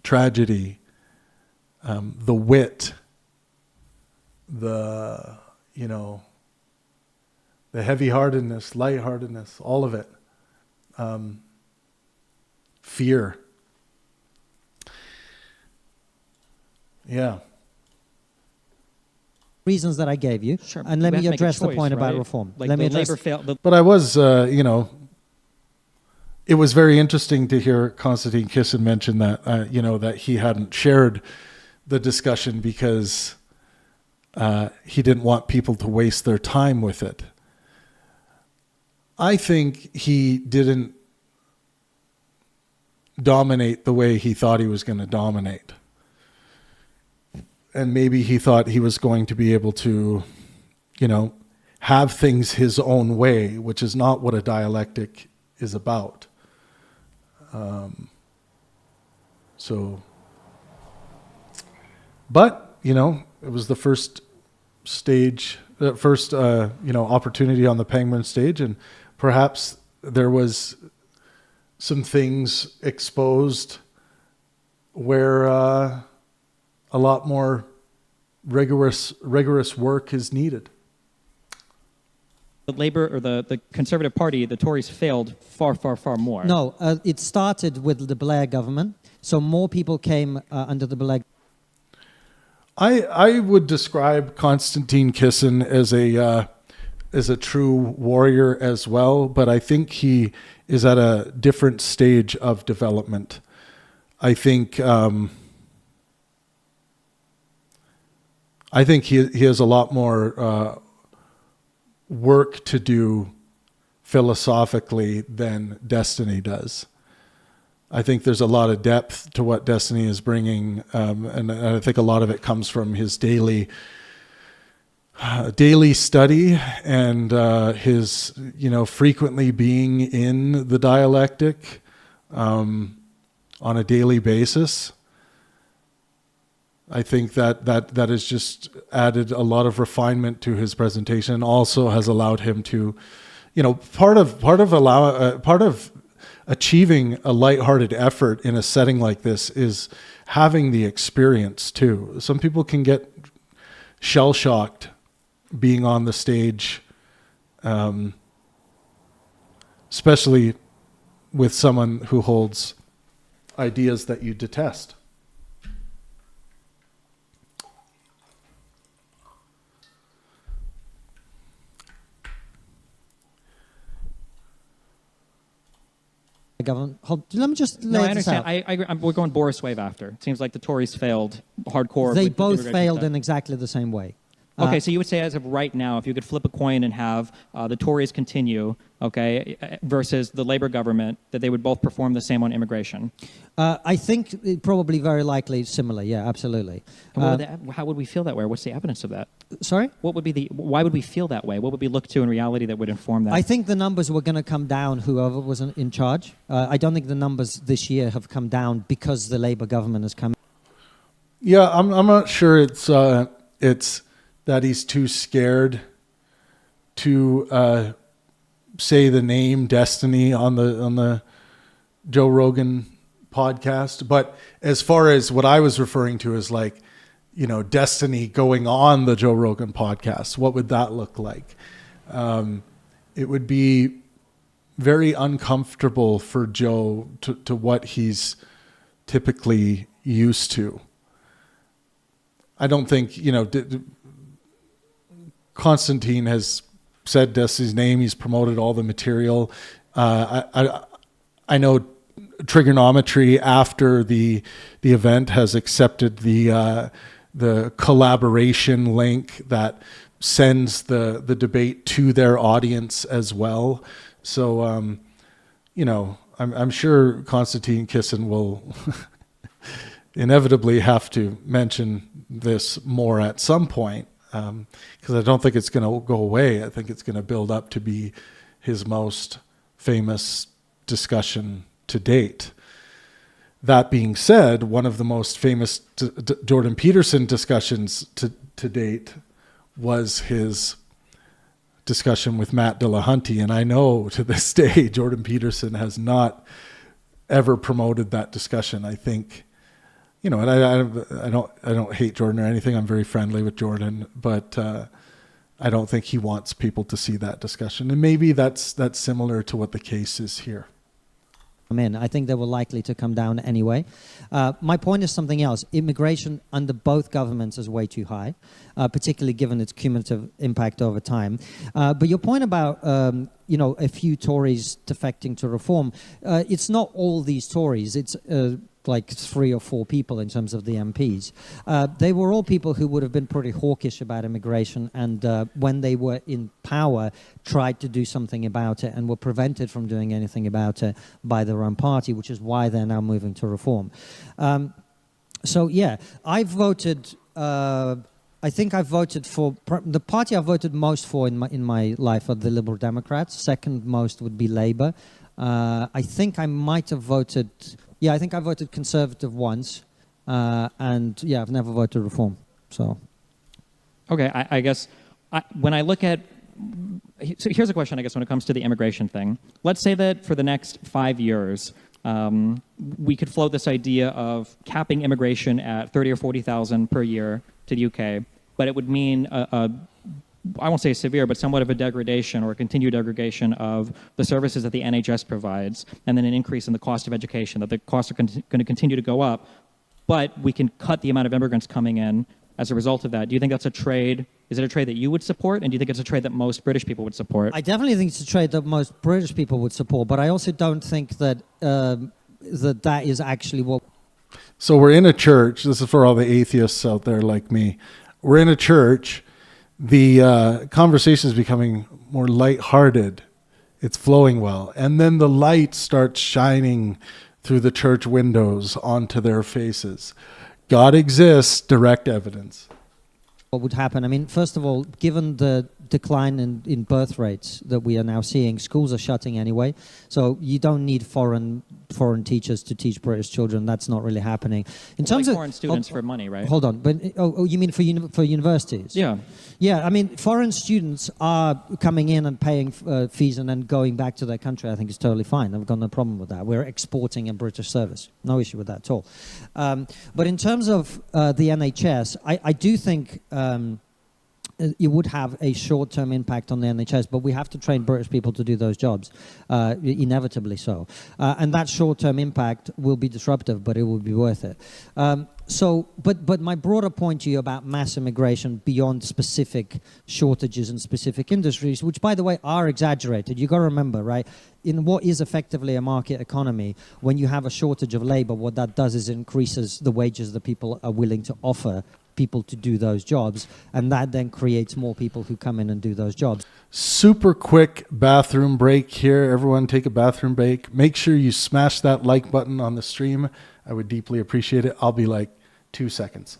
tragedy, the wit, the heavy-heartedness, lightheartedness, all of it. Fear. Yeah. reasons that I gave you. Sure, and let me address the point about right? reform. Like let me the address. But I was, it was very interesting to hear Konstantin Kisin mention that, that he hadn't shared the discussion because he didn't want people to waste their time with it. I think he didn't dominate the way he thought he was going to dominate. And maybe he thought he was going to be able to, have things his own way, which is not what a dialectic is about. But it was the first stage, opportunity on the Pangburn stage, and perhaps there was some things exposed where a lot more rigorous work is needed. The Labour or the Conservative Party, the Tories failed far, far, far more. No, it started with the Blair government, so more people came under the Blair. I would describe Konstantin Kisin as a true warrior as well, but I think he is at a different stage of development. I think he has a lot more work to do philosophically than Destiny does. I think there's a lot of depth to what Destiny is bringing, and I think a lot of it comes from his daily study and his, frequently being in the dialectic on a daily basis. I think that has just added a lot of refinement to his presentation, and also has allowed him to, part of achieving a lighthearted effort in a setting like this is having the experience too. Some people can get shell-shocked being on the stage, especially with someone who holds ideas that you detest. Government. Let me just No, lay I this understand. out. We're going Boris wave after. It seems like the Tories failed hardcore. They with both immigration failed stuff. in exactly the same way. Okay, so you would say as of right now, if you could flip a coin and have the Tories continue, versus the Labour government, that they would both perform the same on immigration. I think probably very likely similar. Yeah, absolutely. How would we feel that way? What's the evidence of that? Sorry? Why would we feel that way? What would we look to in reality that would inform that? I think the numbers were going to come down, whoever was in charge. I don't think the numbers this year have come down because the Labour government has come. Yeah, I'm not sure it's that he's too scared to say the name Destiny on the Joe Rogan podcast. But as far as what I was referring to is Destiny going on the Joe Rogan podcast, what would that look like? It would be very uncomfortable for Joe to what he's typically used to. I don't think, Konstantin has said Destiny's name. He's promoted all the material. I know Trigonometry after the event has accepted the collaboration link that sends the debate to their audience as well. So, I'm sure Konstantin Kisin will inevitably have to mention this more at some point. Because I don't think it's going to go away. I think it's going to build up to be his most famous discussion to date. That being said, one of the most famous Jordan Peterson discussions to date was his discussion with Matt Dillahunty. And I know to this day, Jordan Peterson has not ever promoted that discussion. I think, and I don't hate Jordan or anything. I'm very friendly with Jordan, but I don't think he wants people to see that discussion. And maybe that's similar to what the case is here. I think they were likely to come down anyway. My point is something else. Immigration under both governments is way too high, particularly given its cumulative impact over time. But your point about a few Tories defecting to reform, it's not all these Tories. It's like 3 or 4 people in terms of the MPs. They were all people who would have been pretty hawkish about immigration, and when they were in power, tried to do something about it and were prevented from doing anything about it by their own party, which is why they're now moving to reform. I've voted. I think I've voted for the party I've voted most for in my life are the Liberal Democrats. Second most would be Labour. I think I might have voted. Yeah, I think I voted Conservative once, and I've never voted Reform. So, okay, I guess when I look at, so here's a question. I guess when it comes to the immigration thing, let's say that for the next 5 years, we could float this idea of capping immigration at 30 or 40,000 per year to the UK, but it would mean I won't say severe, but somewhat of a degradation or a continued degradation of the services that the NHS provides, and then an increase in the cost of education, that the costs are going to continue to go up, but we can cut the amount of immigrants coming in as a result of that. Do you think that's a trade? Is it a trade that you would support? And do you think it's a trade that most British people would support? I definitely think it's a trade that most British people would support, but I also don't think that that is actually what... So we're in a church. This is for all the atheists out there like me. We're in a church. The conversation is becoming more lighthearted It's flowing well. And then the light starts shining through the church windows onto their faces. God exists, direct evidence. What would happen? I mean, first of all, given the decline in birth rates that we are now seeing, schools are shutting anyway. So you don't need foreign teachers to teach British children. That's not really happening. In terms of foreign students for money, right? Hold on, but you mean for universities? Yeah. Yeah, I mean, foreign students are coming in and paying fees and then going back to their country. I think it's totally fine. I've got no problem with that. We're exporting a British service. No issue with that at all. But in terms of the NHS, I do think it would have a short-term impact on the NHS, but we have to train British people to do those jobs, inevitably so. And that short-term impact will be disruptive, but it will be worth it. But my broader point to you about mass immigration beyond specific shortages in specific industries, which, by the way, are exaggerated. You've got to remember, right, in what is effectively a market economy, when you have a shortage of labor, what that does is increases the wages that people are willing to offer people to do those jobs, and that then creates more people who come in and do those jobs. Super quick bathroom break here. Everyone take a bathroom break. Make sure you smash that like button on the stream. I would deeply appreciate it. I'll be like 2 seconds.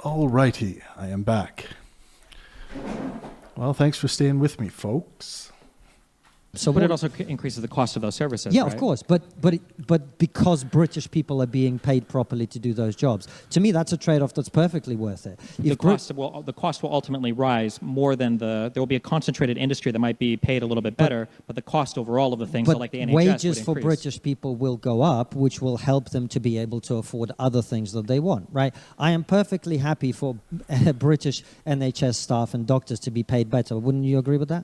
All righty, I am back. Well, thanks for staying with me, folks. So, but it also increases the cost of those services. Yeah, right? of course, but because British people are being paid properly to do those jobs, to me that's a trade-off that's perfectly worth it. The cost will ultimately rise more than there will be a concentrated industry that might be paid a little bit better, but the cost overall of the things, so like the NHS, wages would for increase. British people will go up, which will help them to be able to afford other things that they want, right? I am perfectly happy for British NHS staff and doctors to be paid better. Wouldn't you agree with that?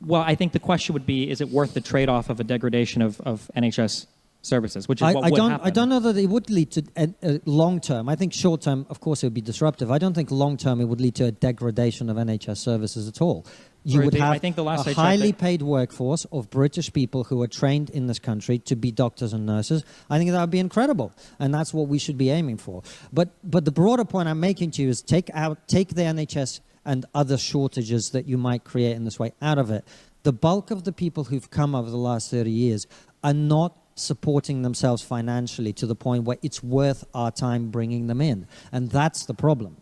Well, I think the question would be, is it worth the trade-off of a degradation of NHS services, which is what would happen? I don't know that it would lead to long-term. I think short-term, of course, it would be disruptive. I don't think long-term it would lead to a degradation of NHS services at all. You would have a highly paid workforce of British people who are trained in this country to be doctors and nurses. I think that would be incredible, and that's what we should be aiming for. But the broader point I'm making to you is take the NHS and other shortages that you might create in this way out of it. The bulk of the people who've come over the last 30 years are not supporting themselves financially to the point where it's worth our time bringing them in. And that's the problem.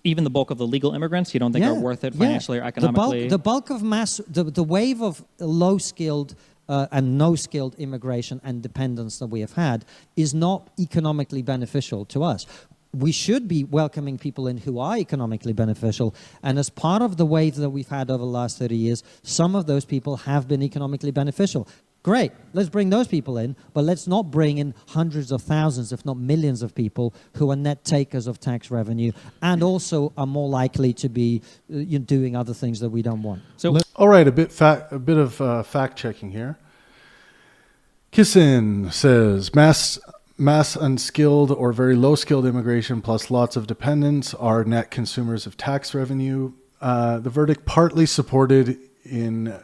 Even the bulk of the legal immigrants, you don't think are worth it financially or economically? The bulk of the wave of low-skilled and no-skilled immigration and dependence that we have had is not economically beneficial to us. We should be welcoming people in who are economically beneficial. And as part of the wave that we've had over the last 30 years, some of those people have been economically beneficial. Great, let's bring those people in, but let's not bring in hundreds of thousands, if not millions of people who are net takers of tax revenue and also are more likely to be doing other things that we don't want. So, All right, a bit of fact checking here. Kisin says mass unskilled or very low skilled immigration plus lots of dependents are net consumers of tax revenue. The verdict partly supported in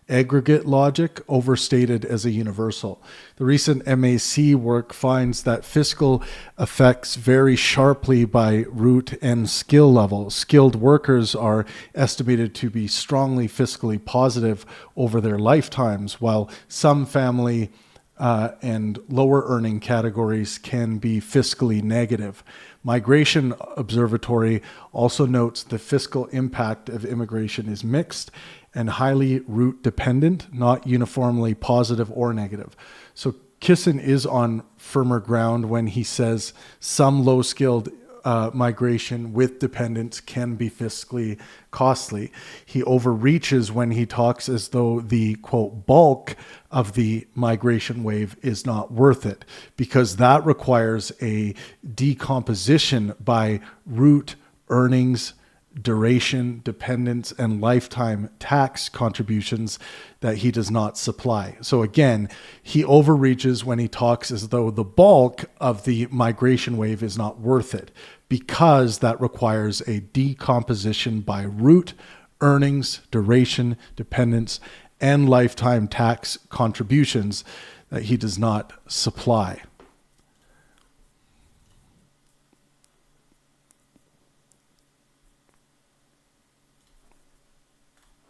aggregate logic, overstated as a universal. The recent MAC work finds that fiscal effects vary sharply by root and skill level. Skilled workers are estimated to be strongly fiscally positive over their lifetimes, while some family and lower earning categories can be fiscally negative. Migration Observatory also notes the fiscal impact of immigration is mixed and highly root dependent, not uniformly positive or negative. So Kisin is on firmer ground when he says some low-skilled migration with dependents can be fiscally costly. He overreaches when he talks as though the, quote, bulk of the migration wave is not worth it, because that requires a decomposition by root, earnings, duration, dependence, and lifetime tax contributions that he does not supply. So again, he overreaches when he talks as though the bulk of the migration wave is not worth it, because that requires a decomposition by root, earnings, duration, dependence, and lifetime tax contributions that he does not supply.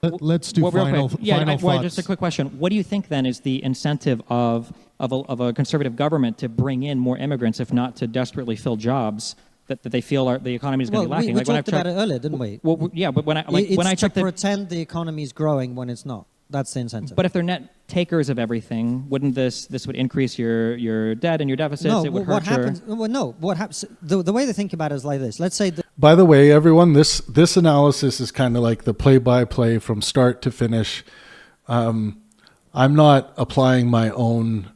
Let's do well, real final, quick. Yeah, final thoughts. just a quick question. What do you think then is the incentive of a conservative government to bring in more immigrants, if not to desperately fill jobs that they feel the economy is going to be lacking? We talked about it earlier, didn't we? Well, yeah, but when I checked to pretend the economy is growing when it's not. That's the incentive. But if they're net takers of everything, wouldn't this would increase your debt and your deficits? No, it would what hurt happens? Well, no, what happens? The way they think about it is like this. Let's say By the way, everyone, this analysis is kind of like the play-by-play from start to finish. I'm not applying my own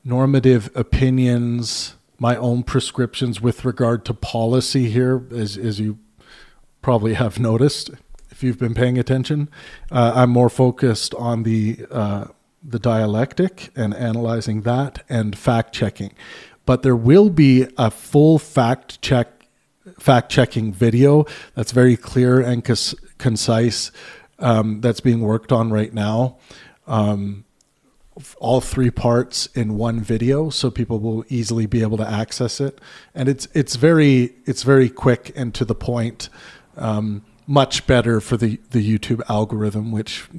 normative opinions, my own prescriptions with regard to policy here, as you probably have noticed if you've been paying attention. I'm more focused on the dialectic and analyzing that and fact-checking. But there will be a full fact-checking video that's very clear and concise, that's being worked on right now. All three parts in one video, so people will easily be able to access it. And it's very quick and to the point. Much better for the YouTube algorithm, which,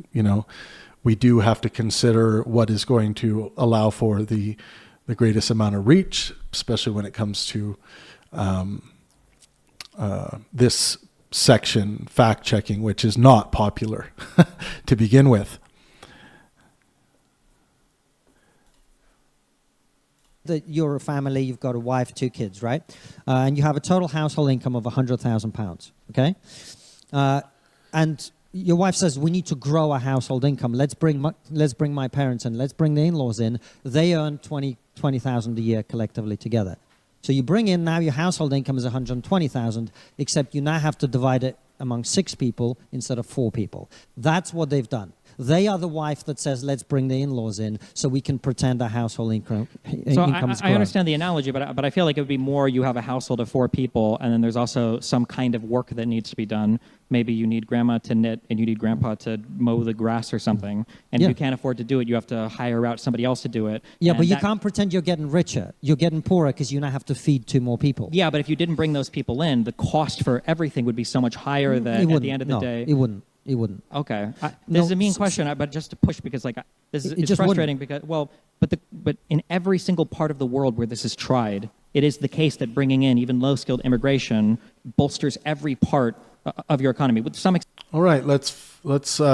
we do have to consider what is going to allow for the greatest amount of reach, especially when it comes to this section, fact checking, which is not popular to begin with. that you're a family, you've got a wife, 2 kids, right? And you have a total household income of £100,000, okay? And your wife says, we need to grow our household income. Let's bring my parents in. Let's bring the in-laws in. They earn 20,000 a year collectively together. So you bring in, now your household income is 120,000, except you now have to divide it among 6 people instead of 4 people. That's what they've done. They are the wife that says, let's bring the in-laws in so we can pretend our household income is growing. I understand the analogy, but I feel like it would be more you have a household of 4 people, and then there's also some kind of work that needs to be done. Maybe you need grandma to knit, and you need grandpa to mow the grass or something. And if you can't afford to do it, you have to hire out somebody else to do it. Yeah, but you can't pretend you're getting richer. You're getting poorer because you now have to feed 2 more people. Yeah, but if you didn't bring those people in, the cost for everything would be so much higher that at the end of the day... It wouldn't. It wouldn't. Okay. This is a mean question, but just to push, because it's frustrating because, but in every single part of the world where this is tried, it is the case that bringing in even low-skilled immigration bolsters every part of your economy. With some All right, let's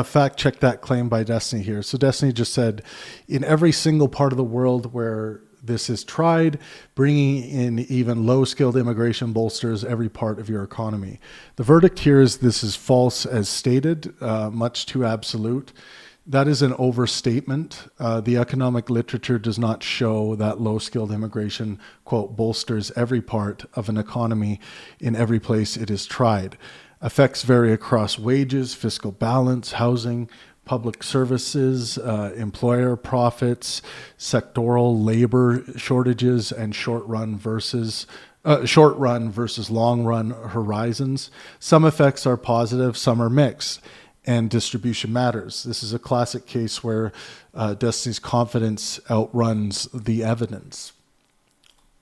fact check that claim by Destiny here. So Destiny just said, in every single part of the world where this is tried, bringing in even low-skilled immigration bolsters every part of your economy. The verdict here is this is false as stated, much too absolute. That is an overstatement. The economic literature does not show that low-skilled immigration, quote, bolsters every part of an economy in every place it is tried. Effects vary across wages, fiscal balance, housing, public services, employer profits, sectoral labor shortages, and short-run versus long-run horizons. Some effects are positive, some are mixed, and distribution matters. This is a classic case where Destiny's confidence outruns the evidence.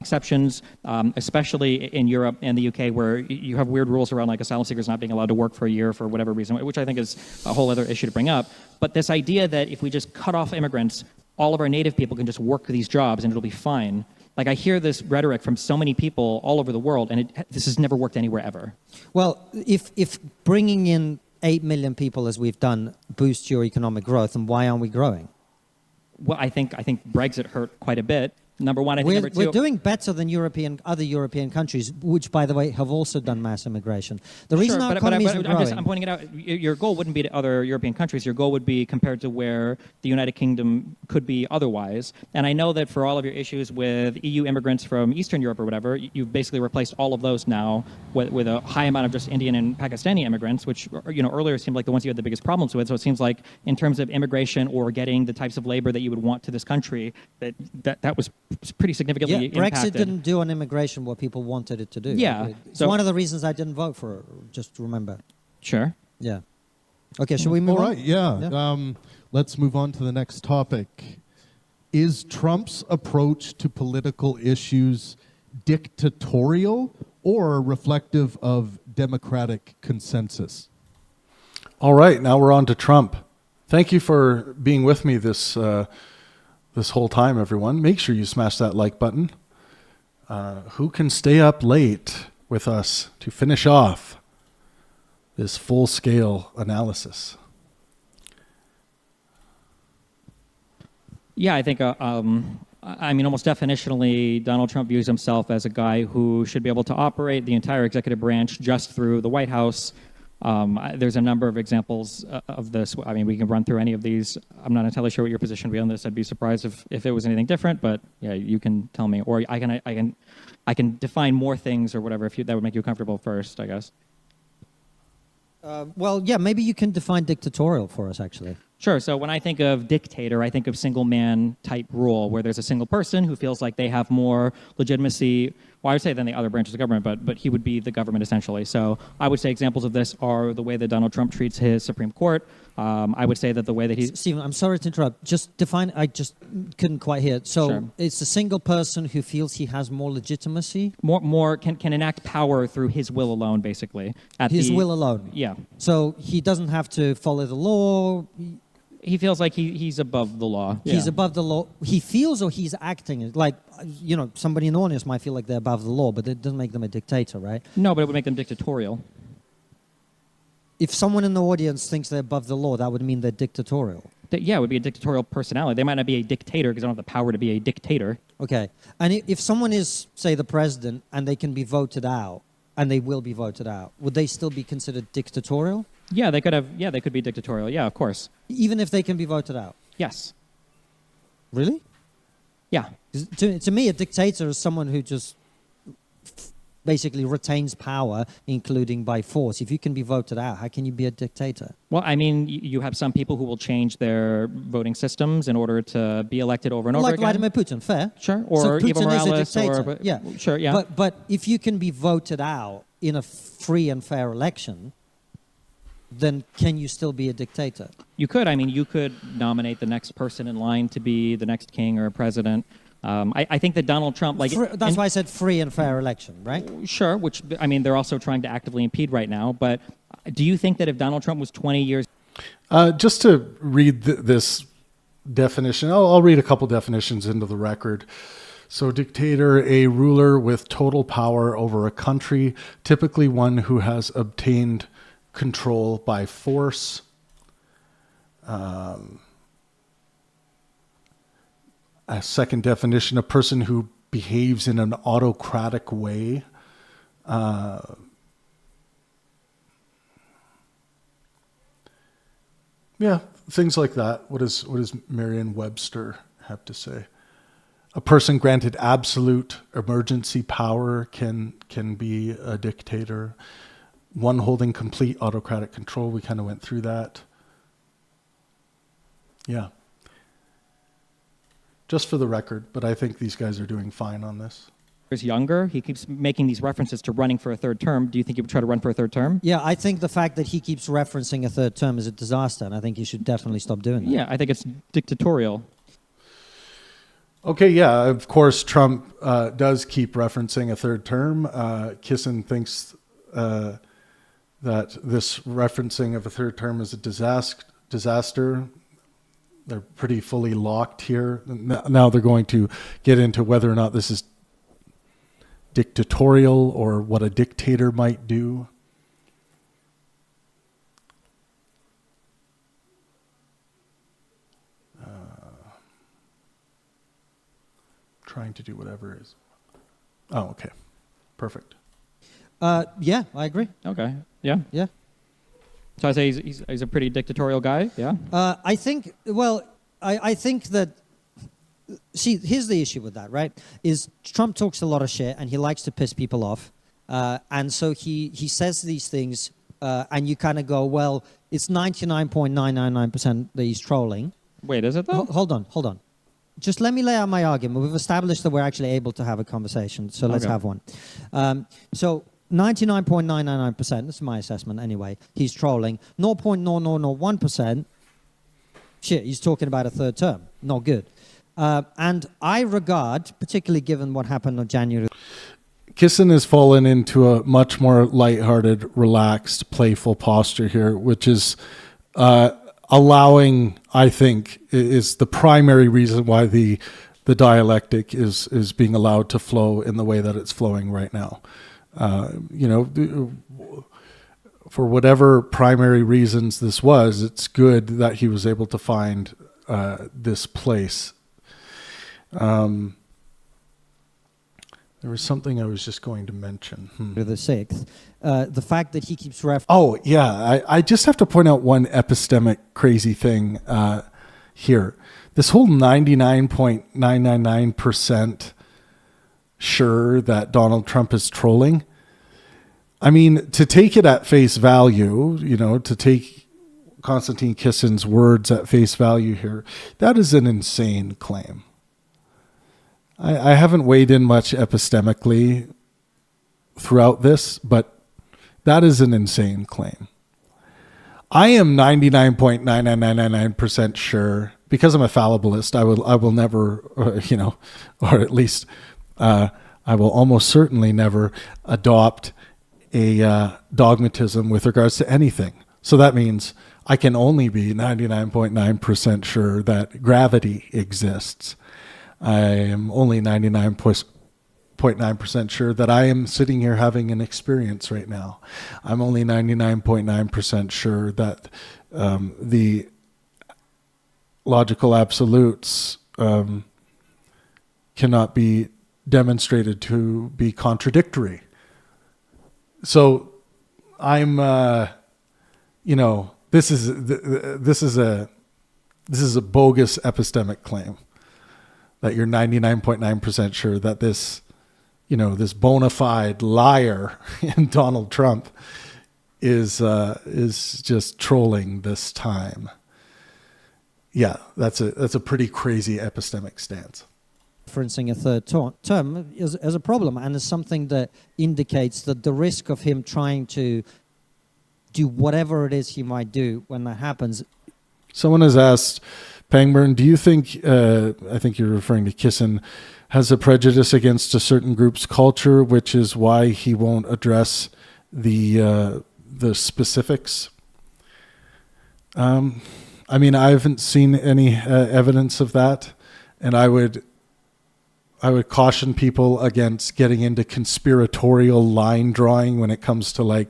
Exceptions, especially in Europe and the UK, where you have weird rules around like asylum seekers not being allowed to work for a year for whatever reason, which I think is a whole other issue to bring up. But this idea that if we just cut off immigrants, all of our native people can just work these jobs and it'll be fine. Like I hear this rhetoric from so many people all over the world, and this has never worked anywhere ever. Well, if bringing in 8 million people as we've done boosts your economic growth, and why aren't we growing? Well, I think Brexit hurt quite a bit. Number one, I think number two. We're doing better than other European countries, which, by the way, have also done mass immigration. The reason our economy isn't growing... I'm pointing it out. Your goal wouldn't be to other European countries. Your goal would be compared to where the United Kingdom could be otherwise. And I know that for all of your issues with EU immigrants from Eastern Europe or whatever, you've basically replaced all of those now with a high amount of just Indian and Pakistani immigrants, which earlier seemed like the ones you had the biggest problems with. So it seems like in terms of immigration or getting the types of labor that you would want to this country, that was pretty significantly impacted. Brexit didn't do on immigration what people wanted it to do. Yeah. It's one of the reasons I didn't vote for it, just remember. Sure. Yeah. Okay, should we move on? All right, yeah. Let's move on to the next topic. Is Trump's approach to political issues dictatorial or reflective of democratic consensus? All right, now we're on to Trump. Thank you for being with me this whole time, everyone. Make sure you smash that like button. Who can stay up late with us to finish off this full-scale analysis? Yeah, I think, almost definitionally, Donald Trump views himself as a guy who should be able to operate the entire executive branch just through the White House. There's a number of examples of this. I mean, we can run through any of these. I'm not entirely sure what your position would be on this. I'd be surprised if it was anything different, but yeah, you can tell me. Or I can define more things or whatever if that would make you comfortable first, I guess. Well, yeah, maybe you can define dictatorial for us, actually. Sure. So when I think of dictator, I think of single man type rule, where there's a single person who feels like they have more legitimacy, well, I would say than the other branches of government, but he would be the government essentially. So I would say examples of this are the way that Donald Trump treats his Supreme Court. I would say that the way that he's... Stephen, I'm sorry to interrupt. Just define, I just couldn't quite hear it. So Sure. It's a single person who feels he has more legitimacy? More can enact power through his will alone, basically. His will alone? Yeah. So he doesn't have to follow the law? He feels like he's above the law. He's above the law. He feels or he's acting like, somebody in the audience might feel like they're above the law, but it doesn't make them a dictator, right? No, but it would make them dictatorial. If someone in the audience thinks they're above the law, that would mean they're dictatorial. Yeah, it would be a dictatorial personality. They might not be a dictator because they don't have the power to be a dictator. Okay. And if someone is, say, the president, and they can be voted out, and they will be voted out, would they still be considered dictatorial? Yeah, they could be dictatorial. Yeah, of course. Even if they can be voted out? Yes. Really? Yeah. To me, a dictator is someone who just basically retains power, including by force. If you can be voted out, how can you be a dictator? Well, I mean, you have some people who will change their voting systems in order to be elected over and over again. Like Vladimir Putin, fair. Sure. Or so Putin Evo Morales. is a dictator. Yeah. Sure, yeah. But if you can be voted out in a free and fair election, then can you still be a dictator? You could. I mean, you could nominate the next person in line to be the next king or president. I think that Donald Trump, that's why I said free and fair election, right? Sure, which, I mean, they're also trying to actively impede right now. But do you think that if Donald Trump was 20 years... Just to read this definition, I'll read a couple definitions into the record. So dictator, a ruler with total power over a country, typically one who has obtained control by force. A second definition, a person who behaves in an autocratic way. Yeah, things like that. What does Merriam-Webster have to say? A person granted absolute emergency power can be a dictator. One holding complete autocratic control. We kind of went through that. Yeah. Just for the record, but I think these guys are doing fine on this. He's younger. He keeps making these references to running for a third term. Do you think he would try to run for a third term? Yeah, I think the fact that he keeps referencing a third term is a disaster, and I think he should definitely stop doing that. Yeah, I think it's dictatorial. Okay, yeah, of course, Trump does keep referencing a third term. Kisin thinks that this referencing of a third term is a disaster. They're pretty fully locked here. Now they're going to get into whether or not this is dictatorial or what a dictator might do. Trying to do whatever is. Oh, okay. Perfect. Yeah, I agree. Okay. Yeah. Yeah. So I say he's a pretty dictatorial guy. Yeah. I think, well, I think that, see, here's the issue with that, right? Is Trump talks a lot of shit and he likes to piss people off. And so he says these things and you kind of go, well, it's 99.999% that he's trolling. Wait, is it though? Hold on. Just let me lay out my argument. We've established that we're actually able to have a conversation, so let's have one. So 99.999%, this is my assessment anyway, he's trolling. 0.0001%, shit, he's talking about a third term. Not good. And I regard, particularly given what happened on January... Kisin has fallen into a much more lighthearted, relaxed, playful posture here, which is allowing, I think, is the primary reason why the dialectic is being allowed to flow in the way that it's flowing right now. For whatever primary reasons this was, it's good that he was able to find this place. There was something I was just going to mention. The 6th, the fact that he keeps referencing... Oh, yeah. I just have to point out one epistemic crazy thing here. This whole 99.999% sure that Donald Trump is trolling. I mean, to take it at face value, to take Konstantin Kisin's words at face value here, that is an insane claim. I haven't weighed in much epistemically throughout this, but that is an insane claim. I am 99.99999% sure, because I'm a fallibilist, I will never, or at least I will almost certainly never adopt a dogmatism with regards to anything. So that means I can only be 99.9% sure that gravity exists. I am only 99.9% sure that I am sitting here having an experience right now. I'm only 99.9% sure that the logical absolutes cannot be demonstrated to be contradictory. So I'm, this is a bogus epistemic claim. That you're 99.9% sure that this, this bona fide liar in Donald Trump is just trolling this time. Yeah, that's a pretty crazy epistemic stance. Referencing a third term is a problem, and is something that indicates that the risk of him trying to do whatever it is he might do when that happens. Someone has asked, Pangburn, do you think, I think you're referring to Kisin, has a prejudice against a certain group's culture, which is why he won't address the specifics? I mean, I haven't seen any evidence of that, and I would caution people against getting into conspiratorial line drawing when it comes to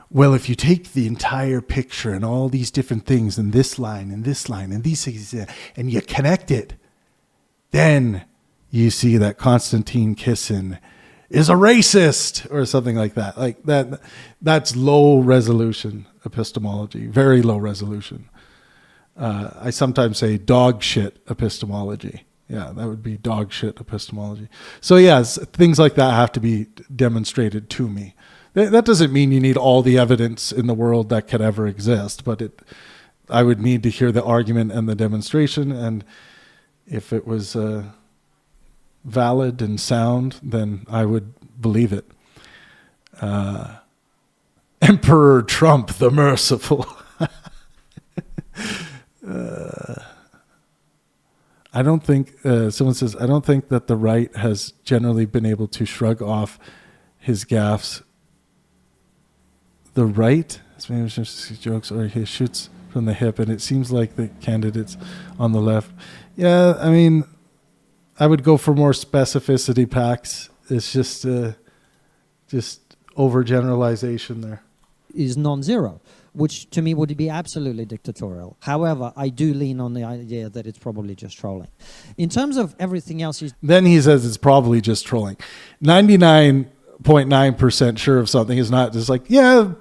well, if you take the entire picture and all these different things and this line and this line and these things and you connect it, then you see that Konstantin Kisin is a racist or something like that. That's low resolution epistemology, very low resolution. I sometimes say dog shit epistemology. Yeah, that would be dog shit epistemology. So yes, things like that have to be demonstrated to me. That doesn't mean you need all the evidence in the world that could ever exist, but I would need to hear the argument and the demonstration, and if it was valid and sound, then I would believe it. Emperor Trump the Merciful. I don't think, someone says, I don't think that the right has generally been able to shrug off his gaffes. The right, maybe just jokes, or he shoots from the hip, and it seems like the candidates on the left. Yeah, I mean, I would go for more specificity packs. It's just overgeneralization there. Is non-zero, which to me would be absolutely dictatorial. However, I do lean on the idea that it's probably just trolling. In terms of everything else, then he says it's probably just trolling. 99.9% sure of something is not just like, yeah,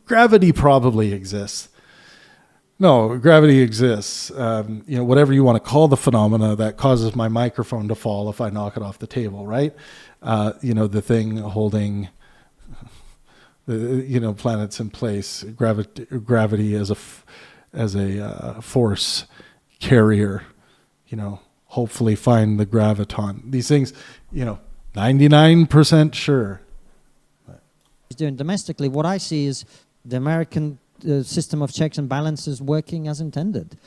gravity probably exists. No, gravity exists. Whatever you want to call the phenomena that causes my microphone to fall if I knock it off the table, right? The thing holding planets in place, gravity as a force carrier, hopefully find the graviton. These things, 99% sure. he's doing domestically, what I see is the American system of checks and balances working as intended.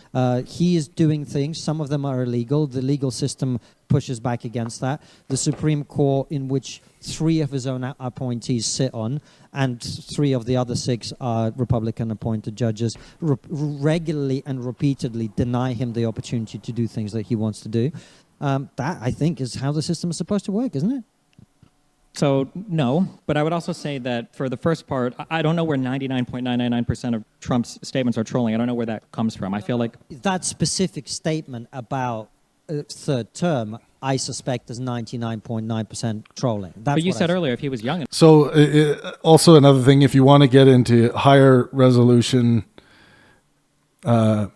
He is doing things, some of them are illegal. The legal system pushes back against that. The Supreme Court, in which 3 of his own appointees sit on, and 3 of the other 6 are Republican-appointed judges, regularly and repeatedly deny him the opportunity to do things that he wants to do. That, I think, is how the system is supposed to work, isn't it? So, no, but I would also say that for the first part, I don't know where 99.999% of Trump's statements are trolling. I don't know where that comes from. I feel like that specific statement about third term, I suspect, is 99.9% trolling. That's but you what said earlier if he was young. So also another thing, if you want to get into higher resolution epistemic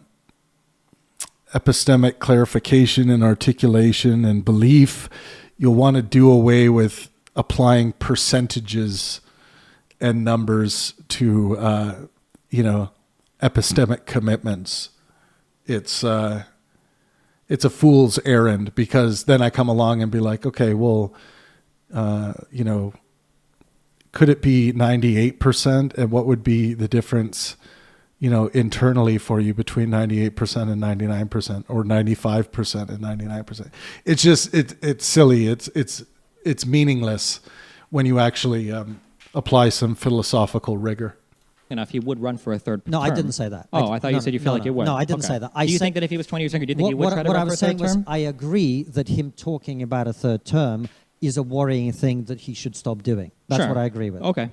clarification and articulation and belief, you'll want to do away with applying percentages and numbers to epistemic commitments. It's a fool's errand, because then I come along and be like, okay, well, could it be 98%, and what would be the difference internally for you between 98% and 99%, or 95% and 99%? It's just it's silly. It's meaningless when you actually apply some philosophical rigor. Enough, he would run for a third term. No, I didn't say that. I thought you said you feel like it would. No, I didn't say that. Do you think that if he was 20 years younger, do you think he would try to run for a third term? What I was saying was, I agree that him talking about a third term is a worrying thing that he should stop doing. That's what I agree with. Okay.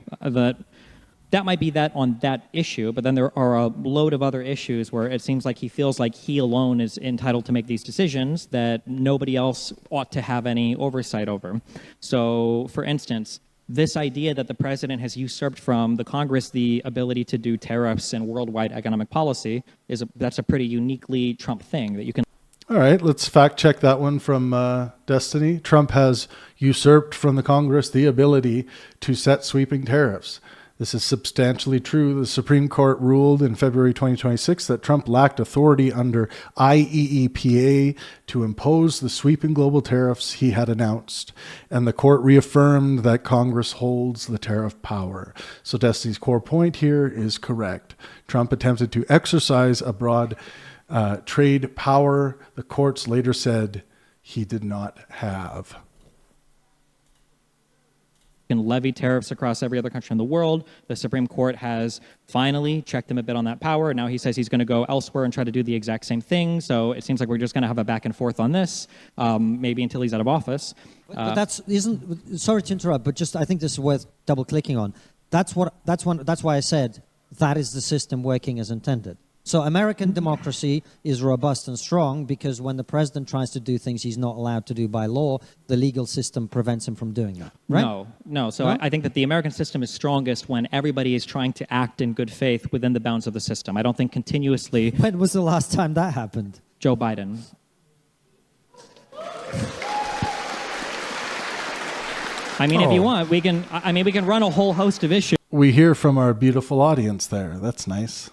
That might be that on that issue, but then there are a load of other issues where it seems like he feels like he alone is entitled to make these decisions that nobody else ought to have any oversight over. So, for instance, this idea that the president has usurped from the Congress the ability to do tariffs and worldwide economic policy, that's a pretty uniquely Trump thing that you can... All right, let's fact check that one from Destiny. Trump has usurped from the Congress the ability to set sweeping tariffs. This is substantially true. The Supreme Court ruled in February 2026 that Trump lacked authority under IEEPA to impose the sweeping global tariffs he had announced, and the court reaffirmed that Congress holds the tariff power. So Destiny's core point here is correct. Trump attempted to exercise a broad trade power the courts later said he did not have. Can levy tariffs across every other country in the world. The Supreme Court has finally checked him a bit on that power. Now he says he's going to go elsewhere and try to do the exact same thing. So it seems like we're just going to have a back and forth on this, maybe until he's out of office. But sorry to interrupt, but just I think this is worth double clicking on. That's why I said that is the system working as intended. So American democracy is robust and strong because when the president tries to do things he's not allowed to do by law, the legal system prevents him from doing that, right? No. So No? I think that the American system is strongest when everybody is trying to act in good faith within the bounds of the system. I don't think continuously When was the last time that happened? Joe Biden. I mean, if you want, we can run a whole host of issues. We hear from our beautiful audience there. That's nice.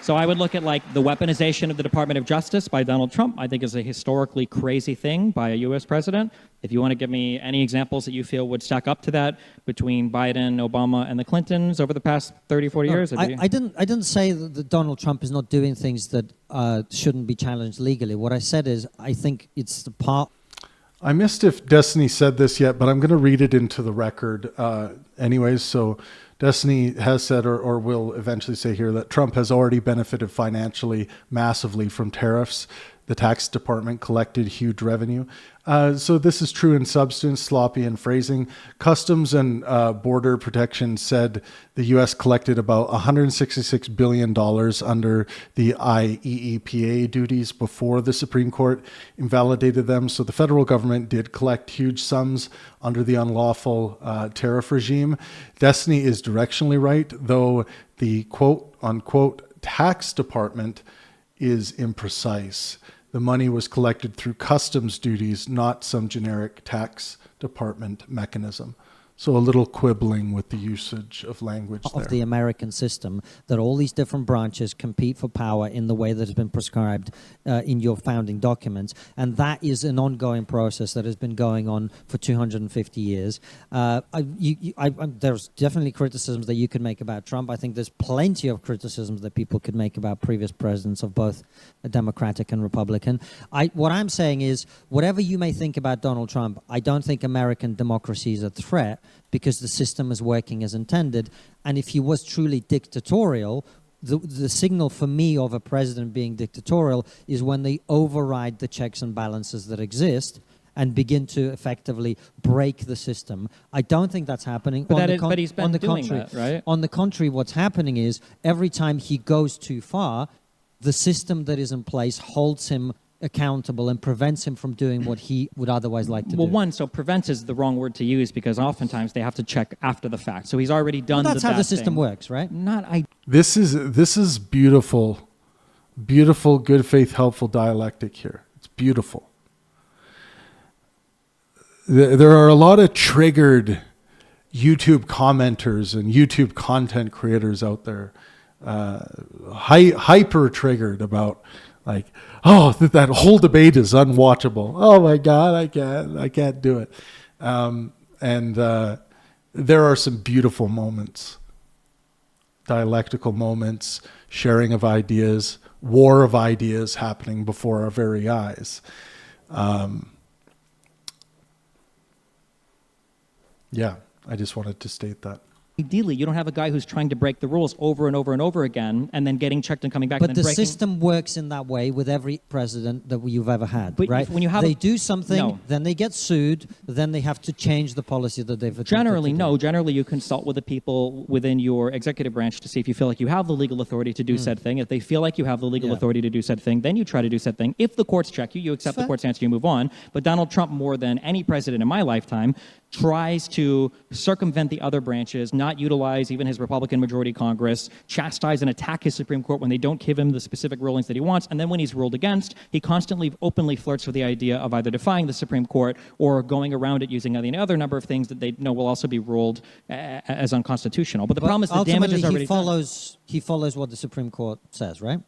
So I would look at like the weaponization of the Department of Justice by Donald Trump. I think is a historically crazy thing by a U.S. president. If you want to give me any examples that you feel would stack up to that between Biden, Obama, and the Clintons over the past 30, 40 years. I didn't say that Donald Trump is not doing things that shouldn't be challenged legally. What I said is I think it's the part. I missed if Destiny said this yet, but I'm going to read it into the record anyways. So Destiny has said or will eventually say here that Trump has already benefited financially massively from tariffs. The tax department collected huge revenue. So this is true in substance, sloppy in phrasing. Customs and Border Protection said the U.S. collected about $166 billion under the IEEPA duties before the Supreme Court invalidated them. So the federal government did collect huge sums under the unlawful tariff regime. Destiny is directionally right, though the quote-unquote tax department is imprecise. The money was collected through customs duties, not some generic tax department mechanism. So a little quibbling with the usage of language there. Of the American system, that all these different branches compete for power in the way that has been prescribed in your founding documents. And that is an ongoing process that has been going on for 250 years. There's definitely criticisms that you could make about Trump. I think there's plenty of criticisms that people could make about previous presidents of both Democratic and Republican. What I'm saying is, whatever you may think about Donald Trump, I don't think American democracy is a threat, because the system is working as intended. And if he was truly dictatorial, the signal for me of a president being dictatorial is when they override the checks and balances that exist and begin to effectively break the system. I don't think that's happening. But he's been doing that, right? On the contrary, what's happening is every time he goes too far, the system that is in place holds him accountable and prevents him from doing what he would otherwise like to do. Well, so prevents is the wrong word to use because oftentimes they have to check after the fact. So he's already done that's how the system thing. works, right? This is beautiful, beautiful, good faith, helpful dialectic here. It's beautiful. There are a lot of triggered YouTube commenters and YouTube content creators out there, hyper triggered about like, oh, that whole debate is unwatchable. Oh my God, I can't do it. And there are some beautiful moments, dialectical moments, sharing of ideas, war of ideas happening before our very eyes. Yeah, I just wanted to state that. Ideally, you don't have a guy who's trying to break the rules over and over and over again and then getting checked and coming back. But and then the system works in that way with every president that you've ever had, but right? When you have they do something, then they get sued, then they have to change the policy that they've attempted Generally, to no. do. Generally, you consult with the people within your executive branch to see if you feel like you have the legal authority to do said thing. If they feel like you have the legal authority to do said thing, then you try to do said thing. If the courts check you, you accept the court's answer, you move on. But Donald Trump, more than any president in my lifetime, tries to circumvent the other branches, not utilize even his Republican majority Congress, chastise and attack his Supreme Court when they don't give him the specific rulings that he wants. And then when he's ruled against, he constantly openly flirts with the idea of either defying the Supreme Court or going around it using any other number of things that they know will also be ruled as unconstitutional. But the problem is the damage is already done. He follows what the Supreme Court says, right?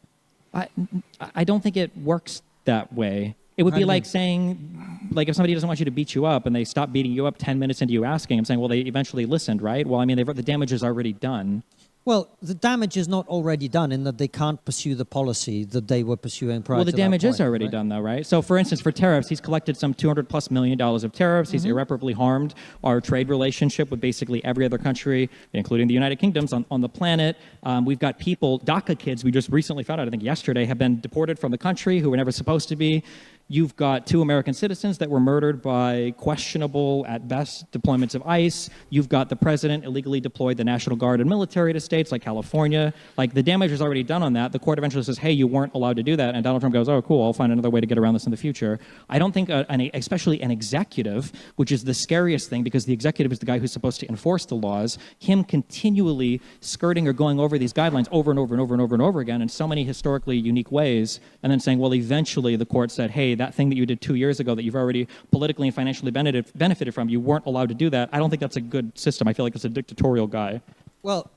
I don't think it works that way. It would be like saying, like, if somebody doesn't want you to beat you up and they stop beating you up 10 minutes into you asking, I'm saying, well, they eventually listened, right? Well, I mean, the damage is already done. Well, the damage is not already done in that they can't pursue the policy that they were pursuing prior to that Well, the damage is point, already right? done, though, right? So, for instance, for tariffs, he's collected some $200+ million of tariffs. He's irreparably harmed our trade relationship with basically every other country, including the United Kingdoms, on the planet. We've got people, DACA kids, we just recently found out, I think yesterday, have been deported from the country who were never supposed to be. You've got 2 American citizens that were murdered by questionable, at best, deployments of ICE. You've got the president illegally deployed the National Guard and military to states like California. Like, the damage was already done on that. The court eventually says, hey, you weren't allowed to do that. And Donald Trump goes, oh, cool, I'll find another way to get around this in the future. I don't think, especially an executive, which is the scariest thing, because the executive is the guy who's supposed to enforce the laws, him continually skirting or going over these guidelines over and over and over and over and over again in so many historically unique ways, and then saying, well, eventually the court said, hey, that thing that you did 2 years ago that you've already politically and financially benefited from, you weren't allowed to do that. I don't think that's a good system. I feel like it's a dictatorial guy. Well,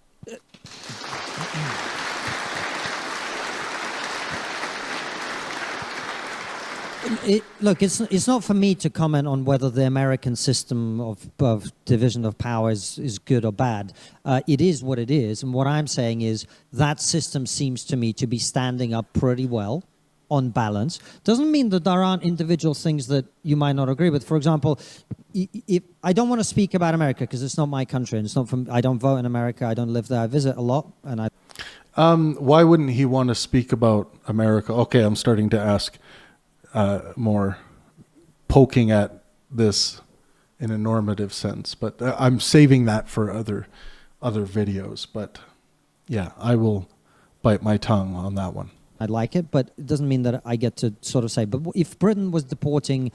look, it's not for me to comment on whether the American system of division of power is good or bad. It is what it is, and what I'm saying is that system seems to me to be standing up pretty well on balance. Doesn't mean that there aren't individual things that you might not agree with. For example, if I don't want to speak about America because it's not my country, and it's not from. I don't vote in America. I don't live there. I visit a lot, and I. Why wouldn't he want to speak about America? Okay, I'm starting to ask more, poking at this in a normative sense, but I'm saving that for other videos. But yeah, I will bite my tongue on that one. I'd like it, but it doesn't mean that I get to sort of say, but if Britain was deporting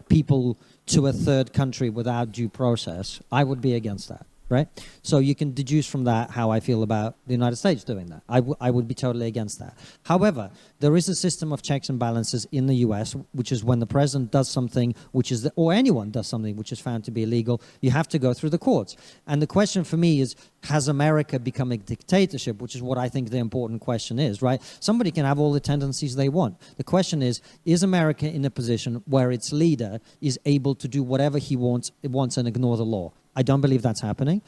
people to a third country without due process, I would be against that, right? So you can deduce from that how I feel about the United States doing that. I would be totally against that. However, there is a system of checks and balances in the US, which is when the president does something which is, or anyone does something which is found to be illegal, you have to go through the courts. And the question for me is, has America become a dictatorship, which is what I think the important question is, right? Somebody can have all the tendencies they want. The question is America in a position where its leader is able to do whatever he wants and ignore the law? I don't believe that's happening.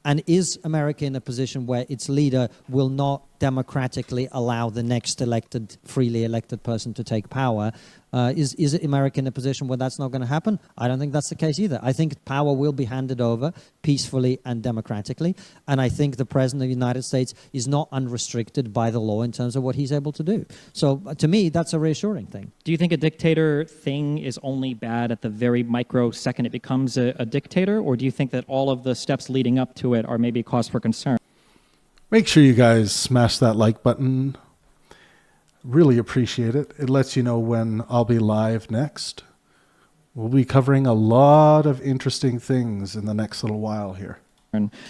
And is America in a position where its leader will not democratically allow the next freely elected person to take power? Is America in a position where that's not going to happen? I don't think that's the case either. I think power will be handed over peacefully and democratically. And I think the President of the United States is not unrestricted by the law in terms of what he's able to do. So to me, that's a reassuring thing. Do you think a dictator thing is only bad at the very microsecond it becomes a dictator? Or do you think that all of the steps leading up to it are maybe cause for concern? Make sure you guys smash that like button. Really appreciate it. It lets you know when I'll be live next. We'll be covering a lot of interesting things in the next little while here.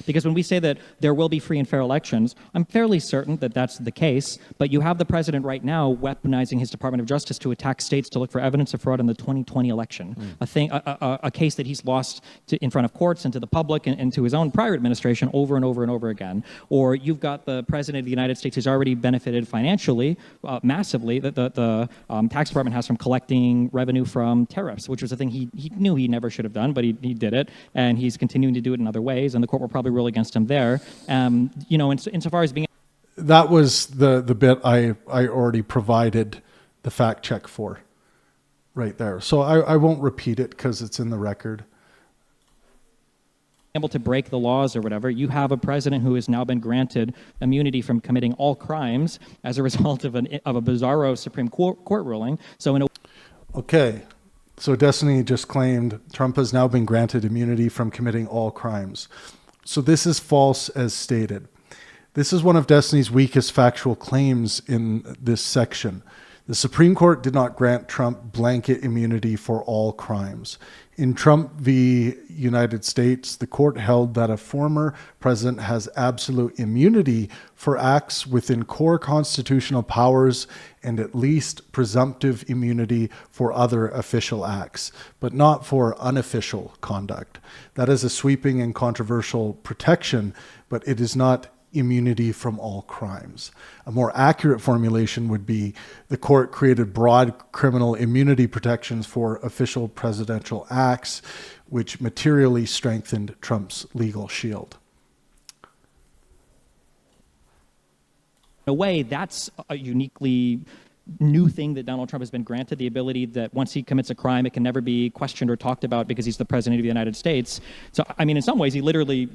Because when we say that there will be free and fair elections, I'm fairly certain that that's the case, but you have the president right now weaponizing his Department of Justice to attack states to look for evidence of fraud in the 2020 election, a case that he's lost in front of courts and to the public and to his own prior administration over and over and over again. Or you've got the president of the United States who's already benefited financially, massively, that the tax department has from collecting revenue from tariffs, which was a thing he knew he never should have done, but he did it, and he's continuing to do it in other ways, and the court will probably rule against him there. Insofar as being... That was the bit I already provided the fact check for right there. So I won't repeat it because it's in the record. Able to break the laws or whatever, you have a president who has now been granted immunity from committing all crimes as a result of a bizarro Supreme Court ruling. So Okay. So Destiny just claimed Trump has now been granted immunity from committing all crimes. So this is false as stated. This is one of Destiny's weakest factual claims in this section. The Supreme Court did not grant Trump blanket immunity for all crimes. In Trump v. United States, the court held that a former president has absolute immunity for acts within core constitutional powers and at least presumptive immunity for other official acts, but not for unofficial conduct. That is a sweeping and controversial protection, but it is not immunity from all crimes. A more accurate formulation would be the court created broad criminal immunity protections for official presidential acts, which materially strengthened Trump's legal shield. In a way, that's a uniquely new thing that Donald Trump has been granted, the ability that once he commits a crime, it can never be questioned or talked about because he's the president of the United States. So, I mean, in some ways, he literally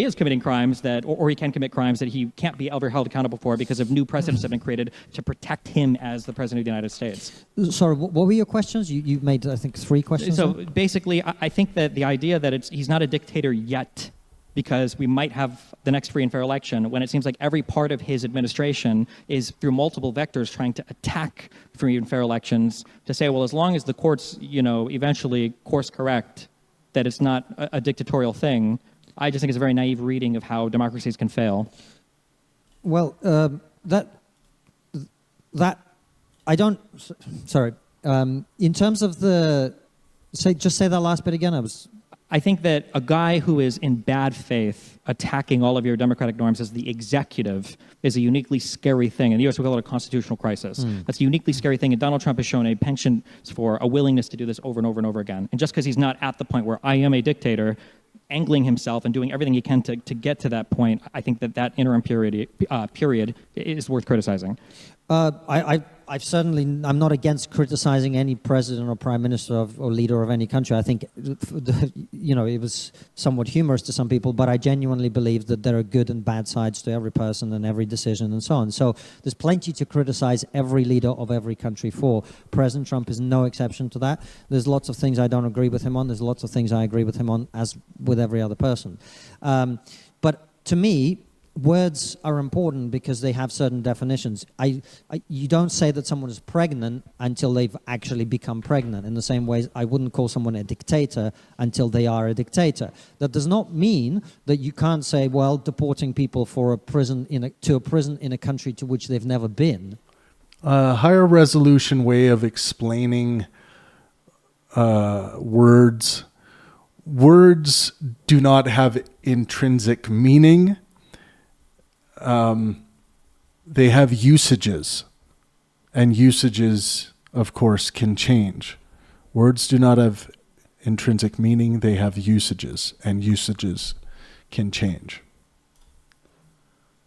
is committing crimes that, or he can commit crimes that he can't be ever held accountable for because of new precedents have been created to protect him as the president of the United States. Sorry, what were your questions? You made, I think, 3 questions. So basically, I think that the idea that he's not a dictator yet, because we might have the next free and fair election, when it seems like every part of his administration is through multiple vectors trying to attack free and fair elections, to say, well, as long as the courts, eventually course correct that it's not a dictatorial thing, I just think it's a very naive reading of how democracies can fail. Well, I don't. Sorry. In terms of just say that last bit again. I think that a guy who is in bad faith attacking all of your democratic norms as the executive is a uniquely scary thing. In the U.S., we call it a constitutional crisis. That's a uniquely scary thing, and Donald Trump has shown a penchant for a willingness to do this over and over and over again. And just because he's not at the point where I am a dictator, angling himself and doing everything he can to get to that point, I think that interim period is worth criticizing. I'm not against criticizing any president or prime minister or leader of any country. I think, it was somewhat humorous to some people, but I genuinely believe that there are good and bad sides to every person and every decision and so on. So there's plenty to criticize every leader of every country for. President Trump is no exception to that. There's lots of things I don't agree with him on. There's lots of things I agree with him on, as with every other person. But to me, words are important because they have certain definitions. You don't say that someone is pregnant until they've actually become pregnant. In the same way, I wouldn't call someone a dictator until they are a dictator. That does not mean that you can't say, well, deporting people to a prison in a country to which they've never been. A higher resolution way of explaining words. Words do not have intrinsic meaning. They have usages, and usages, of course, can change. Words do not have intrinsic meaning. They have usages, and usages can change.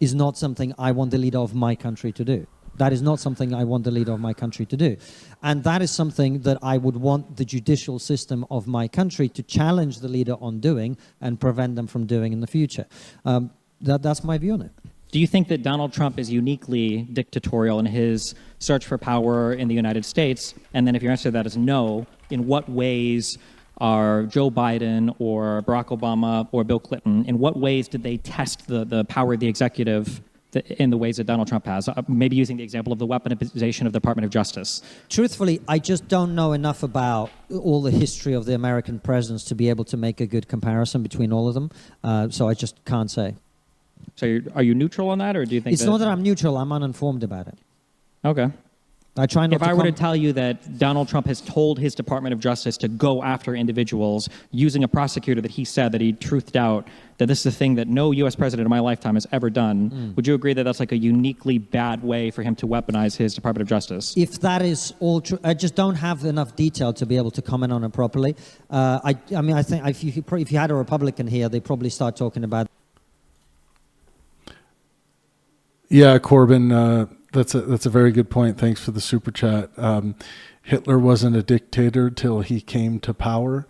Is not something I want the leader of my country to do. That is not something I want the leader of my country to do. And that is something that I would want the judicial system of my country to challenge the leader on doing and prevent them from doing in the future. That's my view on it. Do you think that Donald Trump is uniquely dictatorial in his search for power in the United States? And then if your answer to that is no, in what ways are Joe Biden or Barack Obama or Bill Clinton, in what ways did they test the power of the executive in the ways that Donald Trump has? Maybe using the example of the weaponization of the Department of Justice. Truthfully, I just don't know enough about all the history of the American presidents to be able to make a good comparison between all of them. So I just can't say. So are you neutral on that, or do you think it's not that I'm neutral, I'm uninformed about it. Okay. I try not if I were to tell you that Donald Trump has told his Department of Justice to go after individuals using a prosecutor that he said that he truthed out, that this is a thing that no U.S. president in my lifetime has ever done, would you agree that that's like a uniquely bad way for him to weaponize his Department of Justice? If that is all true, I just don't have enough detail to be able to comment on it properly. I think if you had a Republican here, they'd probably start talking about. Yeah, Corbin, that's a very good point. Thanks for the super chat. Hitler wasn't a dictator till he came to power.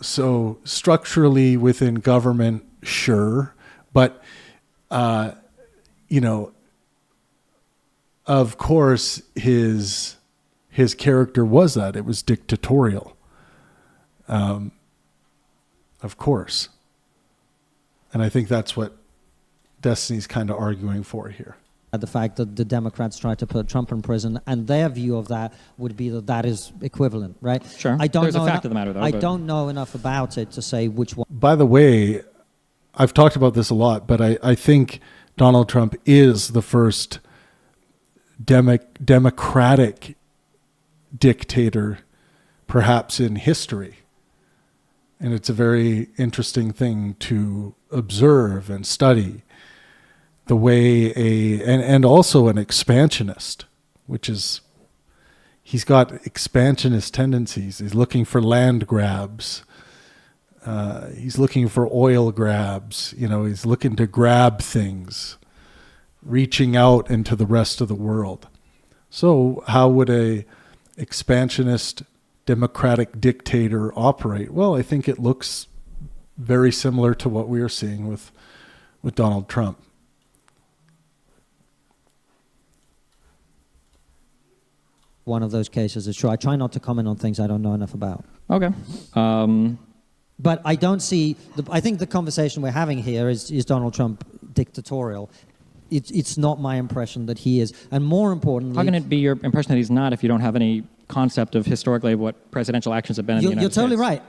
So structurally within government, sure, but of course his character was that it was dictatorial. Of course, and I think that's what Destiny's kind of arguing for here. The fact that the Democrats tried to put Trump in prison, and their view of that would be that is equivalent, right? Sure. There's a fact of the matter, though. I don't know enough about it to say which one. By the way, I've talked about this a lot, but I think Donald Trump is the first democratic dictator, perhaps in history. And it's a very interesting thing to observe and study. The way and also an expansionist, which is, he's got expansionist tendencies. He's looking for land grabs. He's looking for oil grabs. He's looking to grab things, reaching out into the rest of the world. So how would a expansionist democratic dictator operate? Well, I think it looks very similar to what we are seeing with Donald Trump. One of those cases is true. I try not to comment on things I don't know enough about. Okay. But I don't see. I think the conversation we're having here is Donald Trump dictatorial. It's not my impression that he is, and more importantly, How can it be your impression that he's not if you don't have any concept of historically what presidential actions have been in the United States? You're totally right.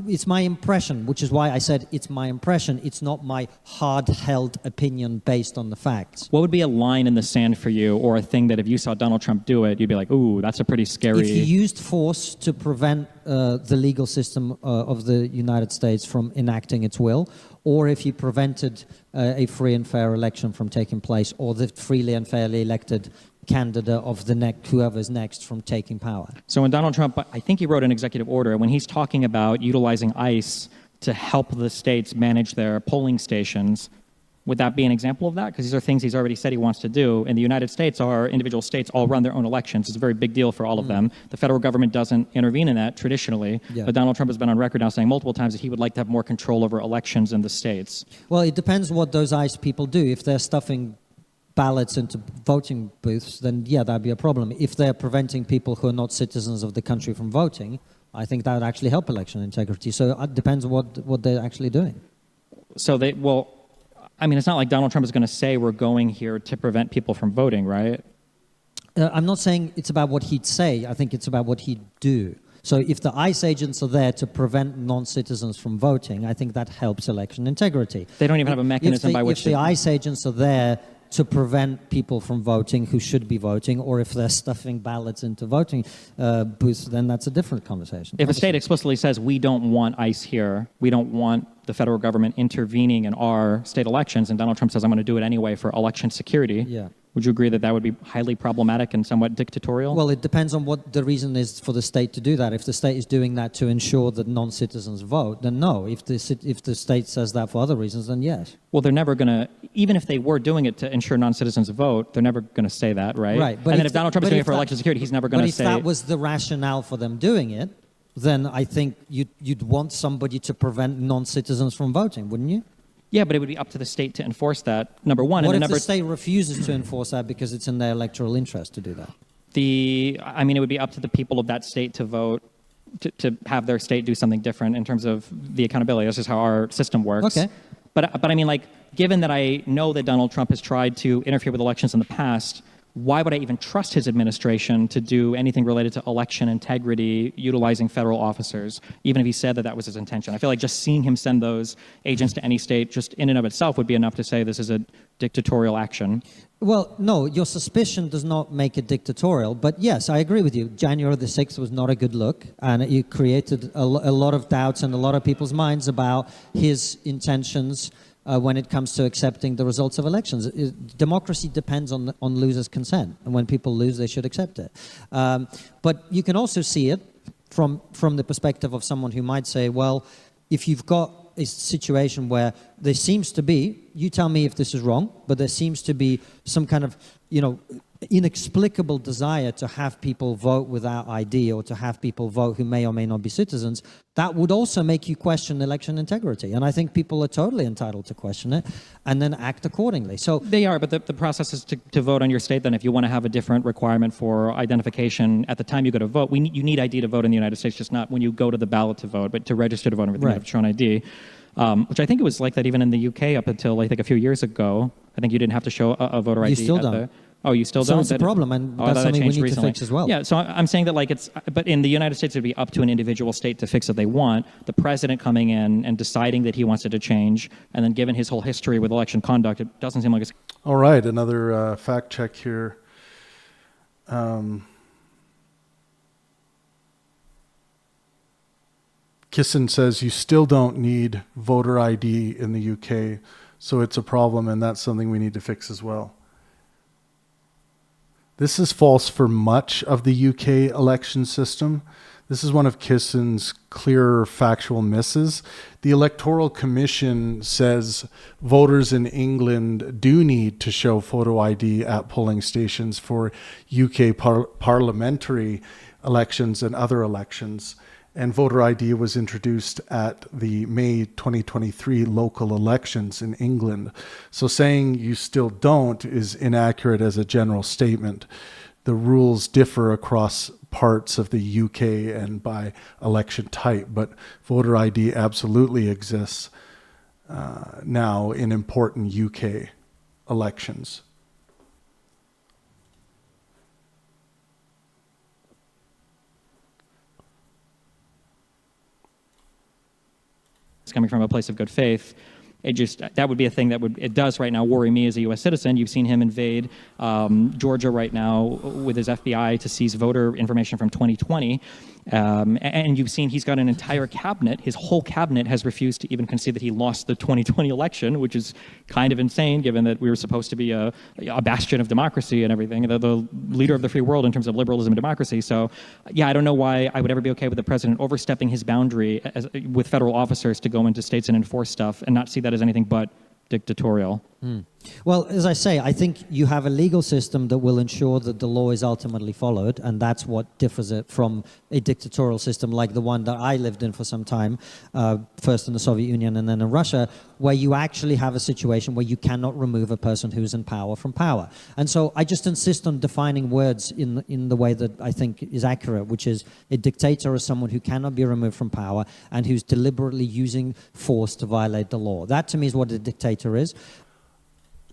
It's my impression, which is why I said it's my impression. It's not my hard-held opinion based on the facts. What would be a line in the sand for you, or a thing that if you saw Donald Trump do it, you'd be like, ooh, that's a pretty scary... If he used force to prevent the legal system of the United States from enacting its will, or if he prevented a free and fair election from taking place, or the freely and fairly elected candidate of whoever's next from taking power. So when Donald Trump, I think he wrote an executive order, when he's talking about utilizing ICE to help the states manage their polling stations, would that be an example of that? Because these are things he's already said he wants to do. In the United States, our individual states all run their own elections. It's a very big deal for all of them. The federal government doesn't intervene in that traditionally. Yeah. But Donald Trump has been on record now saying multiple times that he would like to have more control over elections in the states. Well, it depends what those ICE people do. If they're stuffing ballots into voting booths, then yeah, that'd be a problem. If they're preventing people who are not citizens of the country from voting, I think that would actually help election integrity. So it depends what they're actually doing. So I mean, it's not like Donald Trump is going to say we're going here to prevent people from voting, right? I'm not saying it's about what he'd say. I think it's about what he'd do. So if the ICE agents are there to prevent non-citizens from voting, I think that helps election integrity. They don't even have a mechanism by which If the ICE agents are there to prevent people from voting who should be voting, or if they're stuffing ballots into voting booths, then that's a different conversation. If a state explicitly says, we don't want ICE here, we don't want the federal government intervening in our state elections, and Donald Trump says, I'm going to do it anyway for election security, Yeah. would you agree that that would be highly problematic and somewhat dictatorial? Well, it depends on what the reason is for the state to do that. If the state is doing that to ensure that non-citizens vote, then no. If the state says that for other reasons, then yes. Well, they're never going to, even if they were doing it to ensure non-citizens vote, they're never going to say that, right? Right. And then if Donald Trump is doing it for election security, he's never going to say... But if that was the rationale for them doing it, then I think you'd want somebody to prevent non-citizens from voting, wouldn't you? Yeah, but it would be up to the state to enforce that, number one. What and if number the state refuses to enforce that because it's in their electoral interest to do that? I mean, it would be up to the people of that state to vote, to have their state do something different in terms of the accountability. That's just how our system works. Okay. But I mean, like, given that I know that Donald Trump has tried to interfere with elections in the past, why would I even trust his administration to do anything related to election integrity, utilizing federal officers, even if he said that that was his intention? I feel like just seeing him send those agents to any state just in and of itself would be enough to say this is a dictatorial action. Well, no, your suspicion does not make it dictatorial. But yes, I agree with you. January the 6th was not a good look, and it created a lot of doubts in a lot of people's minds about his intentions when it comes to accepting the results of elections. Democracy depends on losers' consent, and when people lose, they should accept it. But you can also see it from the perspective of someone who might say, well, if you've got a situation where there seems to be, you tell me if this is wrong, but there seems to be some kind of, inexplicable desire to have people vote without ID, or to have people vote who may or may not be citizens, that would also make you question election integrity. And I think people are totally entitled to question it and then act accordingly. So they are, but the process is to vote on your state. Then if you want to have a different requirement for identification at the time you go to vote, you need ID to vote in the United States, just not when you go to the ballot to vote, but to register to vote and everything, you have to show an ID. Which I think it was like that even in the UK up until I think a few years ago. I think you didn't have to show a voter ID. You still don't. Oh, you still don't? So it's a problem, and that's something we need to fix as well. Yeah, so I'm saying that but in the United States, it would be up to an individual state to fix what they want. The president coming in and deciding that he wants it to change, and then given his whole history with election conduct, it doesn't seem like it's... All right, another fact check here. Kisin says you still don't need voter ID in the UK, so it's a problem, and that's something we need to fix as well. This is false for much of the UK election system. This is one of Kisin's clear factual misses. The Electoral Commission says voters in England do need to show photo ID at polling stations for UK parliamentary elections and other elections. And voter ID was introduced at the May 2023 local elections in England. So saying you still don't is inaccurate as a general statement. The rules differ across parts of the UK and by election type, but voter ID absolutely exists now in important UK elections. It's coming from a place of good faith. That would be a thing it does right now worry me as a U.S. citizen. You've seen him invade Georgia right now with his FBI to seize voter information from 2020. And you've seen he's got an entire cabinet. His whole cabinet has refused to even concede that he lost the 2020 election, which is kind of insane given that we were supposed to be a bastion of democracy and everything, the leader of the free world in terms of liberalism and democracy. So, yeah, I don't know why I would ever be okay with the president overstepping his boundary with federal officers to go into states and enforce stuff and not see that as anything but dictatorial. Well, as I say, I think you have a legal system that will ensure that the law is ultimately followed, and that's what differs it from a dictatorial system like the one that I lived in for some time, first in the Soviet Union and then in Russia, where you actually have a situation where you cannot remove a person who's in power from power. And so I just insist on defining words in the way that I think is accurate, which is a dictator is someone who cannot be removed from power and who's deliberately using force to violate the law. That, to me, is what a dictator is.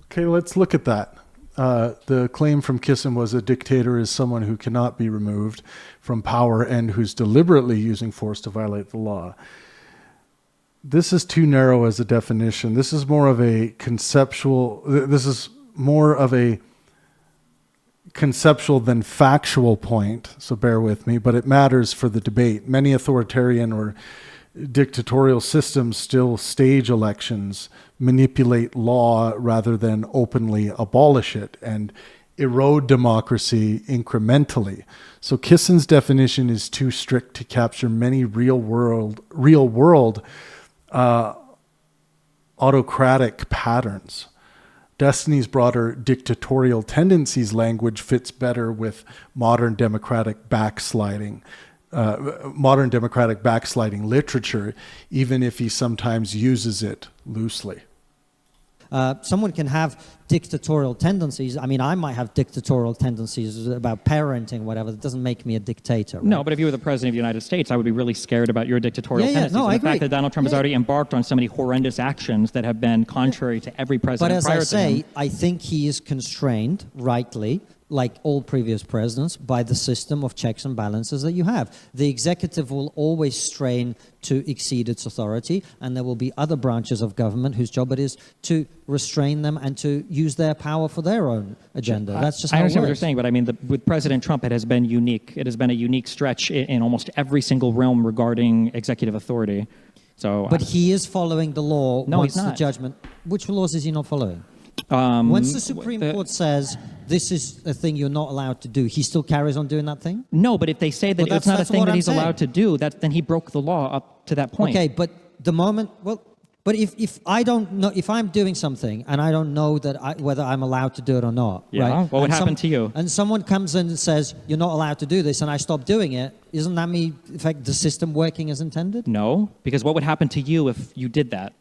Okay, let's look at that. The claim from Kisin was a dictator is someone who cannot be removed from power and who's deliberately using force to violate the law. This is too narrow as a definition. This is more of a conceptual than factual point, so bear with me, but it matters for the debate. Many authoritarian or dictatorial systems still stage elections, manipulate law rather than openly abolish it, and erode democracy incrementally. So Kisin's definition is too strict to capture many real world autocratic patterns. Destiny's broader dictatorial tendencies language fits better with modern democratic backsliding literature, even if he sometimes uses it loosely. Someone can have dictatorial tendencies. I mean, I might have dictatorial tendencies about parenting, whatever. That doesn't make me a dictator. Right? No, but if you were the president of the United States, I would be really scared about your dictatorial tendencies. No, and I the fact agree. that Donald Trump has already embarked on so many horrendous actions that have been contrary to every president prior to him. But as I say, I think he is constrained, rightly, like all previous presidents, by the system of checks and balances that you have. The executive will always strain to exceed its authority, and there will be other branches of government whose job it is to restrain them and to use their power for their own agenda. That's just how I understand it what you're works. saying, but I mean, with President Trump, it has been unique. It has been a unique stretch in almost every single realm regarding executive authority. So, But he is following the law No, once he's the not. judgment. Which laws is he not following? Once the Supreme Court says this is a thing you're not allowed to do, he still carries on doing that thing? No, but if they say that Well, it's not a that's thing what that I'm he's saying. allowed to do, then he broke the law up to that point. Okay, but the moment, but if I don't know, if I'm doing something and I don't know whether I'm allowed to do it or not, Yeah, right? what would And happen to you? And someone comes in and says, you're not allowed to do this, and I stop doing it, isn't that me, in fact, the system working as intended? No, because what would happen to you if you did that?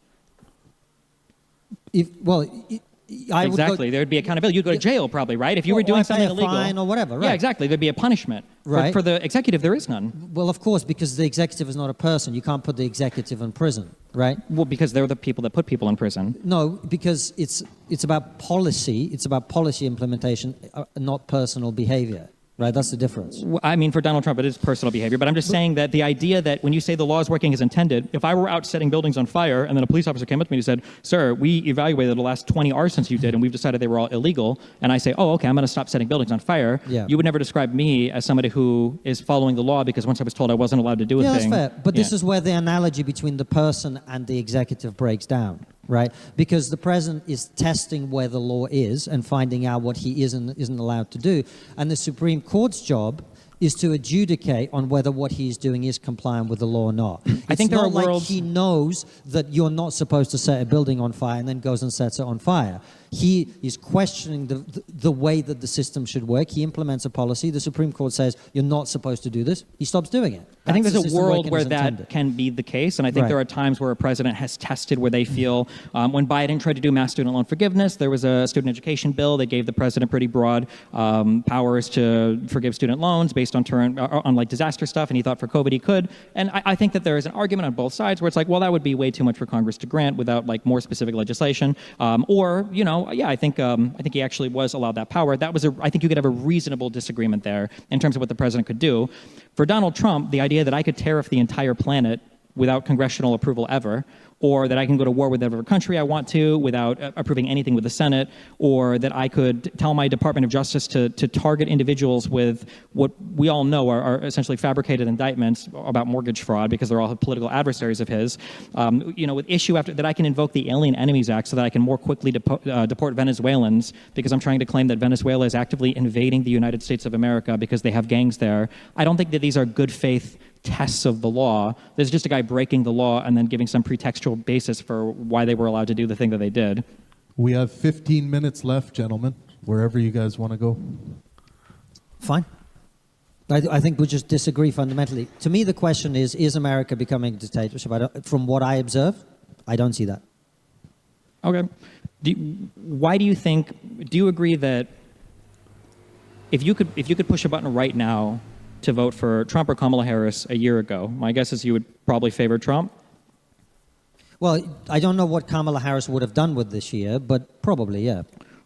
I Exactly. would There would be accountability. You'd go to jail probably, right? If you were doing Or something pay a illegal. fine or whatever, Yeah, right. exactly. There'd be a punishment. Right. For the executive, there is none. Well, of course, because the executive is not a person. You can't put the executive in prison, right? Well, because they're the people that put people in prison. No, because it's about policy. It's about policy implementation, not personal behavior, right? That's the difference. I mean, for Donald Trump, it is personal behavior, but I'm just saying that the idea that when you say the law is working as intended, if I were out setting buildings on fire and then a police officer came up to me and said, sir, we evaluated the last 20 arsons you did and we've decided they were all illegal, and I say, oh, okay, I'm going to stop setting buildings on fire, Yeah. you would never describe me as somebody who is following the law because once I was told I wasn't allowed to do a Yeah, thing. that's fair. But this Yeah. is where the analogy between the person and the executive breaks down, right? Because the president is testing where the law is and finding out what he is and isn't allowed to do. And the Supreme Court's job is to adjudicate on whether what he's doing is compliant with the law or not. I think there are like worlds. he knows that you're not supposed to set a building on fire and then goes and sets it on fire. He is questioning the way that the system should work. He implements a policy. The Supreme Court says you're not supposed to do this. He stops doing it. I think That's there's the a system world working where as that intended. can be the case, and I think Right. there are times where a president has tested where they feel, when Biden tried to do mass student loan forgiveness, there was a student education bill that gave the president pretty broad powers to forgive student loans based on like disaster stuff, and he thought for COVID he could. And I think that there is an argument on both sides where it's like, well, that would be way too much for Congress to grant without like more specific legislation, or I think he actually was allowed that power. I think you could have a reasonable disagreement there in terms of what the president could do. For Donald Trump, the idea that I could tariff the entire planet without congressional approval ever, or that I can go to war with whatever country I want to without approving anything with the Senate, or that I could tell my Department of Justice to target individuals with what we all know are essentially fabricated indictments about mortgage fraud because they're all political adversaries of his, with issue after that I can invoke the Alien Enemies Act so that I can more quickly deport Venezuelans because I'm trying to claim that Venezuela is actively invading the United States of America because they have gangs there. I don't think that these are good faith tests of the law. There's just a guy breaking the law and then giving some pretextual basis for why they were allowed to do the thing that they did. We have 15 minutes left, gentlemen, wherever you guys want to go. Fine. I think we just disagree fundamentally. To me, the question is America becoming a dictatorship? From what I observe, I don't see that. Okay. Why do you think, do you agree that if you could push a button right now to vote for Trump or Kamala Harris a year ago, my guess is you would probably favor Trump? Well, I don't know what Kamala Harris would have done with this year, but probably, yeah.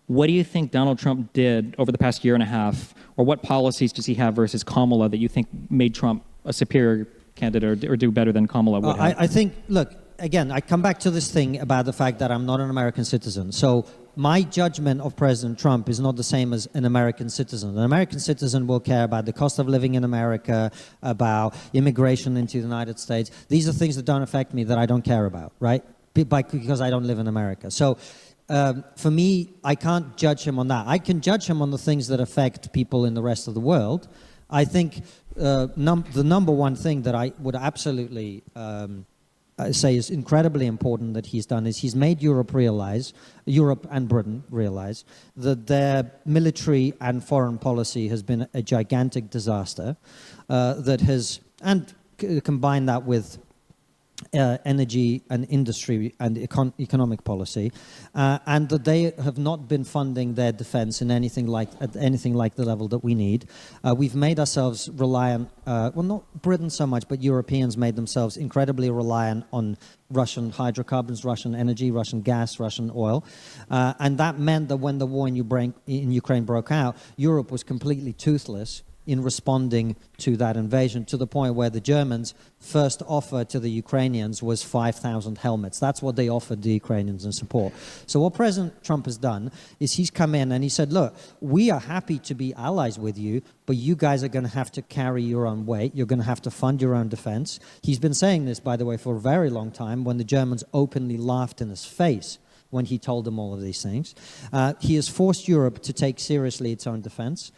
What do you think Donald Trump did over the past year and a half, or what policies does he have versus Kamala that you think made Trump a superior candidate or do better than Kamala would have? I think, look, again, I come back to this thing about the fact that I'm not an American citizen. So my judgment of President Trump is not the same as an American citizen. An American citizen will care about the cost of living in America, about immigration into the United States. These are things that don't affect me, that I don't care about, right? Because I don't live in America. So for me, I can't judge him on that. I can judge him on the things that affect people in the rest of the world. I think the number one thing that I would absolutely say is incredibly important that he's done is he's made Europe and Britain realize that their military and foreign policy has been a gigantic disaster combine that with energy and industry and economic policy, and that they have not been funding their defense in anything like the level that we need. We've made ourselves reliant, not Britain so much, but Europeans made themselves incredibly reliant on Russian hydrocarbons, Russian energy, Russian gas, Russian oil. And that meant that when the war in Ukraine broke out, Europe was completely toothless in responding to that invasion, to the point where the Germans' first offer to the Ukrainians was 5,000 helmets. That's what they offered the Ukrainians in support. So what President Trump has done is he's come in and he said, look, we are happy to be allies with you, but you guys are going to have to carry your own weight. You're going to have to fund your own defense. He's been saying this, by the way, for a very long time, when the Germans openly laughed in his face when he told them all of these things. He has forced Europe to take seriously its own defense.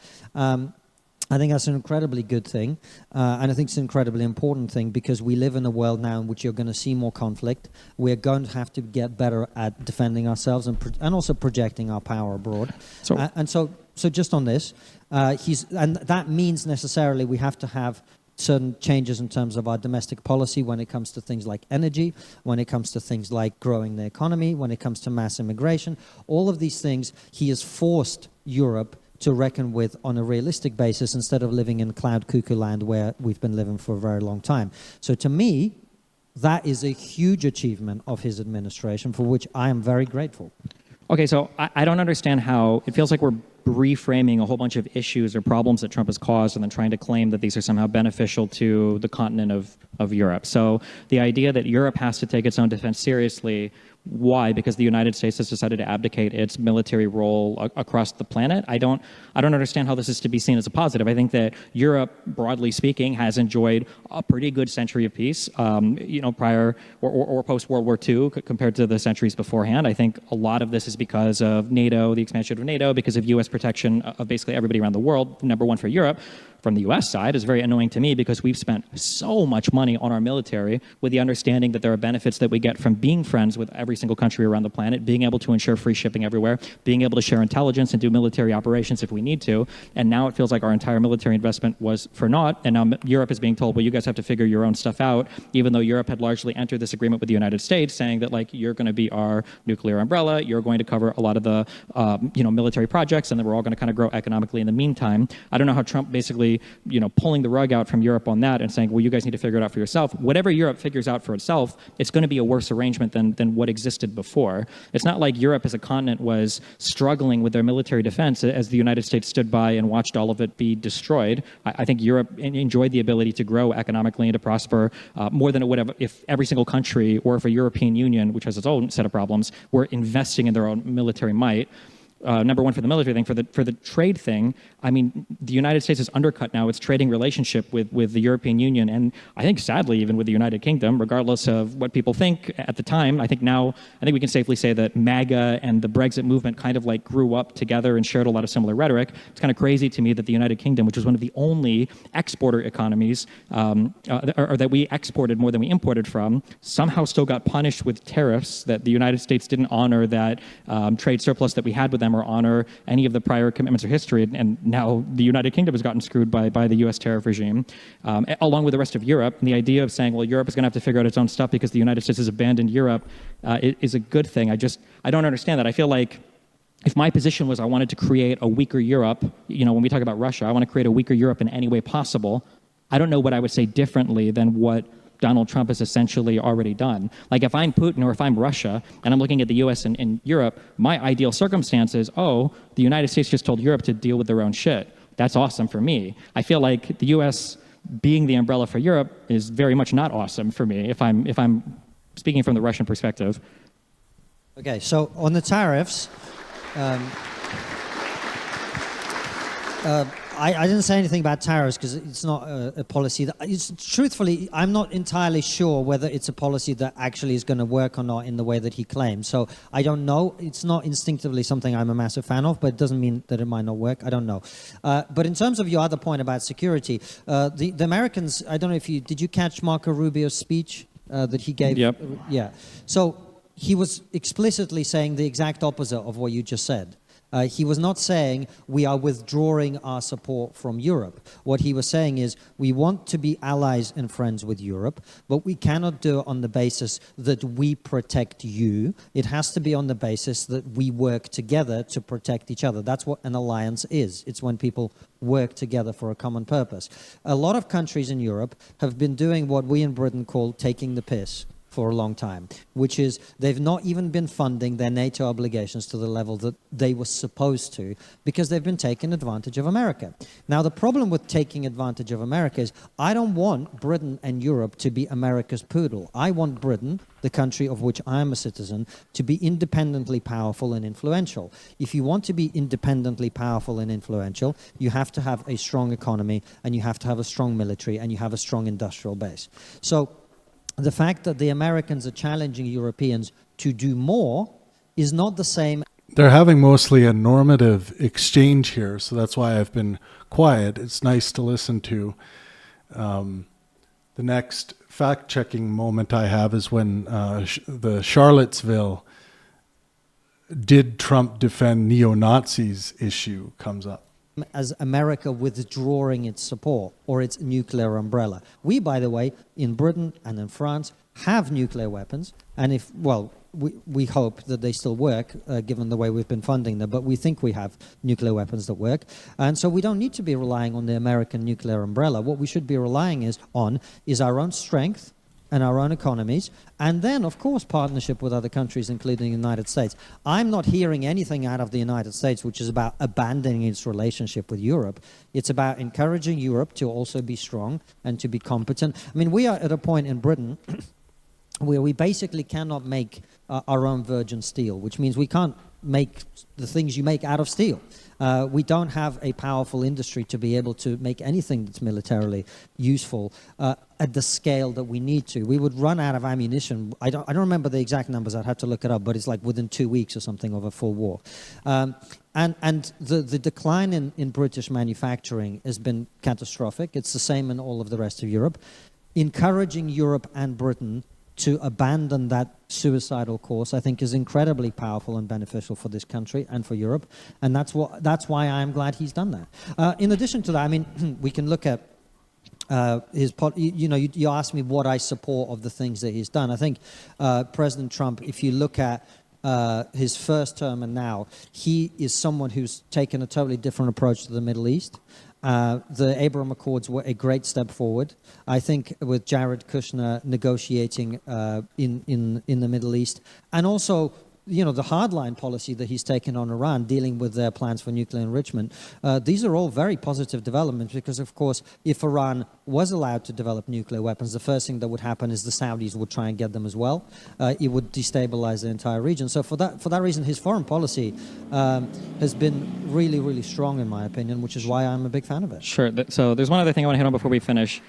I think that's an incredibly good thing, and I think it's an incredibly important thing, because we live in a world now in which you're going to see more conflict. We're going to have to get better at defending ourselves and also projecting our power abroad. So just on this, and that means necessarily we have to have certain changes in terms of our domestic policy when it comes to things like energy, when it comes to things like growing the economy, when it comes to mass immigration. All of these things he has forced Europe to reckon with on a realistic basis, instead of living in cloud cuckoo land where we've been living for a very long time. So to me, that is a huge achievement of his administration, for which I am very grateful. Okay, so I don't understand how it feels like we're reframing a whole bunch of issues or problems that Trump has caused and then trying to claim that these are somehow beneficial to the continent of Europe. So the idea that Europe has to take its own defense seriously, why? Because the United States has decided to abdicate its military role across the planet. I don't understand how this is to be seen as a positive. I think that Europe, broadly speaking, has enjoyed a pretty good century of peace, prior or post World War II compared to the centuries beforehand. I think a lot of this is because of NATO, the expansion of NATO, because of U.S. protection of basically everybody around the world. Number one for Europe. from the US side is very annoying to me because we've spent so much money on our military with the understanding that there are benefits that we get from being friends with every single country around the planet, being able to ensure free shipping everywhere, being able to share intelligence and do military operations if we need to. And now it feels like our entire military investment was for naught. And now Europe is being told, well, you guys have to figure your own stuff out, even though Europe had largely entered this agreement with the United States saying that, like, you're going to be our nuclear umbrella, you're going to cover a lot of the military projects, and then we're all going to kind of grow economically in the meantime. I don't know how Trump basically, pulling the rug out from Europe on that and saying, well, you guys need to figure it out for yourself. Whatever Europe figures out for itself, it's going to be a worse arrangement than what existed before. It's not like Europe as a continent was struggling with their military defense as the United States stood by and watched all of it be destroyed. I think Europe enjoyed the ability to grow economically and to prosper more than it would have if every single country, or if a European Union, which has its own set of problems, were investing in their own military might. Number one, for the military thing. For the trade thing, I mean, the United States has undercut now its trading relationship with the European Union, and I think sadly even with the United Kingdom, regardless of what people think at the time. I think we can safely say that MAGA and the Brexit movement kind of like grew up together and shared a lot of similar rhetoric. It's kind of crazy to me that the United Kingdom, which was one of the only exporter economies, or that we exported more than we imported from, somehow still got punished with tariffs, that the United States didn't honor that trade surplus that we had with them, or honor any of the prior commitments or history, and now the United Kingdom has gotten screwed by the U.S. tariff regime, along with the rest of Europe. And the idea of saying, well, Europe is going to have to figure out its own stuff because the United States has abandoned Europe is a good thing. I don't understand that. I feel like if my position was I wanted to create a weaker Europe, when we talk about Russia, I want to create a weaker Europe in any way possible. I don't know what I would say differently than what Donald Trump has essentially already done. Like, if I'm Putin or if I'm Russia and I'm looking at the US and Europe, my ideal circumstance is, the United States just told Europe to deal with their own shit. That's awesome for me. I feel like the US being the umbrella for Europe is very much not awesome for me if I'm speaking from the Russian perspective. Okay, so on the tariffs, I didn't say anything about tariffs because it's not a policy truthfully, I'm not entirely sure whether it's a policy that actually is going to work or not in the way that he claims. So I don't know. It's not instinctively something I'm a massive fan of, but it doesn't mean that it might not work. I don't know. But in terms of your other point about security, the Americans, I don't know if did you catch Marco Rubio's speech that he gave? Yep. Yeah. So he was explicitly saying the exact opposite of what you just said. He was not saying we are withdrawing our support from Europe. What he was saying is we want to be allies and friends with Europe, but we cannot do it on the basis that we protect you. It has to be on the basis that we work together to protect each other. That's what an alliance is. It's when people work together for a common purpose. A lot of countries in Europe have been doing what we in Britain call taking the piss for a long time, which is they've not even been funding their NATO obligations to the level that they were supposed to because they've been taking advantage of America. Now, the problem with taking advantage of America is I don't want Britain and Europe to be America's poodle. I want Britain, the country of which I am a citizen, to be independently powerful and influential. If you want to be independently powerful and influential, you have to have a strong economy, and you have to have a strong military, and you have a strong industrial base. So the fact that the Americans are challenging Europeans to do more is not the same. They're having mostly a normative exchange here, so that's why I've been quiet. It's nice to listen to. The next fact-checking moment I have is when the Charlottesville "did Trump defend neo-Nazis" issue comes up. As America withdrawing its support or its nuclear umbrella. We, by the way, in Britain and in France, have nuclear weapons, and we hope that they still work, given the way we've been funding them, but we think we have nuclear weapons that work, and so we don't need to be relying on the American nuclear umbrella. What we should be relying on is our own strength and our own economies, and then, of course, partnership with other countries, including the United States. I'm not hearing anything out of the United States which is about abandoning its relationship with Europe. It's about encouraging Europe to also be strong and to be competent. I mean, we are at a point in Britain where we basically cannot make our own virgin steel, which means we can't make the things you make out of steel. We don't have a powerful industry to be able to make anything that's militarily useful at the scale that we need to. We would run out of ammunition. I don't remember the exact numbers. I'd have to look it up, but it's like within 2 weeks or something of a full war. And the decline in British manufacturing has been catastrophic. It's the same in all of the rest of Europe. Encouraging Europe and Britain to abandon that suicidal course, I think, is incredibly powerful and beneficial for this country and for Europe, and that's why I'm glad he's done that. In addition to that, I mean, we can look at you asked me what I support of the things that he's done. I think President Trump, if you look at his first term and now, he is someone who's taken a totally different approach to the Middle East. The Abraham Accords were a great step forward. I think with Jared Kushner negotiating in the Middle East, and also the hardline policy that he's taken on Iran, dealing with their plans for nuclear enrichment, these are all very positive developments because, of course, if Iran was allowed to develop nuclear weapons, the first thing that would happen is the Saudis would try and get them as well. It would destabilize the entire region. So for that reason, his foreign policy has been really, really strong, in my opinion, which is why I'm a big fan of it. Sure. So there's one other thing I want to hit on before we finish.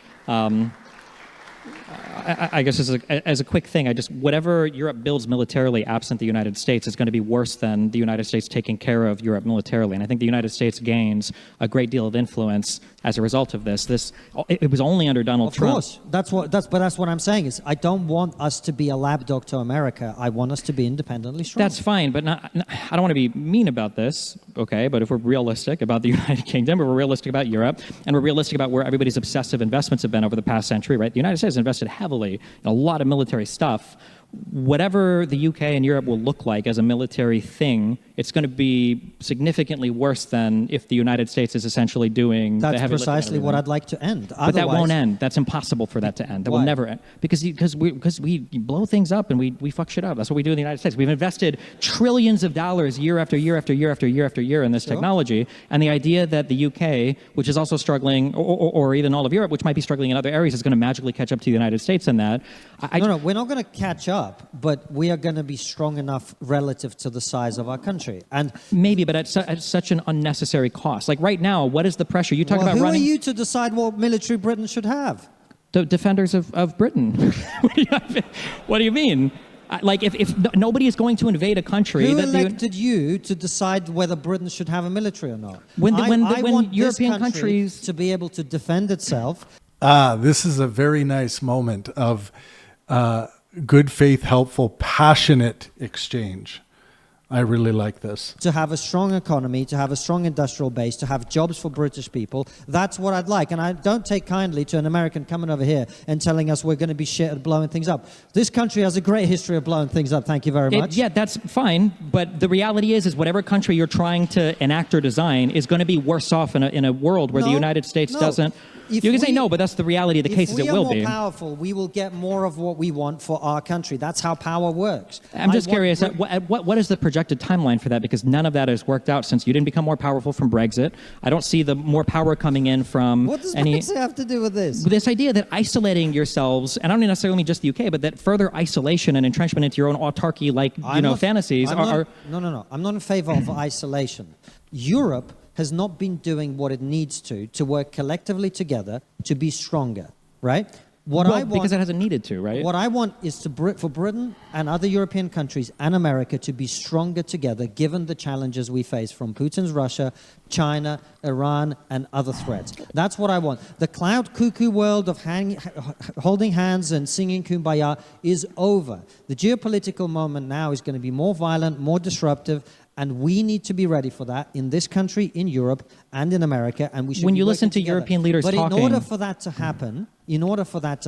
I guess as a quick thing, whatever Europe builds militarily absent the United States is going to be worse than the United States taking care of Europe militarily. And I think the United States gains a great deal of influence as a result of this. It was only under Donald Trump. Of course, that's what I'm saying is I don't want us to be a lapdog to America. I want us to be independently strong. That's fine, but I don't want to be mean about this, okay? But if we're realistic about the United Kingdom, or we're realistic about Europe, and we're realistic about where everybody's obsessive investments have been over the past century, right? The United States has invested heavily in a lot of military stuff. Whatever the UK and Europe will look like as a military thing, it's going to be significantly worse than if the United States is essentially doing the heavy lifting. That's precisely what I'd like to end. But that won't end. That's impossible for that to end. That will never end. Because we blow things up and we fuck shit up. That's what we do in the United States. We've invested trillions of dollars year after year after year after year after year in this technology. And the idea that the UK, which is also struggling, or even all of Europe, which might be struggling in other areas, is going to magically catch up to the United States in that. No, we're not going to catch up. But we are going to be strong enough relative to the size of our country. And maybe, but at such an unnecessary cost. Like right now, what is the pressure? You talk about running... Who are you to decide what military Britain should have? The defenders of Britain. What do you mean? Like if nobody is going to invade a country... Who elected you to decide whether Britain should have a military or not? When want European this countries... to be able to defend itself. This is a very nice moment of... good faith, helpful, passionate exchange. I really like this. To have a strong economy, to have a strong industrial base, to have jobs for British people, that's what I'd like. And I don't take kindly to an American coming over here and telling us we're going to be shit at blowing things up. This country has a great history of blowing things up. Thank you very much. Yeah, that's fine. But the reality is whatever country you're trying to enact or design is going to be worse off in a world where the United States doesn't... You can say no, but that's the reality of the case. Is it will be. If we are more powerful, we will get more of what we want for our country. That's how power works. I'm just curious, what is the projected timeline for that? Because none of that has worked out since you didn't become more powerful from Brexit. I don't see the more power coming in from What does Brexit have to do with this? This idea that isolating yourselves, and I don't necessarily mean just the UK, but that further isolation and entrenchment into your own autarky-like fantasies are... No. I'm not in favor of isolation. Europe has not been doing what it needs to work collectively together to be stronger, right? Because it hasn't needed to, right? What I want is for Britain and other European countries and America to be stronger together given the challenges we face from Putin's Russia, China, Iran, and other threats. That's what I want. The cloud cuckoo world of holding hands and singing Kumbaya is over. The geopolitical moment now is going to be more violent, more disruptive, and we need to be ready for that in this country, in Europe, and in America. And we should. When you listen to European leaders talking, in order for that to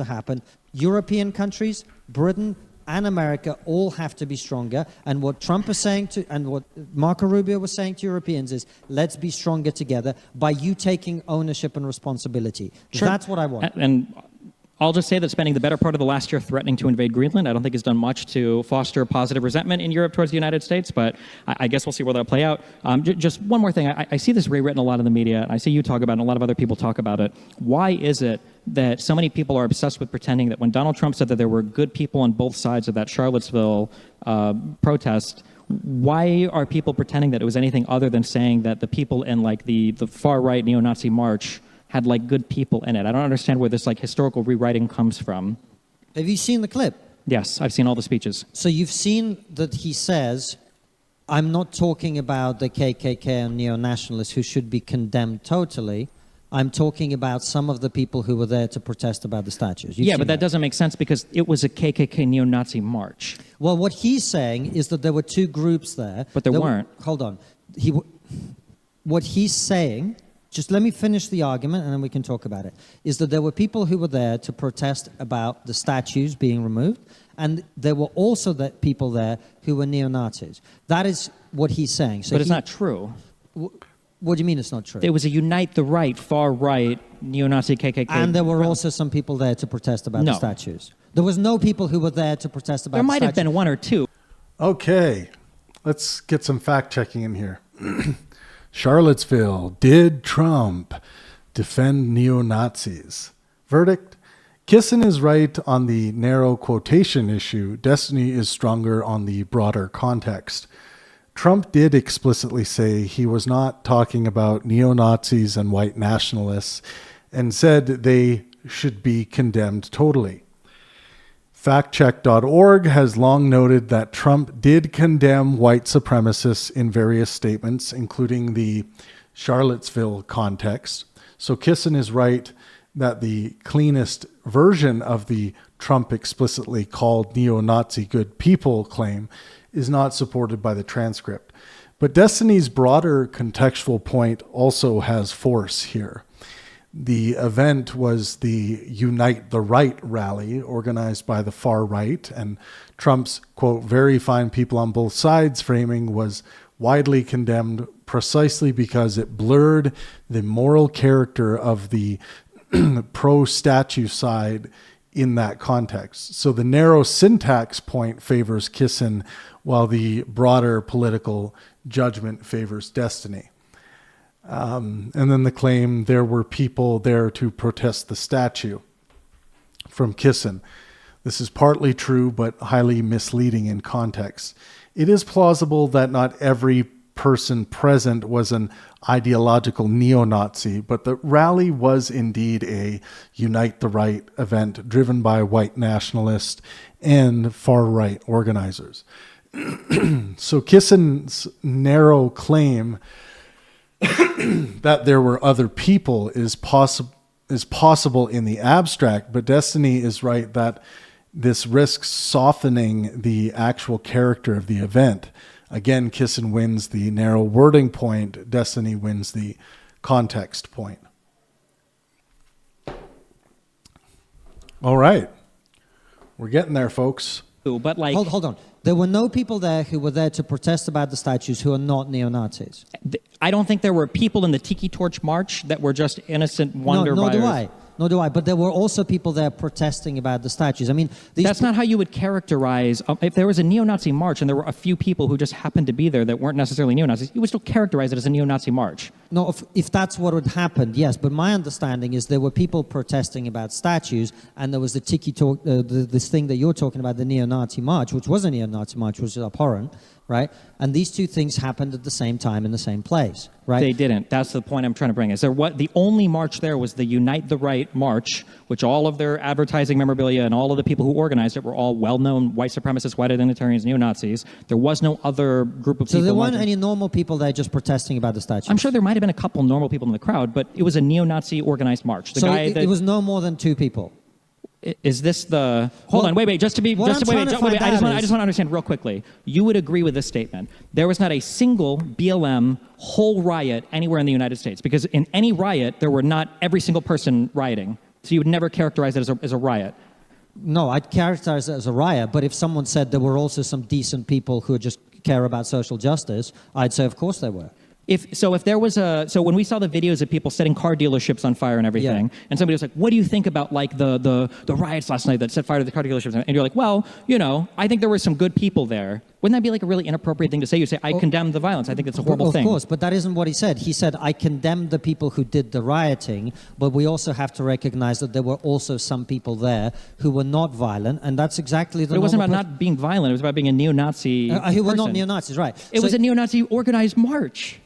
happen, European countries, Britain, and America all have to be stronger. And what Trump is saying and what Marco Rubio was saying to Europeans is, let's be stronger together by you taking ownership and responsibility. Sure. That's what I want. And I'll just say that spending the better part of the last year threatening to invade Greenland, I don't think has done much to foster positive resentment in Europe towards the United States, but I guess we'll see where that'll play out. Just one more thing. I see this rewritten a lot in the media, and I see you talk about it, and a lot of other people talk about it. Why is it that so many people are obsessed with pretending that when Donald Trump said that there were good people on both sides of that Charlottesville protest, why are people pretending that it was anything other than saying that the people in like the far-right neo-Nazi march had like good people in it? I don't understand where this like historical rewriting comes from. Have you seen the clip? Yes, I've seen all the speeches. So you've seen that he says, I'm not talking about the KKK and neo-nationalists who should be condemned totally. I'm talking about some of the people who were there to protest about the statues. You've Yeah, seen but that doesn't make sense because it was a KKK neo-Nazi march. Well, what he's saying is that there were two groups there. But there weren't. Hold on. What he's saying, just let me finish the argument and then we can talk about it, is that there were people who were there to protest about the statues being removed, and there were also people there who were neo-Nazis. That is what he's saying. So But it's not true. What do you mean it's not true? It was a unite the right, far-right, neo-Nazi KKK. And there were also some people there to protest about the statues. There was no people who were there to protest about There the might have statues. been one or two. Okay, let's get some fact checking in here. Charlottesville, did Trump defend neo-Nazis? Verdict: Kisin is right on the narrow quotation issue. Destiny is stronger on the broader context. Trump did explicitly say he was not talking about neo-Nazis and white nationalists and said they should be condemned totally. Factcheck.org has long noted that Trump did condemn white supremacists in various statements, including the Charlottesville context. So Kisin is right that the cleanest version of the Trump explicitly called neo-Nazi good people claim is not supported by the transcript. But Destiny's broader contextual point also has force here. The event was the Unite the Right rally organized by the far right, and Trump's, quote, very fine people on both sides framing was widely condemned precisely because it blurred the moral character of the pro-statue side in that context. So the narrow syntax point favors Kisin, while the broader political judgment favors Destiny. And then the claim there were people there to protest the statue from Kisin. This is partly true, but highly misleading in context. It is plausible that not every person present was an ideological neo-Nazi, but the rally was indeed a Unite the Right event driven by white nationalists and far-right organizers. So Kisin's narrow claim that there were other people is possible in the abstract, but Destiny is right that this risks softening the actual character of the event. Again, Kisin wins the narrow wording point, Destiny wins the context point. All right. We're getting there, folks. But like, Hold on. There were no people there who were there to protest about the statues who are not neo-Nazis. I don't think there were people in the Tiki Torch March that were just innocent wonder Nor do buyers. I. Nor do I. But there were also people there protesting about the statues. I mean, That's not how you would characterize. If there was a neo-Nazi march and there were a few people who just happened to be there that weren't necessarily neo-Nazis, you would still characterize it as a neo-Nazi march. No, if that's what had happened, yes. But my understanding is there were people protesting about statues, and there was the this thing that you're talking about, the neo-Nazi march, which was a neo-Nazi march, which was abhorrent, right? And these two things happened at the same time in the same place, right? They didn't. That's the point I'm trying to bring. Is there what the only march there was the Unite the Right march, which all of their advertising memorabilia and all of the people who organized it were all well-known white supremacists, white identitarians, neo-Nazis. There was no other group of people. So there weren't marching. any normal people there just protesting about the statues? I'm sure there might have been a couple normal people in the crowd, but it was a neo-Nazi organized march. So it was no more than two people? Is this the... Hold on, wait, just to be... I just want to understand real quickly. You would agree with this statement. There was not a single BLM whole riot anywhere in the United States, because in any riot, there were not every single person rioting. So you would never characterize it as a riot. No, I'd characterize it as a riot, but if someone said there were also some decent people who just care about social justice, I'd say of course there were. If there was when we saw the videos of people setting car dealerships on fire and everything, and somebody was like, "What do you think about like the riots last night that set fire to the car dealerships?" And you're like, "Well, I think there were some good people there." Wouldn't that be like a really inappropriate thing to say? You say, "I condemn the violence. I think it's a horrible thing." Of course, but that isn't what he said. He said, "I condemn the people who did the rioting, but we also have to recognize that there were also some people there who were not violent, and that's exactly the." But it wasn't about not being violent. It was about being a neo-Nazi. Who were not neo-Nazis, right? It was a neo-Nazi organized march.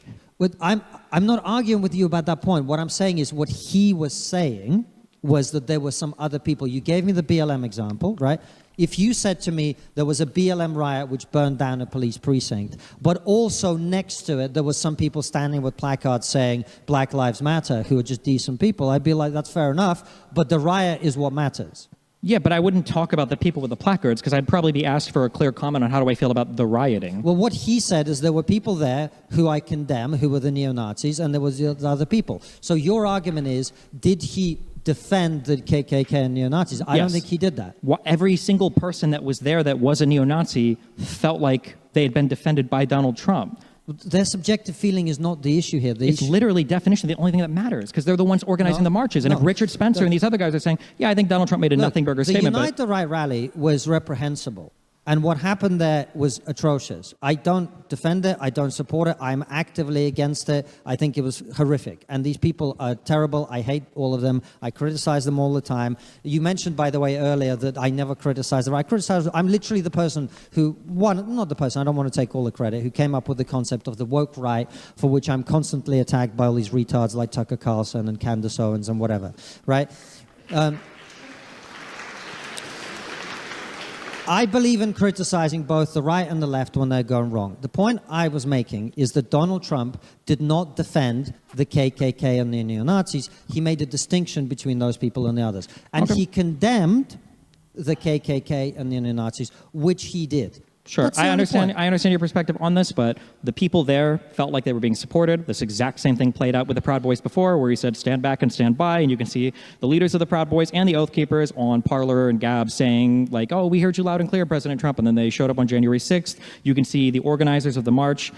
I'm not arguing with you about that point. What I'm saying is what he was saying was that there were some other people. You gave me the BLM example, right? If you said to me there was a BLM riot which burned down a police precinct, but also next to it there was some people standing with placards saying Black Lives Matter who are just decent people, I'd be like, that's fair enough, but the riot is what matters. Yeah, but I wouldn't talk about the people with the placards because I'd probably be asked for a clear comment on how do I feel about the rioting. Well, what he said is there were people there who I condemn, who were the neo-Nazis, and there was the other people. So your argument is, did he defend the KKK and neo-Nazis? I don't think he did that. Every single person that was there that was a neo-Nazi felt like they had been defended by Donald Trump. Their subjective feeling is not the issue here. It's literally definition, the only thing that matters, because they're the ones organizing the marches. And if Richard Spencer and these other guys are saying, yeah, I think Donald Trump made a nothing burger statement. The Unite the Right rally was reprehensible. And what happened there was atrocious. I don't defend it. I don't support it. I'm actively against it. I think it was horrific. And these people are terrible. I hate all of them. I criticize them all the time. You mentioned, by the way, earlier that I never criticize them. I'm literally the person who, not the person, I don't want to take all the credit, who came up with the concept of the woke right, for which I'm constantly attacked by all these retards like Tucker Carlson and Candace Owens and whatever, right? I believe in criticizing both the right and the left when they're going wrong. The point I was making is that Donald Trump did not defend the KKK and the neo-Nazis. He made a distinction between those people and the others. And he condemned the KKK and the neo-Nazis, which he did. Sure, I understand your perspective on this, but the people there felt like they were being supported. This exact same thing played out with the Proud Boys before, where he said, stand back and stand by, and you can see the leaders of the Proud Boys and the Oath Keepers on Parler and Gab saying, like, oh, we heard you loud and clear, President Trump, and then they showed up on January 6th. You can see the organizers of the march,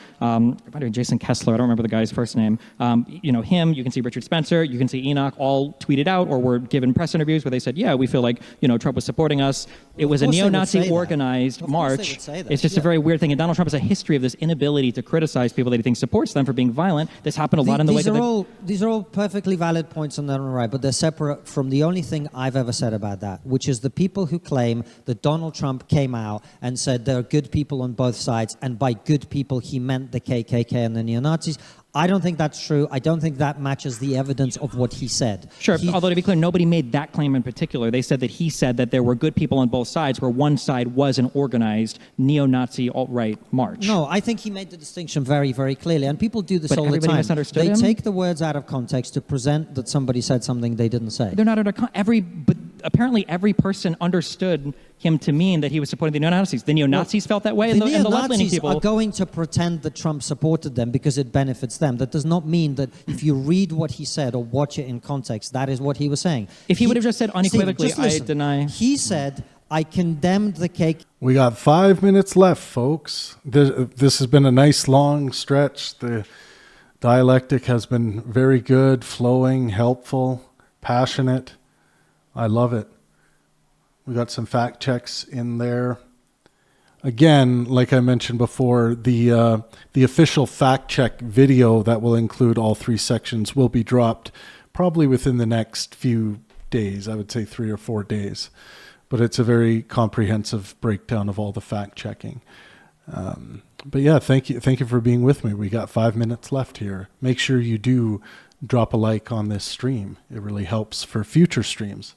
Jason Kessler, I don't remember the guy's first name, him, you can see Richard Spencer, you can see Enoch, all tweeted out or were given press interviews where they said, yeah, we feel like, Trump was supporting us. It was a neo-Nazi organized march. It's just a very weird thing. And Donald Trump has a history of this inability to criticize people that he thinks supports them for being violent. This happened a lot in the wake of These are all perfectly valid points on their own right, but they're separate from the only thing I've ever said about that, which is the people who claim that Donald Trump came out and said there are good people on both sides, and by good people he meant the KKK and the neo-Nazis. I don't think that's true. I don't think that matches the evidence of what he said. Sure, although to be clear, nobody made that claim in particular. They said that he said that there were good people on both sides, where one side was an organized neo-Nazi alt-right march. No, I think he made the distinction very, very clearly. And people do this all the time. Misunderstood they him? take the words out of context to present that somebody said something they didn't say. They're not but apparently every person understood him to mean that he was supporting the neo-Nazis. The neo-Nazis felt that way, and the left-leaning people are going to pretend that Trump supported them because it benefits them. That does not mean that if you read what he said or watch it in context, that is what he was saying. If he would have just said unequivocally, I deny. He said, I condemned the cake. We got 5 minutes left, folks. This has been a nice long stretch. The dialectic has been very good, flowing, helpful, passionate. I love it. We got some fact checks in there. Again, like I mentioned before, the official fact check video that will include all 3 sections will be dropped probably within the next few days. I would say 3 or 4 days. But it's a very comprehensive breakdown of all the fact checking. But yeah, thank you for being with me. We got 5 minutes left here. Make sure you do drop a like on this stream. It really helps for future streams.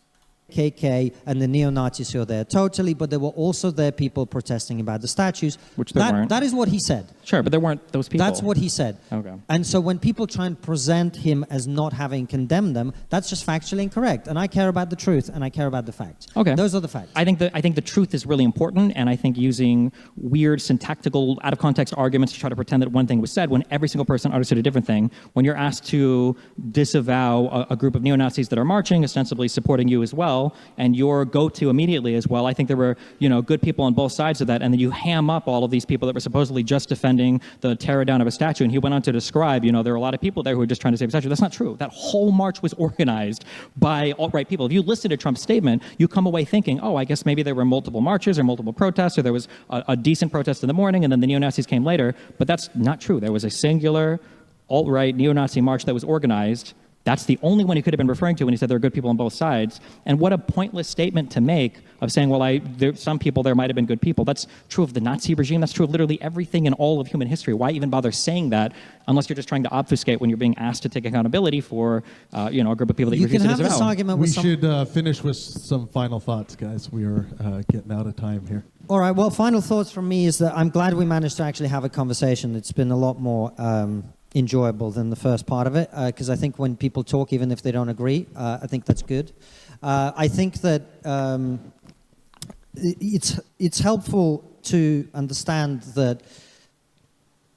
KK and the neo-Nazis who are there, totally, but there were also there people protesting about the statues. Which there weren't. That is what he said. Sure, but there weren't those people. That's what he said. Okay. And so when people try and present him as not having condemned them, that's just factually incorrect. And I care about the truth, and I care about the facts. Okay. Those are the facts. I think the truth is really important, and I think using weird syntactical, out-of-context arguments to try to pretend that one thing was said when every single person understood a different thing, when you're asked to disavow a group of neo-Nazis that are marching, ostensibly supporting you as well, well, and your go-to immediately is, well, I think there were, good people on both sides of that, and then you ham up all of these people that were supposedly just defending the tear down of a statue. And he went on to describe, there were a lot of people there who were just trying to save a statue. That's not true. That whole march was organized by alt-right people. If you listen to Trump's statement, you come away thinking, oh, I guess maybe there were multiple marches or multiple protests, or there was a decent protest in the morning, and then the neo-Nazis came later. But that's not true. There was a singular alt-right neo-Nazi march that was organized. That's the only one he could have been referring to when he said there are good people on both sides. And what a pointless statement to make of saying, well, some people there might have been good people. That's true of the Nazi regime. That's true of literally everything in all of human history. Why even bother saying that unless you're just trying to obfuscate when you're being asked to take accountability for a group of people that you refuse to disavow? This argument we should finish with some final thoughts, guys. We are getting out of time here. All right, well, final thoughts from me is that I'm glad we managed to actually have a conversation. It's been a lot more enjoyable than the first part of it, because I think when people talk, even if they don't agree, I think that's good. I think that it's helpful to understand that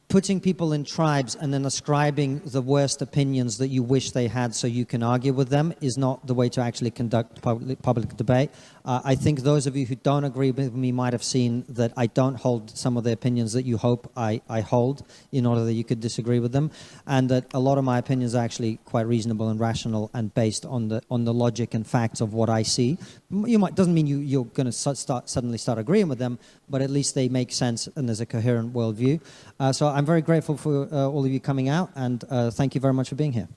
putting people in tribes and then ascribing the worst opinions that you wish they had so you can argue with them is not the way to actually conduct public debate. I think those of you who don't agree with me might have seen that I don't hold some of the opinions that you hope I hold in order that you could disagree with them, and that a lot of my opinions are actually quite reasonable and rational and based on the logic and facts of what I see. Doesn't mean you're going to suddenly start agreeing with them, but at least they make sense and there's a coherent worldview. So I'm very grateful for all of you coming out, and thank you very much for being here.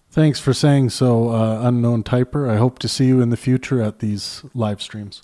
Thanks for saying so, unknown typer. I hope to see you in the future at these live streams.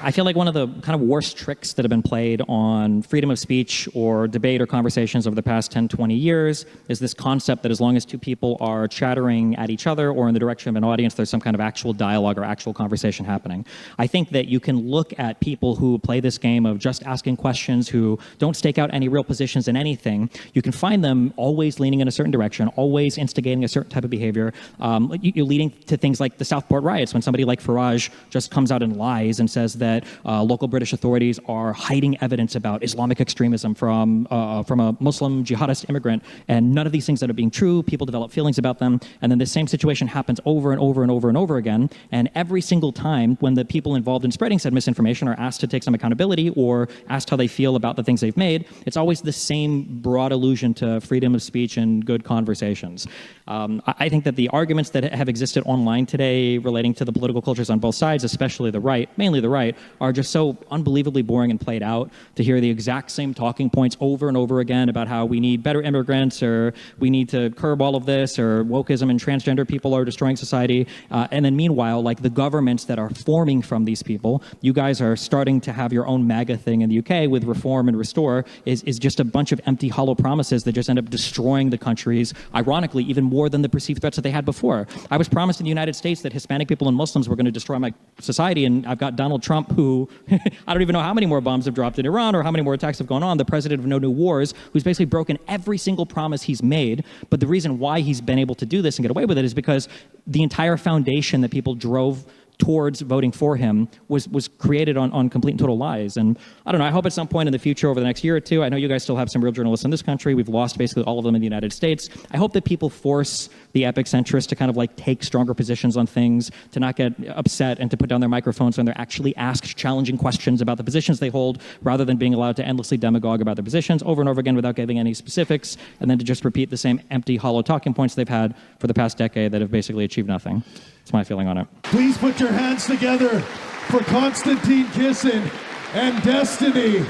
I feel like one of the kind of worst tricks that have been played on freedom of speech or debate or conversations over the past 10, 20 years is this concept that as long as two people are chattering at each other or in the direction of an audience, there's some kind of actual dialogue or actual conversation happening. I think that you can look at people who play this game of just asking questions, who don't stake out any real positions in anything. You can find them always leaning in a certain direction, always instigating a certain type of behavior. You're leading to things like the Southport riots, when somebody like Farage just comes out and lies and says that local British authorities are hiding evidence about Islamic extremism from a Muslim jihadist immigrant, and none of these things that are being true. People develop feelings about them, and then the same situation happens over and over and over and over again. And every single time when the people involved in spreading said misinformation are asked to take some accountability or asked how they feel about the things they've made, it's always the same broad allusion to freedom of speech and good conversations. I think that the arguments that have existed online today relating to the political cultures on both sides, especially the right, mainly the right, are just so unbelievably boring and played out. To hear the exact same talking points over and over again about how we need better immigrants, or we need to curb all of this, or wokeism and transgender people are destroying society. And then meanwhile, like the governments that are forming from these people, you guys are starting to have your own MAGA thing in the UK with Reform and Restore, is just a bunch of empty, hollow promises that just end up destroying the countries, ironically, even more than the perceived threats that they had before. I was promised in the United States that Hispanic people and Muslims were going to destroy my society, and I've got Donald Trump, who I don't even know how many more bombs have dropped in Iran or how many more attacks have gone on, the president of No New Wars, who's basically broken every single promise he's made. But the reason why he's been able to do this and get away with it is because the entire foundation that people drove towards voting for him was created on complete and total lies. And I don't know, I hope at some point in the future over the next year or two, I know you guys still have some real journalists in this country. We've lost basically all of them in the United States. I hope that people force the epic centrists to kind of like take stronger positions on things, to not get upset and to put down their microphones when they're actually asked challenging questions about the positions they hold, rather than being allowed to endlessly demagogue about their positions over and over again without giving any specifics, and then to just repeat the same empty, hollow talking points they've had for the past decade that have basically achieved nothing. That's my feeling on it. Please put your hands together for Konstantin Kisin and Destiny.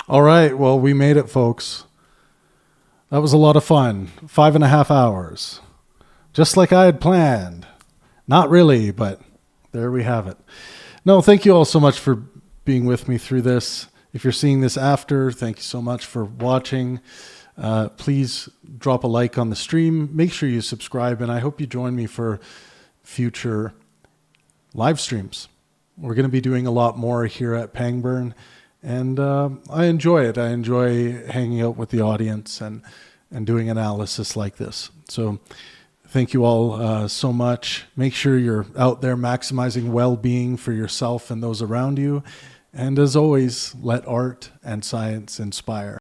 All right, well, we made it, folks. That was a lot of fun. 5.5 hours. Just like I had planned. Not really, but there we have it. No, thank you all so much for being with me through this. If you're seeing this after, thank you so much for watching. Please drop a like on the stream. Make sure you subscribe, and I hope you join me for future live streams. We're going to be doing a lot more here at Pangburn, and I enjoy it. I enjoy hanging out with the audience and doing analysis like this. So thank you all so much. Make sure you're out there maximizing well-being for yourself and those around you, And as always, let art and science inspire.